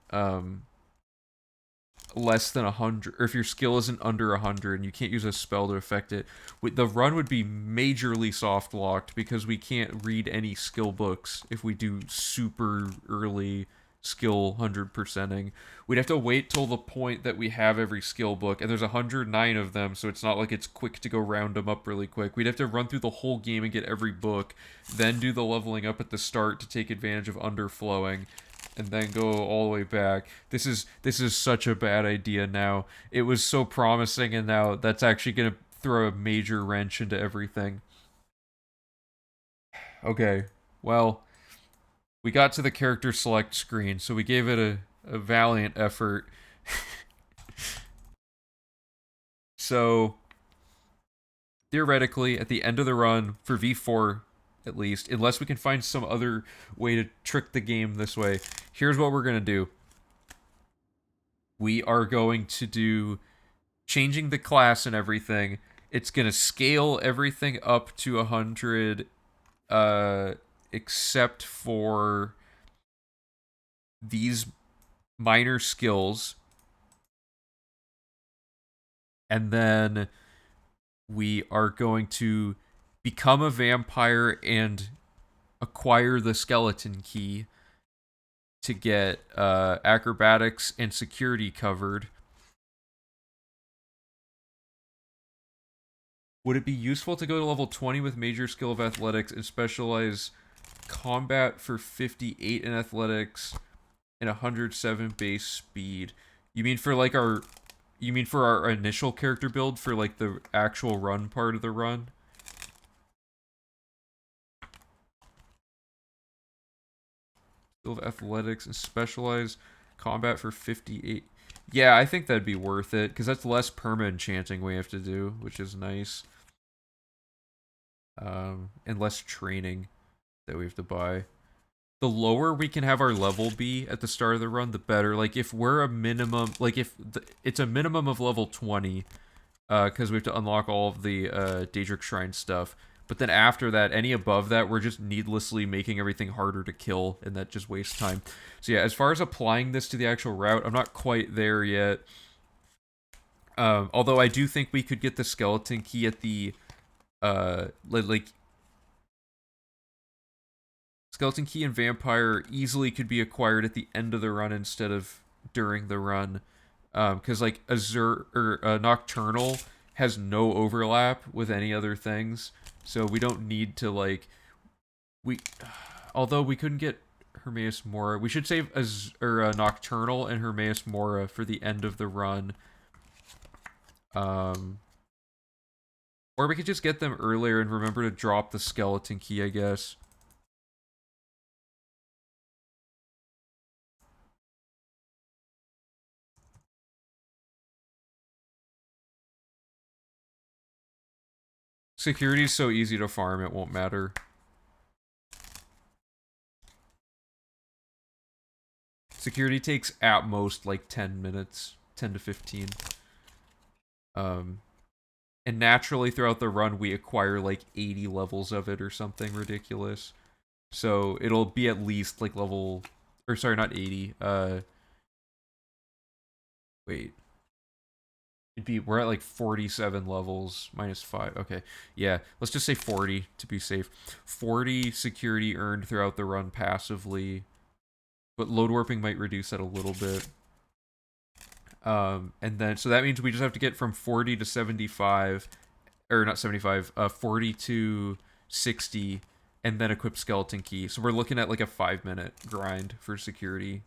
less than 100, or if your skill isn't under 100, and you can't use a spell to affect it. The run would be majorly soft locked because we can't read any skill books if we do super early skill 100%ing. We'd have to wait till the point that we have every skill book, and there's 109 of them, so it's not like it's quick to go round them up really quick. We'd have to run through the whole game and get every book, then do the leveling up at the start to take advantage of underflowing, and then go all the way back. This is such a bad idea now. It was so promising, and now that's actually going to throw a major wrench into everything. Okay, well, we got to the character select screen, so we gave it a valiant effort. So, theoretically, at the end of the run, for V4 at least, unless we can find some other way to trick the game this way, here's what we're going to do. We are going to do changing the class and everything. It's going to scale everything up to 100, except for these minor skills. And then we are going to become a vampire and acquire the skeleton key to get acrobatics and security covered. Would it be useful to go to level 20 with major skill of athletics and specialize combat for 58 in athletics and 107 base speed? You mean for like our initial character build for like the actual run part of the run? Skill of athletics and specialized combat for 58. Yeah, I think that'd be worth it because that's less perma enchanting we have to do, which is nice. And less training that we have to buy. The lower we can have our level be at the start of the run, the better. Like if we're a minimum, like if it's a minimum of level 20, because we have to unlock all of the Daedric Shrine stuff. But then after that, any above that, we're just needlessly making everything harder to kill, and that just wastes time. So yeah, as far as applying this to the actual route, I'm not quite there yet. Although I do think we could get the skeleton key at the like skeleton key and vampire easily could be acquired at the end of the run instead of during the run. Because like Azure or Nocturnal has no overlap with any other things, so we don't need to like we. Although we couldn't get Hermaeus Mora, we should save Nocturnal and Hermaeus Mora for the end of the run. Or we could just get them earlier and remember to drop the skeleton key, I guess. Security is so easy to farm, it won't matter. Security takes at most like 10 minutes, 10 to 15. And naturally throughout the run we acquire like 80 levels of it or something ridiculous. So it'll be at least like level, or sorry, not 80. Wait. We're at like 47 levels minus 5. Okay. Yeah, let's just say 40 to be safe. 40 security earned throughout the run passively. But load warping might reduce that a little bit. And then, so that means we just have to get from 40 to 75, or not 75, 40 to 60, and then equip skeleton key. So we're looking at like a 5-minute grind for security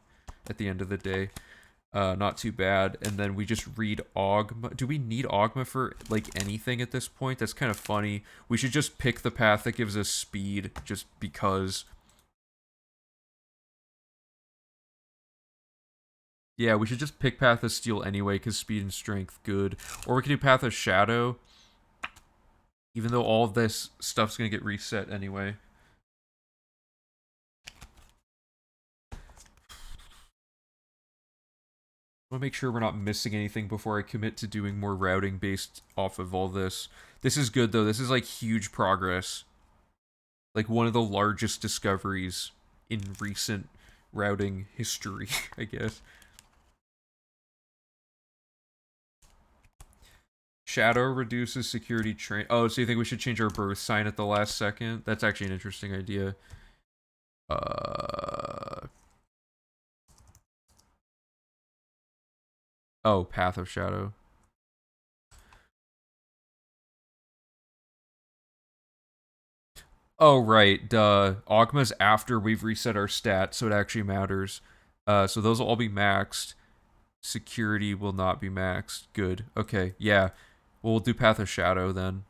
at the end of the day. Not too bad. And then we just read Ogma. Do we need Ogma for like anything at this point? That's kind of funny. We should just pick the path that gives us speed just because. Yeah, we should just pick Path of Steel anyway, because speed and strength good. Or we could do Path of Shadow, even though all of this stuff's going to get reset anyway. I want to make sure we're not missing anything before I commit to doing more routing based off of all this. This is good, though. This is, like, huge progress. Like, one of the largest discoveries in recent routing history, I guess. Shadow reduces security train. Oh, so you think we should change our birth sign at the last second? That's actually an interesting idea. Oh, Path of Shadow. Oh, right. Duh. Ogma's after we've reset our stats, so it actually matters. So those will all be maxed. Security will not be maxed. Good. Okay, yeah. We'll do Path of Shadow then.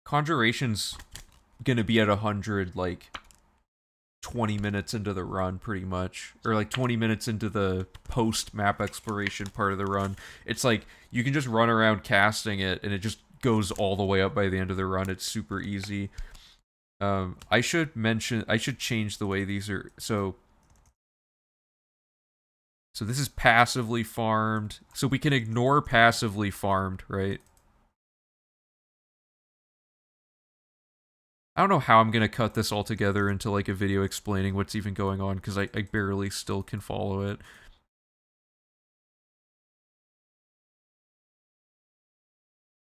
Conjuration's gonna be at 100, like, 20 minutes into the run, pretty much. Or, like, 20 minutes into the post-map exploration part of the run. It's like, you can just run around casting it, and it just goes all the way up by the end of the run. It's super easy. I should change the way these are, so this is passively farmed. So we can ignore passively farmed, right? I don't know how I'm going to cut this all together into like a video explaining what's even going on because I barely still can follow it.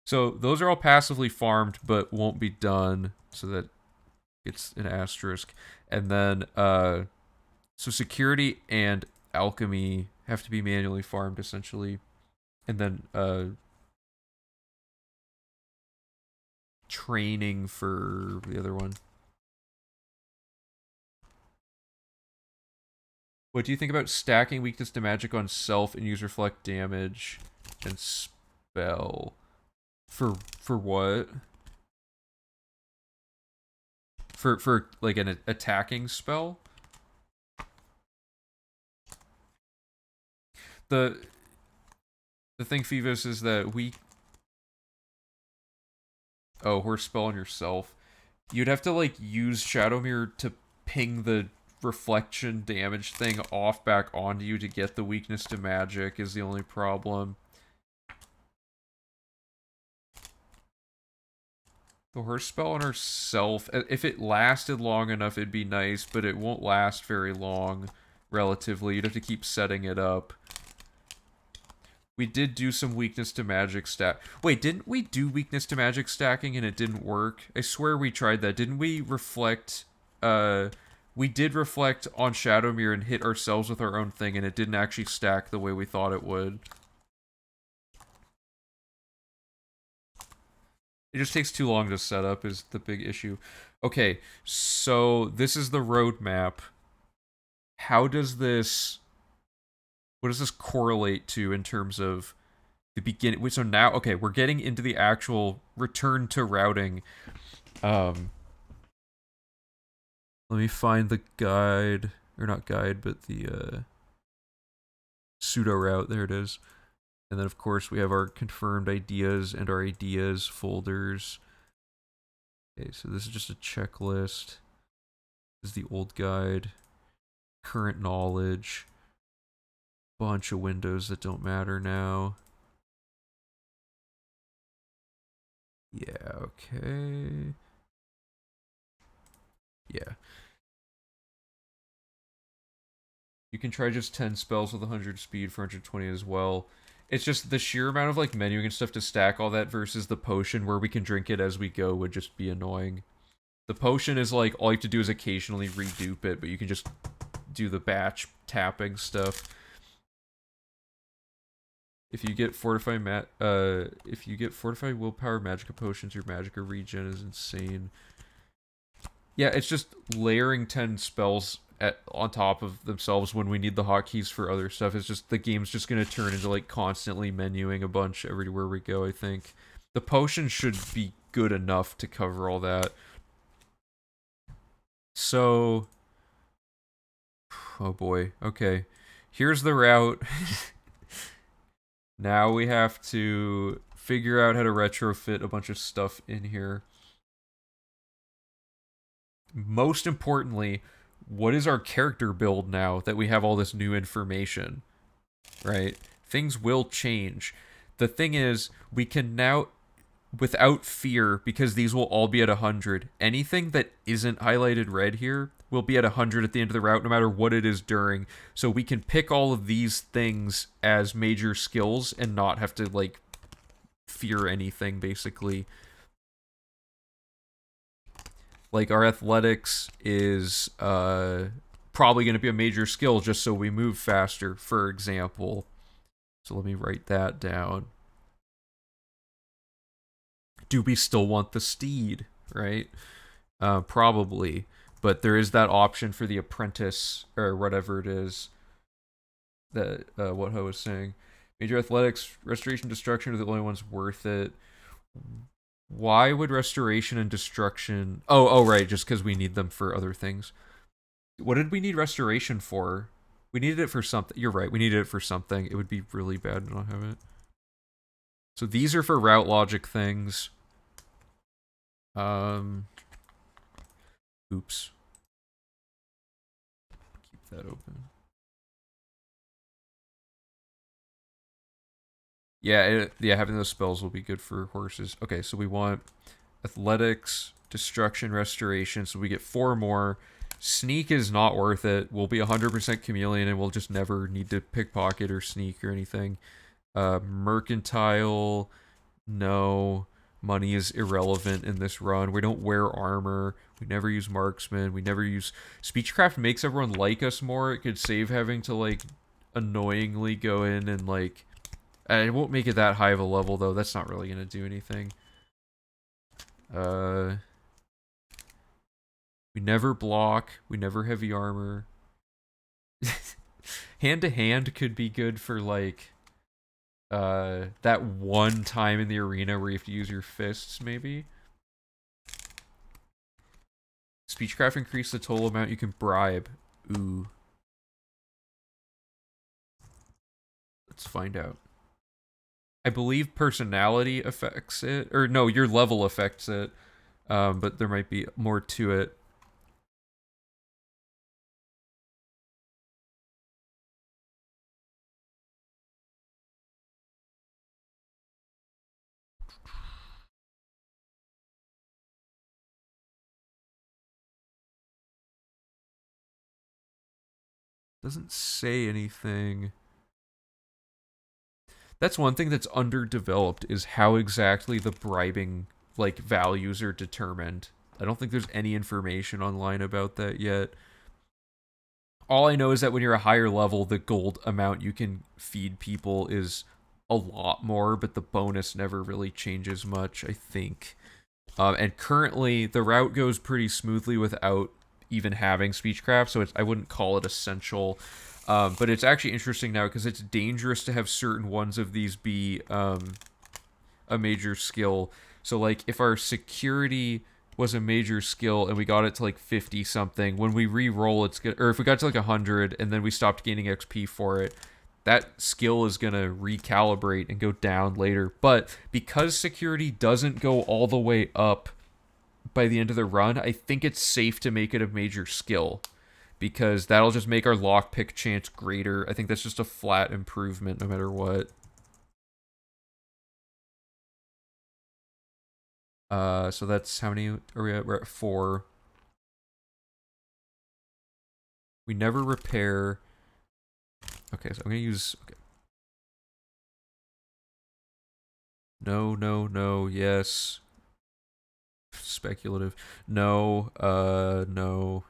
So those are all passively farmed but won't be done, so that it's an asterisk. And then, so security and alchemy have to be manually farmed essentially. And then, training for the other one. What do you think about stacking weakness to magic on self and use reflect damage and spell? For what? For like an attacking spell? The thing, Phoebus, is that horse spell on yourself. You'd have to like use Shadow Mirror to ping the reflection damage thing off back onto you to get the weakness to magic is the only problem. The horse spell on herself, if it lasted long enough, it'd be nice, but it won't last very long, relatively. You'd have to keep setting it up. We did do some weakness to magic stack. Wait, didn't we do weakness to magic stacking and it didn't work? I swear we tried that. Didn't we reflect, we did reflect on Shadowmere and hit ourselves with our own thing and it didn't actually stack the way we thought it would. It just takes too long to set up is the big issue. Okay, so this is the roadmap. How does this... What does this correlate to in terms of the beginning? So now, okay, we're getting into the actual return to routing. Let me find the guide, or not guide, but the pseudo route. There it is. And then, of course, we have our confirmed ideas and our ideas folders. Okay, so this is just a checklist. This is the old guide. Current knowledge. Bunch of windows that don't matter now. Yeah, okay. Yeah. You can try just 10 spells with 100 speed for 120 as well. It's just the sheer amount of like menuing and stuff to stack all that versus the potion where we can drink it as we go would just be annoying. The potion is like all you have to do is occasionally redupe it, but you can just do the batch tapping stuff. If you get fortified willpower magicka potions, your magicka regen is insane. Yeah, it's just layering 10 spells on top of themselves when we need the hotkeys for other stuff. It's just the game's just gonna turn into like constantly menuing a bunch everywhere we go, I think. The potion should be good enough to cover all that. So oh boy, okay. Here's the route. Now we have to figure out how to retrofit a bunch of stuff in here. Most importantly, what is our character build now that we have all this new information? Right? Things will change. The thing is, we can now, without fear, because these will all be at 100, anything that isn't highlighted red here will be at 100 at the end of the route, no matter what it is during. So we can pick all of these things as major skills and not have to, like, fear anything, basically. Like, our athletics is probably going to be a major skill just so we move faster, for example. So let me write that down. Do we still want the steed, right? Probably. But there is that option for the apprentice, or whatever it is that what Ho was saying. Major athletics, restoration, destruction are the only ones worth it. Why would restoration and destruction... Oh, right, just because we need them for other things. What did we need restoration for? We needed it for something. You're right, we needed it for something. It would be really bad to not have it. So these are for route logic things. Oops. Keep that open. Yeah, having those spells will be good for horses. Okay, so we want athletics, destruction, restoration, so we get 4 more. Sneak is not worth it. We'll be 100% chameleon and we'll just never need to pickpocket or sneak or anything. Mercantile, no. Money is irrelevant in this run. We don't wear armor. We never use marksman. We never use... Speechcraft makes everyone like us more. It could save having to, like, annoyingly go in and, like... It won't make it that high of a level, though. That's not really going to do anything. Uh, we never block. We never heavy armor. Hand to hand could be good for like that one time in the arena where you have to use your fists, maybe. Speechcraft increase the total amount you can bribe. Ooh. Let's find out. I believe personality affects it, or no, your level affects it. But there might be more to it. Doesn't say anything. That's one thing that's underdeveloped is how exactly the bribing like values are determined. I don't think there's any information online about that yet. All I know is that when you're a higher level, the gold amount you can feed people is a lot more, but the bonus never really changes much, I think. And currently, the route goes pretty smoothly without even having speechcraft, so I wouldn't call it essential. But it's actually interesting now because it's dangerous to have certain ones of these be a major skill. So, like, if our security was a major skill and we got it to like 50 something, when we re-roll it's good, or if we got to like 100 and then we stopped gaining XP for it, that skill is going to recalibrate and go down later. But because security doesn't go all the way up by the end of the run, I think it's safe to make it a major skill because that'll just make our lockpick chance greater. I think that's just a flat improvement no matter what. So that's how many are we at? We're at 4. We never repair. Okay, so I'm gonna use. Okay. No, no, no. Yes. Speculative. No. No.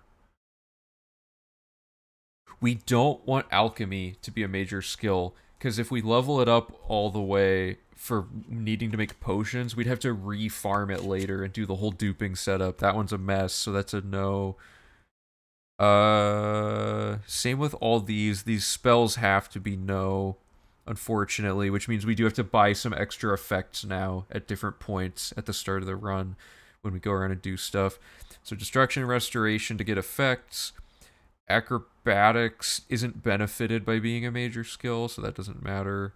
We don't want alchemy to be a major skill because if we level it up all the way for needing to make potions, we'd have to re-farm it later and do the whole duping setup. That one's a mess, so that's a no. Same with all these. These spells have to be no, unfortunately, which means we do have to buy some extra effects now at different points at the start of the run when we go around and do stuff. So destruction and restoration to get effects. Acrobatics isn't benefited by being a major skill, so that doesn't matter.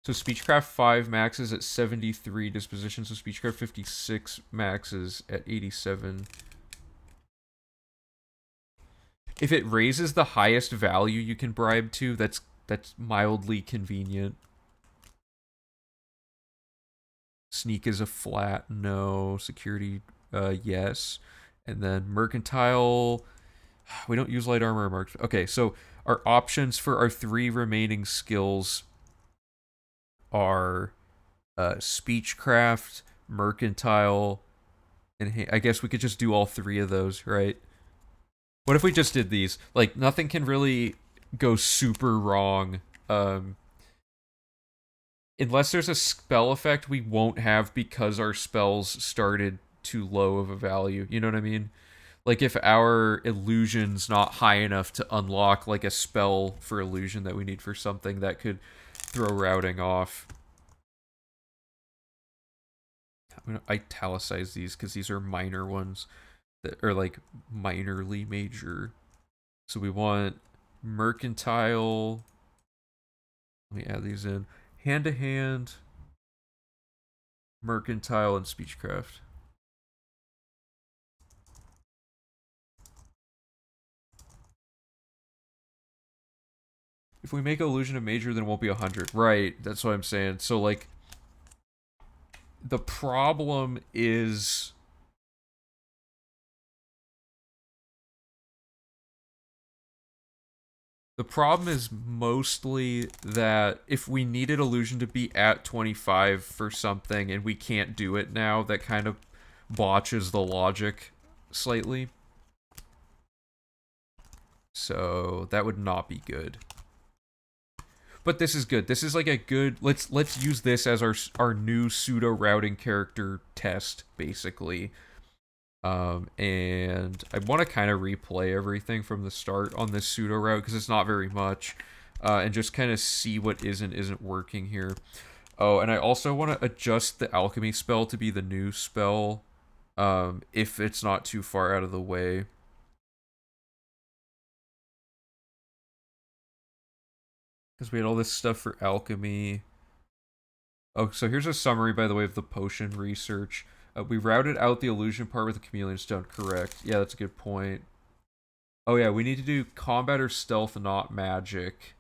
So Speechcraft 5 maxes at 73 disposition, so Speechcraft 56 maxes at 87. If it raises the highest value you can bribe to, that's mildly convenient. Sneak is a flat no. Security, yes. And then mercantile, we don't use light armor or marks. Okay, so our options for our 3 remaining skills are speechcraft, mercantile, and I guess we could just do all 3 of those, right? What if we just did these? Like, nothing can really go super wrong. Unless there's a spell effect we won't have because our spells started too low of a value. You know what I mean? Like if our illusion's not high enough to unlock like a spell for illusion that we need for something that could throw routing off. I'm gonna italicize these because these are minor ones that are like minorly major. So we want mercantile. Let me add these in. Hand to hand, mercantile, and speechcraft. If we make illusion a major, then it won't be 100. Right, that's what I'm saying. So, like, the problem is... The problem is mostly that if we needed illusion to be at 25 for something and we can't do it now, that kind of botches the logic slightly. So that would not be good. But this is good. This is like a good. Let's use this as our new pseudo routing character test, basically. And I want to kind of replay everything from the start on this pseudo route because it's not very much, and just kind of see what isn't working here. Oh, and I also want to adjust the alchemy spell to be the new spell, if it's not too far out of the way. Because we had all this stuff for alchemy. Oh, so here's a summary, by the way, of the potion research. We routed out the illusion part with the chameleon stone, correct. Yeah, that's a good point. Oh yeah, we need to do combat or stealth, not magic.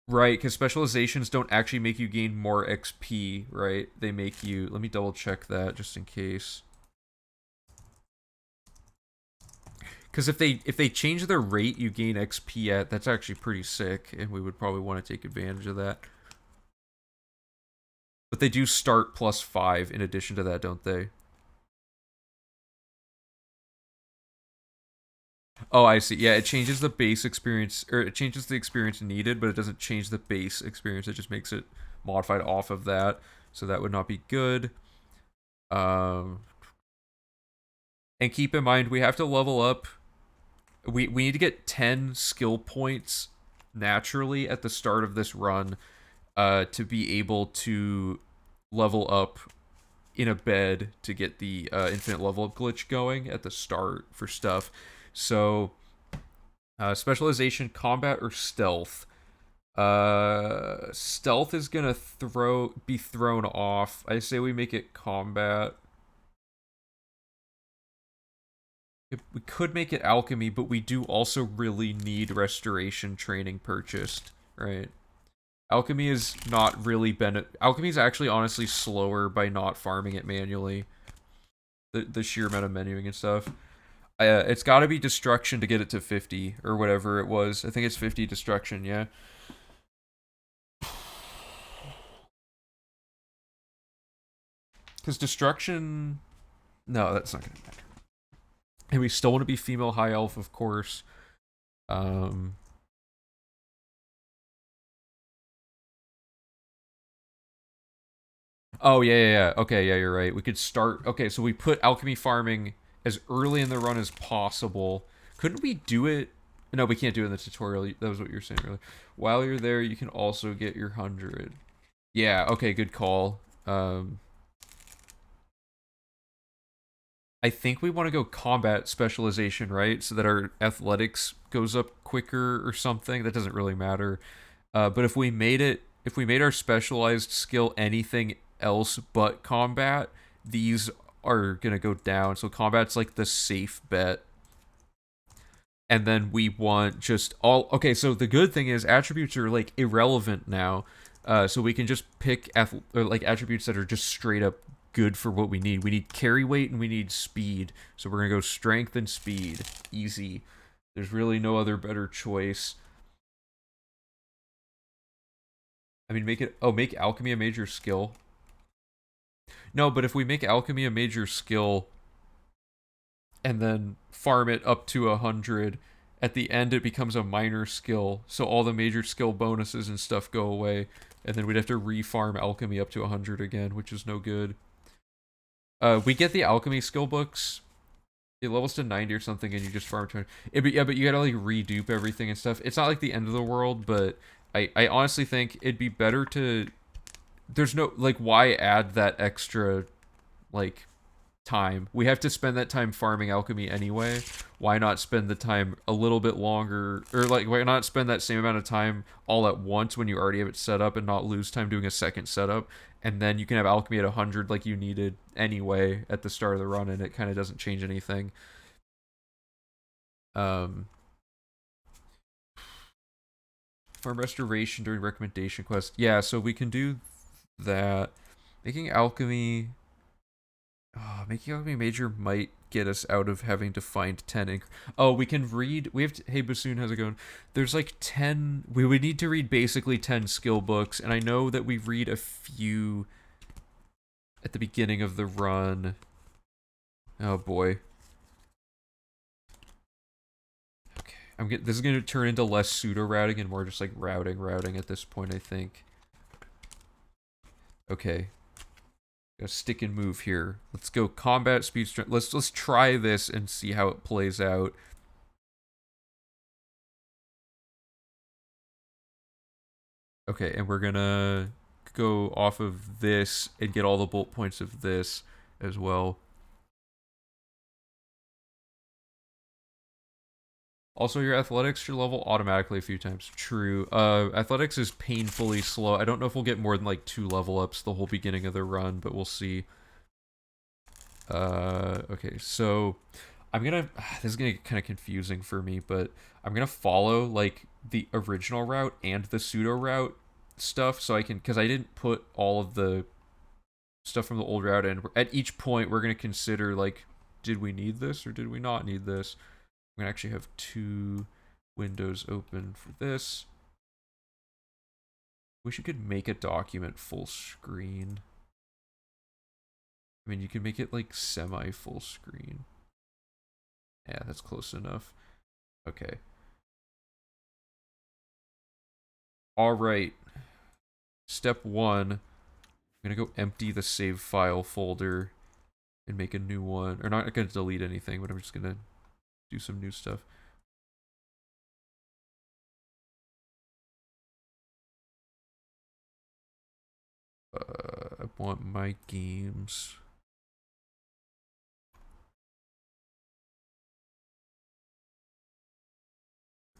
Right, because specializations don't actually make you gain more XP, right? They make you... Let me double check that, just in case. Because if they change the rate you gain XP at, that's actually pretty sick, and we would probably want to take advantage of that. But they do start +5 in addition to that, don't they? Oh, I see. Yeah, it changes the base experience, or it changes the experience needed, but it doesn't change the base experience. It just makes it modified off of that. So that would not be good. Um, and keep in mind, we have to level up. We need to get 10 skill points naturally at the start of this run, to be able to level up in a bed to get the infinite level up glitch going at the start for stuff. So, specialization, combat, or stealth. Stealth is gonna be thrown off. I say we make it combat. We could make it alchemy, but we do also really need restoration training purchased, right? Alchemy is not really alchemy is actually honestly slower by not farming it manually. The sheer amount of menuing and stuff. It's got to be destruction to get it to 50 or whatever it was. I think it's 50 destruction, yeah. Because destruction... No, that's not going to matter. And we still want to be female high elf, of course. Oh, yeah. Okay, yeah, you're right. We could start... Okay, so we put alchemy farming as early in the run as possible. Couldn't we do it... No, we can't do it in the tutorial. That was what you were saying earlier. While you're there, you can also get your 100. Yeah, okay, good call. I think we want to go combat specialization, right? So that our athletics goes up quicker or something. That doesn't really matter. But if we made our specialized skill anything else but combat, these are gonna go down. So combat's like the safe bet. And then we want just all... Okay, so the good thing is attributes are like irrelevant now. So we can just pick like attributes that are just straight up good for what we need. We need carry weight and we need speed. So we're gonna go strength and speed. Easy. There's really no other better choice. I mean, make alchemy a major skill. No, but if we make alchemy a major skill and then farm it up to 100, at the end it becomes a minor skill. So all the major skill bonuses and stuff go away, and then we'd have to refarm alchemy up to 100 again, which is no good. We get the alchemy skill books. It levels to 90 or something, and you just farm 20. But you gotta like redupe everything and stuff. It's not like the end of the world, but I honestly think it'd be better to... There's no... Like, why add that extra, like, time? We have to spend that time farming alchemy anyway. Why not spend the time a little bit longer? Or, like, why not spend that same amount of time all at once when you already have it set up and not lose time doing a second setup? And then you can have alchemy at 100 like you needed anyway at the start of the run, and it kind of doesn't change anything. Farm restoration during recommendation quest. Yeah, so we can do that. Making alchemy major might get us out of having to find 10 oh, we can read... We have to... Hey, Bassoon, how's it going? There's like 10... We would need to read basically 10 skill books, and I know that we read a few at the beginning of the run. Oh, boy. Okay. This is gonna turn into less pseudo routing and more just like routing at this point, I think. Okay. Gotta stick and move here. Let's go combat speed strength. Let's try this and see how it plays out. Okay, and we're gonna go off of this and get all the bullet points of this as well. Also, your athletics should level automatically a few times. True. Athletics is painfully slow. I don't know if we'll get more than like 2 level ups the whole beginning of the run, but we'll see. Okay, so I'm gonna. This is gonna get kind of confusing for me, but I'm gonna follow like the original route and the pseudo route stuff, so I can, because I didn't put all of the stuff from the old route in. At each point, we're gonna consider like, did we need this or did we not need this? I'm gonna actually have 2 windows open for this. Wish you could make a document full screen. I mean, you can make it like semi full screen. Yeah, that's close enough. Okay. All right. Step 1. I'm gonna go empty the save file folder and make a new one. Or not gonna delete anything, but I'm just gonna do some new stuff. I want my games.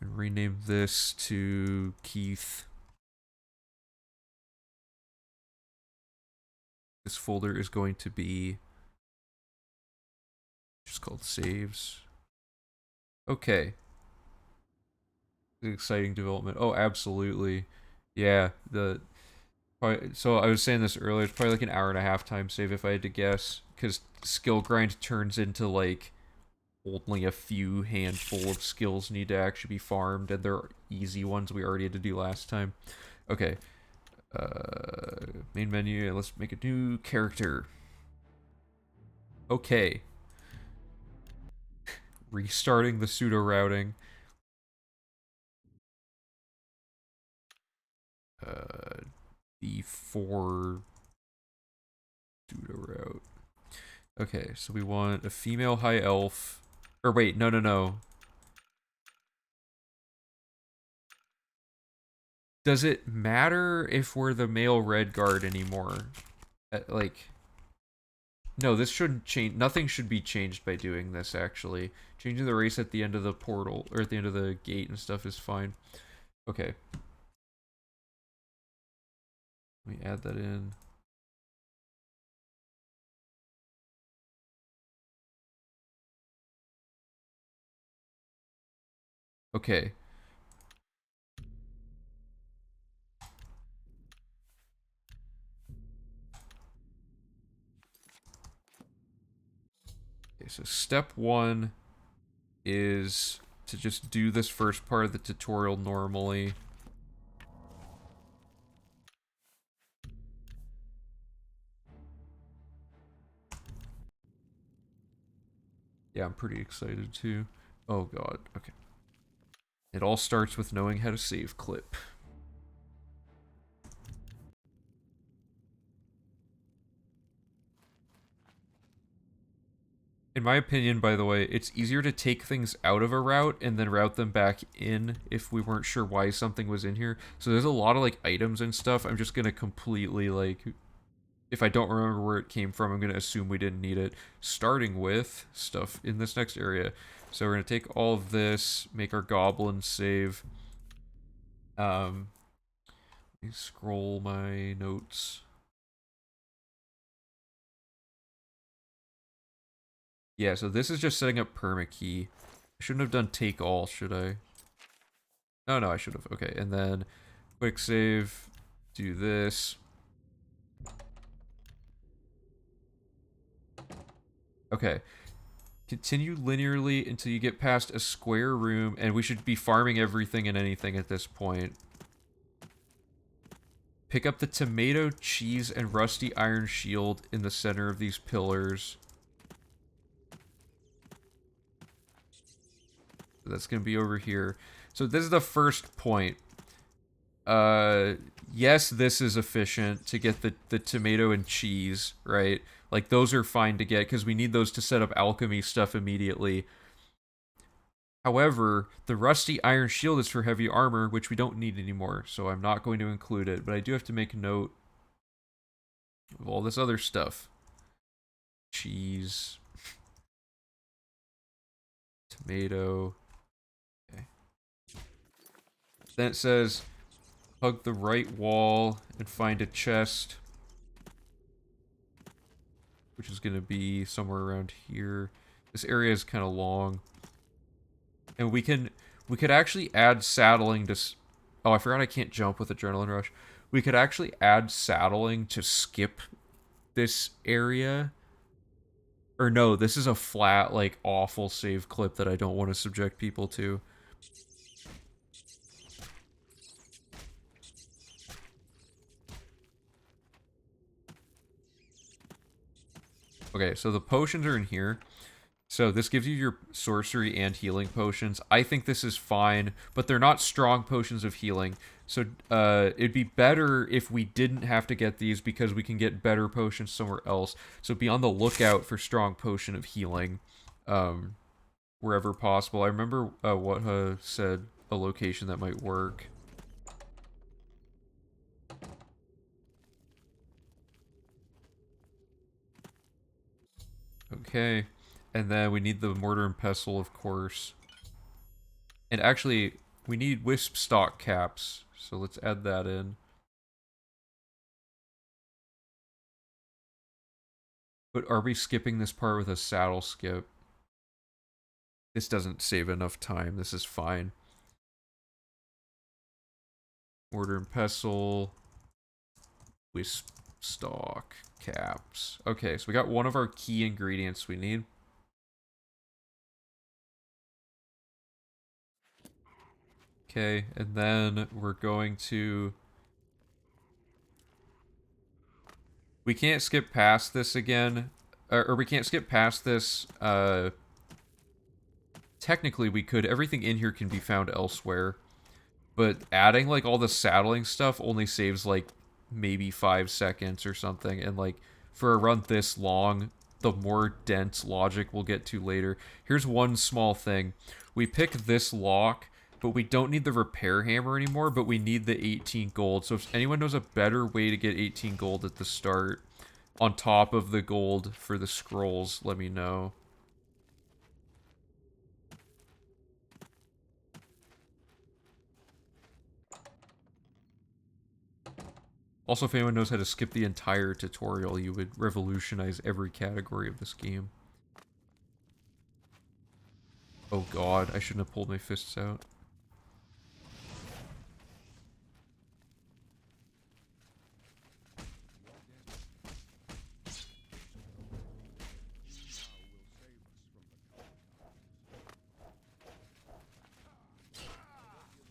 And rename this to Keith. This folder is going to be just called saves. Okay. Exciting development. Oh, absolutely. Yeah, so I was saying this earlier, it's probably like an hour and a half time save if I had to guess, because skill grind turns into like only a few handful of skills need to actually be farmed, and they're easy ones we already had to do last time. Okay. Main menu, let's make a new character. Okay. Restarting the pseudo routing. B4 pseudo route. Okay, so we want a female high elf. Or wait, no. Does it matter if we're the male red guard anymore? Like, no, this shouldn't change. Nothing should be changed by doing this, actually. Changing the race at the end of the portal, or at the end of the gate and stuff is fine. Okay. Let me add that in. Okay. Okay, so step 1 is to just do this first part of the tutorial normally. Yeah, I'm pretty excited too. Oh god, okay. It all starts with knowing how to save clip. In my opinion, by the way, it's easier to take things out of a route and then route them back in if we weren't sure why something was in here. So there's a lot of like items and stuff. I'm just gonna completely like, if I don't remember where it came from, I'm gonna assume we didn't need it. Starting with stuff in this next area. So we're gonna take all of this, make our goblin save. Let me scroll my notes. Yeah, so this is just setting up permakey. I shouldn't have done take all, should I? No, I should have. Okay, and then quick save, do this. Okay. Continue linearly until you get past a square room, and we should be farming everything and anything at this point. Pick up the tomato, cheese, and rusty iron shield in the center of these pillars. So that's going to be over here. So this is the first point. Yes, this is efficient to get the tomato and cheese, right? Like, those are fine to get because we need those to set up alchemy stuff immediately. However, the rusty iron shield is for heavy armor, which we don't need anymore, so I'm not going to include it, but I do have to make a note of all this other stuff. Cheese. Tomato. Okay. Then it says, hug the right wall and find a chest, which is going to be somewhere around here. This area is kind of long. And we could actually add saddling to... Oh, I forgot I can't jump with Adrenaline Rush. We could actually add saddling to skip this area. Or no, this is a flat, like, awful save clip that I don't want to subject people to. Okay, so the potions are in here. So this gives you your sorcery and healing potions. I think this is fine, but they're not strong potions of healing. So it'd be better if we didn't have to get these because we can get better potions somewhere else. So be on the lookout for strong potion of healing wherever possible. I remember what said a location that might work. Okay. And then we need the mortar and pestle, of course. And actually, we need wisp stock caps, so let's add that in. But are we skipping this part with a saddle skip? This doesn't save enough time. This is fine. Mortar and pestle. Wisp stock caps. Okay, so we got one of our key ingredients we need. Okay, and then we're going to... We can't skip past this again. Or we can't skip past this. Technically, we could. Everything in here can be found elsewhere. But adding, like, all the saddling stuff only saves, like, maybe 5 seconds or something. And, like, for a run this long, the more dense logic we'll get to later. Here's one small thing. We pick this lock, but we don't need the repair hammer anymore, but we need the 18 gold. So if anyone knows a better way to get 18 gold at the start, on top of the gold for the scrolls, let me know. Also, if anyone knows how to skip the entire tutorial, you would revolutionize every category of this game. Oh god, I shouldn't have pulled my fists out.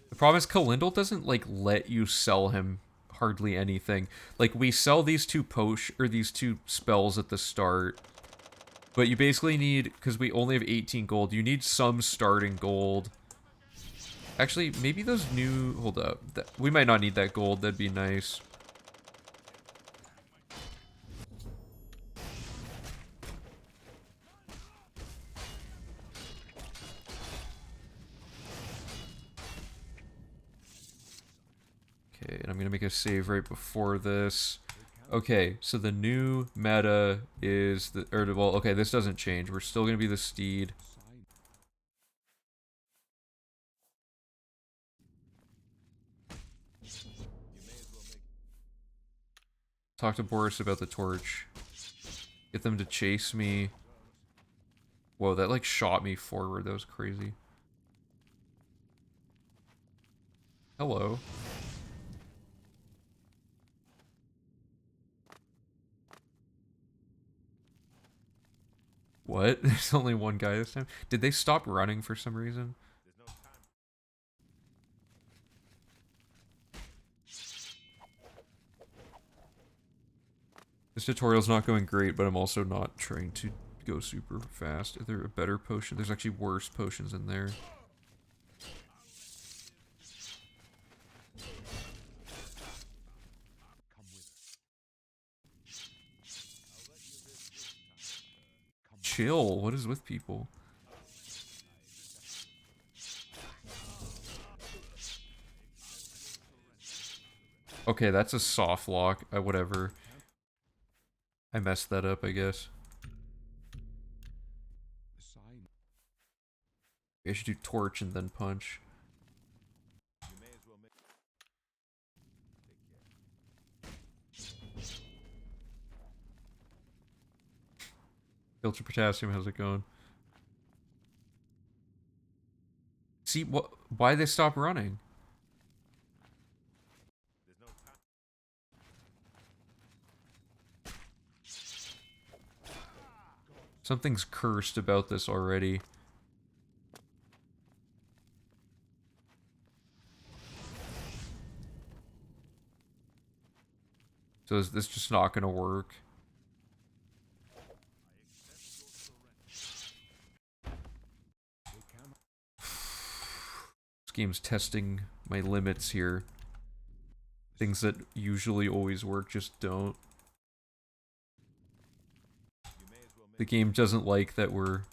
The problem is Kalindal doesn't, like, let you sell him hardly anything. Like, we sell these two these two spells at the start, but you basically need, because we only have 18 gold, you need some starting gold. Actually, maybe those new... Hold up. We might not need that gold. That'd be nice. Okay, and I'm going to make a save right before this. Okay, so the new meta is... well, okay, this doesn't change. We're still going to be the steed. Talk to Boris about the torch. Get them to chase me. Whoa, that, like, shot me forward. That was crazy. Hello. What? There's only one guy this time? Did they stop running for some reason? This tutorial's not going great, but I'm also not trying to go super fast. Is there a better potion? There's actually worse potions in there. chill. What is with people? Okay, that's a soft lock. Whatever. I messed that up, I guess. I should do torch and then punch. Filter potassium, how's it going? See, what? Why they stop running? Something's cursed about this already. So is this just not gonna work? This game's testing my limits here. Things that usually always work just don't. The game doesn't like that we're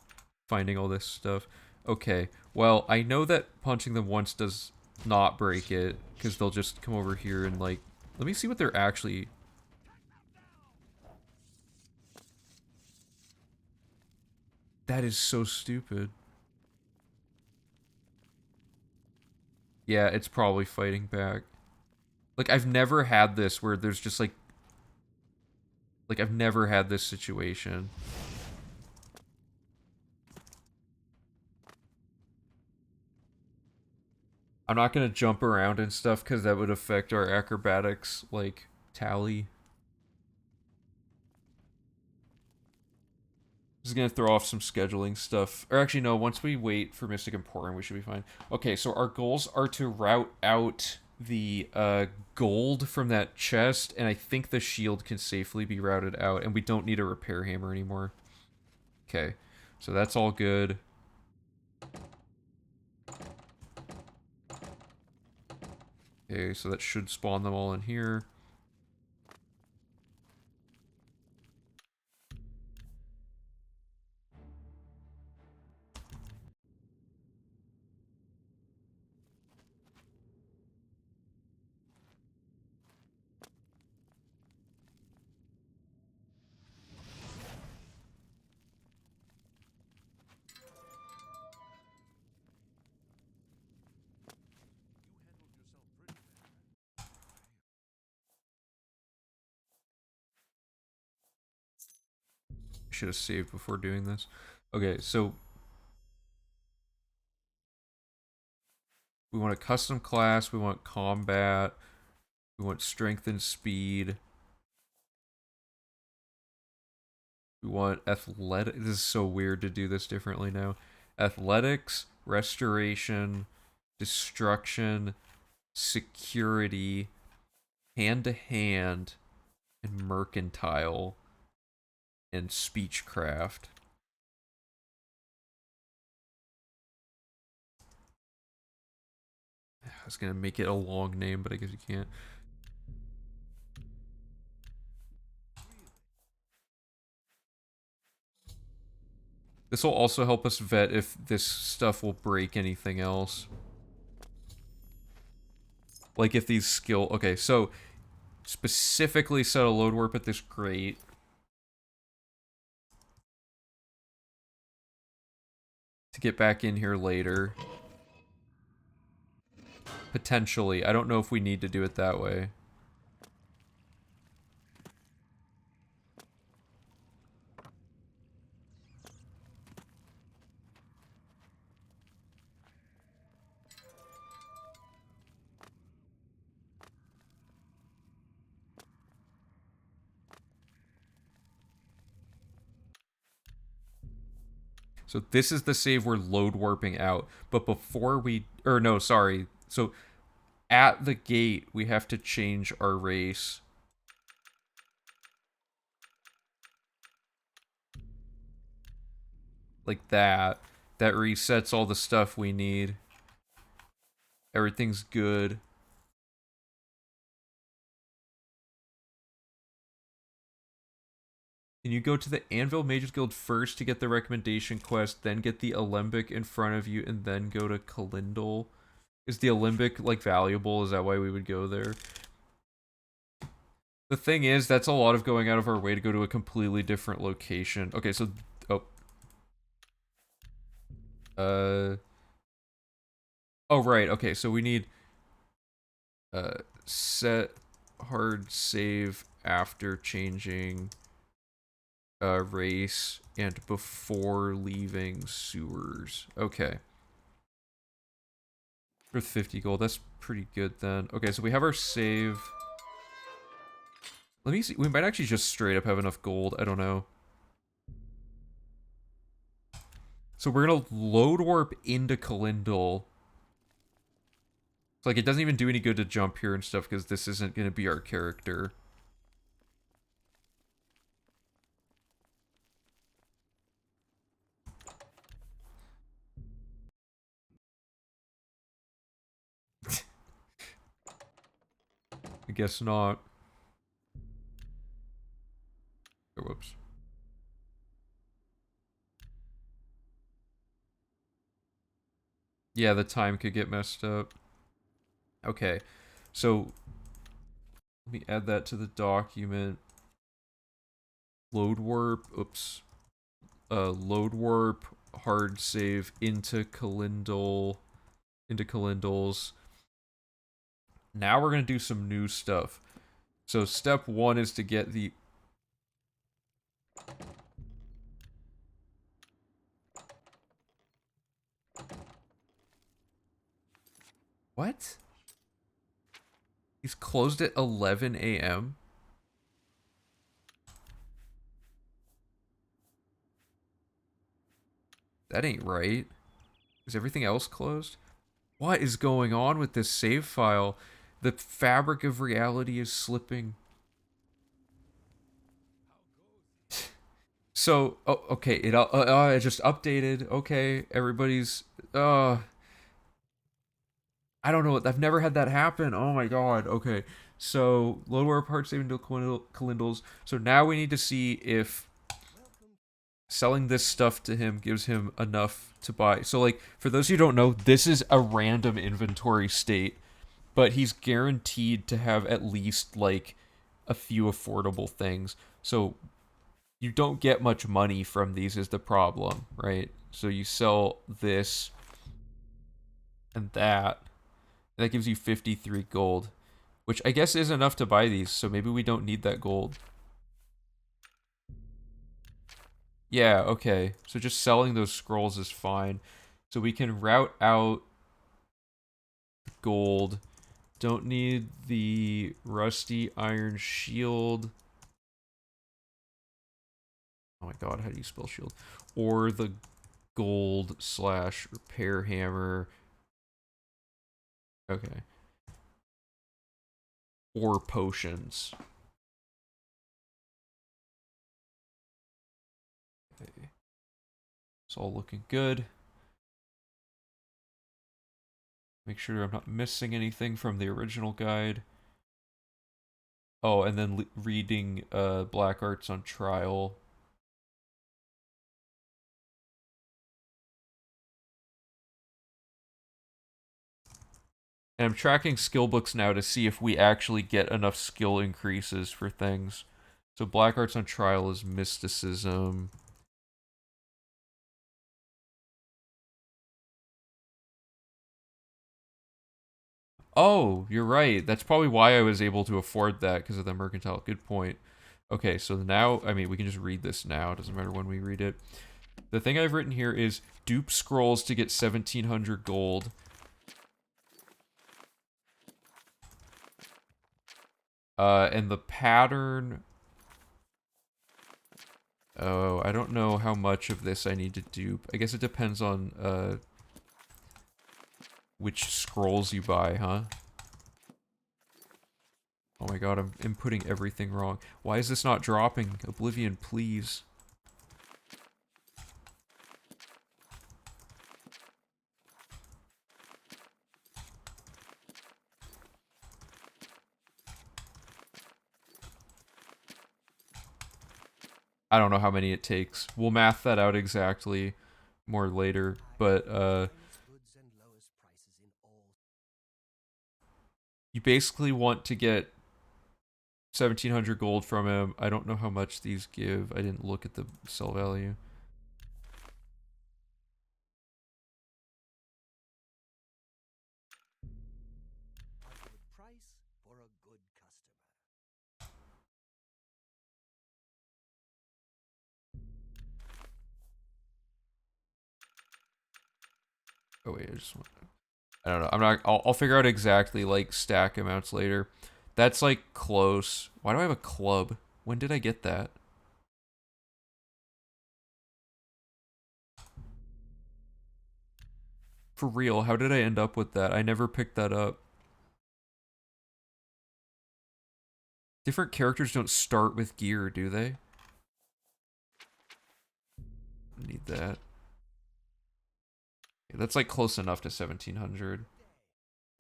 finding all this stuff. Okay, well, I know that punching them once does not break it, because they'll just come over here and, like... Let me see what they're actually... That is so stupid. Yeah, it's probably fighting back. Like, I've never had this where there's just, like... Like, I've never had this situation. I'm not gonna jump around and stuff because that would affect our acrobatics, like, tally. Just gonna throw off some scheduling stuff. Or actually, no, once we wait for Mystic Emporium, we should be fine. Okay, so our goals are to route out the gold from that chest, and I think the shield can safely be routed out, and we don't need a repair hammer anymore. Okay, so that's all good. Okay, so that should spawn them all in here. Should have saved before doing this. Okay, so we want a custom class, we want combat, we want strength and speed. We want athletic. This is so weird to do this differently now. Athletics, restoration, destruction, security, hand to hand, and mercantile, and speechcraft. I was gonna make it a long name, but I guess you can't. This will also help us vet if this stuff will break anything else. Like if these skill... Okay, so specifically set a load warp at this grate. To get back in here later. Potentially. I don't know if we need to do it that way. So this is the save we're load warping out. But before we... Or no, sorry. So at the gate, we have to change our race. Like that. That resets all the stuff we need. Everything's good. Can you go to the Anvil Mages Guild first to get the recommendation quest, then get the Alembic in front of you, and then go to Kalindal? Is the Alembic, like, valuable? Is that why we would go there? The thing is, that's a lot of going out of our way to go to a completely different location. Okay, so... Oh. Oh, right. Okay, so we need... Set hard save after changing... race and before leaving sewers. Okay. For 50 gold, that's pretty good then. Okay, so we have our save. Let me see. We might actually just straight up have enough gold. I don't know. So we're gonna load warp into Kalindal. It's like it doesn't even do any good to jump here and stuff because this isn't gonna be our character. I guess not. Oh, whoops. Yeah, the time could get messed up. Okay, so let me add that to the document. Load warp. Oops. Load warp. Hard save into Kalindal. Into Kalindal's. Now we're gonna do some new stuff. So step 1 is to get the... What? He's closed at 11 a.m.? That ain't right. Is everything else closed? What is going on with this save file? The fabric of reality is slipping. So, oh, okay, it just updated. Okay, everybody's, I don't know. I've never had that happen. Oh my god. Okay, so lower part saving to Kalindals. So now we need to see if selling this stuff to him gives him enough to buy. So, like, for those who don't know, this is a random inventory state, but he's guaranteed to have at least, like, a few affordable things. So you don't get much money from these is the problem, right? So you sell this and that. And that gives you 53 gold, which I guess is enough to buy these, so maybe we don't need that gold. Yeah, okay. So just selling those scrolls is fine. So we can route out gold. Don't need the rusty iron shield. Oh my god, how do you spell shield? Or the gold slash repair hammer. Okay. Or potions. Okay. It's all looking good. Make sure I'm not missing anything from the original guide. Oh, and then reading Black Arts on Trial. And I'm tracking skill books now to see if we actually get enough skill increases for things. So Black Arts on Trial is Mysticism. Oh, you're right. That's probably why I was able to afford that, because of the mercantile. Good point. Okay, so now, I mean, we can just read this now. It doesn't matter when we read it. The thing I've written here is dupe scrolls to get 1,700 gold. And the pattern... Oh, I don't know how much of this I need to dupe. I guess it depends on, which scrolls you buy, huh? Oh my god, I'm inputting everything wrong. Why is this not dropping? Oblivion, please. I don't know how many it takes. We'll math that out exactly more later, but you basically want to get 1700 gold from him. I don't know how much these give. I didn't look at the sell value. Oh wait, I don't know. I'm not. I'll figure out exactly like stack amounts later. That's like close. Why do I have a club? When did I get that? For real, how did I end up with that? I never picked that up. Different characters don't start with gear, do they? Need that. Yeah, that's like close enough to 1700.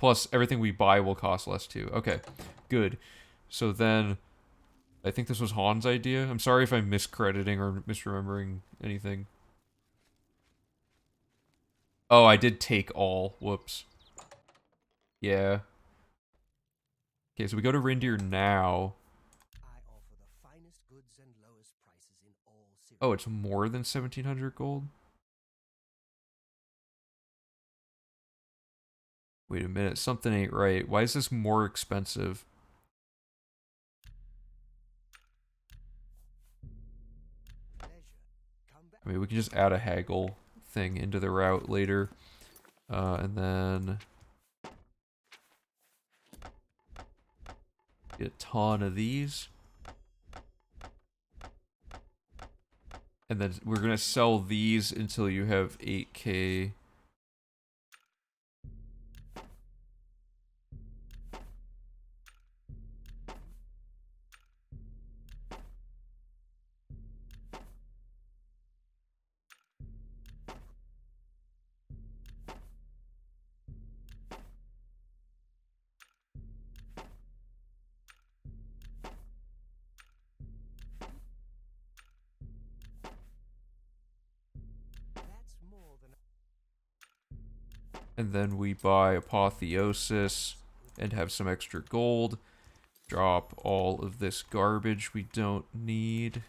Plus, everything we buy will cost less too. Okay, good. So then, I think this was Han's idea. I'm sorry if I'm miscrediting or misremembering anything. Oh, I did take all. Whoops. Yeah. Okay, so we go to Reindeer now. Oh, it's more than 1700 gold? Wait a minute, something ain't right. Why is this more expensive? I mean, we can just add a haggle thing into the route later. And then get a ton of these. And then we're going to sell these until you have 8k. And then we buy Apotheosis and have some extra gold. Drop all of this garbage we don't need.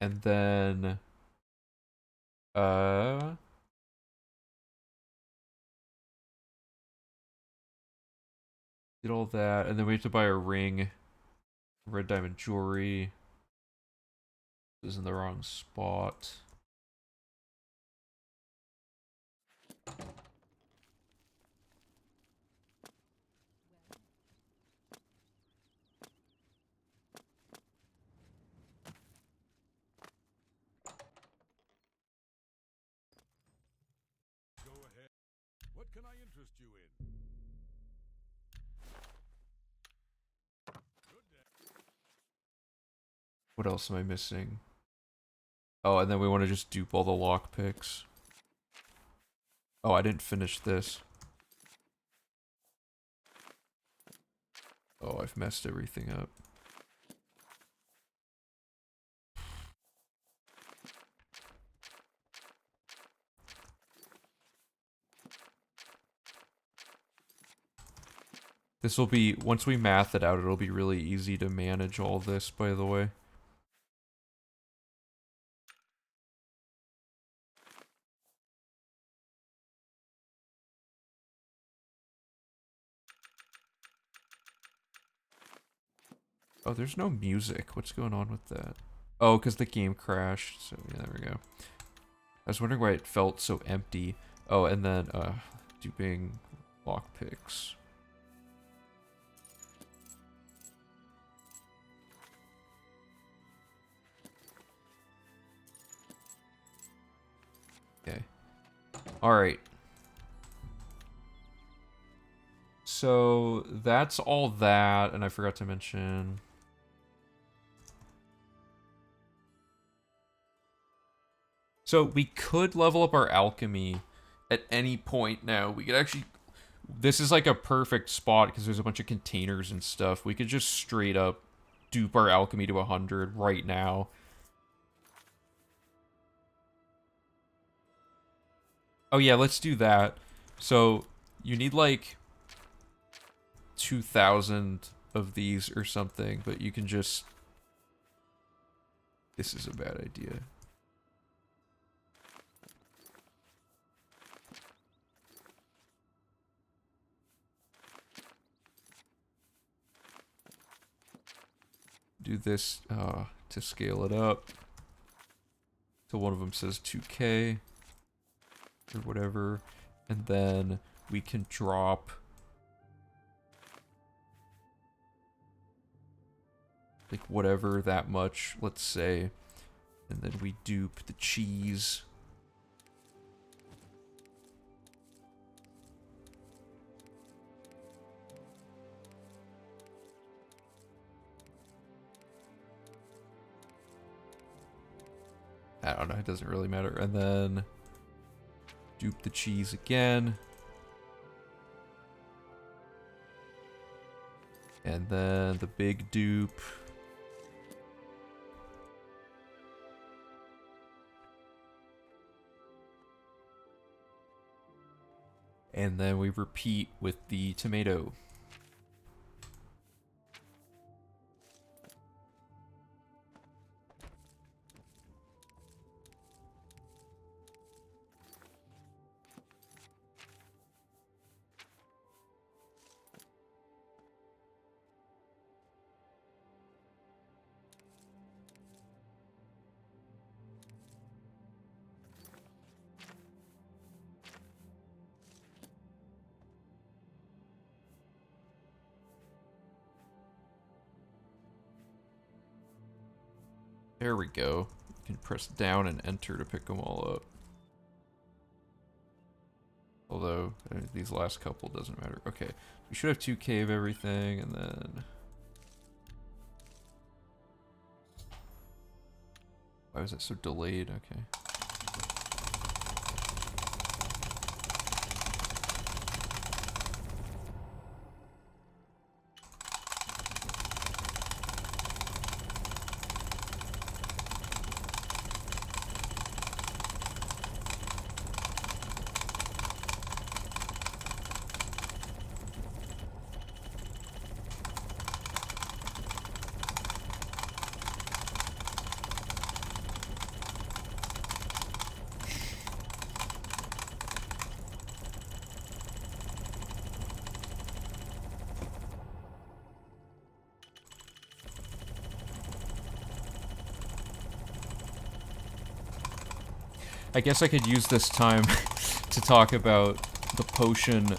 And then did all that, and then we have to buy a ring. Red diamond jewelry. This is in the wrong spot. Go ahead. What can I interest you in? What else am I missing? Oh, and then we want to just dupe all the lockpicks. Oh, I didn't finish this. Oh, I've messed everything up. This will be, once we math it out, it'll be really easy to manage all this, by the way. Oh, there's no music. What's going on with that? Oh, because the game crashed. So, yeah, there we go. I was wondering why it felt so empty. Oh, and then, duping lockpicks. Okay. Alright. So, that's all that, and I forgot to mention... So, we could level up our alchemy at any point now. We could actually... This is like a perfect spot because there's a bunch of containers and stuff. We could just straight up dupe our alchemy to 100 right now. Oh yeah, let's do that. So you need like 2,000 of these or something, but you can just... This is a bad idea. Do this to scale it up. So one of them says 2K or whatever, and then we can drop like whatever that much, let's say, and then we dupe the cheese. I don't know, it doesn't really matter. And then dupe the cheese again. And then the big dupe. And then we repeat with the tomato. There we go. You can press down and enter to pick them all up. Although, these last couple doesn't matter. Okay, we should have 2K of everything, and then... Why was that so delayed? Okay. I guess I could use this time to talk about the potion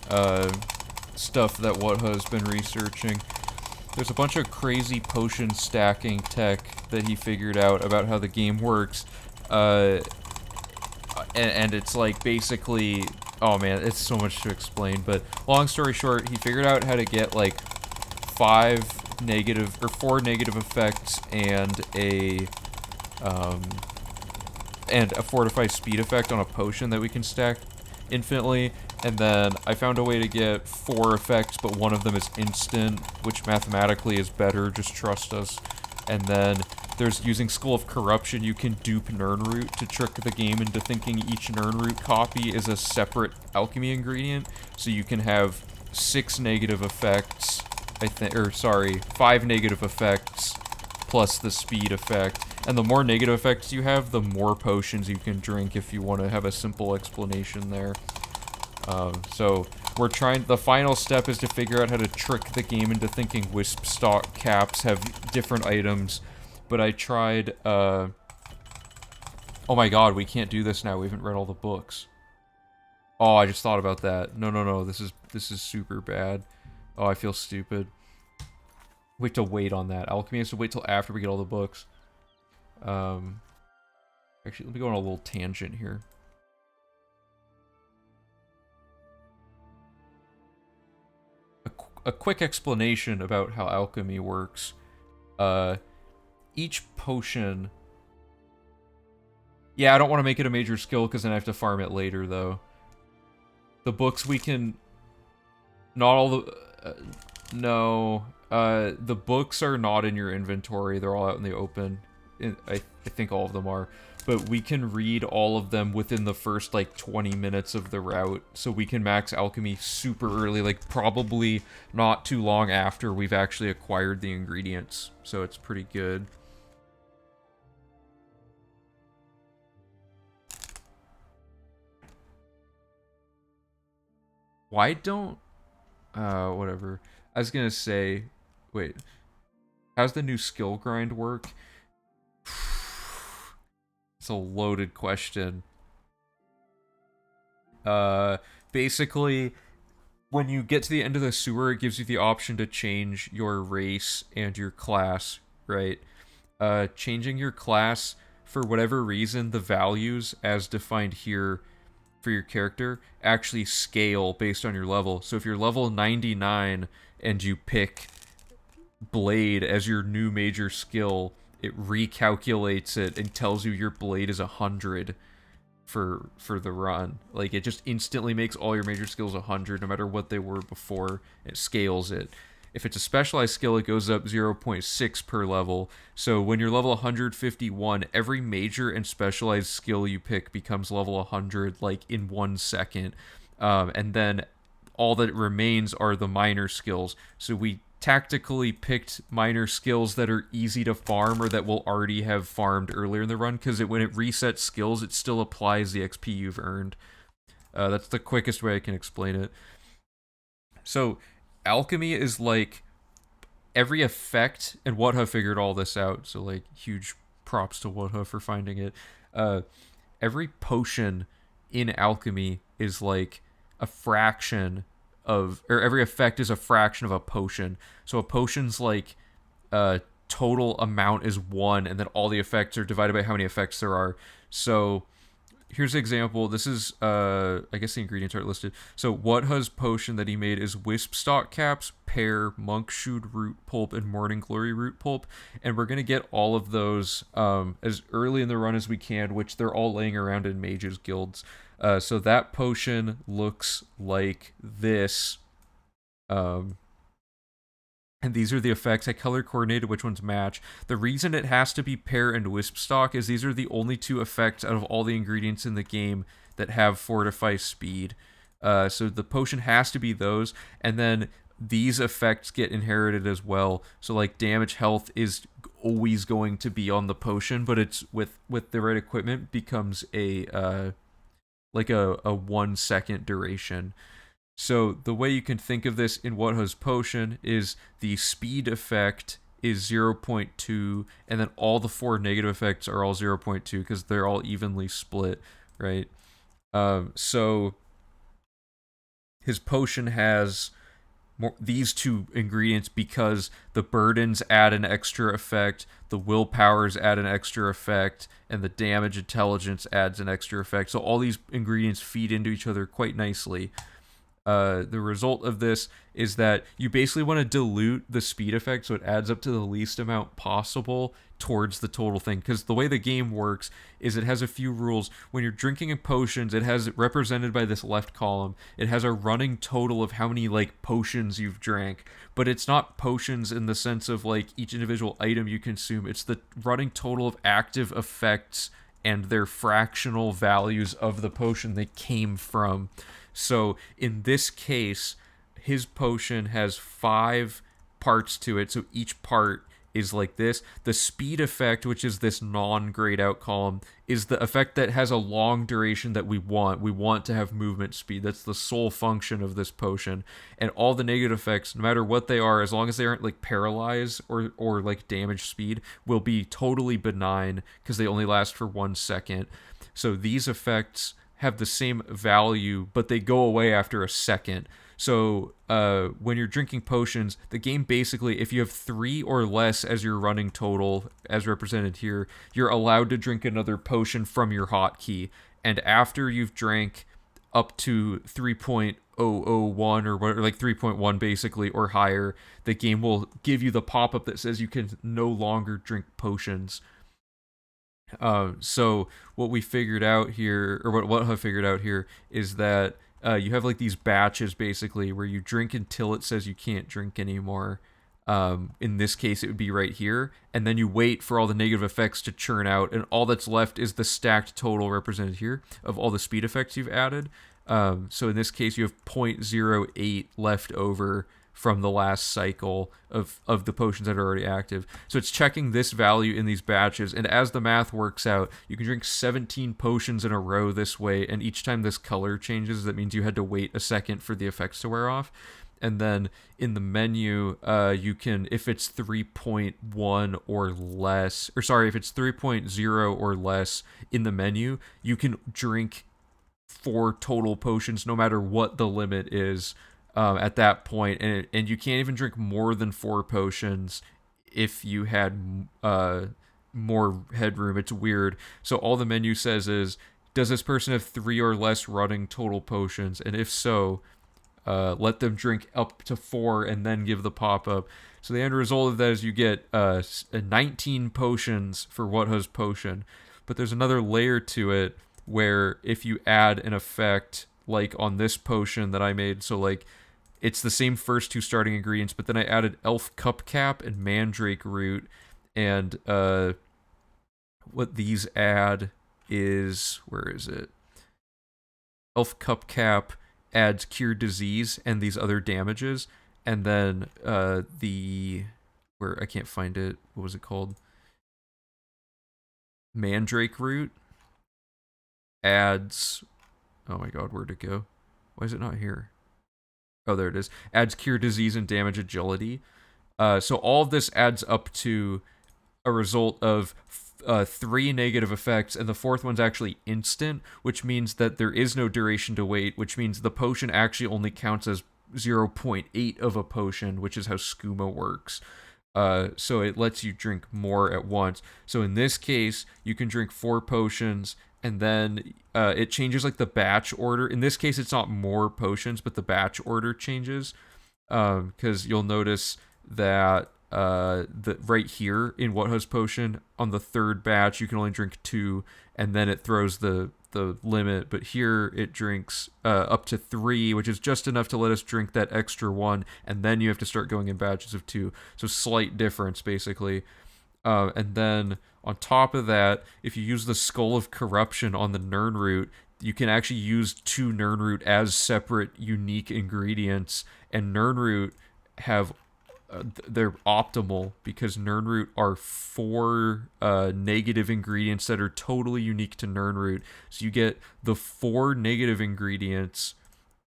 stuff that Whatha has been researching. There's a bunch of crazy potion stacking tech that he figured out about how the game works. And it's like basically... Oh man, it's so much to explain, but long story short, he figured out how to get like 4 negative effects and a fortified speed effect on a potion that we can stack infinitely, and then I found a way to get 4 effects, but one of them is instant, which mathematically is better, just trust us. And then there's using Skull of Corruption, you can dupe Nirnroot to trick the game into thinking each Nirnroot copy is a separate alchemy ingredient, so you can have 6 negative effects, 5 negative effects, plus the speed effect. And the more negative effects you have, the more potions you can drink if you want to have a simple explanation there. So we're trying, the final step is to figure out how to trick the game into thinking Wisp stock caps have different items. But I tried, oh my god, we can't do this now, we haven't read all the books. Oh, I just thought about that. No, this is super bad. Oh, I feel stupid. We have to wait on that. Alchemy has to wait till after we get all the books. Actually, let me go on a little tangent here. A quick explanation about how alchemy works. Each potion... Yeah, I don't want to make it a major skill because then I have to farm it later, though. The books we can... Not all the... no. The books are not in your inventory. They're all out in the open. I think all of them are. But we can read all of them within the first, like, 20 minutes of the route. So we can max alchemy super early, like, probably not too long after we've actually acquired the ingredients. So it's pretty good. Why don't... whatever. I was gonna say... Wait. How's the new skill grind work? It's a loaded question. Basically, when you get to the end of the sewer, it gives you the option to change your race and your class, right? Changing your class, for whatever reason, the values as defined here for your character actually scale based on your level. So if you're level 99 and you pick blade as your new major skill, it recalculates it and tells you your blade is 100 for the run. Like, it just instantly makes all your major skills 100 no matter what they were before. It scales it. If it's a specialized skill, it goes up 0.6 per level. So when you're level 151, every major and specialized skill you pick becomes level 100, like, in 1 second. And then all that remains are the minor skills. So we tactically picked minor skills that are easy to farm or that will already have farmed earlier in the run, because when it resets skills, it still applies the XP you've earned. That's the quickest way I can explain it. So alchemy is like every effect, and Whatha figured all this out, so like huge props to Whatha for finding it. Every potion in alchemy is like a fraction of, or every effect is a fraction of a potion. So a potion's like total amount is 1, and then all the effects are divided by how many effects there are. So here's an example. This is, I guess the ingredients aren't listed. So Whatha's potion that he made is wisp stalk caps, pear, monk shoot root pulp, and morning glory root pulp. And we're going to get all of those as early in the run as we can, which they're all laying around in mages guilds. So that potion looks like this. And these are the effects. I color coordinated which ones match. The reason it has to be pear and wisp stalk is these are the only 2 effects out of all the ingredients in the game that have fortify speed. So the potion has to be those, and then these effects get inherited as well. So like damage health is always going to be on the potion, but it's with the right equipment becomes a like a 1 second duration. So the way you can think of this in Whatha's potion is the speed effect is 0.2, and then all the 4 negative effects are all 0.2 because they're all evenly split, right? So his potion has these 2 ingredients because the burdens add an extra effect, the willpowers add an extra effect, and the damage intelligence adds an extra effect. So all these ingredients feed into each other quite nicely. The result of this is that you basically want to dilute the speed effect so it adds up to the least amount possible towards the total thing. Because the way the game works is it has a few rules. When you're drinking potions, it has it represented by this left column. It has a running total of how many like potions you've drank, but it's not potions in the sense of like each individual item you consume. It's the running total of active effects and their fractional values of the potion they came from. So in this case, his potion has 5 parts to it. So each part is like this. The speed effect, which is this non-grayed out column, is the effect that has a long duration that we want. We want to have movement speed. That's the sole function of this potion. And all the negative effects, no matter what they are, as long as they aren't like paralyze or like damage speed, will be totally benign because they only last for 1 second. So these effects have the same value, but they go away after a second. So when you're drinking potions, the game basically, if you have 3 or less as your running total, as represented here, you're allowed to drink another potion from your hotkey. And after you've drank up to 3.001 or what, or like 3.1 basically, or higher, the game will give you the pop-up that says you can no longer drink potions. So what we figured out here, or what I figured out here, is that you have like these batches basically where you drink until it says you can't drink anymore. In this case, it would be right here, and then you wait for all the negative effects to churn out, and all that's left is the stacked total represented here of all the speed effects you've added. So in this case, you have 0.08 left over from the last cycle of the potions that are already active. So it's checking this value in these batches, and as the math works out, you can drink 17 potions in a row this way, and each time this color changes, that means you had to wait a second for the effects to wear off. And then in the menu, you can, if it's 3.1 or less, or sorry, if it's 3.0 or less in the menu, you can drink 4 total potions no matter what the limit is at that point. And you can't even drink more than 4 potions if you had more headroom. It's weird. So all the menu says is, does this person have 3 or less running total potions? And if so, let them drink up to 4 and then give the pop-up. So the end result of that is you get 19 potions for what has potion. But there's another layer to it where if you add an effect like on this potion that I made, so like it's the same first 2 starting ingredients, but then I added elf cupcap and mandrake root, and what these add is, where is it? Elf cupcap adds cure disease and these other damages, and then where I can't find it, what was it called? Mandrake root adds, oh my god, where'd it go? Why is it not here? Oh, there it is. Adds cure disease and damage agility. So all of this adds up to a result of 3 negative effects, and the 4th one's actually instant, which means that there is no duration to wait, which means the potion actually only counts as 0.8 of a potion, which is how skooma works. So it lets you drink more at once. So in this case, you can drink 4 potions, and then it changes like the batch order. In this case, it's not more potions, but the batch order changes, because you'll notice that right here in what has potion, on the 3rd batch you can only drink 2, and then it throws the limit, but here it drinks up to 3, which is just enough to let us drink that extra 1, and then you have to start going in batches of 2. So slight difference basically. And then on top of that, if you use the Skull of Corruption on the Nirnroot, you can actually use 2 Nirnroot as separate unique ingredients, and Nirnroot have they're optimal because Nirnroot are 4 negative ingredients that are totally unique to Nirnroot. So you get the 4 negative ingredients,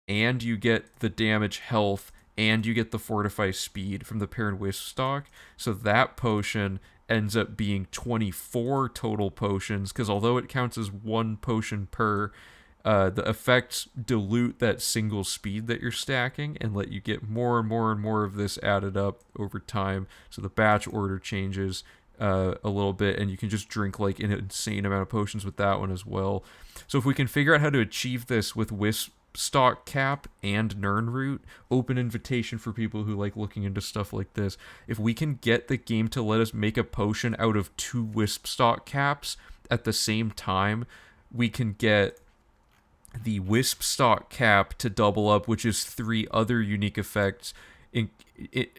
and you get the damage health, and you get the fortify speed from the Pear and Wisp stock. So that potion ends up being 24 total potions, because although it counts as 1 potion per, the effects dilute that single speed that you're stacking and let you get more and more and more of this added up over time. So the batch order changes a little bit, and you can just drink like an insane amount of potions with that one as well. So if we can figure out how to achieve this with Wisp stock cap and Nirnroot, open invitation for people who like looking into stuff like this. If we can get the game to let us make a potion out of 2 Wisp stock caps at the same time, we can get the Wisp stock cap to double up, which is 3 other unique effects,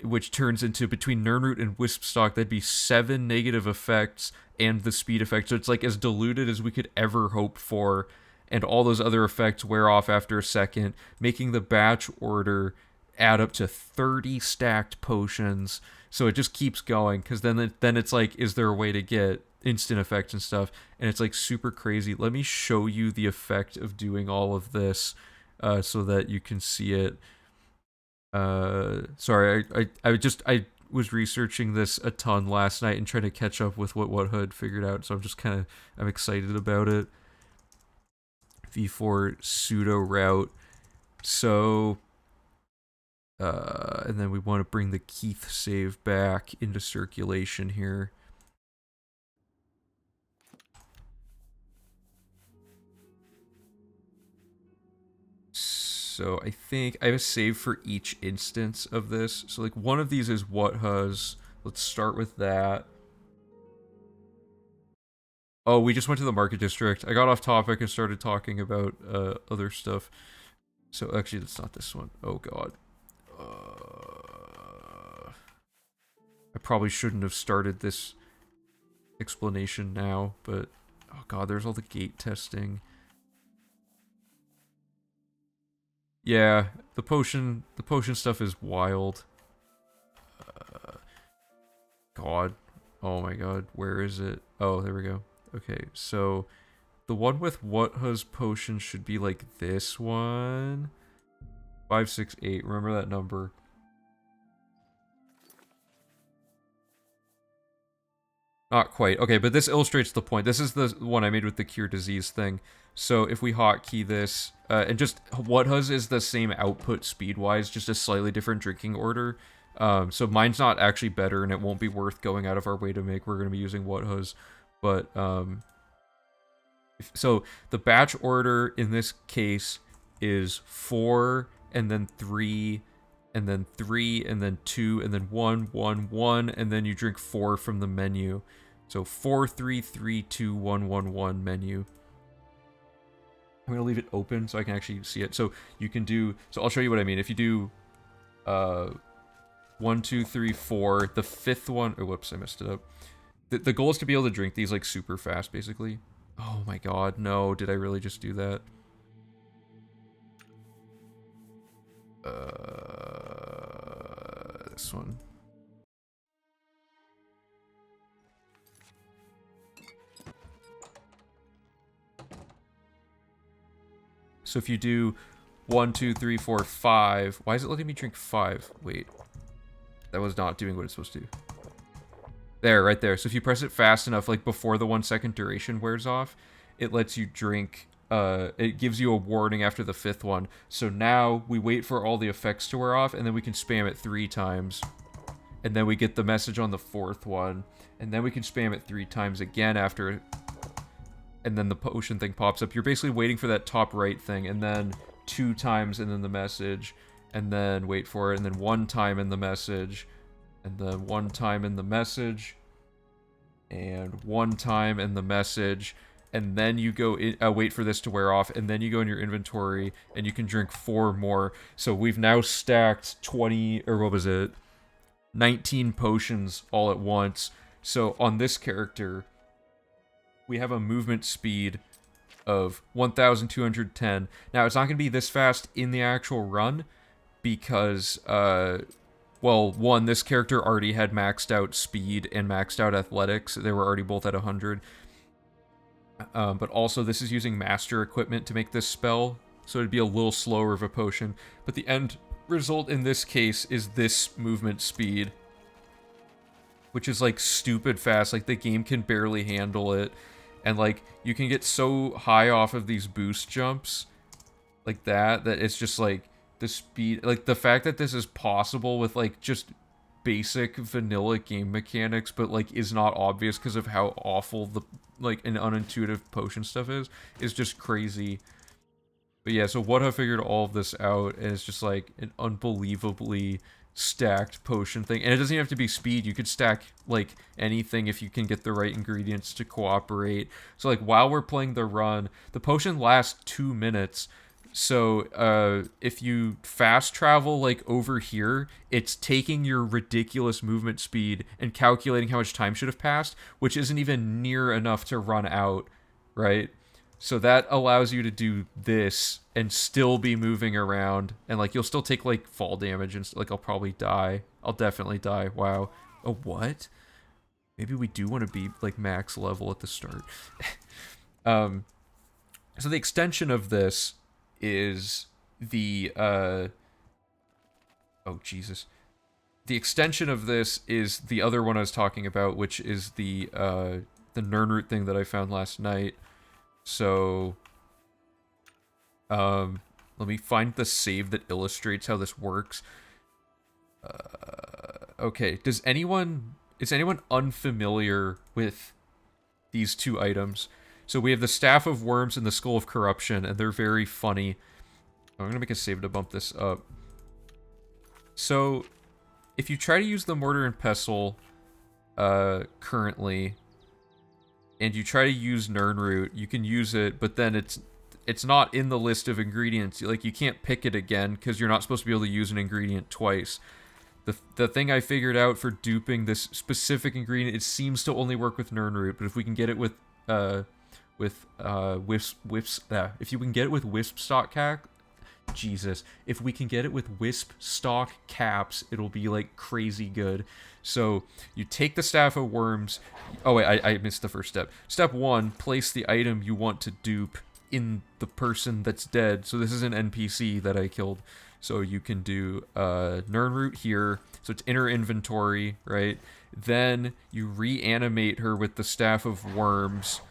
which turns into, between Nirnroot and Wisp stock, that'd be 7 negative effects and the speed effect. So it's like as diluted as we could ever hope for, and all those other effects wear off after a second, making the batch order add up to 30 stacked potions. So it just keeps going, because then it's like, is there a way to get instant effects and stuff? And it's like super crazy. Let me show you the effect of doing all of this so that you can see it. Sorry, I was researching this a ton last night and trying to catch up with what Hood figured out, so I'm excited about it. V4 pseudo route. So and then we want to bring the Keith save back into circulation here. So I think I have a save for each instance of this. So like one of these is what has. Let's start with that. Oh, we just went to the market district. I got off topic and started talking about other stuff. So actually, that's not this one. Oh god. I probably shouldn't have started this explanation now, but oh god, there's all the gate testing. Yeah, the potion stuff is wild. God. Oh my god, where is it? Oh, there we go. Okay, so the one with Wutha's potion should be like this one. 568, remember that number. Not quite. Okay, but this illustrates the point. This is the one I made with the cure disease thing. So if we hotkey this, and just Wutha's is the same output speed-wise, just a slightly different drinking order. So mine's not actually better, and it won't be worth going out of our way to make. We're going to be using Wutha's. But, so the batch order in this case is 4, and then 3, and then 3, and then 2, and then 1, 1, 1, and then you drink 4 from the menu. So 4, 3, 3, 2, 1, 1, 1 menu. I'm gonna leave it open so I can actually see it. So you can do, so I'll show you what I mean. If you do 1, 2, 3, 4, the 5th one, oh whoops, I messed it up. The goal is to be able to drink these like super fast, basically. Oh my god, no, did I really just do that? This one. So if you do 1, 2, 3, 4, 5, why is it letting me drink 5? Wait, that was not doing what it's supposed to do. There, right there. So if you press it fast enough, like before the 1 second duration wears off, it lets you drink, it gives you a warning after the 5th one. So now we wait for all the effects to wear off, and then we can spam it 3 times. And then we get the message on the 4th one. And then we can spam it 3 times again after it. And then the potion thing pops up. You're basically waiting for that top right thing, and then 2 times, and then the message. And then wait for it, and then 1 time in the message. And then 1 time in the message. And 1 time in the message. And then you go in, wait for this to wear off, and then you go in your inventory, and you can drink 4 more. So we've now stacked 20, or what was it? 19 potions all at once. So on this character, we have a movement speed of 1,210. Now, it's not going to be this fast in the actual run, because, well, one, this character already had maxed out speed and maxed out athletics. They were already both at 100. But also, this is using master equipment to make this spell, so it'd be a little slower of a potion. But the end result in this case is this movement speed, which is, like, stupid fast. Like, the game can barely handle it. And, like, you can get so high off of these boost jumps, like that it's just, like, the speed... Like, the fact that this is possible with, like, just basic vanilla game mechanics, but, like, is not obvious because of how awful the, like, and unintuitive potion stuff is just crazy. But yeah, so Wutha figured all of this out, and it's just, like, an unbelievably stacked potion thing. And it doesn't even have to be speed. You could stack, like, anything if you can get the right ingredients to cooperate. So, like, while we're playing the run, the potion lasts 2 minutes. So, if you fast travel, like, over here, it's taking your ridiculous movement speed and calculating how much time should have passed, which isn't even near enough to run out, right? So that allows you to do this and still be moving around, and, like, you'll still take, like, fall damage, and, like, I'll probably die. I'll definitely die. Wow. Oh, what? Maybe we do want to be, like, max level at the start. So the extension of this is the, oh, Jesus. The extension of this is the other one I was talking about, which is the Nirnroot thing that I found last night. So, let me find the save that illustrates how this works. Okay, is anyone unfamiliar with these 2 items? So we have the Staff of Worms and the Skull of Corruption, and they're very funny. I'm gonna make a save to bump this up. So, if you try to use the Mortar and Pestle, currently, and you try to use Nirnroot, you can use it, but then it's not in the list of ingredients. Like, you can't pick it again because you're not supposed to be able to use an ingredient twice. The thing I figured out for duping this specific ingredient, it seems to only work with Nirnroot, but if we can get it with if you can get it with wisp stock cap, Jesus, if we can get it with wisp stock caps, it'll be like crazy good. So you take the staff of worms. Oh wait, I missed the first step. Step 1, place the item you want to dupe in the person that's dead. So this is an NPC that I killed. So you can do Nirnroot here. So it's in her inventory, right? Then you reanimate her with the staff of worms.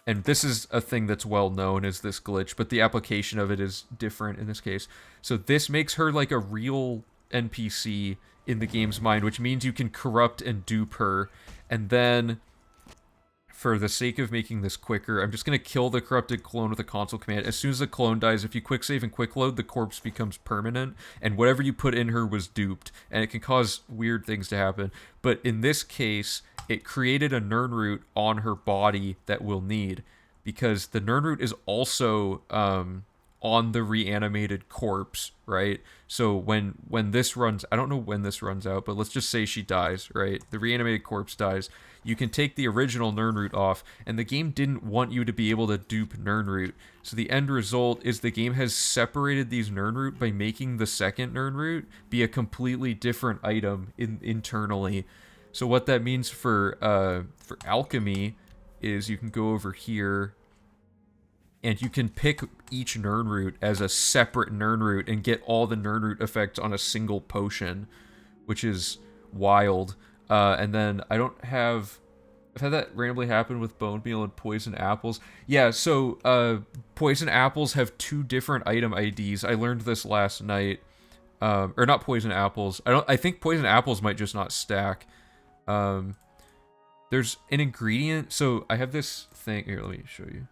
And this is a thing that's well known as this glitch, but the application of it is different in this case. So this makes her like a real NPC in the game's mind, which means you can corrupt and dupe her. And then, for the sake of making this quicker, I'm just going to kill the corrupted clone with a console command. As soon as the clone dies, if you quick save and quick load, the corpse becomes permanent, and whatever you put in her was duped, and it can cause weird things to happen. But in this case, it created a Nirnroot on her body that we'll need, because the Nirnroot is also on the reanimated corpse, right? So when this runs, I don't know when this runs out, but let's just say she dies, right? The reanimated corpse dies. You can take the original Nirnroot off, and the game didn't want you to be able to dupe Nirnroot. So the end result is the game has separated these Nirnroot by making the second Nirnroot be a completely different item internally. So what that means for alchemy is you can go over here and you can pick each Nirnroot as a separate Nirnroot and get all the Nirnroot effects on a single potion, which is wild. And then I've had that randomly happen with bone meal and poison apples. Yeah, so poison apples have 2 different item IDs. I learned this last night. Or not poison apples. I think poison apples might just not stack. There's an ingredient. So I have this thing here. Let me show you.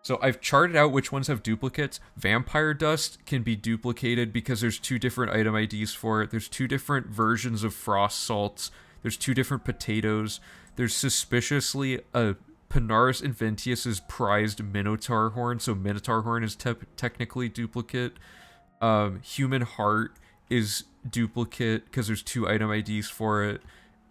So I've charted out which ones have duplicates. Vampire dust can be duplicated because there's 2 different item IDs for it. There's 2 different versions of frost salts. There's 2 different potatoes. There's suspiciously a Panaris Inventius's prized Minotaur horn. So Minotaur horn is technically duplicate. Human heart is duplicate because there's 2 item IDs for it.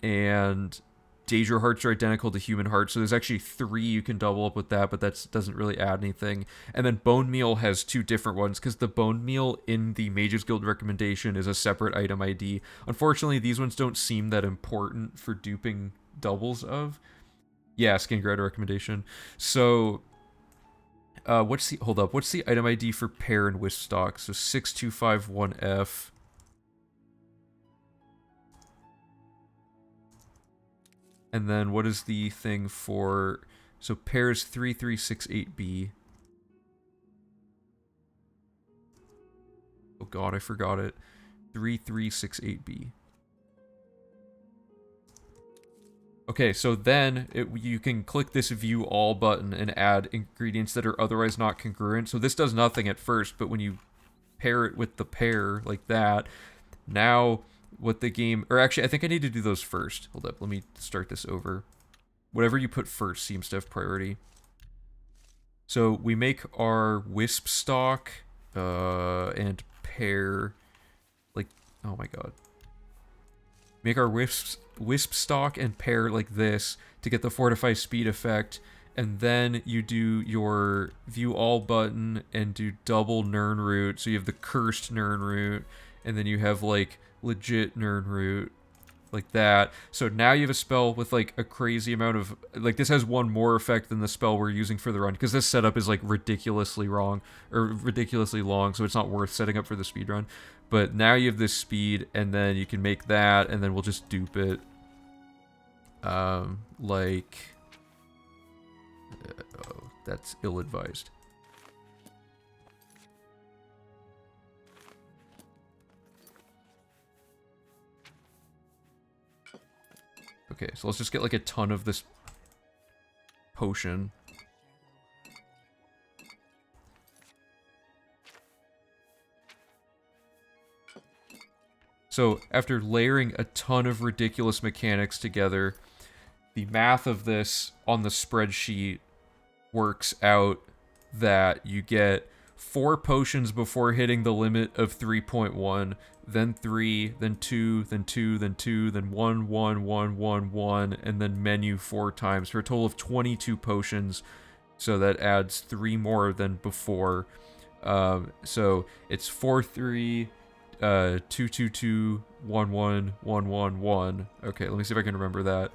And Daedra hearts are identical to human hearts, so there's actually 3 you can double up with that, but that doesn't really add anything. And then bone meal has 2 different ones, because the bone meal in the Mages Guild recommendation is a separate item ID. Unfortunately, these ones don't seem that important for duping doubles of. Yeah, Skin Grider recommendation. So, what's the item ID for pear and wisp stock? So 6251F. And then what is the thing for... So pear is 3368B. Oh god, I forgot it. 3368B. Okay, so then you can click this View All button and add ingredients that are otherwise not congruent. So this does nothing at first, but when you pair it with the pear like that, now... what the game... Or actually, I think I need to do those first. Hold up, let me start this over. Whatever you put first seems to have priority. So we make our wisp stock and pear... Like, oh my god. Make our wisp stock and pear like this to get the fortify speed effect. And then you do your view all button and do double Nirnroot. So you have the cursed Nirnroot. And then you have like... legit Nirnroot, like that. So now you have a spell with like a crazy amount of, like, this has 1 more effect than the spell we're using for the run, because this setup is like ridiculously wrong, or ridiculously long, so it's not worth setting up for the speed run. But now you have this speed, and then you can make that, and then we'll just dupe it. Like, oh, that's ill-advised. Okay, so let's just get like a ton of this potion. So after layering a ton of ridiculous mechanics together, the math of this on the spreadsheet works out that you get 4 potions before hitting the limit of 3.1, then 3, then 2, then 2, then 2, then 1, 1, 1, 1, 1, and then menu 4 times for a total of 22 potions. So that adds 3 more than before. So it's 4, 3, 2, 2, 2, 1, 1, 1, 1, 1. Okay, let me see if I can remember that.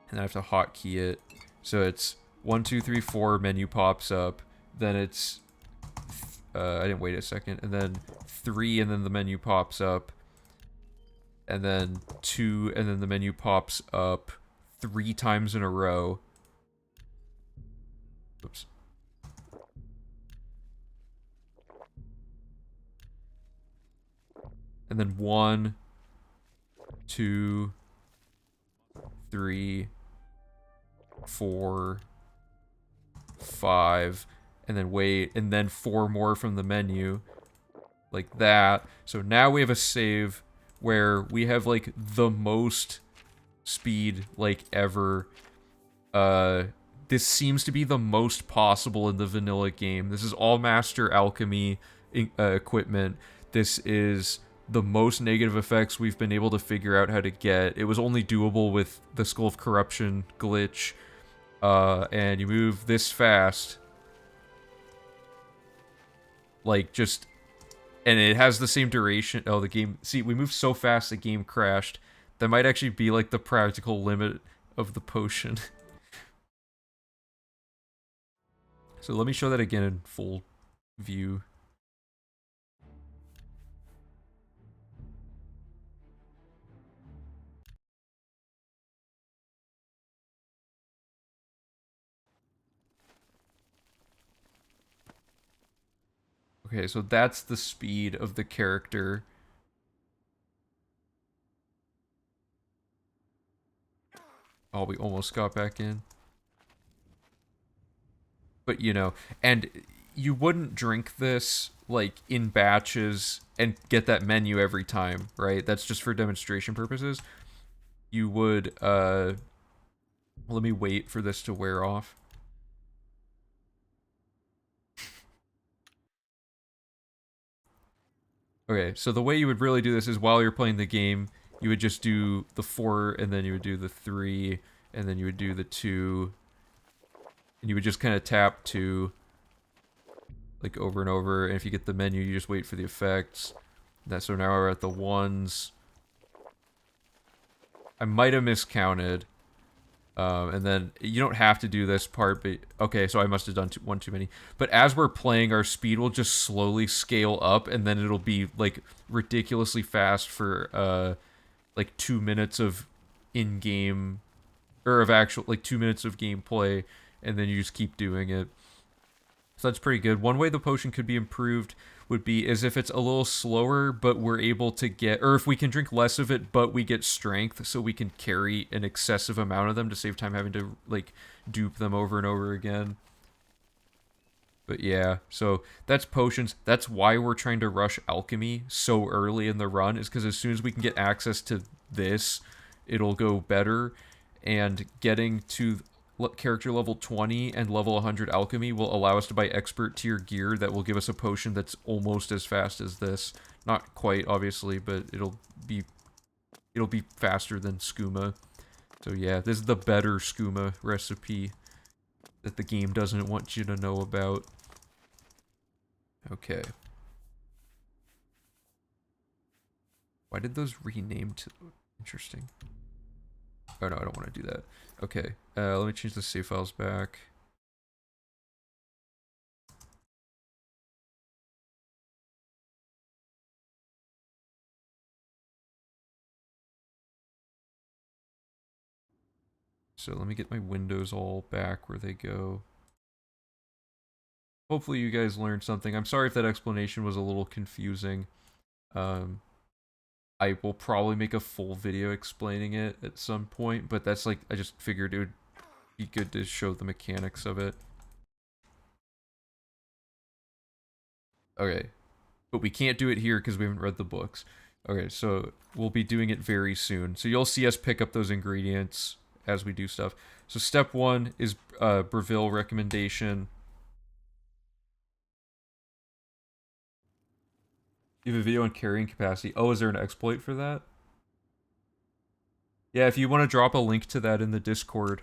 And I have to hotkey it. So it's 1, 2, 3, 4, menu pops up. Then it's, I didn't wait a second. And then 3, and then the menu pops up. And then 2, and then the menu pops up 3 times in a row. Oops. And then 1, 2, 3, 4, 5, and then wait, and then 4 more from the menu. Like that. So now we have a save where we have like the most speed like ever. This seems to be the most possible in the vanilla game. This is all Master Alchemy equipment. This is the most negative effects we've been able to figure out how to get. It was only doable with the Skull of Corruption glitch. And you move this fast. Like, just... And it has the same duration. Oh, the game... See, we moved so fast the game crashed. That might actually be, like, the practical limit of the potion. So let me show that again in full view. Okay, so that's the speed of the character. Oh, we almost got back in. But, you know, and you wouldn't drink this, like, in batches and get that menu every time, right? That's just for demonstration purposes. You would, let me wait for this to wear off. Okay, so the way you would really do this is while you're playing the game, you would just do the 4, and then you would do the 3, and then you would do the 2, and you would just kind of tap 2, like over and over, and if you get the menu, you just wait for the effects. So now we're at the 1s. I might have miscounted. And then you don't have to do this part, but okay, so I must have done one too many. But as we're playing, our speed will just slowly scale up, and then it'll be like ridiculously fast for like 2 minutes of in-game, or of actual, like 2 minutes of gameplay, and then you just keep doing it. So that's pretty good. One way the potion could be improved would be as if it's a little slower, but we're able to get, or if we can drink less of it, but we get strength, so we can carry an excessive amount of them to save time having to, like, dupe them over and over again. But yeah, so that's potions. That's why we're trying to rush alchemy so early in the run, is because as soon as we can get access to this, it'll go better, and getting to character level 20 and level 100 alchemy will allow us to buy expert tier gear that will give us a potion that's almost as fast as this. Not quite, obviously, but it'll be faster than skooma. So yeah, this is the better skooma recipe that the game doesn't want you to know about. Okay. Why did those rename to... Interesting. Oh no, I don't want to do that. Okay, let me change the save files back. So let me get my windows all back where they go. Hopefully you guys learned something. I'm sorry if that explanation was a little confusing. I will probably make a full video explaining it at some point, but that's like, I just figured it would be good to show the mechanics of it. Okay, but we can't do it here because we haven't read the books. Okay, so we'll be doing it very soon. So you'll see us pick up those ingredients as we do stuff. So step 1 is Breville recommendation. You have a video on carrying capacity. Oh, is there an exploit for that? Yeah, if you want to drop a link to that in the Discord,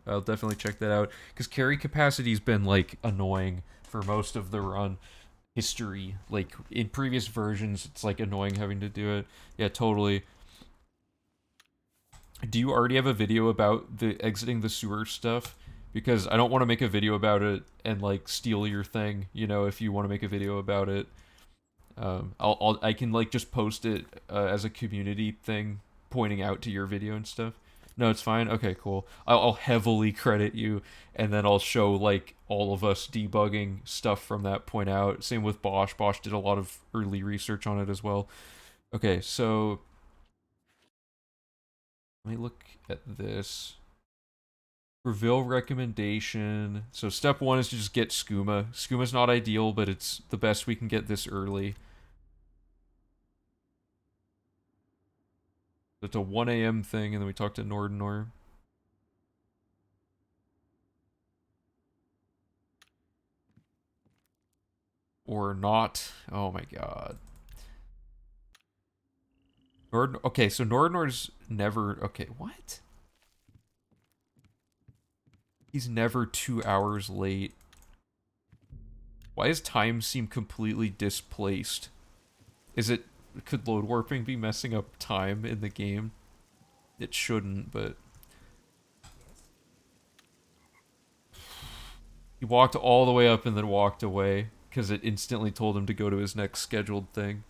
I'll definitely check that out. Because carry capacity's been, like, annoying for most of the run history. Like, in previous versions, it's, like, annoying having to do it. Yeah, totally. Do you already have a video about the exiting the sewer stuff? Because I don't want to make a video about it and, like, steal your thing, you know, if you want to make a video about it. I can like just post it as a community thing, pointing out to your video and stuff. No, it's fine. Okay, cool. I'll heavily credit you, and then I'll show like all of us debugging stuff from that point out. Same with Bosch. Bosch did a lot of early research on it as well. Okay, so let me look at this. Reveal recommendation. So step 1 is to just get skooma. Skooma's not ideal, but it's the best we can get this early. It's a 1 a.m. thing, and then we talk to Nordenor. Or not. Oh my god. Okay, so Nordenor's never... Okay, what? He's never 2 hours late. Why does time seem completely displaced? Is it... Could load warping be messing up time in the game? It shouldn't, but... He walked all the way up and then walked away, because it instantly told him to go to his next scheduled thing.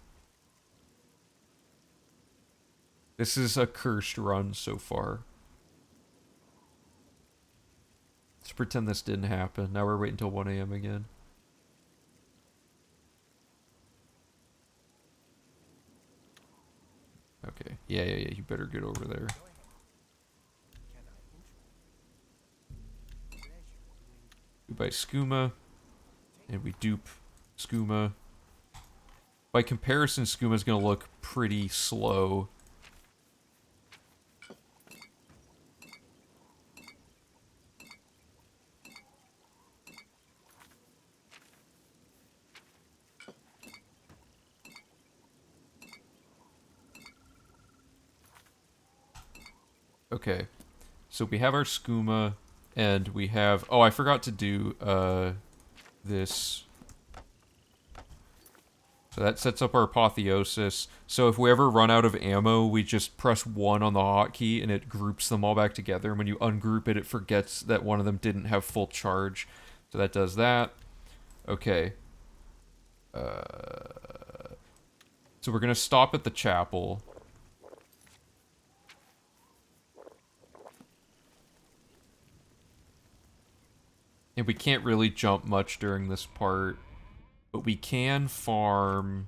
This is a cursed run so far. Let's pretend this didn't happen. Now we're waiting until 1 a.m. again. Okay. Yeah, you better get over there. We buy skooma, and we dupe skooma. By comparison, skooma's gonna look pretty slow. Okay, so we have our skooma, and we have... Oh, I forgot to do, this. So that sets up our apotheosis. So if we ever run out of ammo, we just press 1 on the hotkey, and it groups them all back together. And when you ungroup it, it forgets that one of them didn't have full charge. So that does that. Okay. So we're gonna stop at the chapel. And we can't really jump much during this part. But we can farm...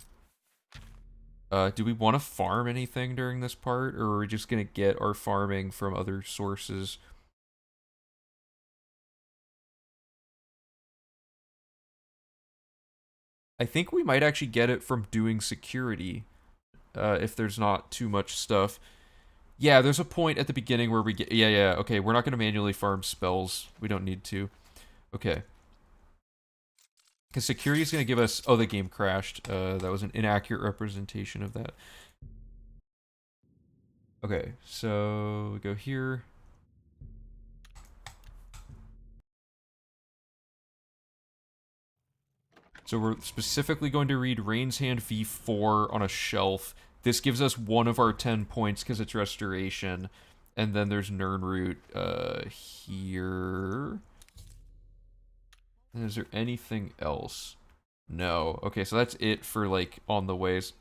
do we want to farm anything during this part? Or are we just gonna get our farming from other sources? I think we might actually get it from doing security. If there's not too much stuff. Yeah, there's a point at the beginning where we get... Yeah, okay, we're not gonna manually farm spells. We don't need to. Okay. Because security is going to give us... Oh, the game crashed. That was an inaccurate representation of that. Okay, so we go here. So we're specifically going to read Rain's Hand V4 on a shelf. This gives us 1 of our 10 points because it's restoration. And then there's Nirnroot here. And is there anything else? No. Okay, so that's it for, like, on the ways.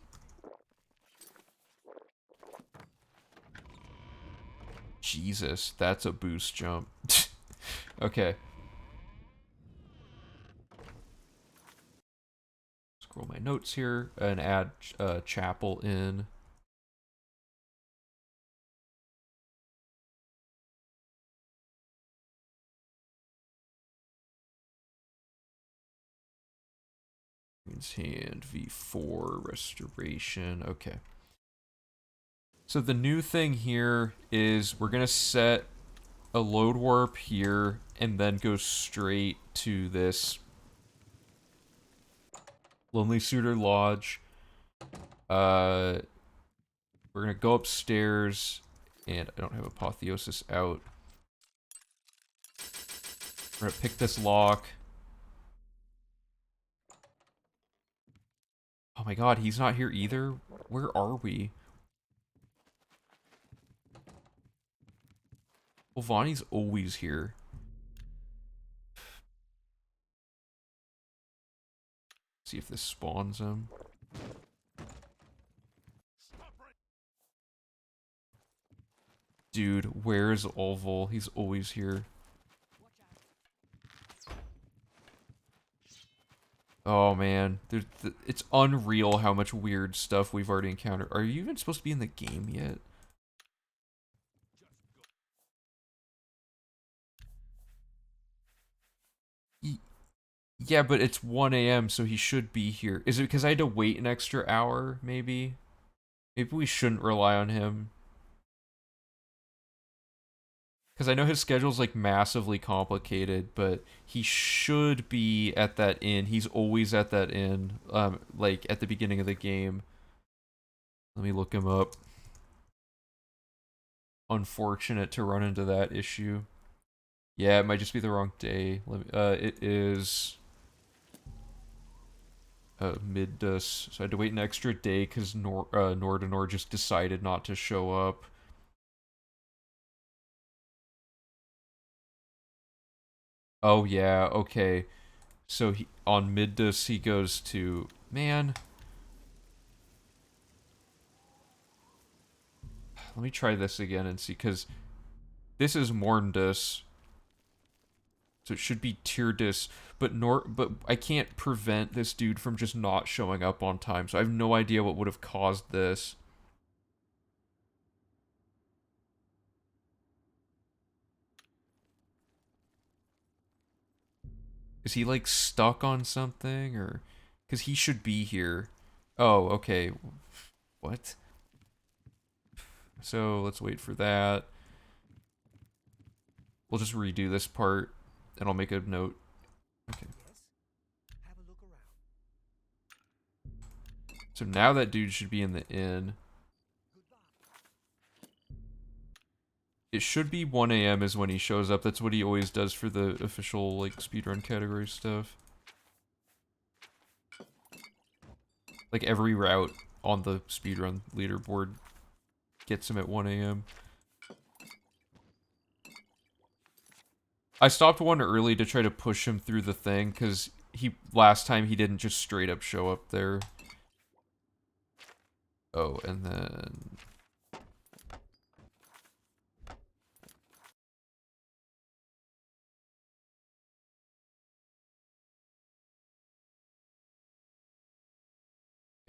Jesus, that's a boost jump. Okay. Scroll my notes here and add chapel in. Rain's Hand V4 restoration. Okay. So the new thing here is we're gonna set a load warp here, and then go straight to this Lonely Suitor Lodge. We're gonna go upstairs, and I don't have Apotheosis out. We're gonna pick this lock. Oh my god, he's not here either? Where are we? Well, Vonnie's always here. See if this spawns him. Dude, where's Olvul? He's always here. Oh man, it's unreal how much weird stuff we've already encountered. Are you even supposed to be in the game yet? Yeah, but it's 1 a.m., so he should be here. Is it because I had to wait an extra hour, maybe? Maybe we shouldn't rely on him. Because I know his schedule's, like, massively complicated, but he should be at that inn. He's always at that inn, like, at the beginning of the game. Let me look him up. Unfortunate to run into that issue. Yeah, it might just be the wrong day. It is... Middus. So I had to wait an extra day because Nordenor just decided not to show up. Oh yeah, okay. So he on Middus he goes to man. Let me try this again and see because this is Morndus. So it should be Tyrdus, but I can't prevent this dude from just not showing up on time. So I have no idea what would have caused this. Is he like stuck on something or cuz he should be here. Oh, okay. What? So let's wait for that. We'll just redo this part and I'll make a note. Okay. So now that dude should be in the inn. It should be 1 a.m. is when he shows up. That's what he always does for the official like speedrun category stuff. Like every route on the speedrun leaderboard gets him at 1 a.m. I stopped one early to try to push him through the thing because last time he didn't just straight up show up there. Oh, and then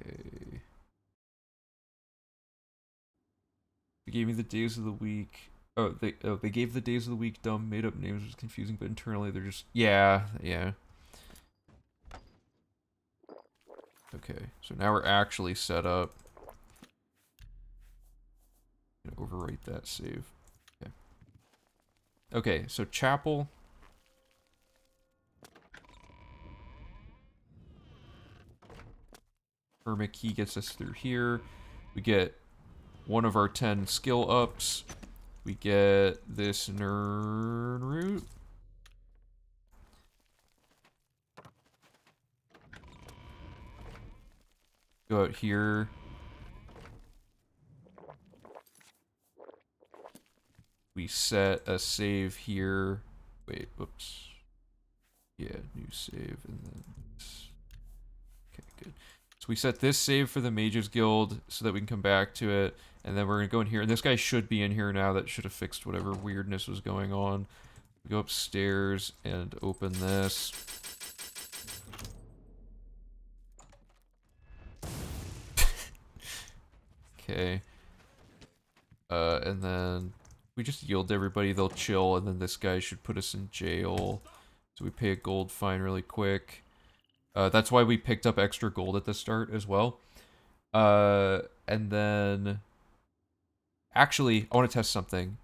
okay. They gave me the days of the week. They gave the days of the week dumb made up names, which is confusing, but internally they're just yeah. Okay, so now we're actually set up. I'm gonna overwrite that save. Okay. Okay, so chapel. Hermit key gets us through here. We get one of our 10 skill ups. We get this nerd root. Go out here. We set a save here. Wait, whoops. Yeah, new save, and then... Okay, good. So we set this save for the Mages Guild so that we can come back to it. And then we're going to go in here. And this guy should be in here now. That should have fixed whatever weirdness was going on. We go upstairs and open this. Okay. And then we just yield to everybody. They'll chill. And then this guy should put us in jail. So we pay a gold fine really quick. That's why we picked up extra gold at the start as well. And then... Actually, I want to test something.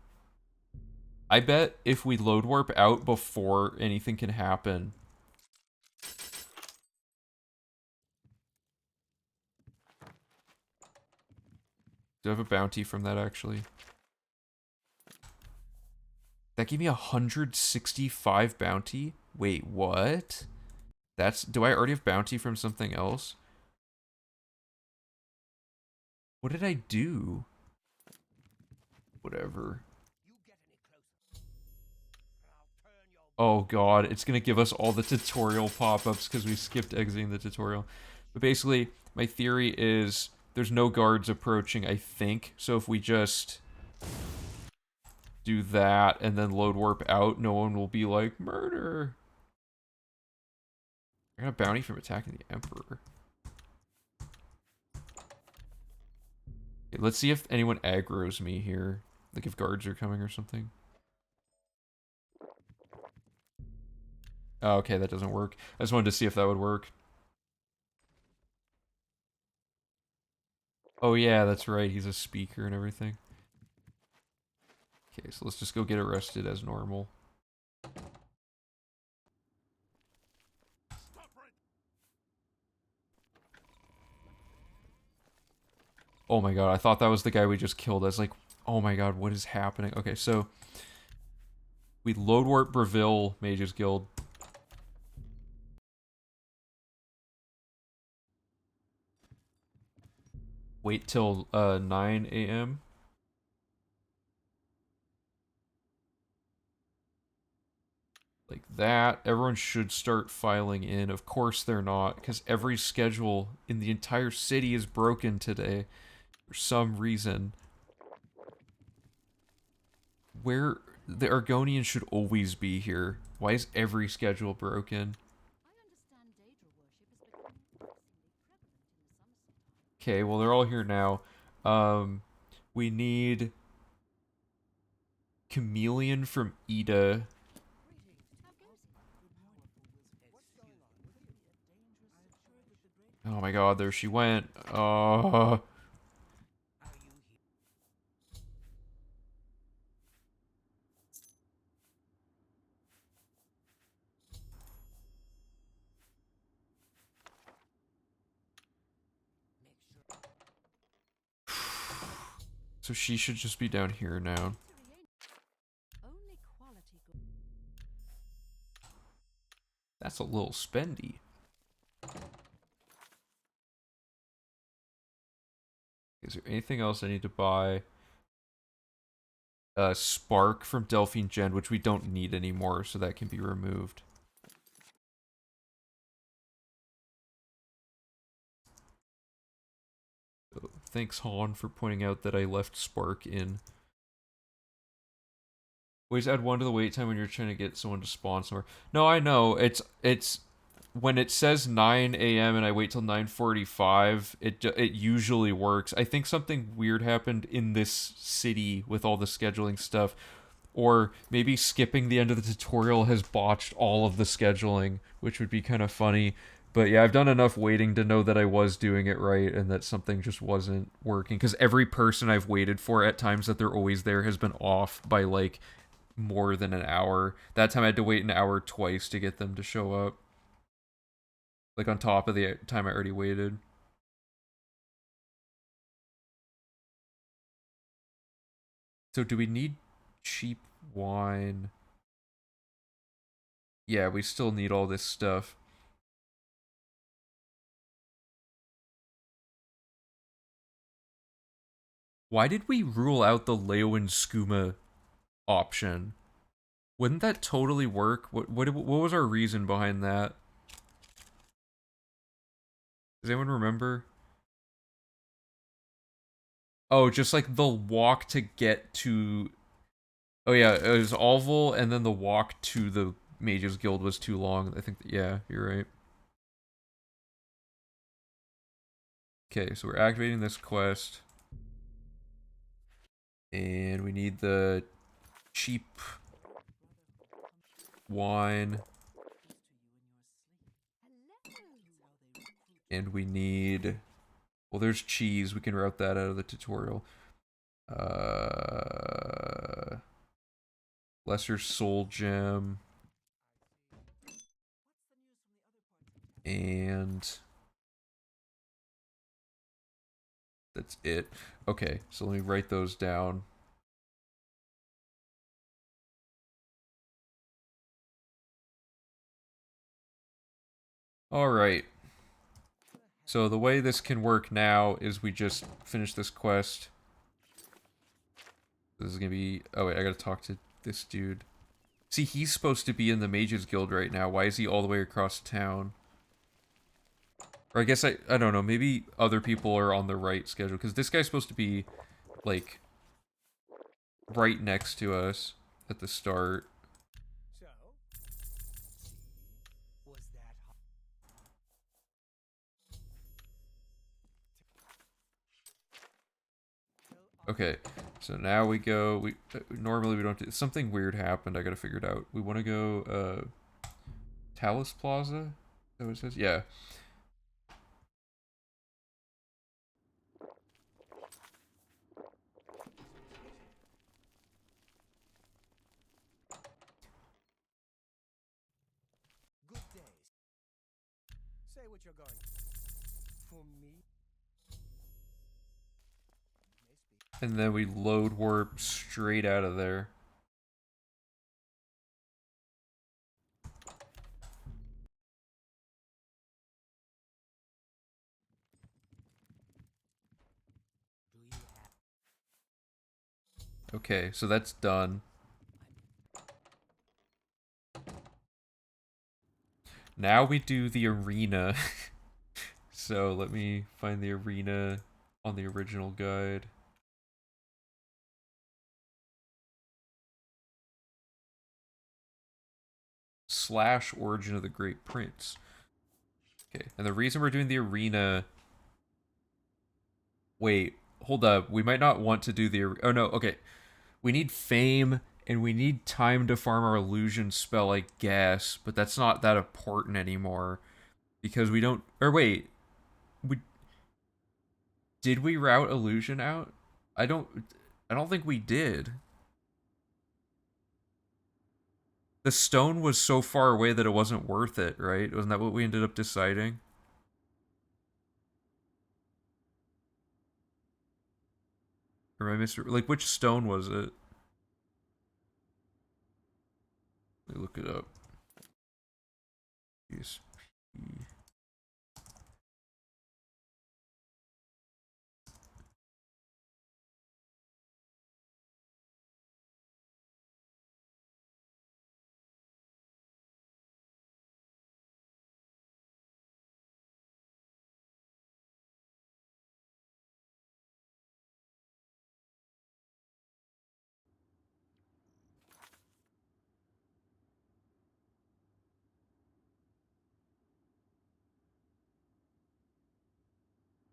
I bet if we load warp out before anything can happen. Do I have a bounty from that, actually? That gave me 165 bounty? Wait, what? Do I already have bounty from something else? What did I do? Whatever. Oh god, it's gonna give us all the tutorial pop-ups because we skipped exiting the tutorial. But basically, my theory is there's no guards approaching, I think. So if we just do that and then load warp out, no one will be like, murder! I got a bounty from attacking the Emperor. Okay, let's see if anyone aggroes me here. Like if guards are coming or something. Oh, okay, that doesn't work. I just wanted to see if that would work. Oh yeah, that's right, he's a speaker and everything. Okay, so let's just go get arrested as normal. Oh my god, I thought that was the guy we just killed. I was like, oh my god, what is happening? Okay, so we load warp Breville Mages Guild. Wait till 9 a.m. Like that. Everyone should start filing in. Of course they're not, because every schedule in the entire city is broken today for some reason. Where the Argonians should always be here. Why is every schedule broken? Okay, well they're all here now. We need Chameleon from Ida. Oh my god, there she went. Oh. So she should just be down here now. That's a little spendy. Is there anything else I need to buy? Spark from Delphine Gen, which we don't need anymore, so that can be removed. So, thanks, Han, for pointing out that I left Spark in. Always add 1 to the wait time when you're trying to get someone to spawn somewhere. No, I know. It's when it says 9 a.m. and I wait till 9:45, it usually works. I think something weird happened in this city with all the scheduling stuff, or maybe skipping the end of the tutorial has botched all of the scheduling, which would be kind of funny. But yeah, I've done enough waiting to know that I was doing it right and that something just wasn't working. Because every person I've waited for at times that they're always there has been off by like more than an hour. That time I had to wait an hour twice to get them to show up. Like on top of the time I already waited. So do we need cheap wine? Yeah, we still need all this stuff. Why did we rule out the Leowen skooma option? Wouldn't that totally work? What was our reason behind that? Does anyone remember? Oh, just like the walk to get to... Oh yeah, it was Alval, and then the walk to the Mages Guild was too long. I think, yeah, you're right. Okay, so we're activating this quest. And we need the cheap wine. And we need... Well, there's cheese. We can route that out of the tutorial. Lesser Soul Gem. And that's it. Okay, so let me write those down. Alright. So the way this can work now is we just finish this quest. This is gonna be... Oh wait, I gotta talk to this dude. See, he's supposed to be in the Mages Guild right now. Why is he all the way across town? Or I guess I don't know, maybe other people are on the right schedule, because this guy's supposed to be, like, right next to us at the start. So, was that Okay, so now we go, normally we don't do, something weird happened, I gotta figure it out. We want to go, Talus Plaza? Is that what it says? Yeah. good days? Say what you're going. For me? May speak. And then we load warp straight out of there. Do you have Okay, so that's done. Now we do the arena. So let me find the arena on the original guide. / Origin of the Great Prince. Okay, and the reason we're doing the arena... Wait, hold up. We might not want to do the... Oh no, okay. We need fame, and we need time to farm our illusion spell, I guess. But that's not that important anymore. Because we don't... Or wait. Did we route illusion out? I don't think we did. The stone was so far away that it wasn't worth it, right? Wasn't that what we ended up deciding? Or am I like, which stone was it? Let me look it up. ESP.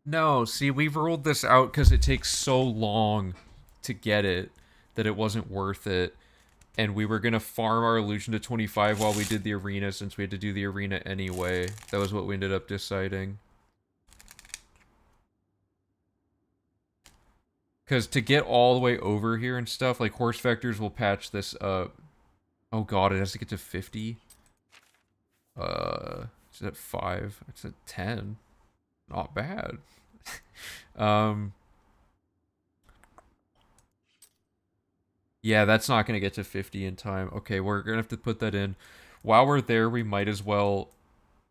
No, see, we ruled this out because it takes so long to get it that it wasn't worth it. And we were going to farm our illusion to 25 while we did the arena since we had to do the arena anyway. That was what we ended up deciding. Because to get all the way over here and stuff, like, horse vectors will patch this up. Oh god, it has to get to 50? It's at 5. It's at 10. Not bad. Yeah, that's not going to get to 50 in time. Okay, we're going to have to put that in. While we're there, we might as well...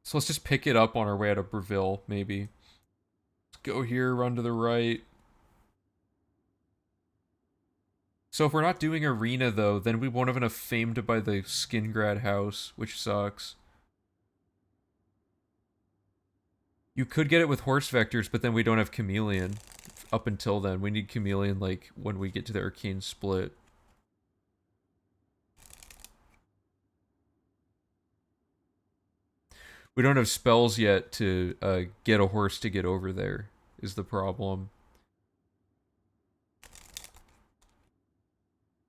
So let's just pick it up on our way out of Breville, maybe. Let's go here, run to the right. So if we're not doing arena, though, then we won't have enough fame to buy the Skingrad house, which sucks. You could get it with horse vectors, but then we don't have Chameleon. Up until then, we need Chameleon, like, when we get to the Arcane Split. We don't have spells yet to get a horse to get over there, is the problem.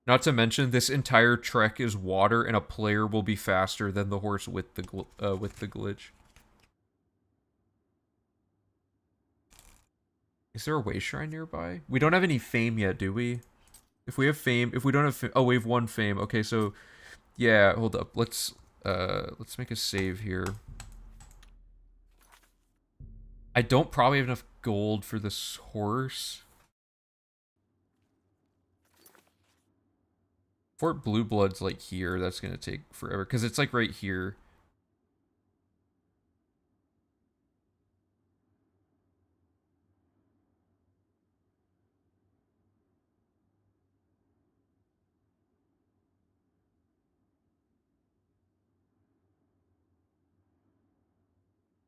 Not to mention, this entire trek is water, and a player will be faster than the horse with the glitch. Is there a way shrine nearby? We don't have any fame yet, do we? If we have fame, if we don't have oh, we have one fame. Okay, so yeah, hold up. Let's make a save here. I don't probably have enough gold for this horse. Fort Blue Blood's like here. That's gonna take forever because it's like right here.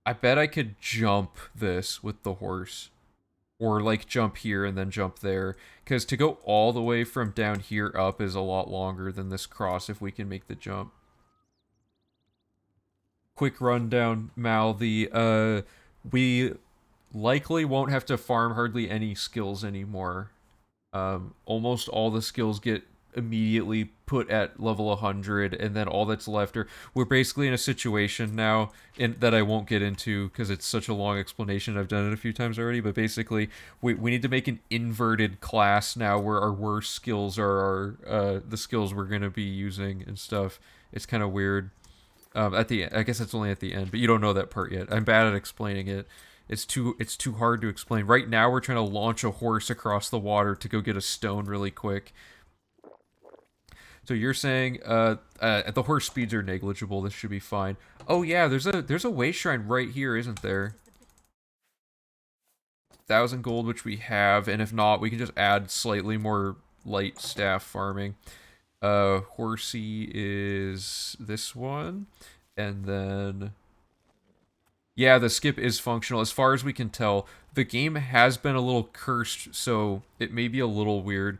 I bet I could jump this with the horse. Or like jump here and then jump there. Because to go all the way from down here up is a lot longer than this cross if we can make the jump. Quick rundown, Mal. We likely won't have to farm hardly any skills anymore. Almost all the skills get immediately put at level 100, and then all that's left are we're basically in a situation now that I won't get into because it's such a long explanation. I've done it a few times already, but basically we need to make an inverted class now where our worst skills are the skills we're gonna be using and stuff. It's kind of weird. At the I guess it's only at the end, but you don't know that part yet. I'm bad at explaining it. It's too hard to explain. Right now we're trying to launch a horse across the water to go get a stone really quick. So you're saying the horse speeds are negligible. This should be fine. Oh yeah, there's a way shrine right here, isn't there? 1,000 gold, which we have, and if not, we can just add slightly more light staff farming. Horsey is this one, and then yeah, the skip is functional as far as we can tell. The game has been a little cursed, so it may be a little weird.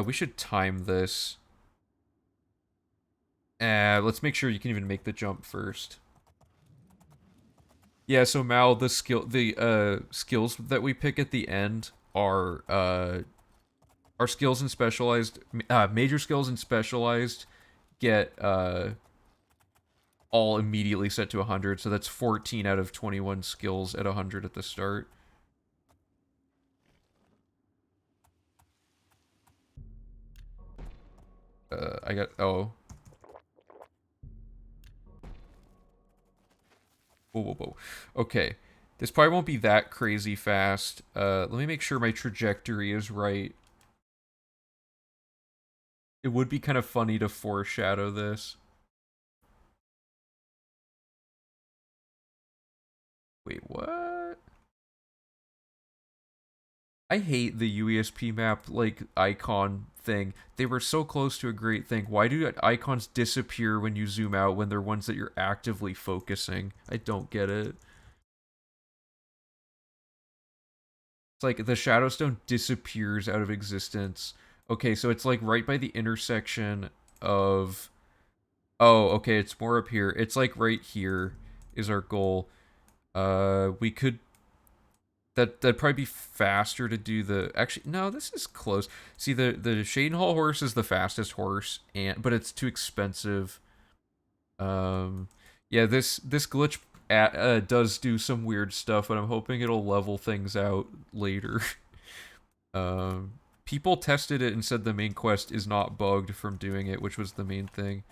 We should time this. Let's make sure you can even make the jump first. Yeah, so Mal, the skills that we pick at the end are skills and specialized major skills and specialized get all immediately set to 100, so that's 14 out of 21 skills at 100 at the start. I got oh. Whoa, whoa, whoa. Okay. This probably won't be that crazy fast. Let me make sure my trajectory is right. It would be kind of funny to foreshadow this. Wait, what? I hate the UESP map, like, icon thing. They were so close to a great thing. Why do icons disappear when you zoom out when they're ones that you're actively focusing? I don't get it. It's like the Shadowstone disappears out of existence. Okay, so it's like right by the intersection of... Oh, okay, it's more up here. It's like right here is our goal. We could... That'd probably be faster to do the... Actually, no, this is close. See, the Shaden Hall horse is the fastest horse, but it's too expensive. Yeah, this glitch does do some weird stuff, but I'm hoping it'll level things out later. People tested it and said the main quest is not bugged from doing it, which was the main thing.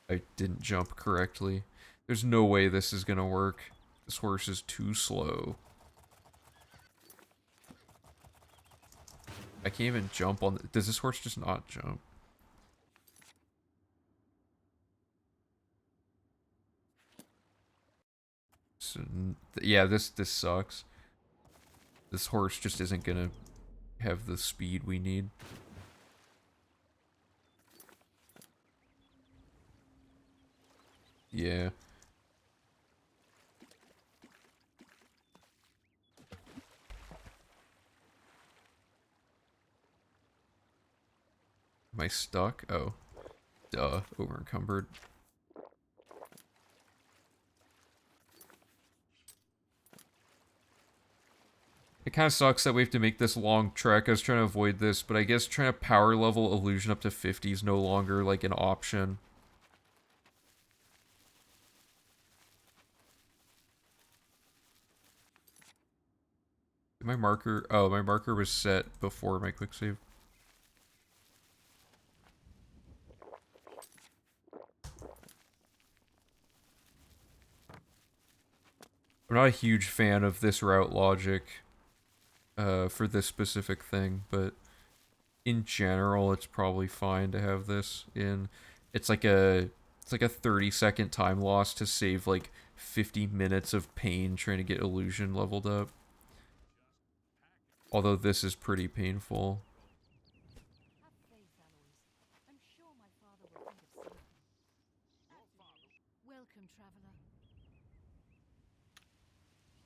I didn't jump correctly. There's no way this is gonna work. This horse is too slow. I can't even jump on... Does this horse just not jump? So, yeah, this sucks. This horse just isn't gonna have the speed we need. Yeah. Am I stuck? Oh. Duh. Over encumbered. It kind of sucks that we have to make this long trek. I was trying to avoid this, but I guess trying to power level illusion up to 50 is no longer like an option. My marker... Oh, my marker was set before my quick save. I'm not a huge fan of this route logic for this specific thing, but in general, it's probably fine to have this in. It's like a 30-second time loss to save like 50 minutes of pain trying to get illusion leveled up. Although this is pretty painful. Have faith, Aloys. I'm sure my father will think of something. Welcome, traveler.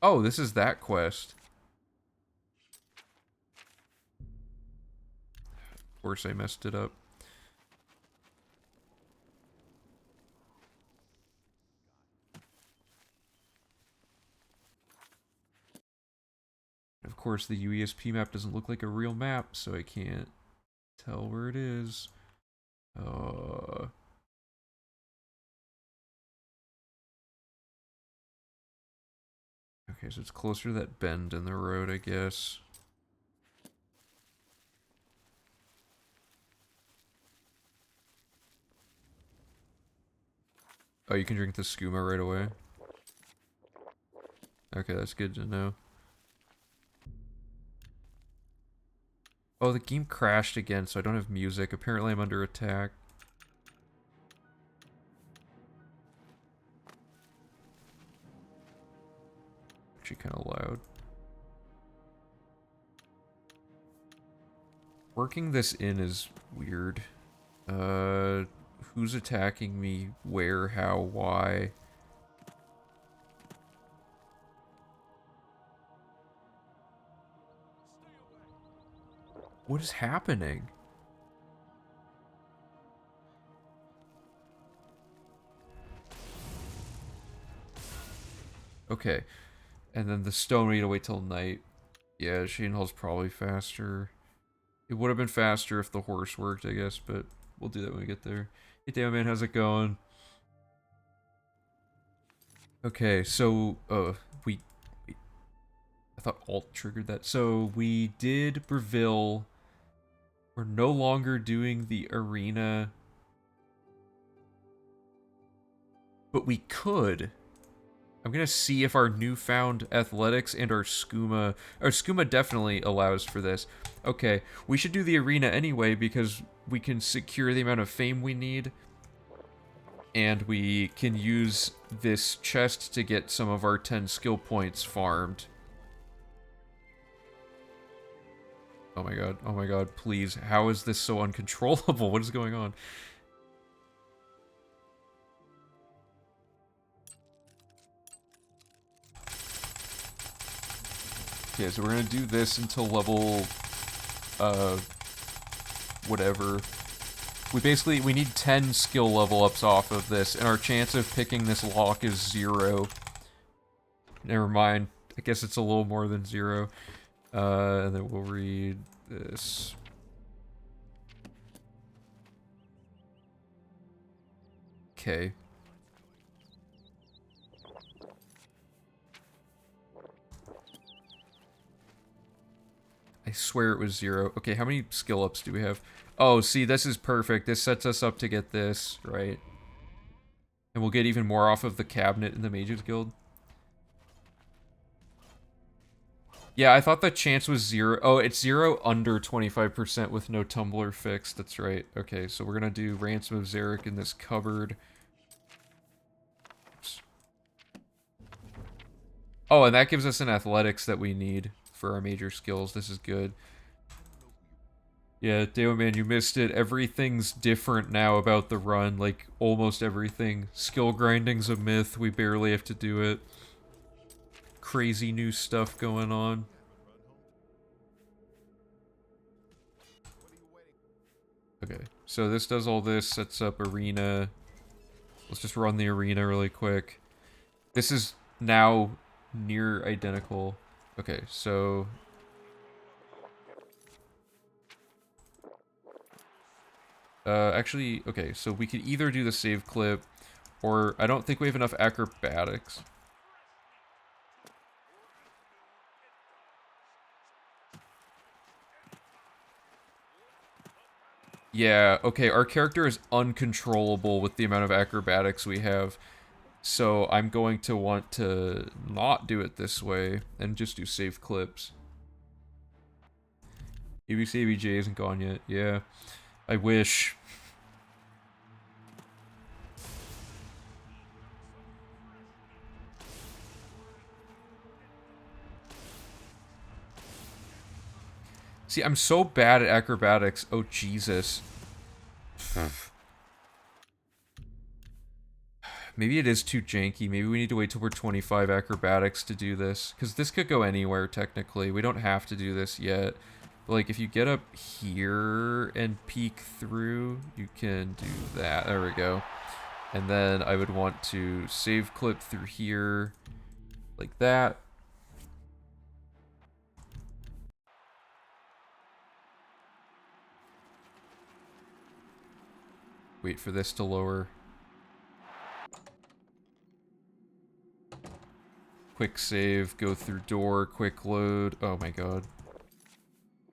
Oh, this is that quest. Of course I messed it up. Of course, the UESP map doesn't look like a real map, so I can't tell where it is. Okay, so it's closer to that bend in the road, I guess. Oh, you can drink the skooma right away? Okay, that's good to know. Oh, the game crashed again, so I don't have music. Apparently I'm under attack. Actually kind of loud. Working this in is weird. Who's attacking me? Where? How? Why? What is happening? Okay. And then the stone we need to wait till night. Yeah, Shane Hall's probably faster. It would have been faster if the horse worked, I guess, but we'll do that when we get there. Hey, damn man, how's it going? Okay, so, we I thought Alt triggered that. So, we did Breville. We're no longer doing the arena. But we could. I'm gonna see if our newfound athletics and our skooma definitely allows for this. Okay, we should do the arena anyway because we can secure the amount of fame we need. And we can use this chest to get some of our 10 skill points farmed. Oh my god, please. How is this so uncontrollable? What is going on? Okay, so we're gonna do this until level, whatever. We need 10 skill level ups off of this, and our chance of picking this lock is 0. Never mind. I guess it's a little more than 0. And then we'll read this. Okay. I swear it was 0. Okay, how many skill ups do we have? Oh, see, this is perfect. This sets us up to get this, right? And we'll get even more off of the cabinet in the Mages Guild. Yeah, I thought the chance was 0. Oh, it's 0 under 25% with no tumbler fixed. That's right. Okay, so we're gonna do Ransom of Zarek in this cupboard. Oops. Oh, and that gives us an athletics that we need for our major skills. This is good. Yeah, Deo man, you missed it. Everything's different now about the run. Like, almost everything. Skill grinding's a myth. We barely have to do it. Crazy new stuff going on. Okay, so this does all this, sets up arena. Let's just run the arena really quick. This is now near identical. Okay, so... actually, okay, so we could either do the save clip, or I don't think we have enough acrobatics. Yeah, okay, our character is uncontrollable with the amount of acrobatics we have. So I'm going to want to not do it this way and just do save clips. ABC ABJ isn't gone yet. Yeah, I wish. See, I'm so bad at acrobatics. Oh, Jesus. Maybe it is too janky. Maybe we need to wait till we're 25 acrobatics to do this. Because this could go anywhere, technically. We don't have to do this yet. But, like, if you get up here and peek through, you can do that. There we go. And then I would want to save clip through here. Like that. Wait for this to lower. Quick save, go through door, quick load. Oh my god.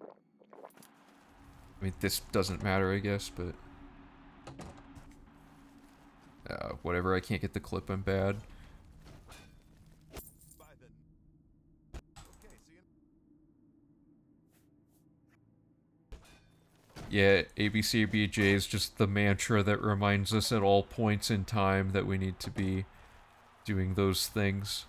I mean, this doesn't matter, I guess, but... whatever, I can't get the clip, I'm bad. Yeah, ABCBJ is just the mantra that reminds us at all points in time that we need to be doing those things.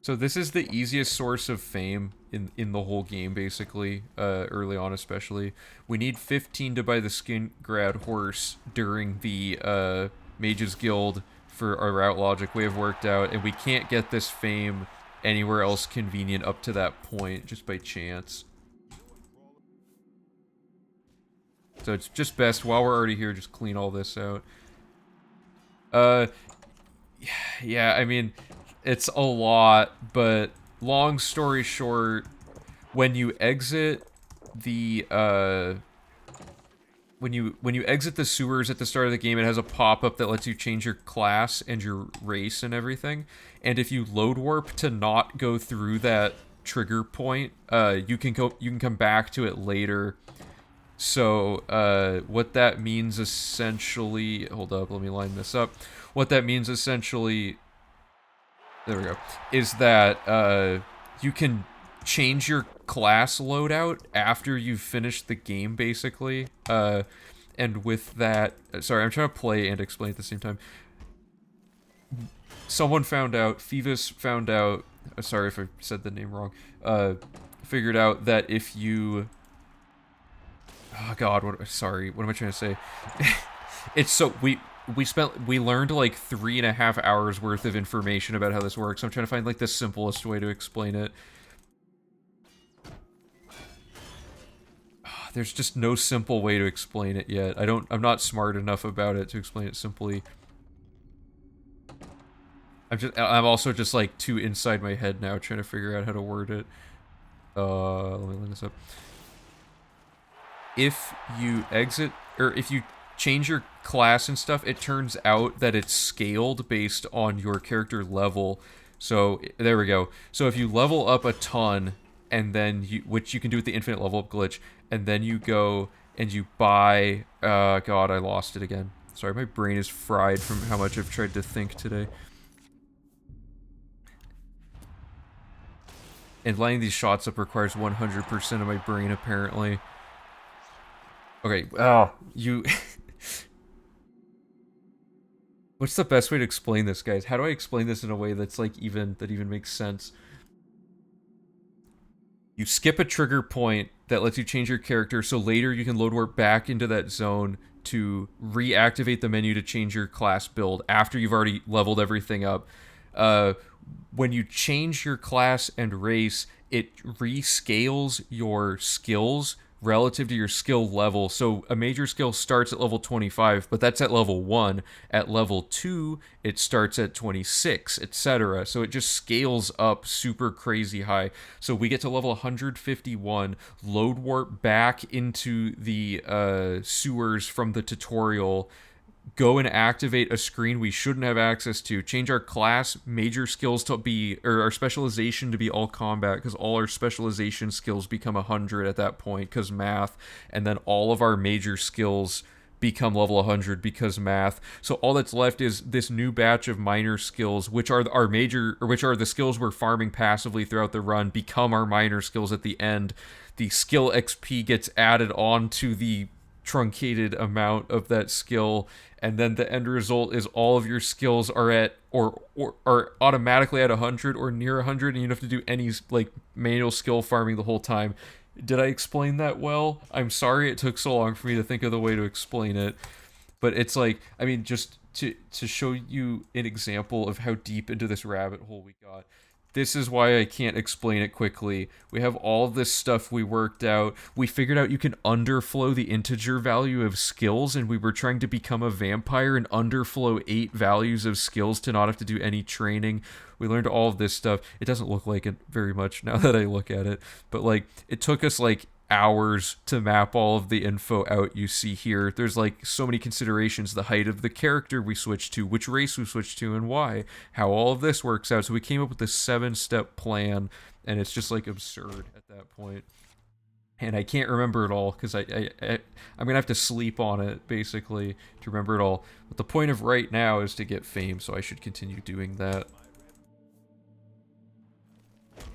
So this is the easiest source of fame in the whole game, basically, early on especially. We need 15 to buy the skin grad horse during the Mages Guild for our route logic we have worked out, and we can't get this fame anywhere else convenient up to that point, just by chance. So it's just best, while we're already here, just clean all this out. Yeah, I mean... It's a lot, but long story short, when you exit the when you exit the sewers at the start of the game, it has a pop-up that lets you change your class and your race and everything. And if you load warp to not go through that trigger point, you can come back to it later. So what that means essentially, hold up, let me line this up. What that means essentially, there we go, is that you can change your class loadout after you've finished the game, basically. And with that, sorry, I'm trying to play and explain at the same time. Someone found out, Phoebus found out, sorry if I said the name wrong, figured out that if you, oh god, what am I trying to say? It's so, we learned like 3.5 hours worth of information about how this works. I'm trying to find like the simplest way to explain it. There's just no simple way to explain it yet. I'm not smart enough about it to explain it simply. I'm also just like too inside my head now trying to figure out how to word it. Let me line this up. If you exit, or if you change your class and stuff, it turns out that it's scaled based on your character level. So there we go. So if you level up a ton, and then which you can do with the infinite level up glitch, and then you go and you buy, god, I lost it again. Sorry, my brain is fried from how much I've tried to think today. And lining these shots up requires 100% of my brain, apparently. Okay, you... What's the best way to explain this, guys? How do I explain this in a way that's like that even makes sense? You skip a trigger point that lets you change your character, so later you can load warp back into that zone to reactivate the menu to change your class build after you've already leveled everything up. When you change your class and race, it rescales your skills relative to your skill level. So a major skill starts at level 25, but that's at level 1. At level 2, it starts at 26, etc. So it just scales up super crazy high. So we get to level 151, load warp back into the sewers from the tutorial, go and activate a screen we shouldn't have access to, change our class major skills to be, or our specialization to be all combat, because all our specialization skills become 100 at that point because math, and then all of our major skills become level 100 because math. So all that's left is this new batch of minor skills, which are our major, or which are the skills we're farming passively throughout the run, become our minor skills at the end. The skill XP gets added on to the truncated amount of that skill, and then the end result is all of your skills are at or are automatically at 100 or near 100, and you don't have to do any like manual skill farming the whole time. Did I explain that well? I'm sorry it took so long for me to think of the way to explain it, but it's like, I mean, just to show you an example of how deep into this rabbit hole we got. This is why I can't explain it quickly. We have all of this stuff we worked out. We figured out you can underflow the integer value of skills, and we were trying to become a vampire and underflow 8 values of skills to not have to do any training. We learned all of this stuff. It doesn't look like it very much now that I look at it, but like it took us like hours to map all of the info out you see here. There's like so many considerations: the height of the character we switched to, which race we switched to, and why, how all of this works out. So we came up with this 7-step plan, and it's just like absurd at that point. And I can't remember it all because I'm gonna have to sleep on it basically to remember it all. But the point of right now is to get fame, so I should continue doing that.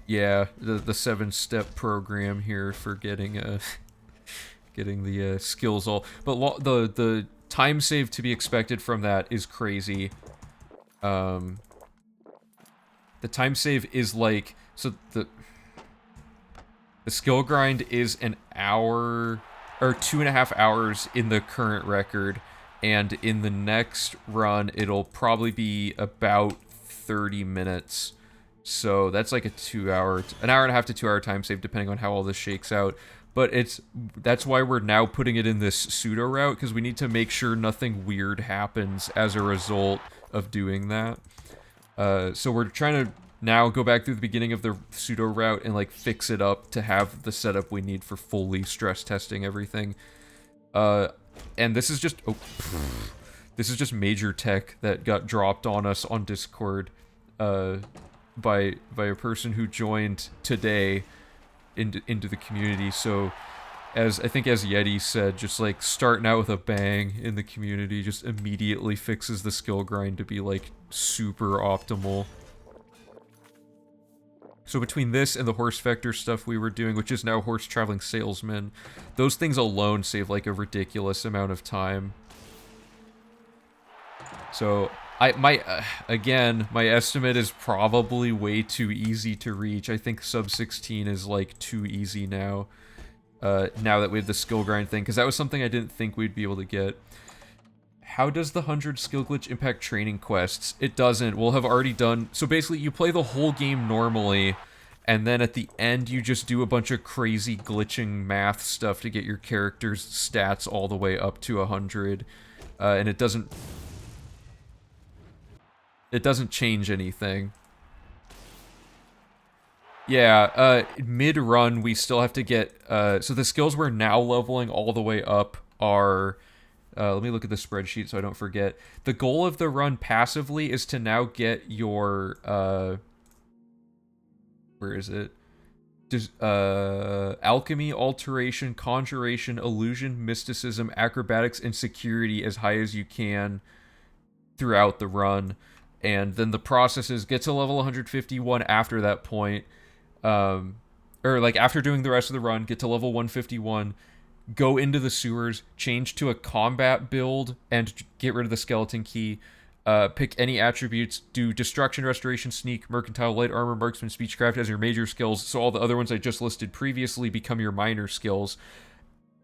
Yeah, the 7-step program here for getting getting the skills all. But the time save to be expected from that is crazy. The time save is like, so the skill grind is an hour or 2.5 hours in the current record, and in the next run it'll probably be about 30 minutes. So that's like an hour and a half to 2 hour time save, depending on how all this shakes out. But that's why we're now putting it in this pseudo route, because we need to make sure nothing weird happens as a result of doing that. So we're trying to now go back through the beginning of the pseudo route and like fix it up to have the setup we need for fully stress testing everything. And this is just this is just major tech that got dropped on us on Discord. By a person who joined today into the community. So as Yeti said, just like starting out with a bang in the community just immediately fixes the skill grind to be like super optimal. So between this and the horse vector stuff we were doing, which is now horse traveling salesman, those things alone save like a ridiculous amount of time. So again, my estimate is probably way too easy to reach. I think sub 16 is like too easy now. Now that we have the skill grind thing, because that was something I didn't think we'd be able to get. How does the 100 skill glitch impact training quests? It doesn't. We'll have already done. So basically, you play the whole game normally, and then at the end, you just do a bunch of crazy glitching math stuff to get your character's stats all the way up to 100, and it doesn't change anything. Yeah, mid-run, we still have to get, so the skills we're now leveling all the way up are, let me look at the spreadsheet so I don't forget. The goal of the run passively is to now get your, where is it? Alchemy, alteration, conjuration, illusion, mysticism, acrobatics, and security as high as you can throughout the run. And then the process is get to level 151 after that point, or like after doing the rest of the run, get to level 151, go into the sewers, change to a combat build, and get rid of the skeleton key. Pick any attributes, do destruction, restoration, sneak, mercantile, light armor, marksman, speechcraft as your major skills, so all the other ones I just listed previously become your minor skills.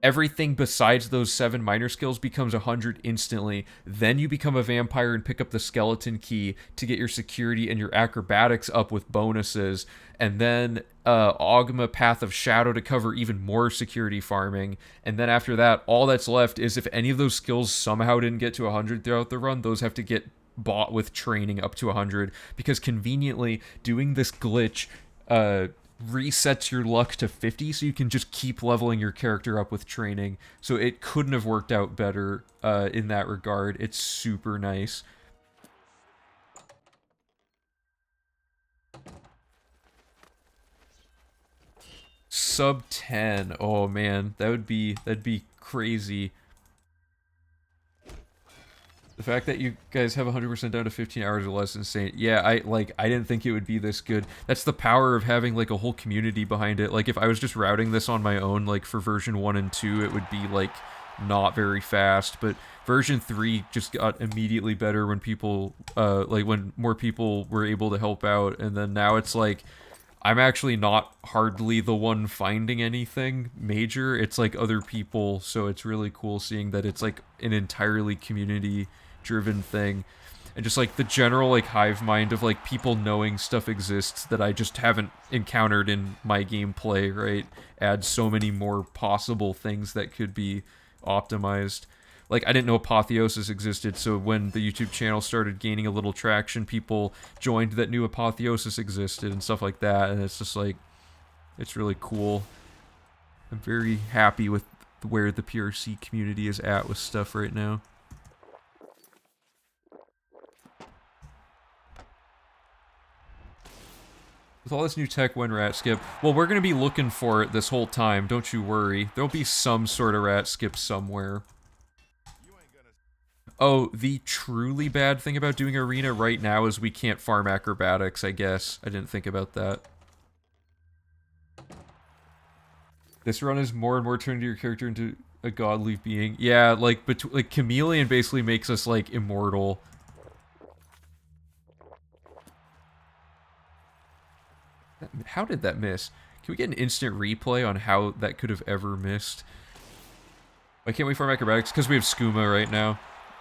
everything besides those 7 minor skills becomes 100 instantly. Then you become a vampire and pick up the skeleton key to get your security and your acrobatics up with bonuses. And then Ogma Path of Shadow to cover even more security farming. And then after that, all that's left is if any of those skills somehow didn't get to 100 throughout the run, those have to get bought with training up to 100. Because conveniently, doing this glitch resets your luck to 50, so you can just keep leveling your character up with training. So it couldn't have worked out better in that regard. It's super nice. Sub 10. Oh man, that'd be crazy. The fact that you guys have 100% down to 15 hours or less is insane. Yeah, I didn't think it would be this good. That's the power of having like a whole community behind it. Like if I was just routing this on my own, like for version 1 and 2, it would be like not very fast, but version 3 just got immediately better when people like when more people were able to help out, and then now it's like I'm actually not hardly the one finding anything major. It's like other people, so it's really cool seeing that it's like an entirely community driven thing, and just like the general like hive mind of like people knowing stuff exists that I just haven't encountered in my gameplay, right, adds so many more possible things that could be optimized. Like I didn't know Apotheosis existed, so when the YouTube channel started gaining a little traction, people joined that knew Apotheosis existed and stuff like that, and it's just like it's really cool. I'm very happy with where the PRC community is at with stuff right now. With all this new tech, when rat skip? Well, we're going to be looking for it this whole time, don't you worry. There'll be some sort of rat skip somewhere. Oh, the truly bad thing about doing arena right now is we can't farm acrobatics, I guess. I didn't think about that. This run is more and more turning your character into a godly being. Yeah, like, Chameleon basically makes us, like, immortal. How did that miss? Can we get an instant replay on how that could have ever missed? Why can't we farm acrobatics? Because we have skooma right now.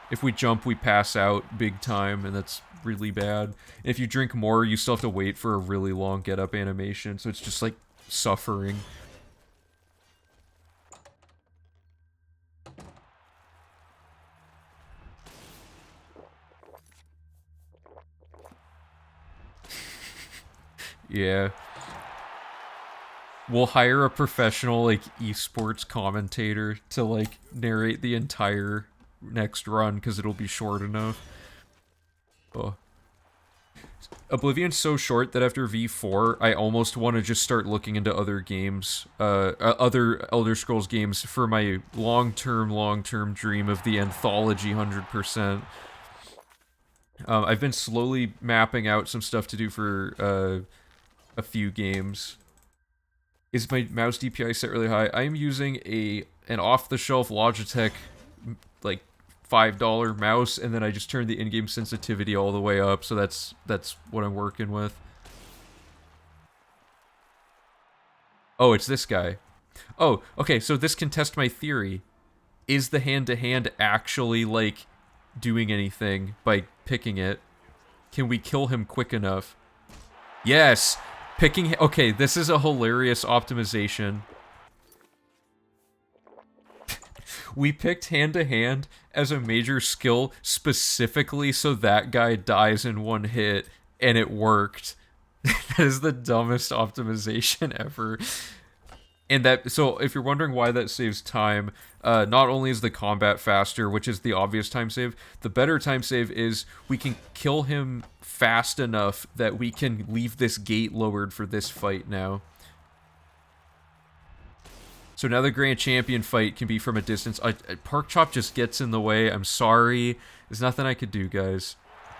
If we jump, we pass out big time, and that's really bad. If you drink more, you still have to wait for a really long get-up animation, so it's just, like, suffering. Yeah. We'll hire a professional, like, esports commentator to, like, narrate the entire next run, because it'll be short enough. Oh. Oblivion's so short that after V4, I almost want to just start looking into other games, other Elder Scrolls games for my long-term dream of the anthology 100%. I've been slowly mapping out some stuff to do for, a few games. Is my mouse DPI set really high? I'm using an off-the-shelf Logitech, like, $5 mouse, and then I just turned the in-game sensitivity all the way up, so that's what I'm working with. Oh, it's this guy. Oh, okay, so this can test my theory. Is the hand-to-hand actually, like, doing anything by picking it? Can we kill him quick enough? Yes! Picking... Okay, this is a hilarious optimization. We picked hand-to-hand as a major skill specifically so that guy dies in one hit, and it worked. That is the dumbest optimization ever. And that, so if you're wondering why that saves time, not only is the combat faster, which is the obvious time save, the better time save is we can kill him fast enough that we can leave this gate lowered for this fight now. So now the Grand Champion fight can be from a distance. Pork Chop just gets in the way. I'm sorry. There's nothing I could do, guys.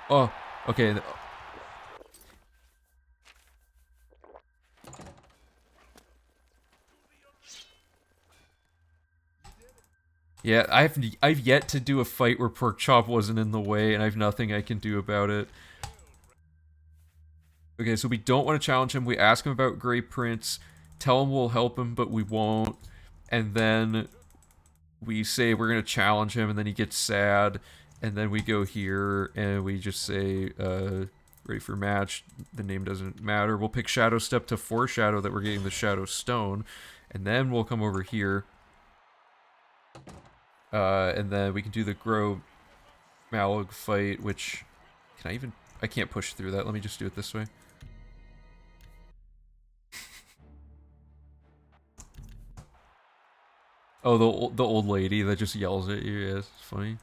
Oh, okay. Yeah, I've yet to do a fight where Pork Chop wasn't in the way, and I have nothing I can do about it. Okay, so we don't want to challenge him. We ask him about Grey Prince, tell him we'll help him, but we won't. And then we say we're gonna challenge him, and then he gets sad, and then we go here and we just say, ready for match. The name doesn't matter. We'll pick Shadow Step to foreshadow that we're getting the Shadow Stone, and then we'll come over here, and then we can do the Grow Malog fight, which I can't push through that. Let me just do it this way. Oh, the old lady that just yells at you. Yeah, it's funny.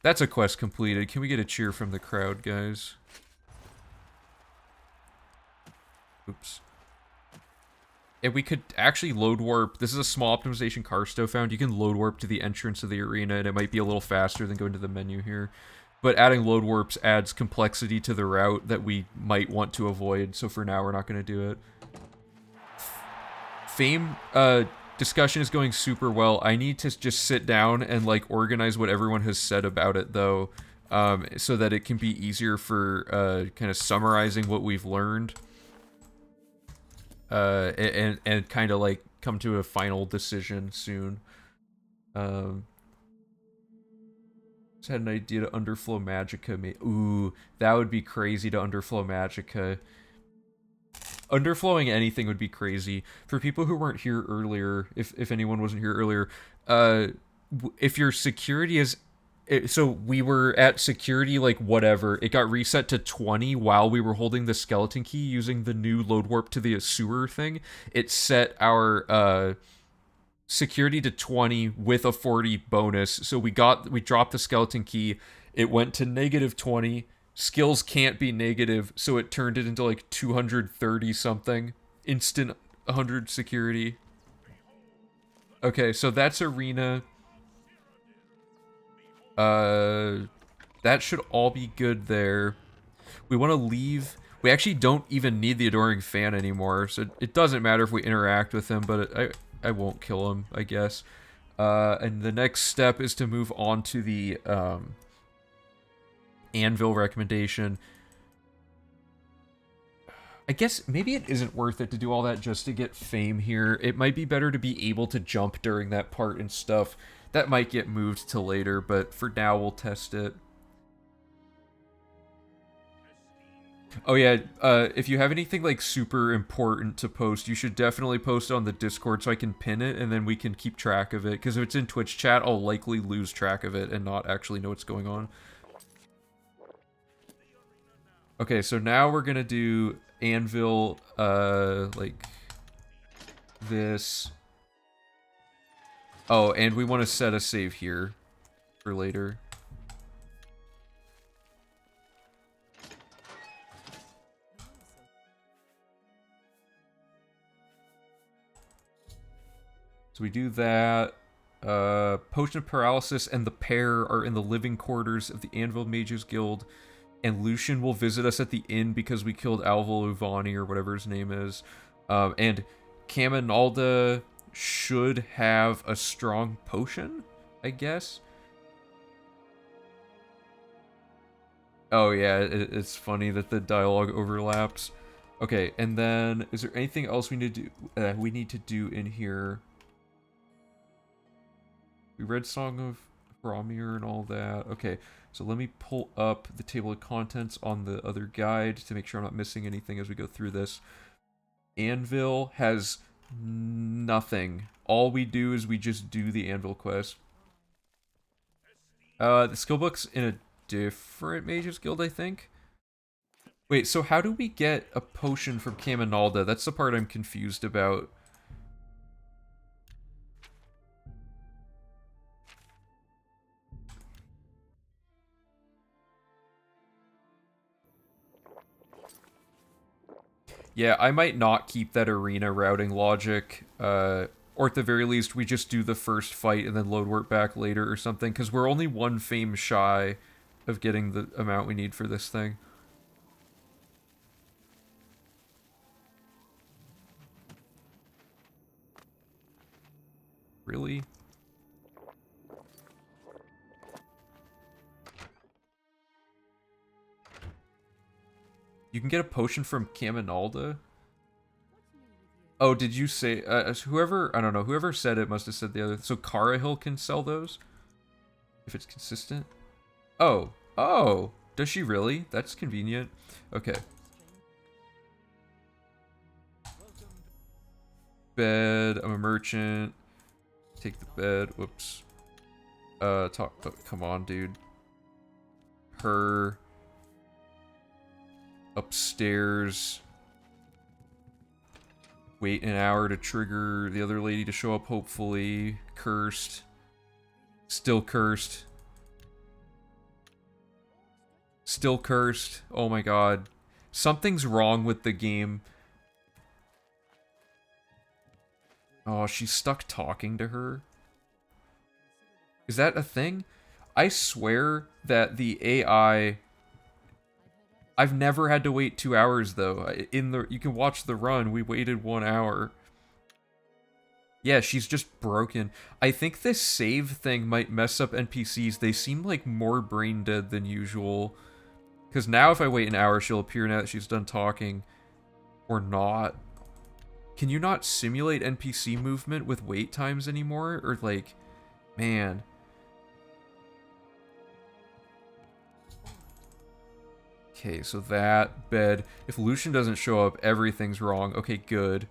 That's a quest completed. Can we get a cheer from the crowd, guys? Oops. And we could actually load warp. This is a small optimization Karsto found. You can load warp to the entrance of the arena, and it might be a little faster than going to the menu here. But adding load warps adds complexity to the route that we might want to avoid, so for now we're not going to do it. Fame discussion is going super well. I need to just sit down and like organize what everyone has said about it, though, so that it can be easier for kind of summarizing what we've learned, and kind of like come to a final decision soon. Just had an idea to underflow Magicka. Ooh, that would be crazy to underflow Magicka. Underflowing anything would be crazy. For people who weren't here earlier, if anyone wasn't here earlier, if your security is... So we were at security, like, whatever. It got reset to 20 while we were holding the skeleton key using the new load warp to the sewer thing. It set our security to 20 with a 40 bonus. So we dropped the skeleton key. It went to negative 20. Skills can't be negative, so it turned it into like 230 something. Instant 100 security. Okay, so that's arena. That should all be good there. We want to leave. We actually don't even need the Adoring Fan anymore, so it doesn't matter if we interact with him, but I won't kill him, I guess. And the next step is to move on to the Anvil recommendation. I guess maybe it isn't worth it to do all that just to get fame here. It might be better to be able to jump during that part and stuff. That might get moved to later, but for now we'll test it. Oh yeah, if you have anything like super important to post, you should definitely post it on the Discord so I can pin it and then we can keep track of it. Because if it's in Twitch chat, I'll likely lose track of it and not actually know what's going on. Okay, so now we're gonna do Anvil, like this. Oh, and we want to set a save here for later. So we do that. Potion of Paralysis and the pair are in the living quarters of the Anvil Mages Guild. And Lucian will visit us at the inn because we killed Alval Uvani or whatever his name is. And Caminalda should have a strong potion, I guess. Oh yeah, it's funny that the dialogue overlaps. Okay, and then is there anything else we need to do in here? We read Song of Faramir and all that. Okay, so let me pull up the table of contents on the other guide to make sure I'm not missing anything as we go through this. Anvil has nothing. All we do is we just do the Anvil quest. The skill book's in a different Mages Guild, I think. Wait, so how do we get a potion from Caminalda? That's the part I'm confused about. Yeah, I might not keep that arena routing logic, or at the very least, we just do the first fight and then load work back later or something, because we're only one fame shy of getting the amount we need for this thing. Really? You can get a potion from Caminalda? What's new with you? Oh, did you say whoever, I don't know, whoever said it must have said the other. So Cara Hill can sell those if it's consistent. Oh, oh, does she really? That's convenient. Okay. Bed. I'm a merchant. Take the bed. Whoops. Talk. Oh, come on, dude. Her. Upstairs. Wait an hour to trigger the other lady to show up, hopefully. Cursed. Still cursed. Still cursed. Oh my god. Something's wrong with the game. Oh, she's stuck talking to her. Is that a thing? I swear that the AI... I've never had to wait 2 hours though. You can watch the run. We waited 1 hour. Yeah, she's just broken. I think this save thing might mess up NPCs. They seem like more brain dead than usual. Because now if I wait an hour, she'll appear now that she's done talking. Or not. Can you not simulate NPC movement with wait times anymore? Or like, man. Okay, so that, bed. If Lucian doesn't show up, everything's wrong. Okay, good.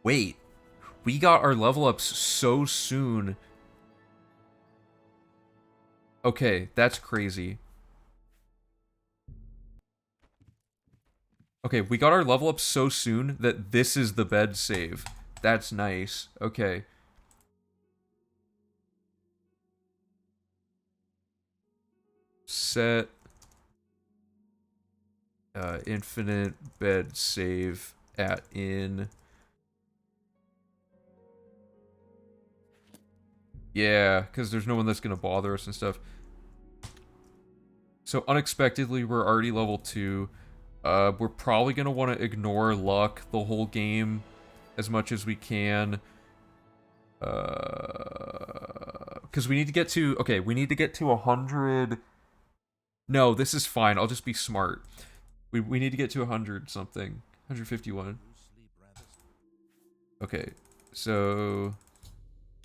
Wait. We got our level ups so soon. Okay, that's crazy. Okay, we got our level up so soon that this is the bed save. That's nice. Okay. Set infinite bed save at in. Yeah, because there's no one that's gonna bother us and stuff. So unexpectedly, we're already level 2. We're probably gonna want to ignore luck the whole game as much as we can. Because we need to get to... Okay, we need to get to 100... No, this is fine. I'll just be smart. We need to get to 100 something. 151. Okay, so...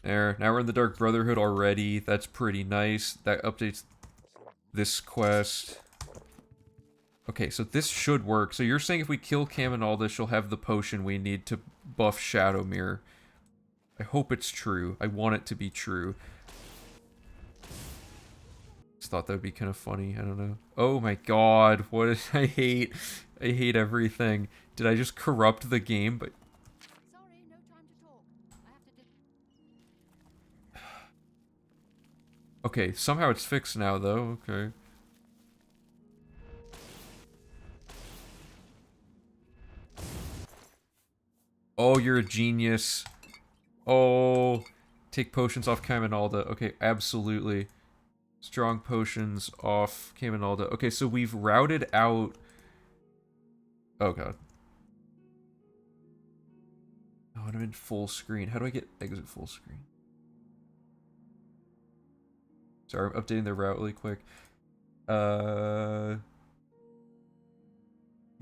There. Now we're in the Dark Brotherhood already. That's pretty nice. That updates this quest. Okay, so this should work. So you're saying if we kill Caminalda, she'll have the potion we need to buff Shadowmere. I hope it's true. I want it to be true. Just thought that would be kind of funny. I don't know. Oh my god. What is... I hate everything. Did I just corrupt the game? But... Sorry, no time to talk. I have to Okay, somehow it's fixed now, though. Okay. Oh, you're a genius. Oh, take potions off Caminalda. Okay, absolutely. Strong potions off Caminalda. Okay, so we've routed out... Oh, God. Oh, and I'm in full screen. How do I get exit full screen? Sorry, I'm updating the route really quick.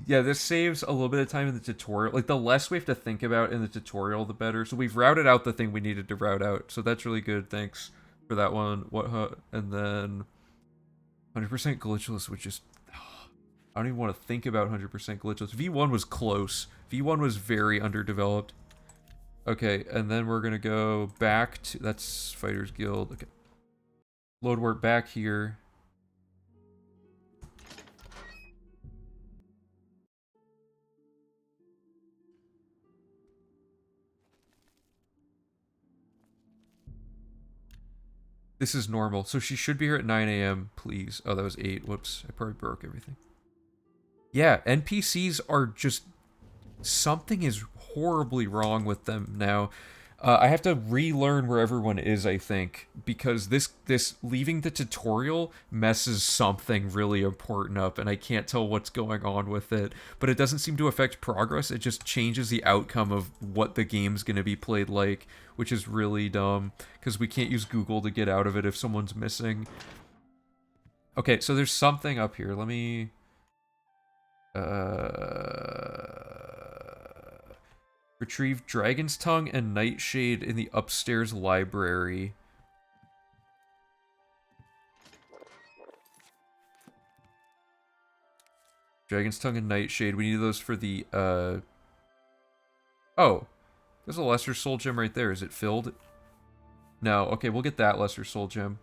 Yeah, this saves a little bit of time in the tutorial. Like, the less we have to think about in the tutorial, the better. So we've routed out the thing we needed to route out. So that's really good. Thanks for that one. And then 100% glitchless, which is... I don't even want to think about 100% glitchless. V1 was close. V1 was very underdeveloped. Okay, and then we're going to go back to... That's Fighters Guild. Okay. Load work back here. This is normal. So she should be here at 9 a.m., please. Oh, that was 8. Whoops. I probably broke everything. Yeah, NPCs are just... Something is horribly wrong with them now. I have to relearn where everyone is, I think, because this leaving the tutorial messes something really important up, and I can't tell what's going on with it. But it doesn't seem to affect progress. It just changes the outcome of what the game's going to be played like, which is really dumb, because we can't use Google to get out of it if someone's missing. Okay, so there's something up here. Let me... Retrieve Dragon's Tongue and Nightshade in the upstairs library. Dragon's Tongue and Nightshade. We need those for the, Oh, there's a Lesser Soul Gem right there. Is it filled? No. Okay, we'll get that Lesser Soul Gem.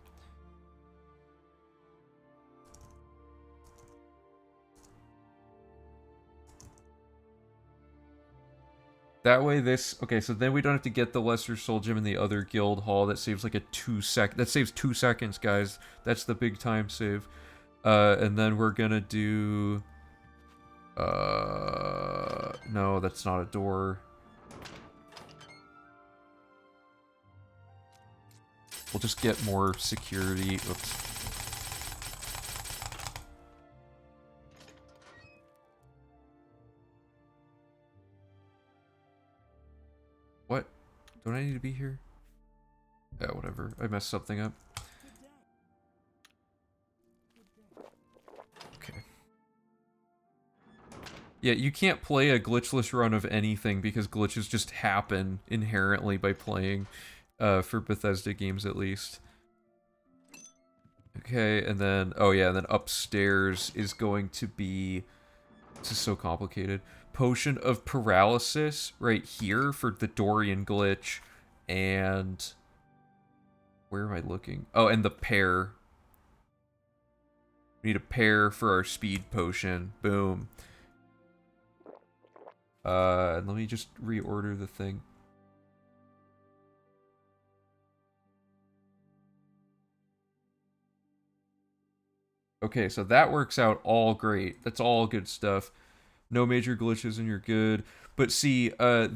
That way this... Okay, so then we don't have to get the Lesser Soul Gem in the other guild hall. That saves like a 2 sec... That saves 2 seconds, guys. That's the big time save. And then we're gonna do... No, that's not a door. We'll just get more security. Oops. What? Don't I need to be here? Yeah, whatever. I messed something up. Okay. Yeah, you can't play a glitchless run of anything because glitches just happen inherently by playing, for Bethesda games at least. Okay, and then, oh yeah, and then upstairs is going to be, this is so complicated, Potion of Paralysis right here for the Dorian glitch, and where am I looking? Oh, and the pear. We need a pear for our speed potion. Boom. And let me just reorder the thing. Okay, so that works out all great. That's all good stuff. No major glitches and you're good. But see, a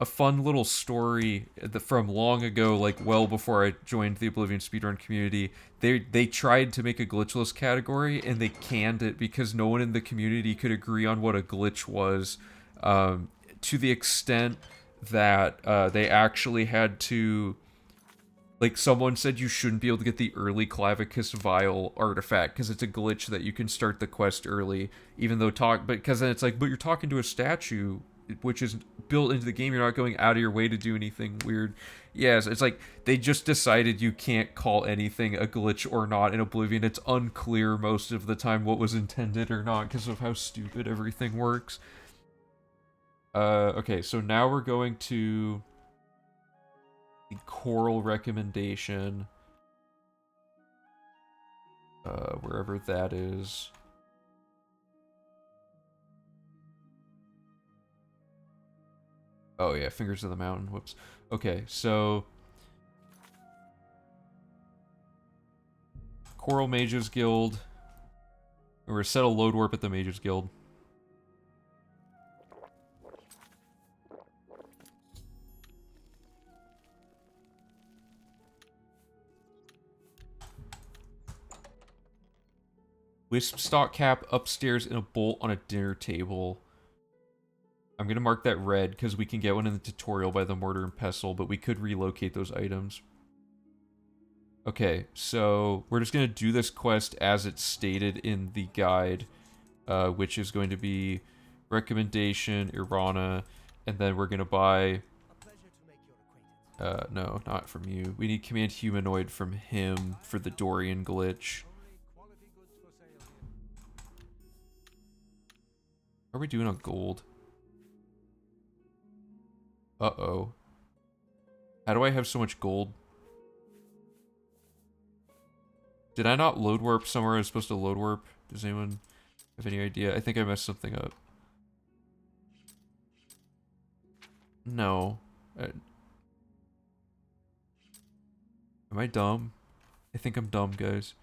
fun little story from long ago, like well before I joined the Oblivion speedrun community, they tried to make a glitchless category and they canned it because no one in the community could agree on what a glitch was, to the extent that they actually had to, like, someone said you shouldn't be able to get the early Clavicus Vial artifact because it's a glitch that you can start the quest early, even though because then it's like, but you're talking to a statue, which is built into the game. You're not going out of your way to do anything weird. Yes, it's like they just decided you can't call anything a glitch or not in Oblivion. It's unclear most of the time what was intended or not because of how stupid everything works. Okay, so now we're going to the Coral recommendation. Wherever that is. Oh yeah, Fingers of the Mountain, whoops. Okay, so... Coral Mages Guild. We're gonna set a load warp at the Mages Guild. Wisp stock cap upstairs in a bolt on a dinner table. I'm gonna mark that red because we can get one in the tutorial by the mortar and pestle, but we could relocate those items. Okay, so we're just gonna do this quest as it's stated in the guide, which is going to be recommendation, Irana, and then we're gonna buy... no, not from you. We need command humanoid from him for the Dorian glitch. How are we doing on gold? Uh-oh. How do I have so much gold? Did I not load warp somewhere I was supposed to load warp? Does anyone have any idea? I think I messed something up. No. Am I dumb? I think I'm dumb, guys.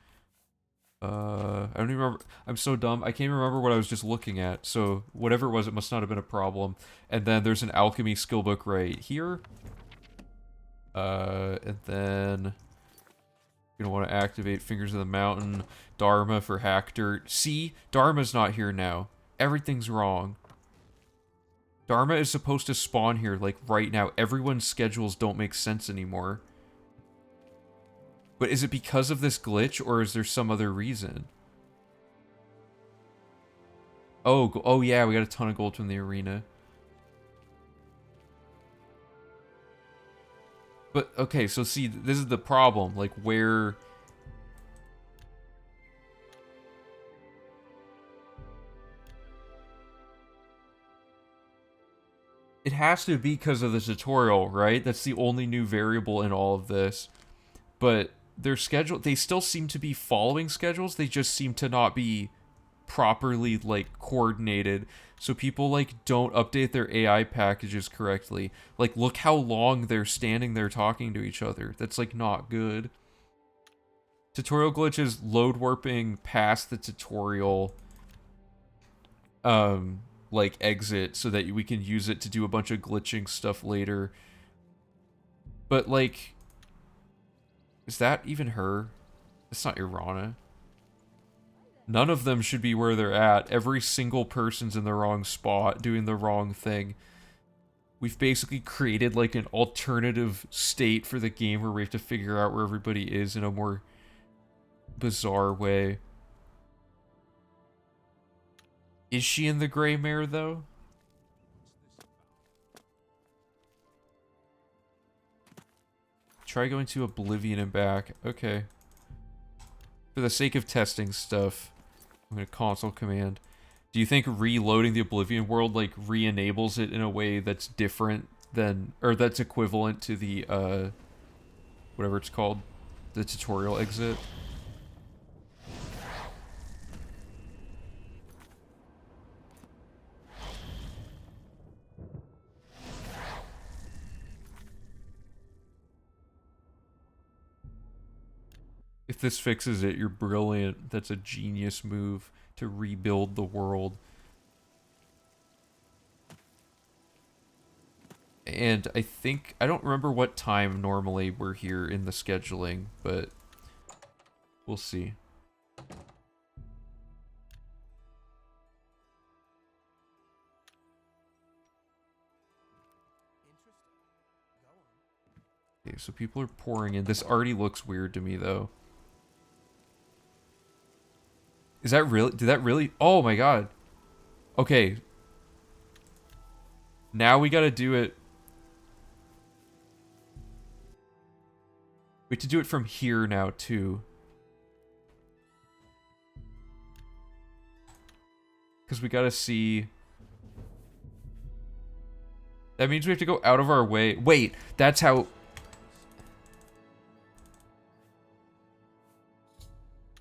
I don't even remember. I'm so dumb. I can't even remember what I was just looking at. So whatever it was, it must not have been a problem. And then there's an alchemy skill book right here. And then you're gonna want to activate Fingers of the Mountain, Dharma for hack dirt. See, Dharma's not here now. Everything's wrong. Dharma is supposed to spawn here like right now. Everyone's schedules don't make sense anymore. But is it because of this glitch, or is there some other reason? Oh yeah, we got a ton of gold from the arena. But, okay, so see, this is the problem. Like, where... It has to be because of the tutorial, right? That's the only new variable in all of this. But their schedule, they still seem to be following schedules. They just seem to not be properly, like, coordinated. So people, like, don't update their AI packages correctly. Like, look how long they're standing there talking to each other. That's, like, not good. Tutorial glitches, load warping past the tutorial, like, exit so that we can use it to do a bunch of glitching stuff later. But, like, is that even her? It's not Irana. None of them should be where they're at. Every single person's in the wrong spot, doing the wrong thing. We've basically created, like, an alternative state for the game where we have to figure out where everybody is in a more bizarre way. Is she in the gray mare, though? Try going to Oblivion and back. Okay. For the sake of testing stuff, I'm going to console command. Do you think reloading the Oblivion world, like, re-enables it in a way that's different than... Or that's equivalent to the, whatever it's called? The tutorial exit? If this fixes it, you're brilliant. That's a genius move to rebuild the world. And I think... I don't remember what time normally we're here in the scheduling, but... we'll see. Okay, so people are pouring in. This already looks weird to me, though. Is that really... Did that really... Oh my god. Okay. Now we gotta do it... We have to do it from here now, too. Because we gotta see... That means we have to go out of our way. Wait, that's how...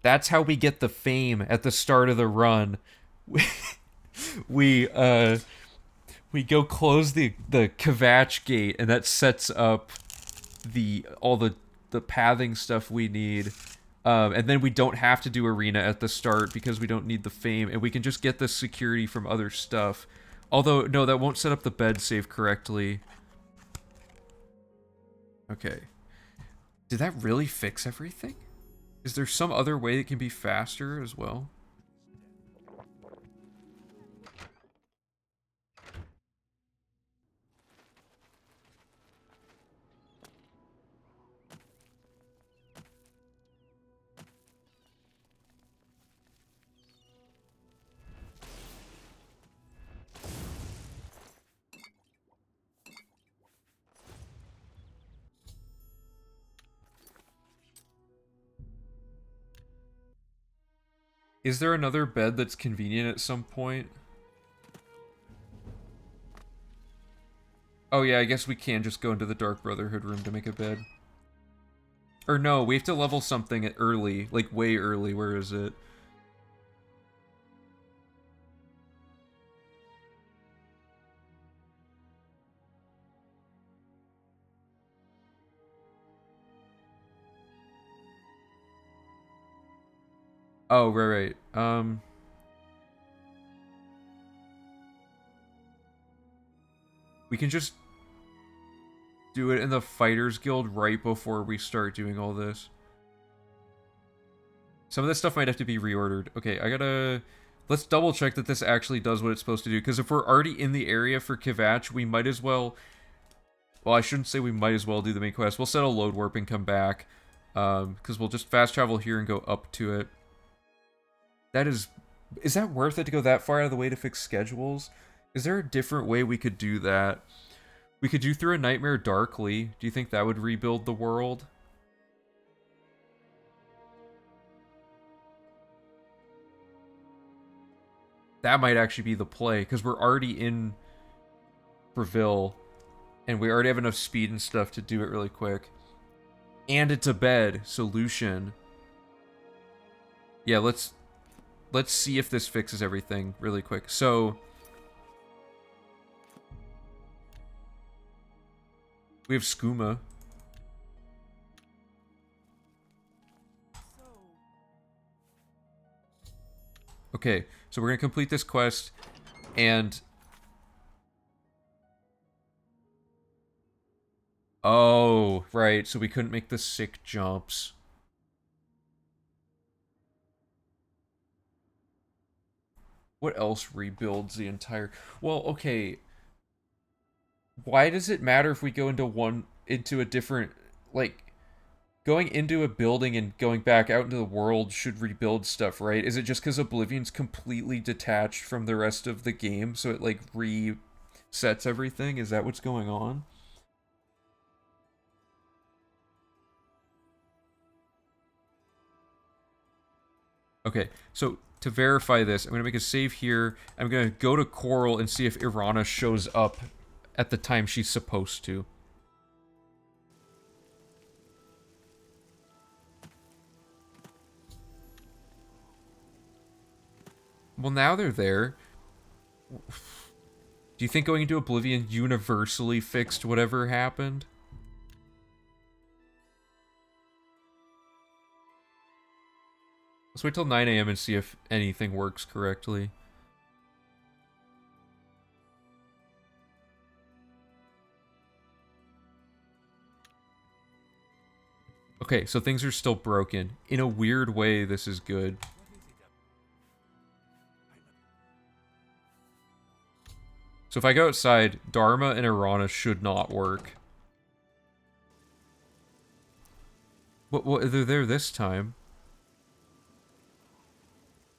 That's how we get the fame at the start of the run. We go close the Kvatch gate, and that sets up all the pathing stuff we need. And then we don't have to do arena at the start because we don't need the fame, and we can just get the security from other stuff. Although, no, that won't set up the bed save correctly. Okay. Did that really fix everything? Is there some other way that can be faster as well? Is there another bed that's convenient at some point? Oh yeah, I guess we can just go into the Dark Brotherhood room to make a bed. Or no, we have to level something early, like way early. Where is it? Oh, right. We can just do it in the Fighters Guild right before we start doing all this. Some of this stuff might have to be reordered. Okay, I gotta... Let's double check that this actually does what it's supposed to do, because if we're already in the area for Kvatch, we might as well... Well, I shouldn't say we might as well do the main quest. We'll set a load warp and come back, because we'll just fast travel here and go up to it. That is Is that worth it to go that far out of the way to fix schedules? Is there a different way we could do that? We could do Through a Nightmare Darkly. Do you think that would rebuild the world? That might actually be the play, because we're already in Breville, and we already have enough speed and stuff to do it really quick. And it's a bed solution. Yeah, let's see if this fixes everything really quick. So we have skooma. Okay, so we're gonna complete this quest, and oh, right, so we couldn't make the sick jumps. What else rebuilds the entire... Well, okay. Why does it matter if we go into a different... Like, going into a building and going back out into the world should rebuild stuff, right? Is it just because Oblivion's completely detached from the rest of the game, so it, like, resets everything? Is that what's going on? Okay, so to verify this, I'm going to make a save here. I'm going to go to Coral and see if Irana shows up at the time she's supposed to. Well, now they're there. Do you think going into Oblivion universally fixed whatever happened? Let's wait till 9 a.m. and see if anything works correctly. Okay, so things are still broken. In a weird way, this is good. So if I go outside, Dharma and Irana should not work. What, they're there this time.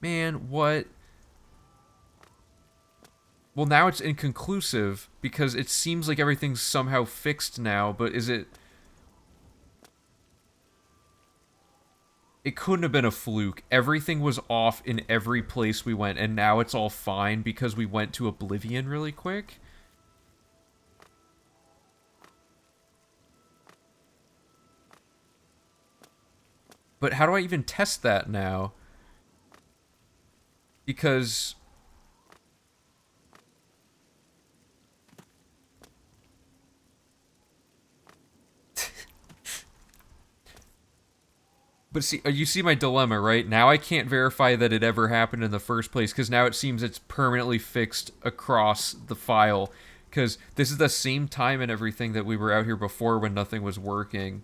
Man, what? Well, now it's inconclusive, because it seems like everything's somehow fixed now, but is it... It couldn't have been a fluke. Everything was off in every place we went, and now it's all fine because we went to Oblivion really quick? But how do I even test that now? Because... But see, you see my dilemma, right? Now I can't verify that it ever happened in the first place, because now it seems it's permanently fixed across the file. Because this is the same time and everything that we were out here before when nothing was working.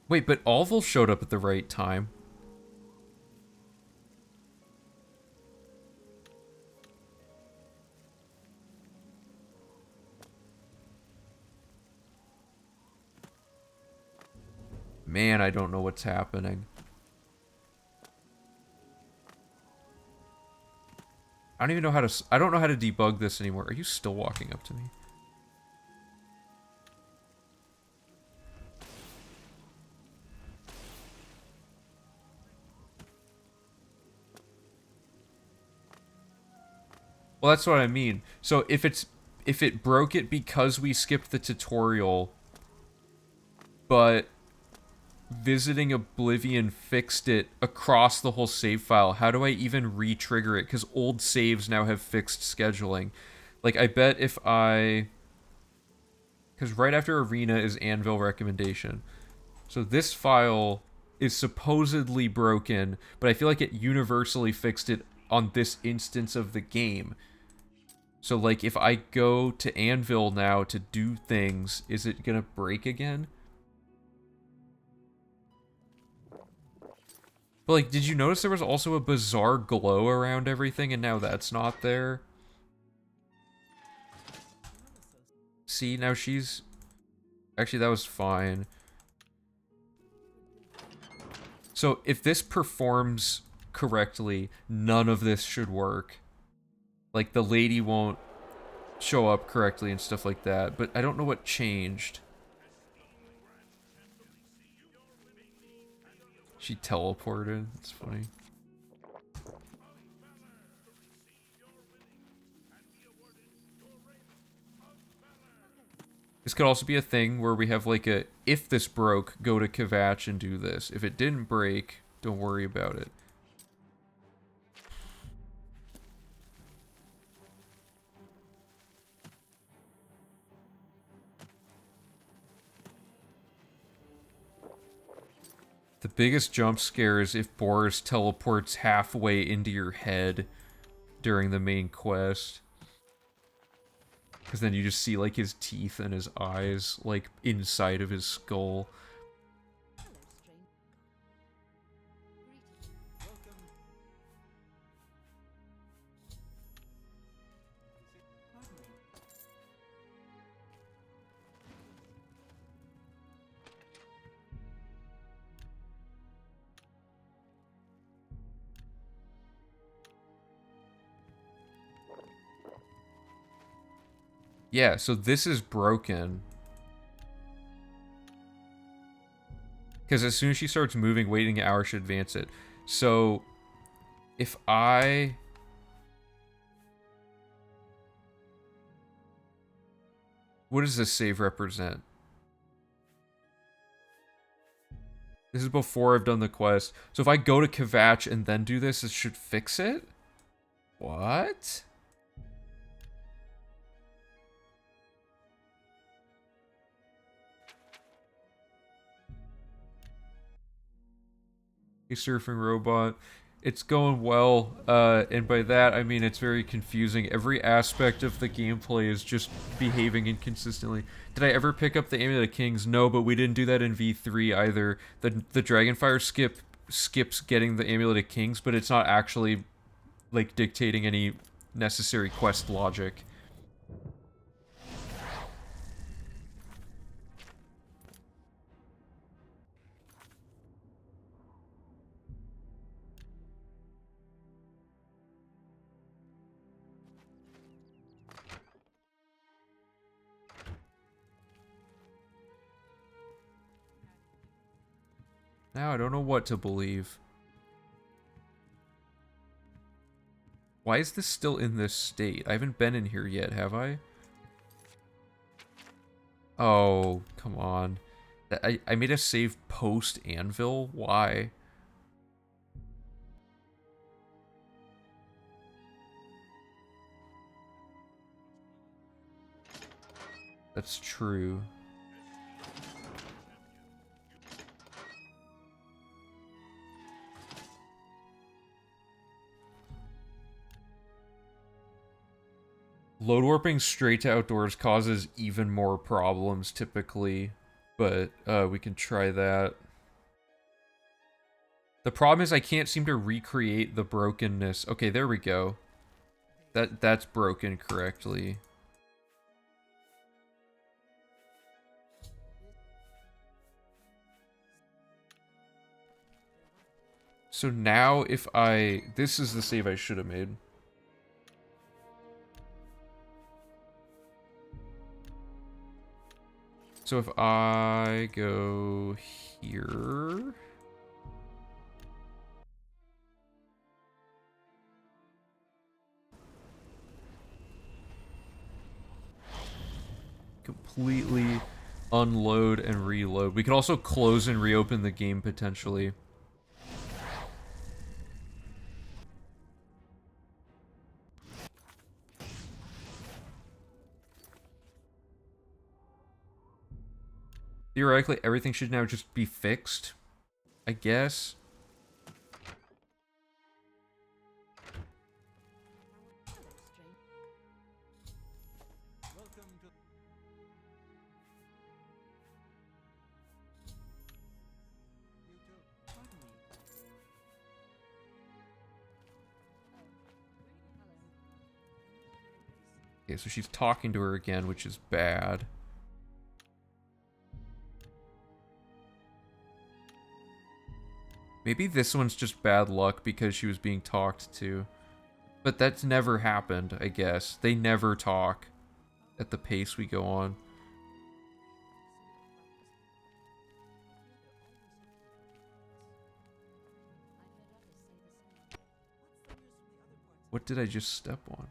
Wait, but Alvil showed up at the right time. Man, I don't know what's happening. I don't even know how to... I don't know how to debug this anymore. Are you still walking up to me? Well, that's what I mean. So if it broke it because we skipped the tutorial, but visiting Oblivion fixed it across the whole save file, how do I even re-trigger it? Because old saves now have fixed scheduling. Like, I bet if I... Because right after Arena is Anvil recommendation. So this file is supposedly broken, but I feel like it universally fixed it on this instance of the game. So, like, if I go to Anvil now to do things, is it gonna break again? But like, did you notice there was also a bizarre glow around everything, and now that's not there? See, now she's... Actually, that was fine. So, if this performs correctly, none of this should work. Like, the lady won't show up correctly and stuff like that, but I don't know what changed. She teleported. It's funny. This could also be a thing where we have like a, if this broke, go to Kvatch and do this. If it didn't break, don't worry about it. The biggest jump scare is if Boris teleports halfway into your head during the main quest. Because then you just see like his teeth and his eyes like inside of his skull. Hello, stranger. Greetings. Pardon me. Yeah, so this is broken. Because as soon as she starts moving, waiting an hour should advance it. So, if I... What does this save represent? This is before I've done the quest. So if I go to Kvatch and then do this, it should fix it? What? A surfing robot. It's going well, and by that I mean it's very confusing. Every aspect of the gameplay is just behaving inconsistently. Did I ever pick up the Amulet of Kings? No, but we didn't do that in V3 either. The Dragonfire skips getting the Amulet of Kings, but it's not actually like dictating any necessary quest logic. Now I don't know what to believe. Why is this still in this state? I haven't been in here yet, have I? Oh, come on. I made a save post Anvil? Why? That's true. Load warping straight to outdoors causes even more problems typically, but we can try that. The problem is I can't seem to recreate the brokenness. Okay, there we go. That's broken correctly. So now if I... This is the save I should have made. So if I go here... Completely unload and reload. We can also close and reopen the game potentially. Theoretically, everything should now just be fixed, I guess. Hello, stranger. Welcome to... You too. Pardon me. Okay, so she's talking to her again, which is bad. Maybe this one's just bad luck because she was being talked to. But that's never happened, I guess. They never talk at the pace we go on. What did I just step on?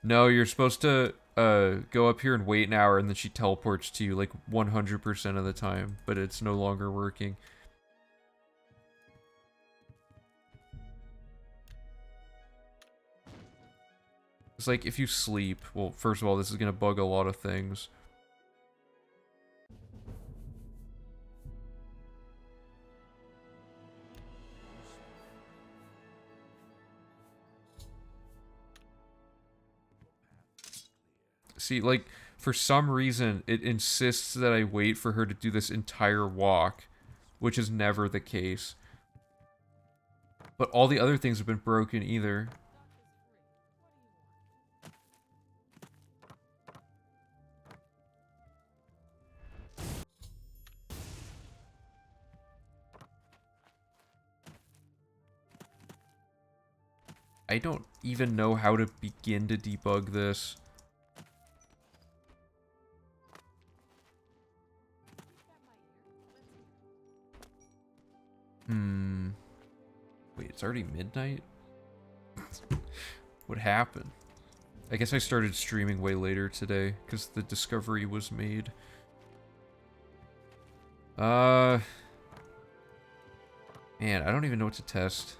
No, you're supposed to go up here and wait an hour, and then she teleports to you like 100% of the time, but it's no longer working. It's like if you sleep, well, first of all, this is gonna bug a lot of things. See, like, for some reason, it insists that I wait for her to do this entire walk, which is never the case. But all the other things have been broken either. I don't even know how to begin to debug this. Wait, it's already midnight? What happened? I guess I started streaming way later today because the discovery was made. Man, I don't even know what to test.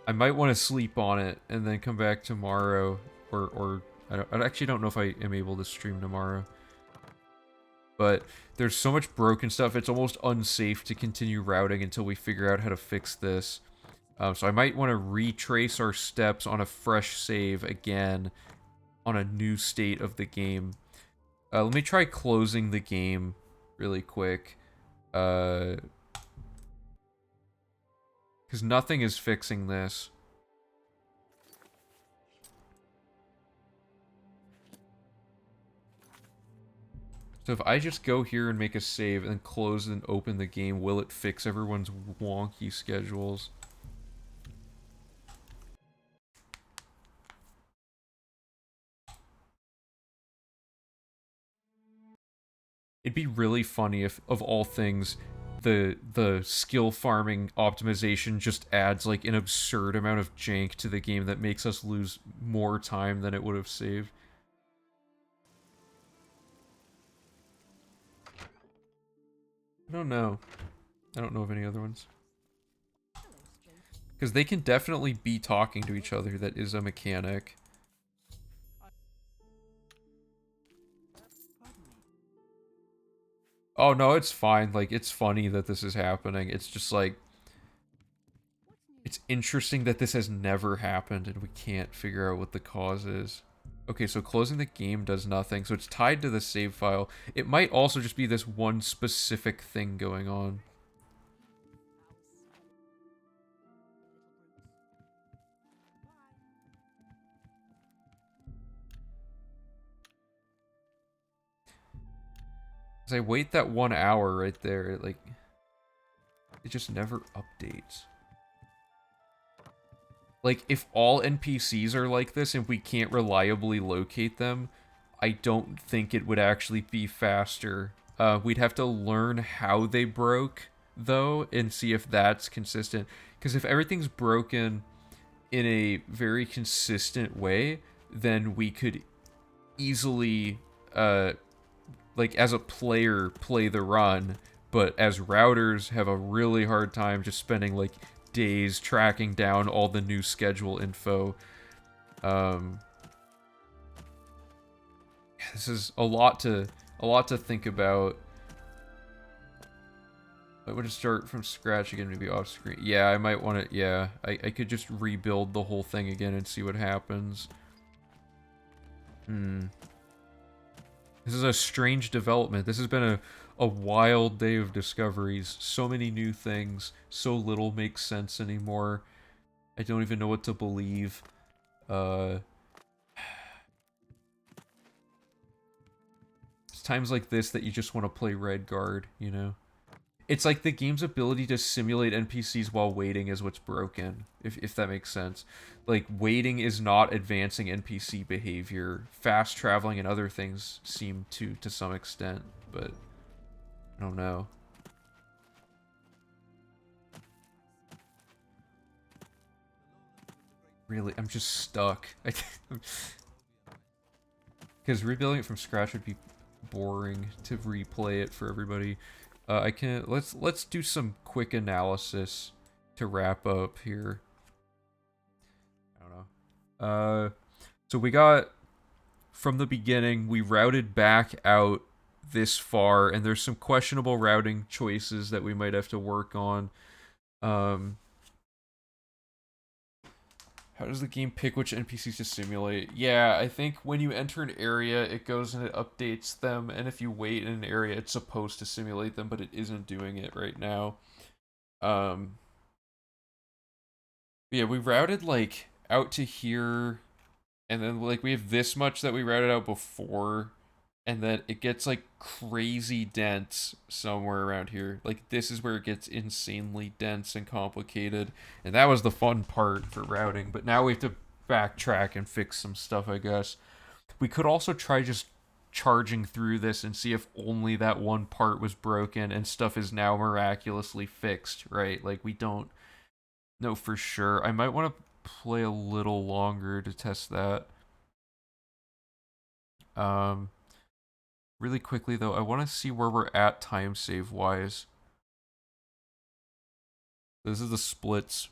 I might want to sleep on it and then come back tomorrow, or I actually don't know if I am able to stream tomorrow. But there's so much broken stuff, it's almost unsafe to continue routing until we figure out how to fix this. So I might want to retrace our steps on a fresh save again on a new state of the game. Let me try closing the game really quick. Because nothing is fixing this. So if I just go here and make a save and close and open the game, will it fix everyone's wonky schedules? It'd be really funny if, of all things, the skill farming optimization just adds like an absurd amount of jank to the game that makes us lose more time than it would have saved. I don't know. I don't know of any other ones. Because they can definitely be talking to each other. That is a mechanic. Oh no, it's fine. Like, it's funny that this is happening. It's just like... It's interesting that this has never happened and we can't figure out what the cause is. Okay, so closing the game does nothing, so it's tied to the save file. It might also just be this one specific thing going on. As I wait that 1 hour right there, it just never updates. Like, if all NPCs are like this and we can't reliably locate them, I don't think it would actually be faster. We'd have to learn how they broke, though, and see if that's consistent. Because if everything's broken in a very consistent way, then we could easily, like, as a player, play the run, but as routers have a really hard time just spending, like, days tracking down all the new schedule info. This is a lot to think about. I would start from scratch again, maybe off screen. Yeah, I might want to. Yeah, I could just rebuild the whole thing again and see what happens. This is a strange development. This has been a wild day of discoveries. So many new things. So little makes sense anymore. I don't even know what to believe. times like this that you just want to play Redguard, you know? It's like the game's ability to simulate NPCs while waiting is what's broken, if that makes sense. Like, waiting is not advancing NPC behavior. Fast traveling and other things seem to some extent, but I don't know. Really, I'm just stuck. Because rebuilding it from scratch would be boring to replay it for everybody. I can let's do some quick analysis to wrap up here. I don't know. So we got from the beginning, we routed back out this far, and there's some questionable routing choices that we might have to work on. How does the game pick which NPCs to simulate? Yeah, I think when you enter an area, it goes and it updates them, and if you wait in an area, it's supposed to simulate them, but it isn't doing it right now. Yeah, we routed, like, out to here, and then, like, we have this much that we routed out before, and then it gets, like, crazy dense somewhere around here. Like, this is where it gets insanely dense and complicated, and that was the fun part for routing, but now we have to backtrack and fix some stuff, I guess. We could also try just charging through this and see if only that one part was broken and stuff is now miraculously fixed, right? Like, we don't know for sure. I might want to play a little longer to test that. Really quickly, though, I want to see where we're at time save wise. This is the splits.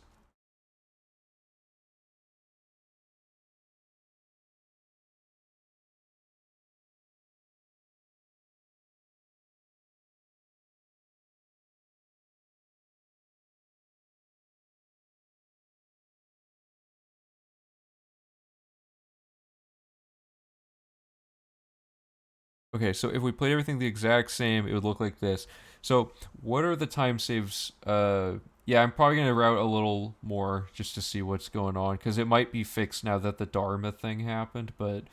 Okay, so if we played everything the exact same, it would look like this. So, what are the time saves? Yeah, I'm probably gonna route a little more just to see what's going on, because it might be fixed now that the Dharma thing happened, but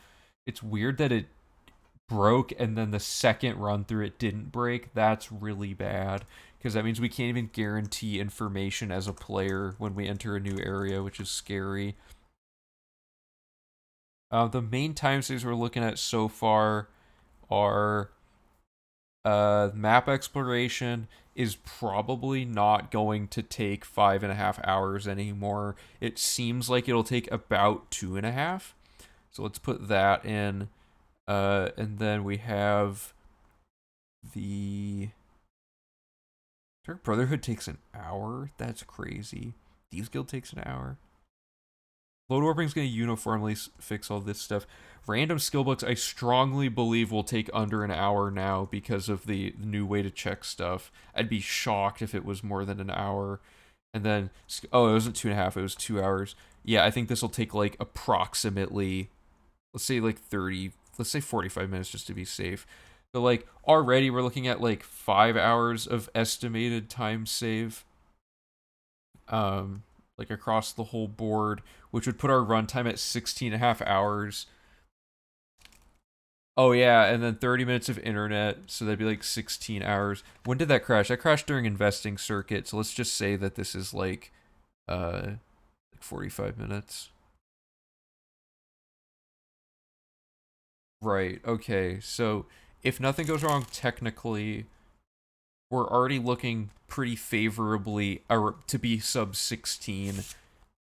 it's weird that it broke and then the second run through it didn't break. That's really bad, because that means we can't even guarantee information as a player when we enter a new area, which is scary. The main time saves we're looking at so far are map exploration is probably not going to take 5.5 hours anymore. It seems like it'll take about 2.5. So let's put that in. And then we have the Dark Brotherhood takes an hour. That's crazy. Thieves Guild takes an hour. Load warping is going to uniformly fix all this stuff. Random skill books, I strongly believe, will take under an hour now because of the new way to check stuff. I'd be shocked if it was more than an hour. And then, oh, it wasn't 2.5, it was 2 hours. Yeah, I think this will take like approximately, let's say like 30, let's say 45 minutes just to be safe. But like already we're looking at like 5 hours of estimated time save. Like across the whole board, which would put our runtime at 16.5 hours. Oh yeah, and then 30 minutes of internet, so that'd be like 16 hours. When did that crash? That crashed during investing circuit, so let's just say that this is like 45 minutes. Right, okay, so if nothing goes wrong technically, we're already looking pretty favorably to be sub 16,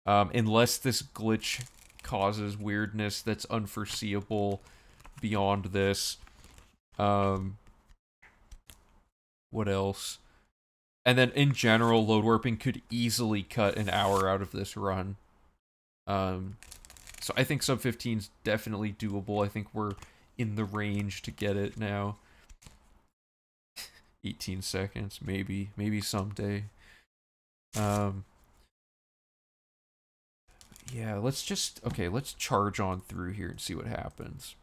unless this glitch causes weirdness that's unforeseeable beyond this. What else? And then in general, load warping could easily cut an hour out of this run. So I think sub 15 is definitely doable. I think we're in the range to get it now. 18 seconds, maybe someday. Yeah, let's charge on through here and see what happens.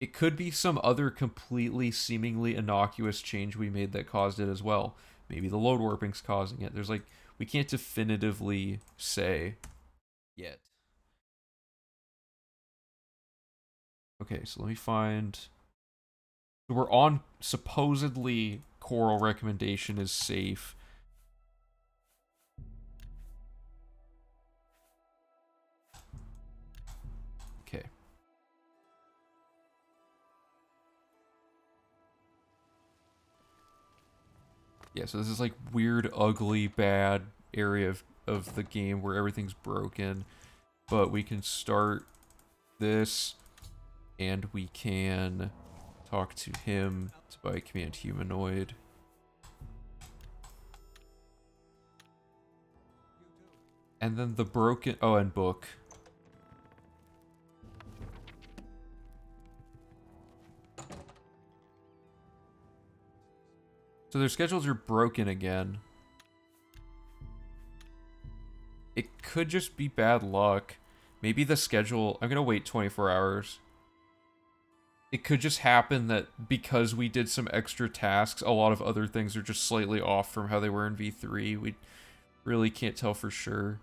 It could be some other completely seemingly innocuous change we made that caused it as well. Maybe the load warping's causing it. There's like, we can't definitively say yet. Okay, so let me find... So we're on supposedly Coral recommendation is safe. Okay. Yeah, so this is like weird, ugly, bad area of the game where everything's broken. But we can start this, and we can talk to him to buy command humanoid. And then the broken... Oh, and book. So their schedules are broken again. It could just be bad luck. Maybe the schedule... I'm gonna wait 24 hours. It could just happen that because we did some extra tasks, a lot of other things are just slightly off from how they were in V3. We really can't tell for sure.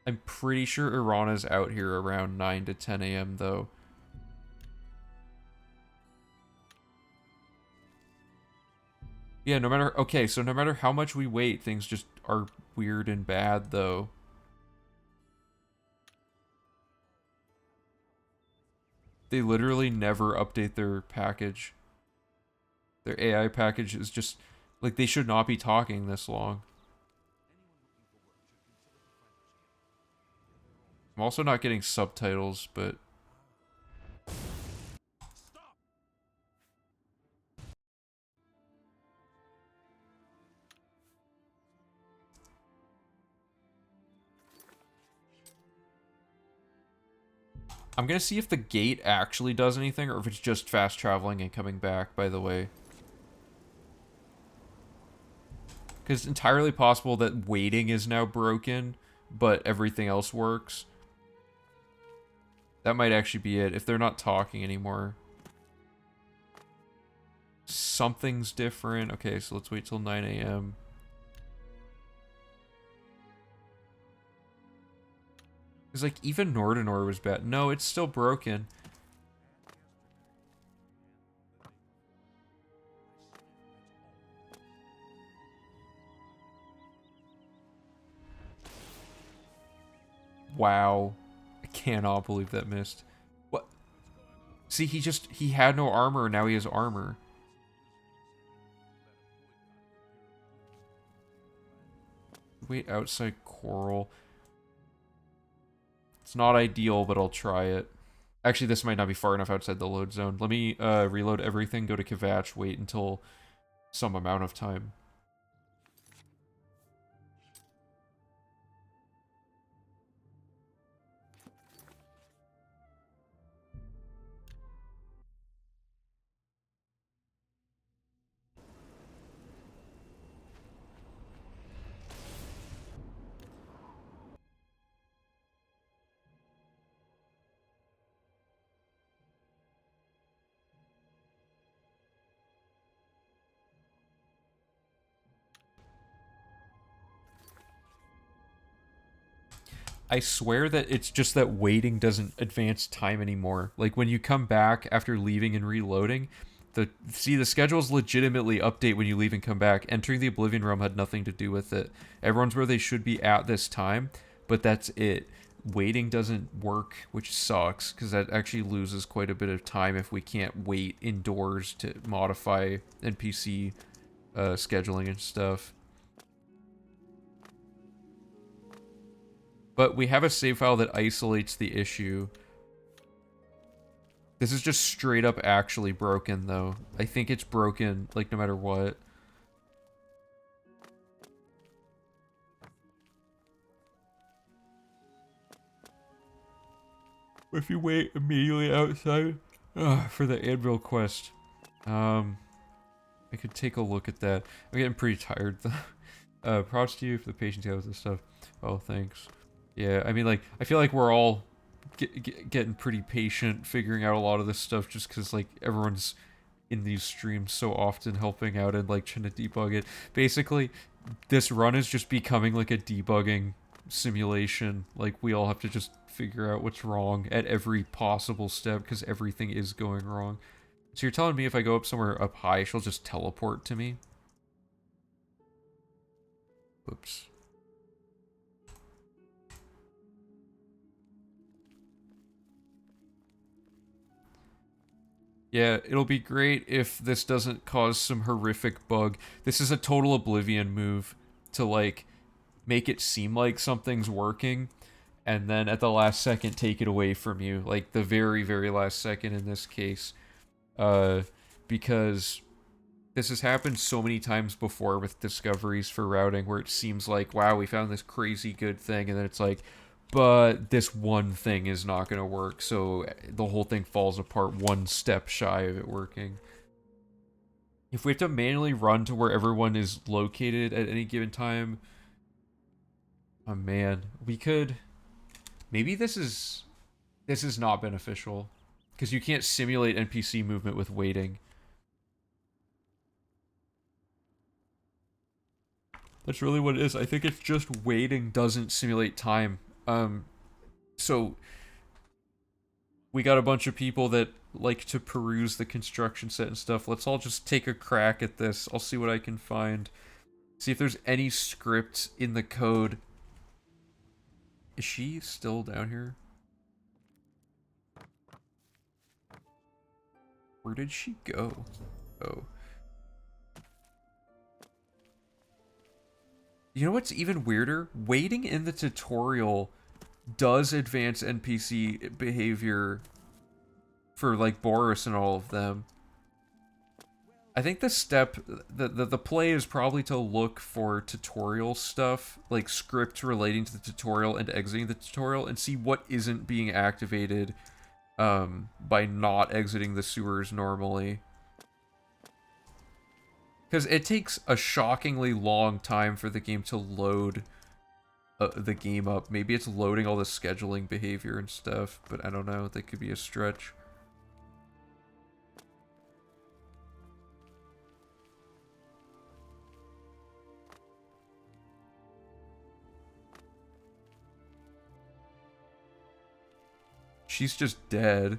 I'm pretty sure Irana's out here around 9 to 10 a.m. though. Yeah, no matter... Okay, so no matter how much we wait, things just are weird and bad, though. They literally never update their package. Their AI package is just... Like, they should not be talking this long. I'm also not getting subtitles, but... I'm gonna see if the gate actually does anything, or if it's just fast traveling and coming back, by the way. Because it's entirely possible that waiting is now broken, but everything else works. That might actually be it, if they're not talking anymore. Something's different. Okay, so let's wait till 9 a.m. Because, like, even Nordenor was bad. No, it's still broken. Wow. I cannot believe that missed. What? See, he had no armor, and now he has armor. Wait outside Coral. It's not ideal, but I'll try it. Actually, this might not be far enough outside the load zone. Let me reload everything, go to Kvatch, wait until some amount of time. I swear that it's just that waiting doesn't advance time anymore. Like, when you come back after leaving and reloading, the schedules legitimately update when you leave and come back. Entering the Oblivion realm had nothing to do with it. Everyone's where they should be at this time, but that's it. Waiting doesn't work, which sucks, because that actually loses quite a bit of time if we can't wait indoors to modify NPC scheduling and stuff. But we have a save file that isolates the issue. This is just straight up actually broken, though. I think it's broken, like, no matter what. If you wait immediately outside for the Anvil quest. I could take a look at that. I'm getting pretty tired, though. Props to you for the patience you have with this stuff. Oh, thanks. Yeah, I mean, like, I feel like we're all getting pretty patient figuring out a lot of this stuff just because, like, everyone's in these streams so often helping out and, like, trying to debug it. Basically, this run is just becoming, like, a debugging simulation. Like, we all have to just figure out what's wrong at every possible step because everything is going wrong. So you're telling me if I go up somewhere up high, she'll just teleport to me? Whoops. Yeah, it'll be great if this doesn't cause some horrific bug. This is a total Oblivion move to, like, make it seem like something's working, and then at the last second take it away from you. Like, the very, very last second in this case. Because this has happened so many times before with discoveries for routing, where it seems like, wow, we found this crazy good thing, and then it's like, but this one thing is not going to work, so the whole thing falls apart one step shy of it working. If we have to manually run to where everyone is located at any given time, oh man, we could... Maybe this is not beneficial, because you can't simulate NPC movement with waiting. That's really what it is. I think it's just waiting doesn't simulate time. So we got a bunch of people that like to peruse the construction set and stuff. Let's all just take a crack at this. I'll see what I can find. See if there's any script in the code. Is she still down here? Where did she go? Oh. You know what's even weirder? Waiting in the tutorial does advance NPC behavior for, like, Boris and all of them. I think the step, the play is probably to look for tutorial stuff, like script relating to the tutorial and exiting the tutorial, and see what isn't being activated by not exiting the sewers normally. Because it takes a shockingly long time for the game to load the game up. Maybe it's loading all the scheduling behavior and stuff, but I don't know. That could be a stretch. She's just dead.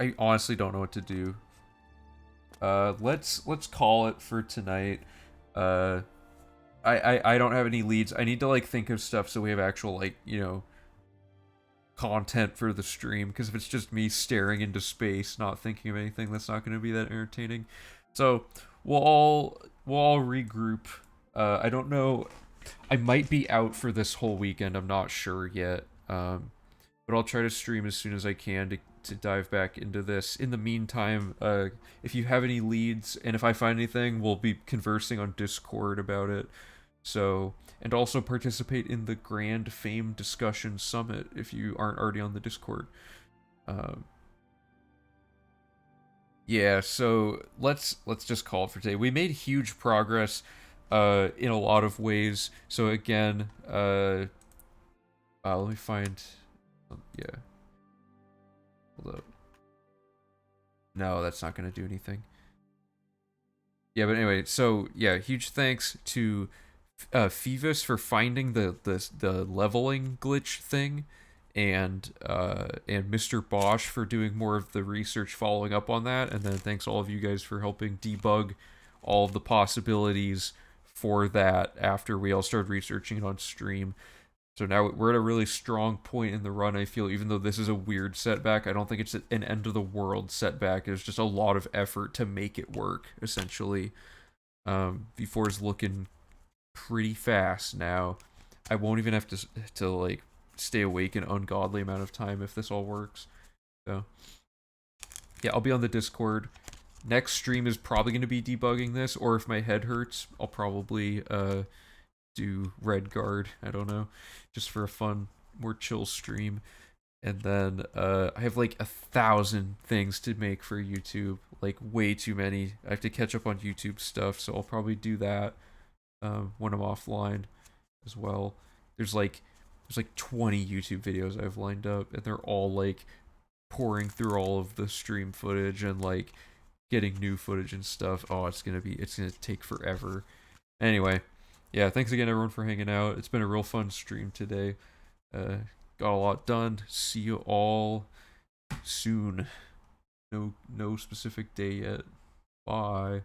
I honestly don't know what to do. Let's call it for tonight. I don't have any leads. I need to, like, think of stuff so we have actual, like, you know, content for the stream, because if it's just me staring into space not thinking of anything, that's not going to be that entertaining. So we'll all regroup. I don't know, I might be out for this whole weekend, I'm not sure yet, but I'll try to stream as soon as I can to dive back into this. In the meantime, if you have any leads, and if I find anything, we'll be conversing on Discord about it. So, and also participate in the Grand Fame Discussion Summit if you aren't already on the Discord. Yeah, so let's just call it for today. We made huge progress in a lot of ways. So again, let me find, yeah. Hold up. No, that's not going to do anything. Yeah, but anyway, so yeah, huge thanks to Phoebus for finding the leveling glitch thing, and Mr. Bosch for doing more of the research following up on that, and then thanks all of you guys for helping debug all of the possibilities for that after we all started researching it on stream. So now we're at a really strong point in the run, I feel, even though this is a weird setback. I don't think it's an end-of-the-world setback. It's just a lot of effort to make it work, essentially. V4's looking pretty fast now. I won't even have to like, stay awake an ungodly amount of time if this all works. So, yeah, I'll be on the Discord. Next stream is probably going to be debugging this, or if my head hurts, I'll probably, do Red Guard, I don't know, just for a fun, more chill stream. And then I have like 1,000 things to make for YouTube, like way too many. I have to catch up on YouTube stuff, so I'll probably do that when I'm offline as well. There's like there's like 20 YouTube videos I've lined up, and they're all like pouring through all of the stream footage and like getting new footage and stuff. Oh, it's gonna take forever. Anyway, yeah, thanks again everyone for hanging out. It's been a real fun stream today. Got a lot done. See you all soon. No specific day yet. Bye.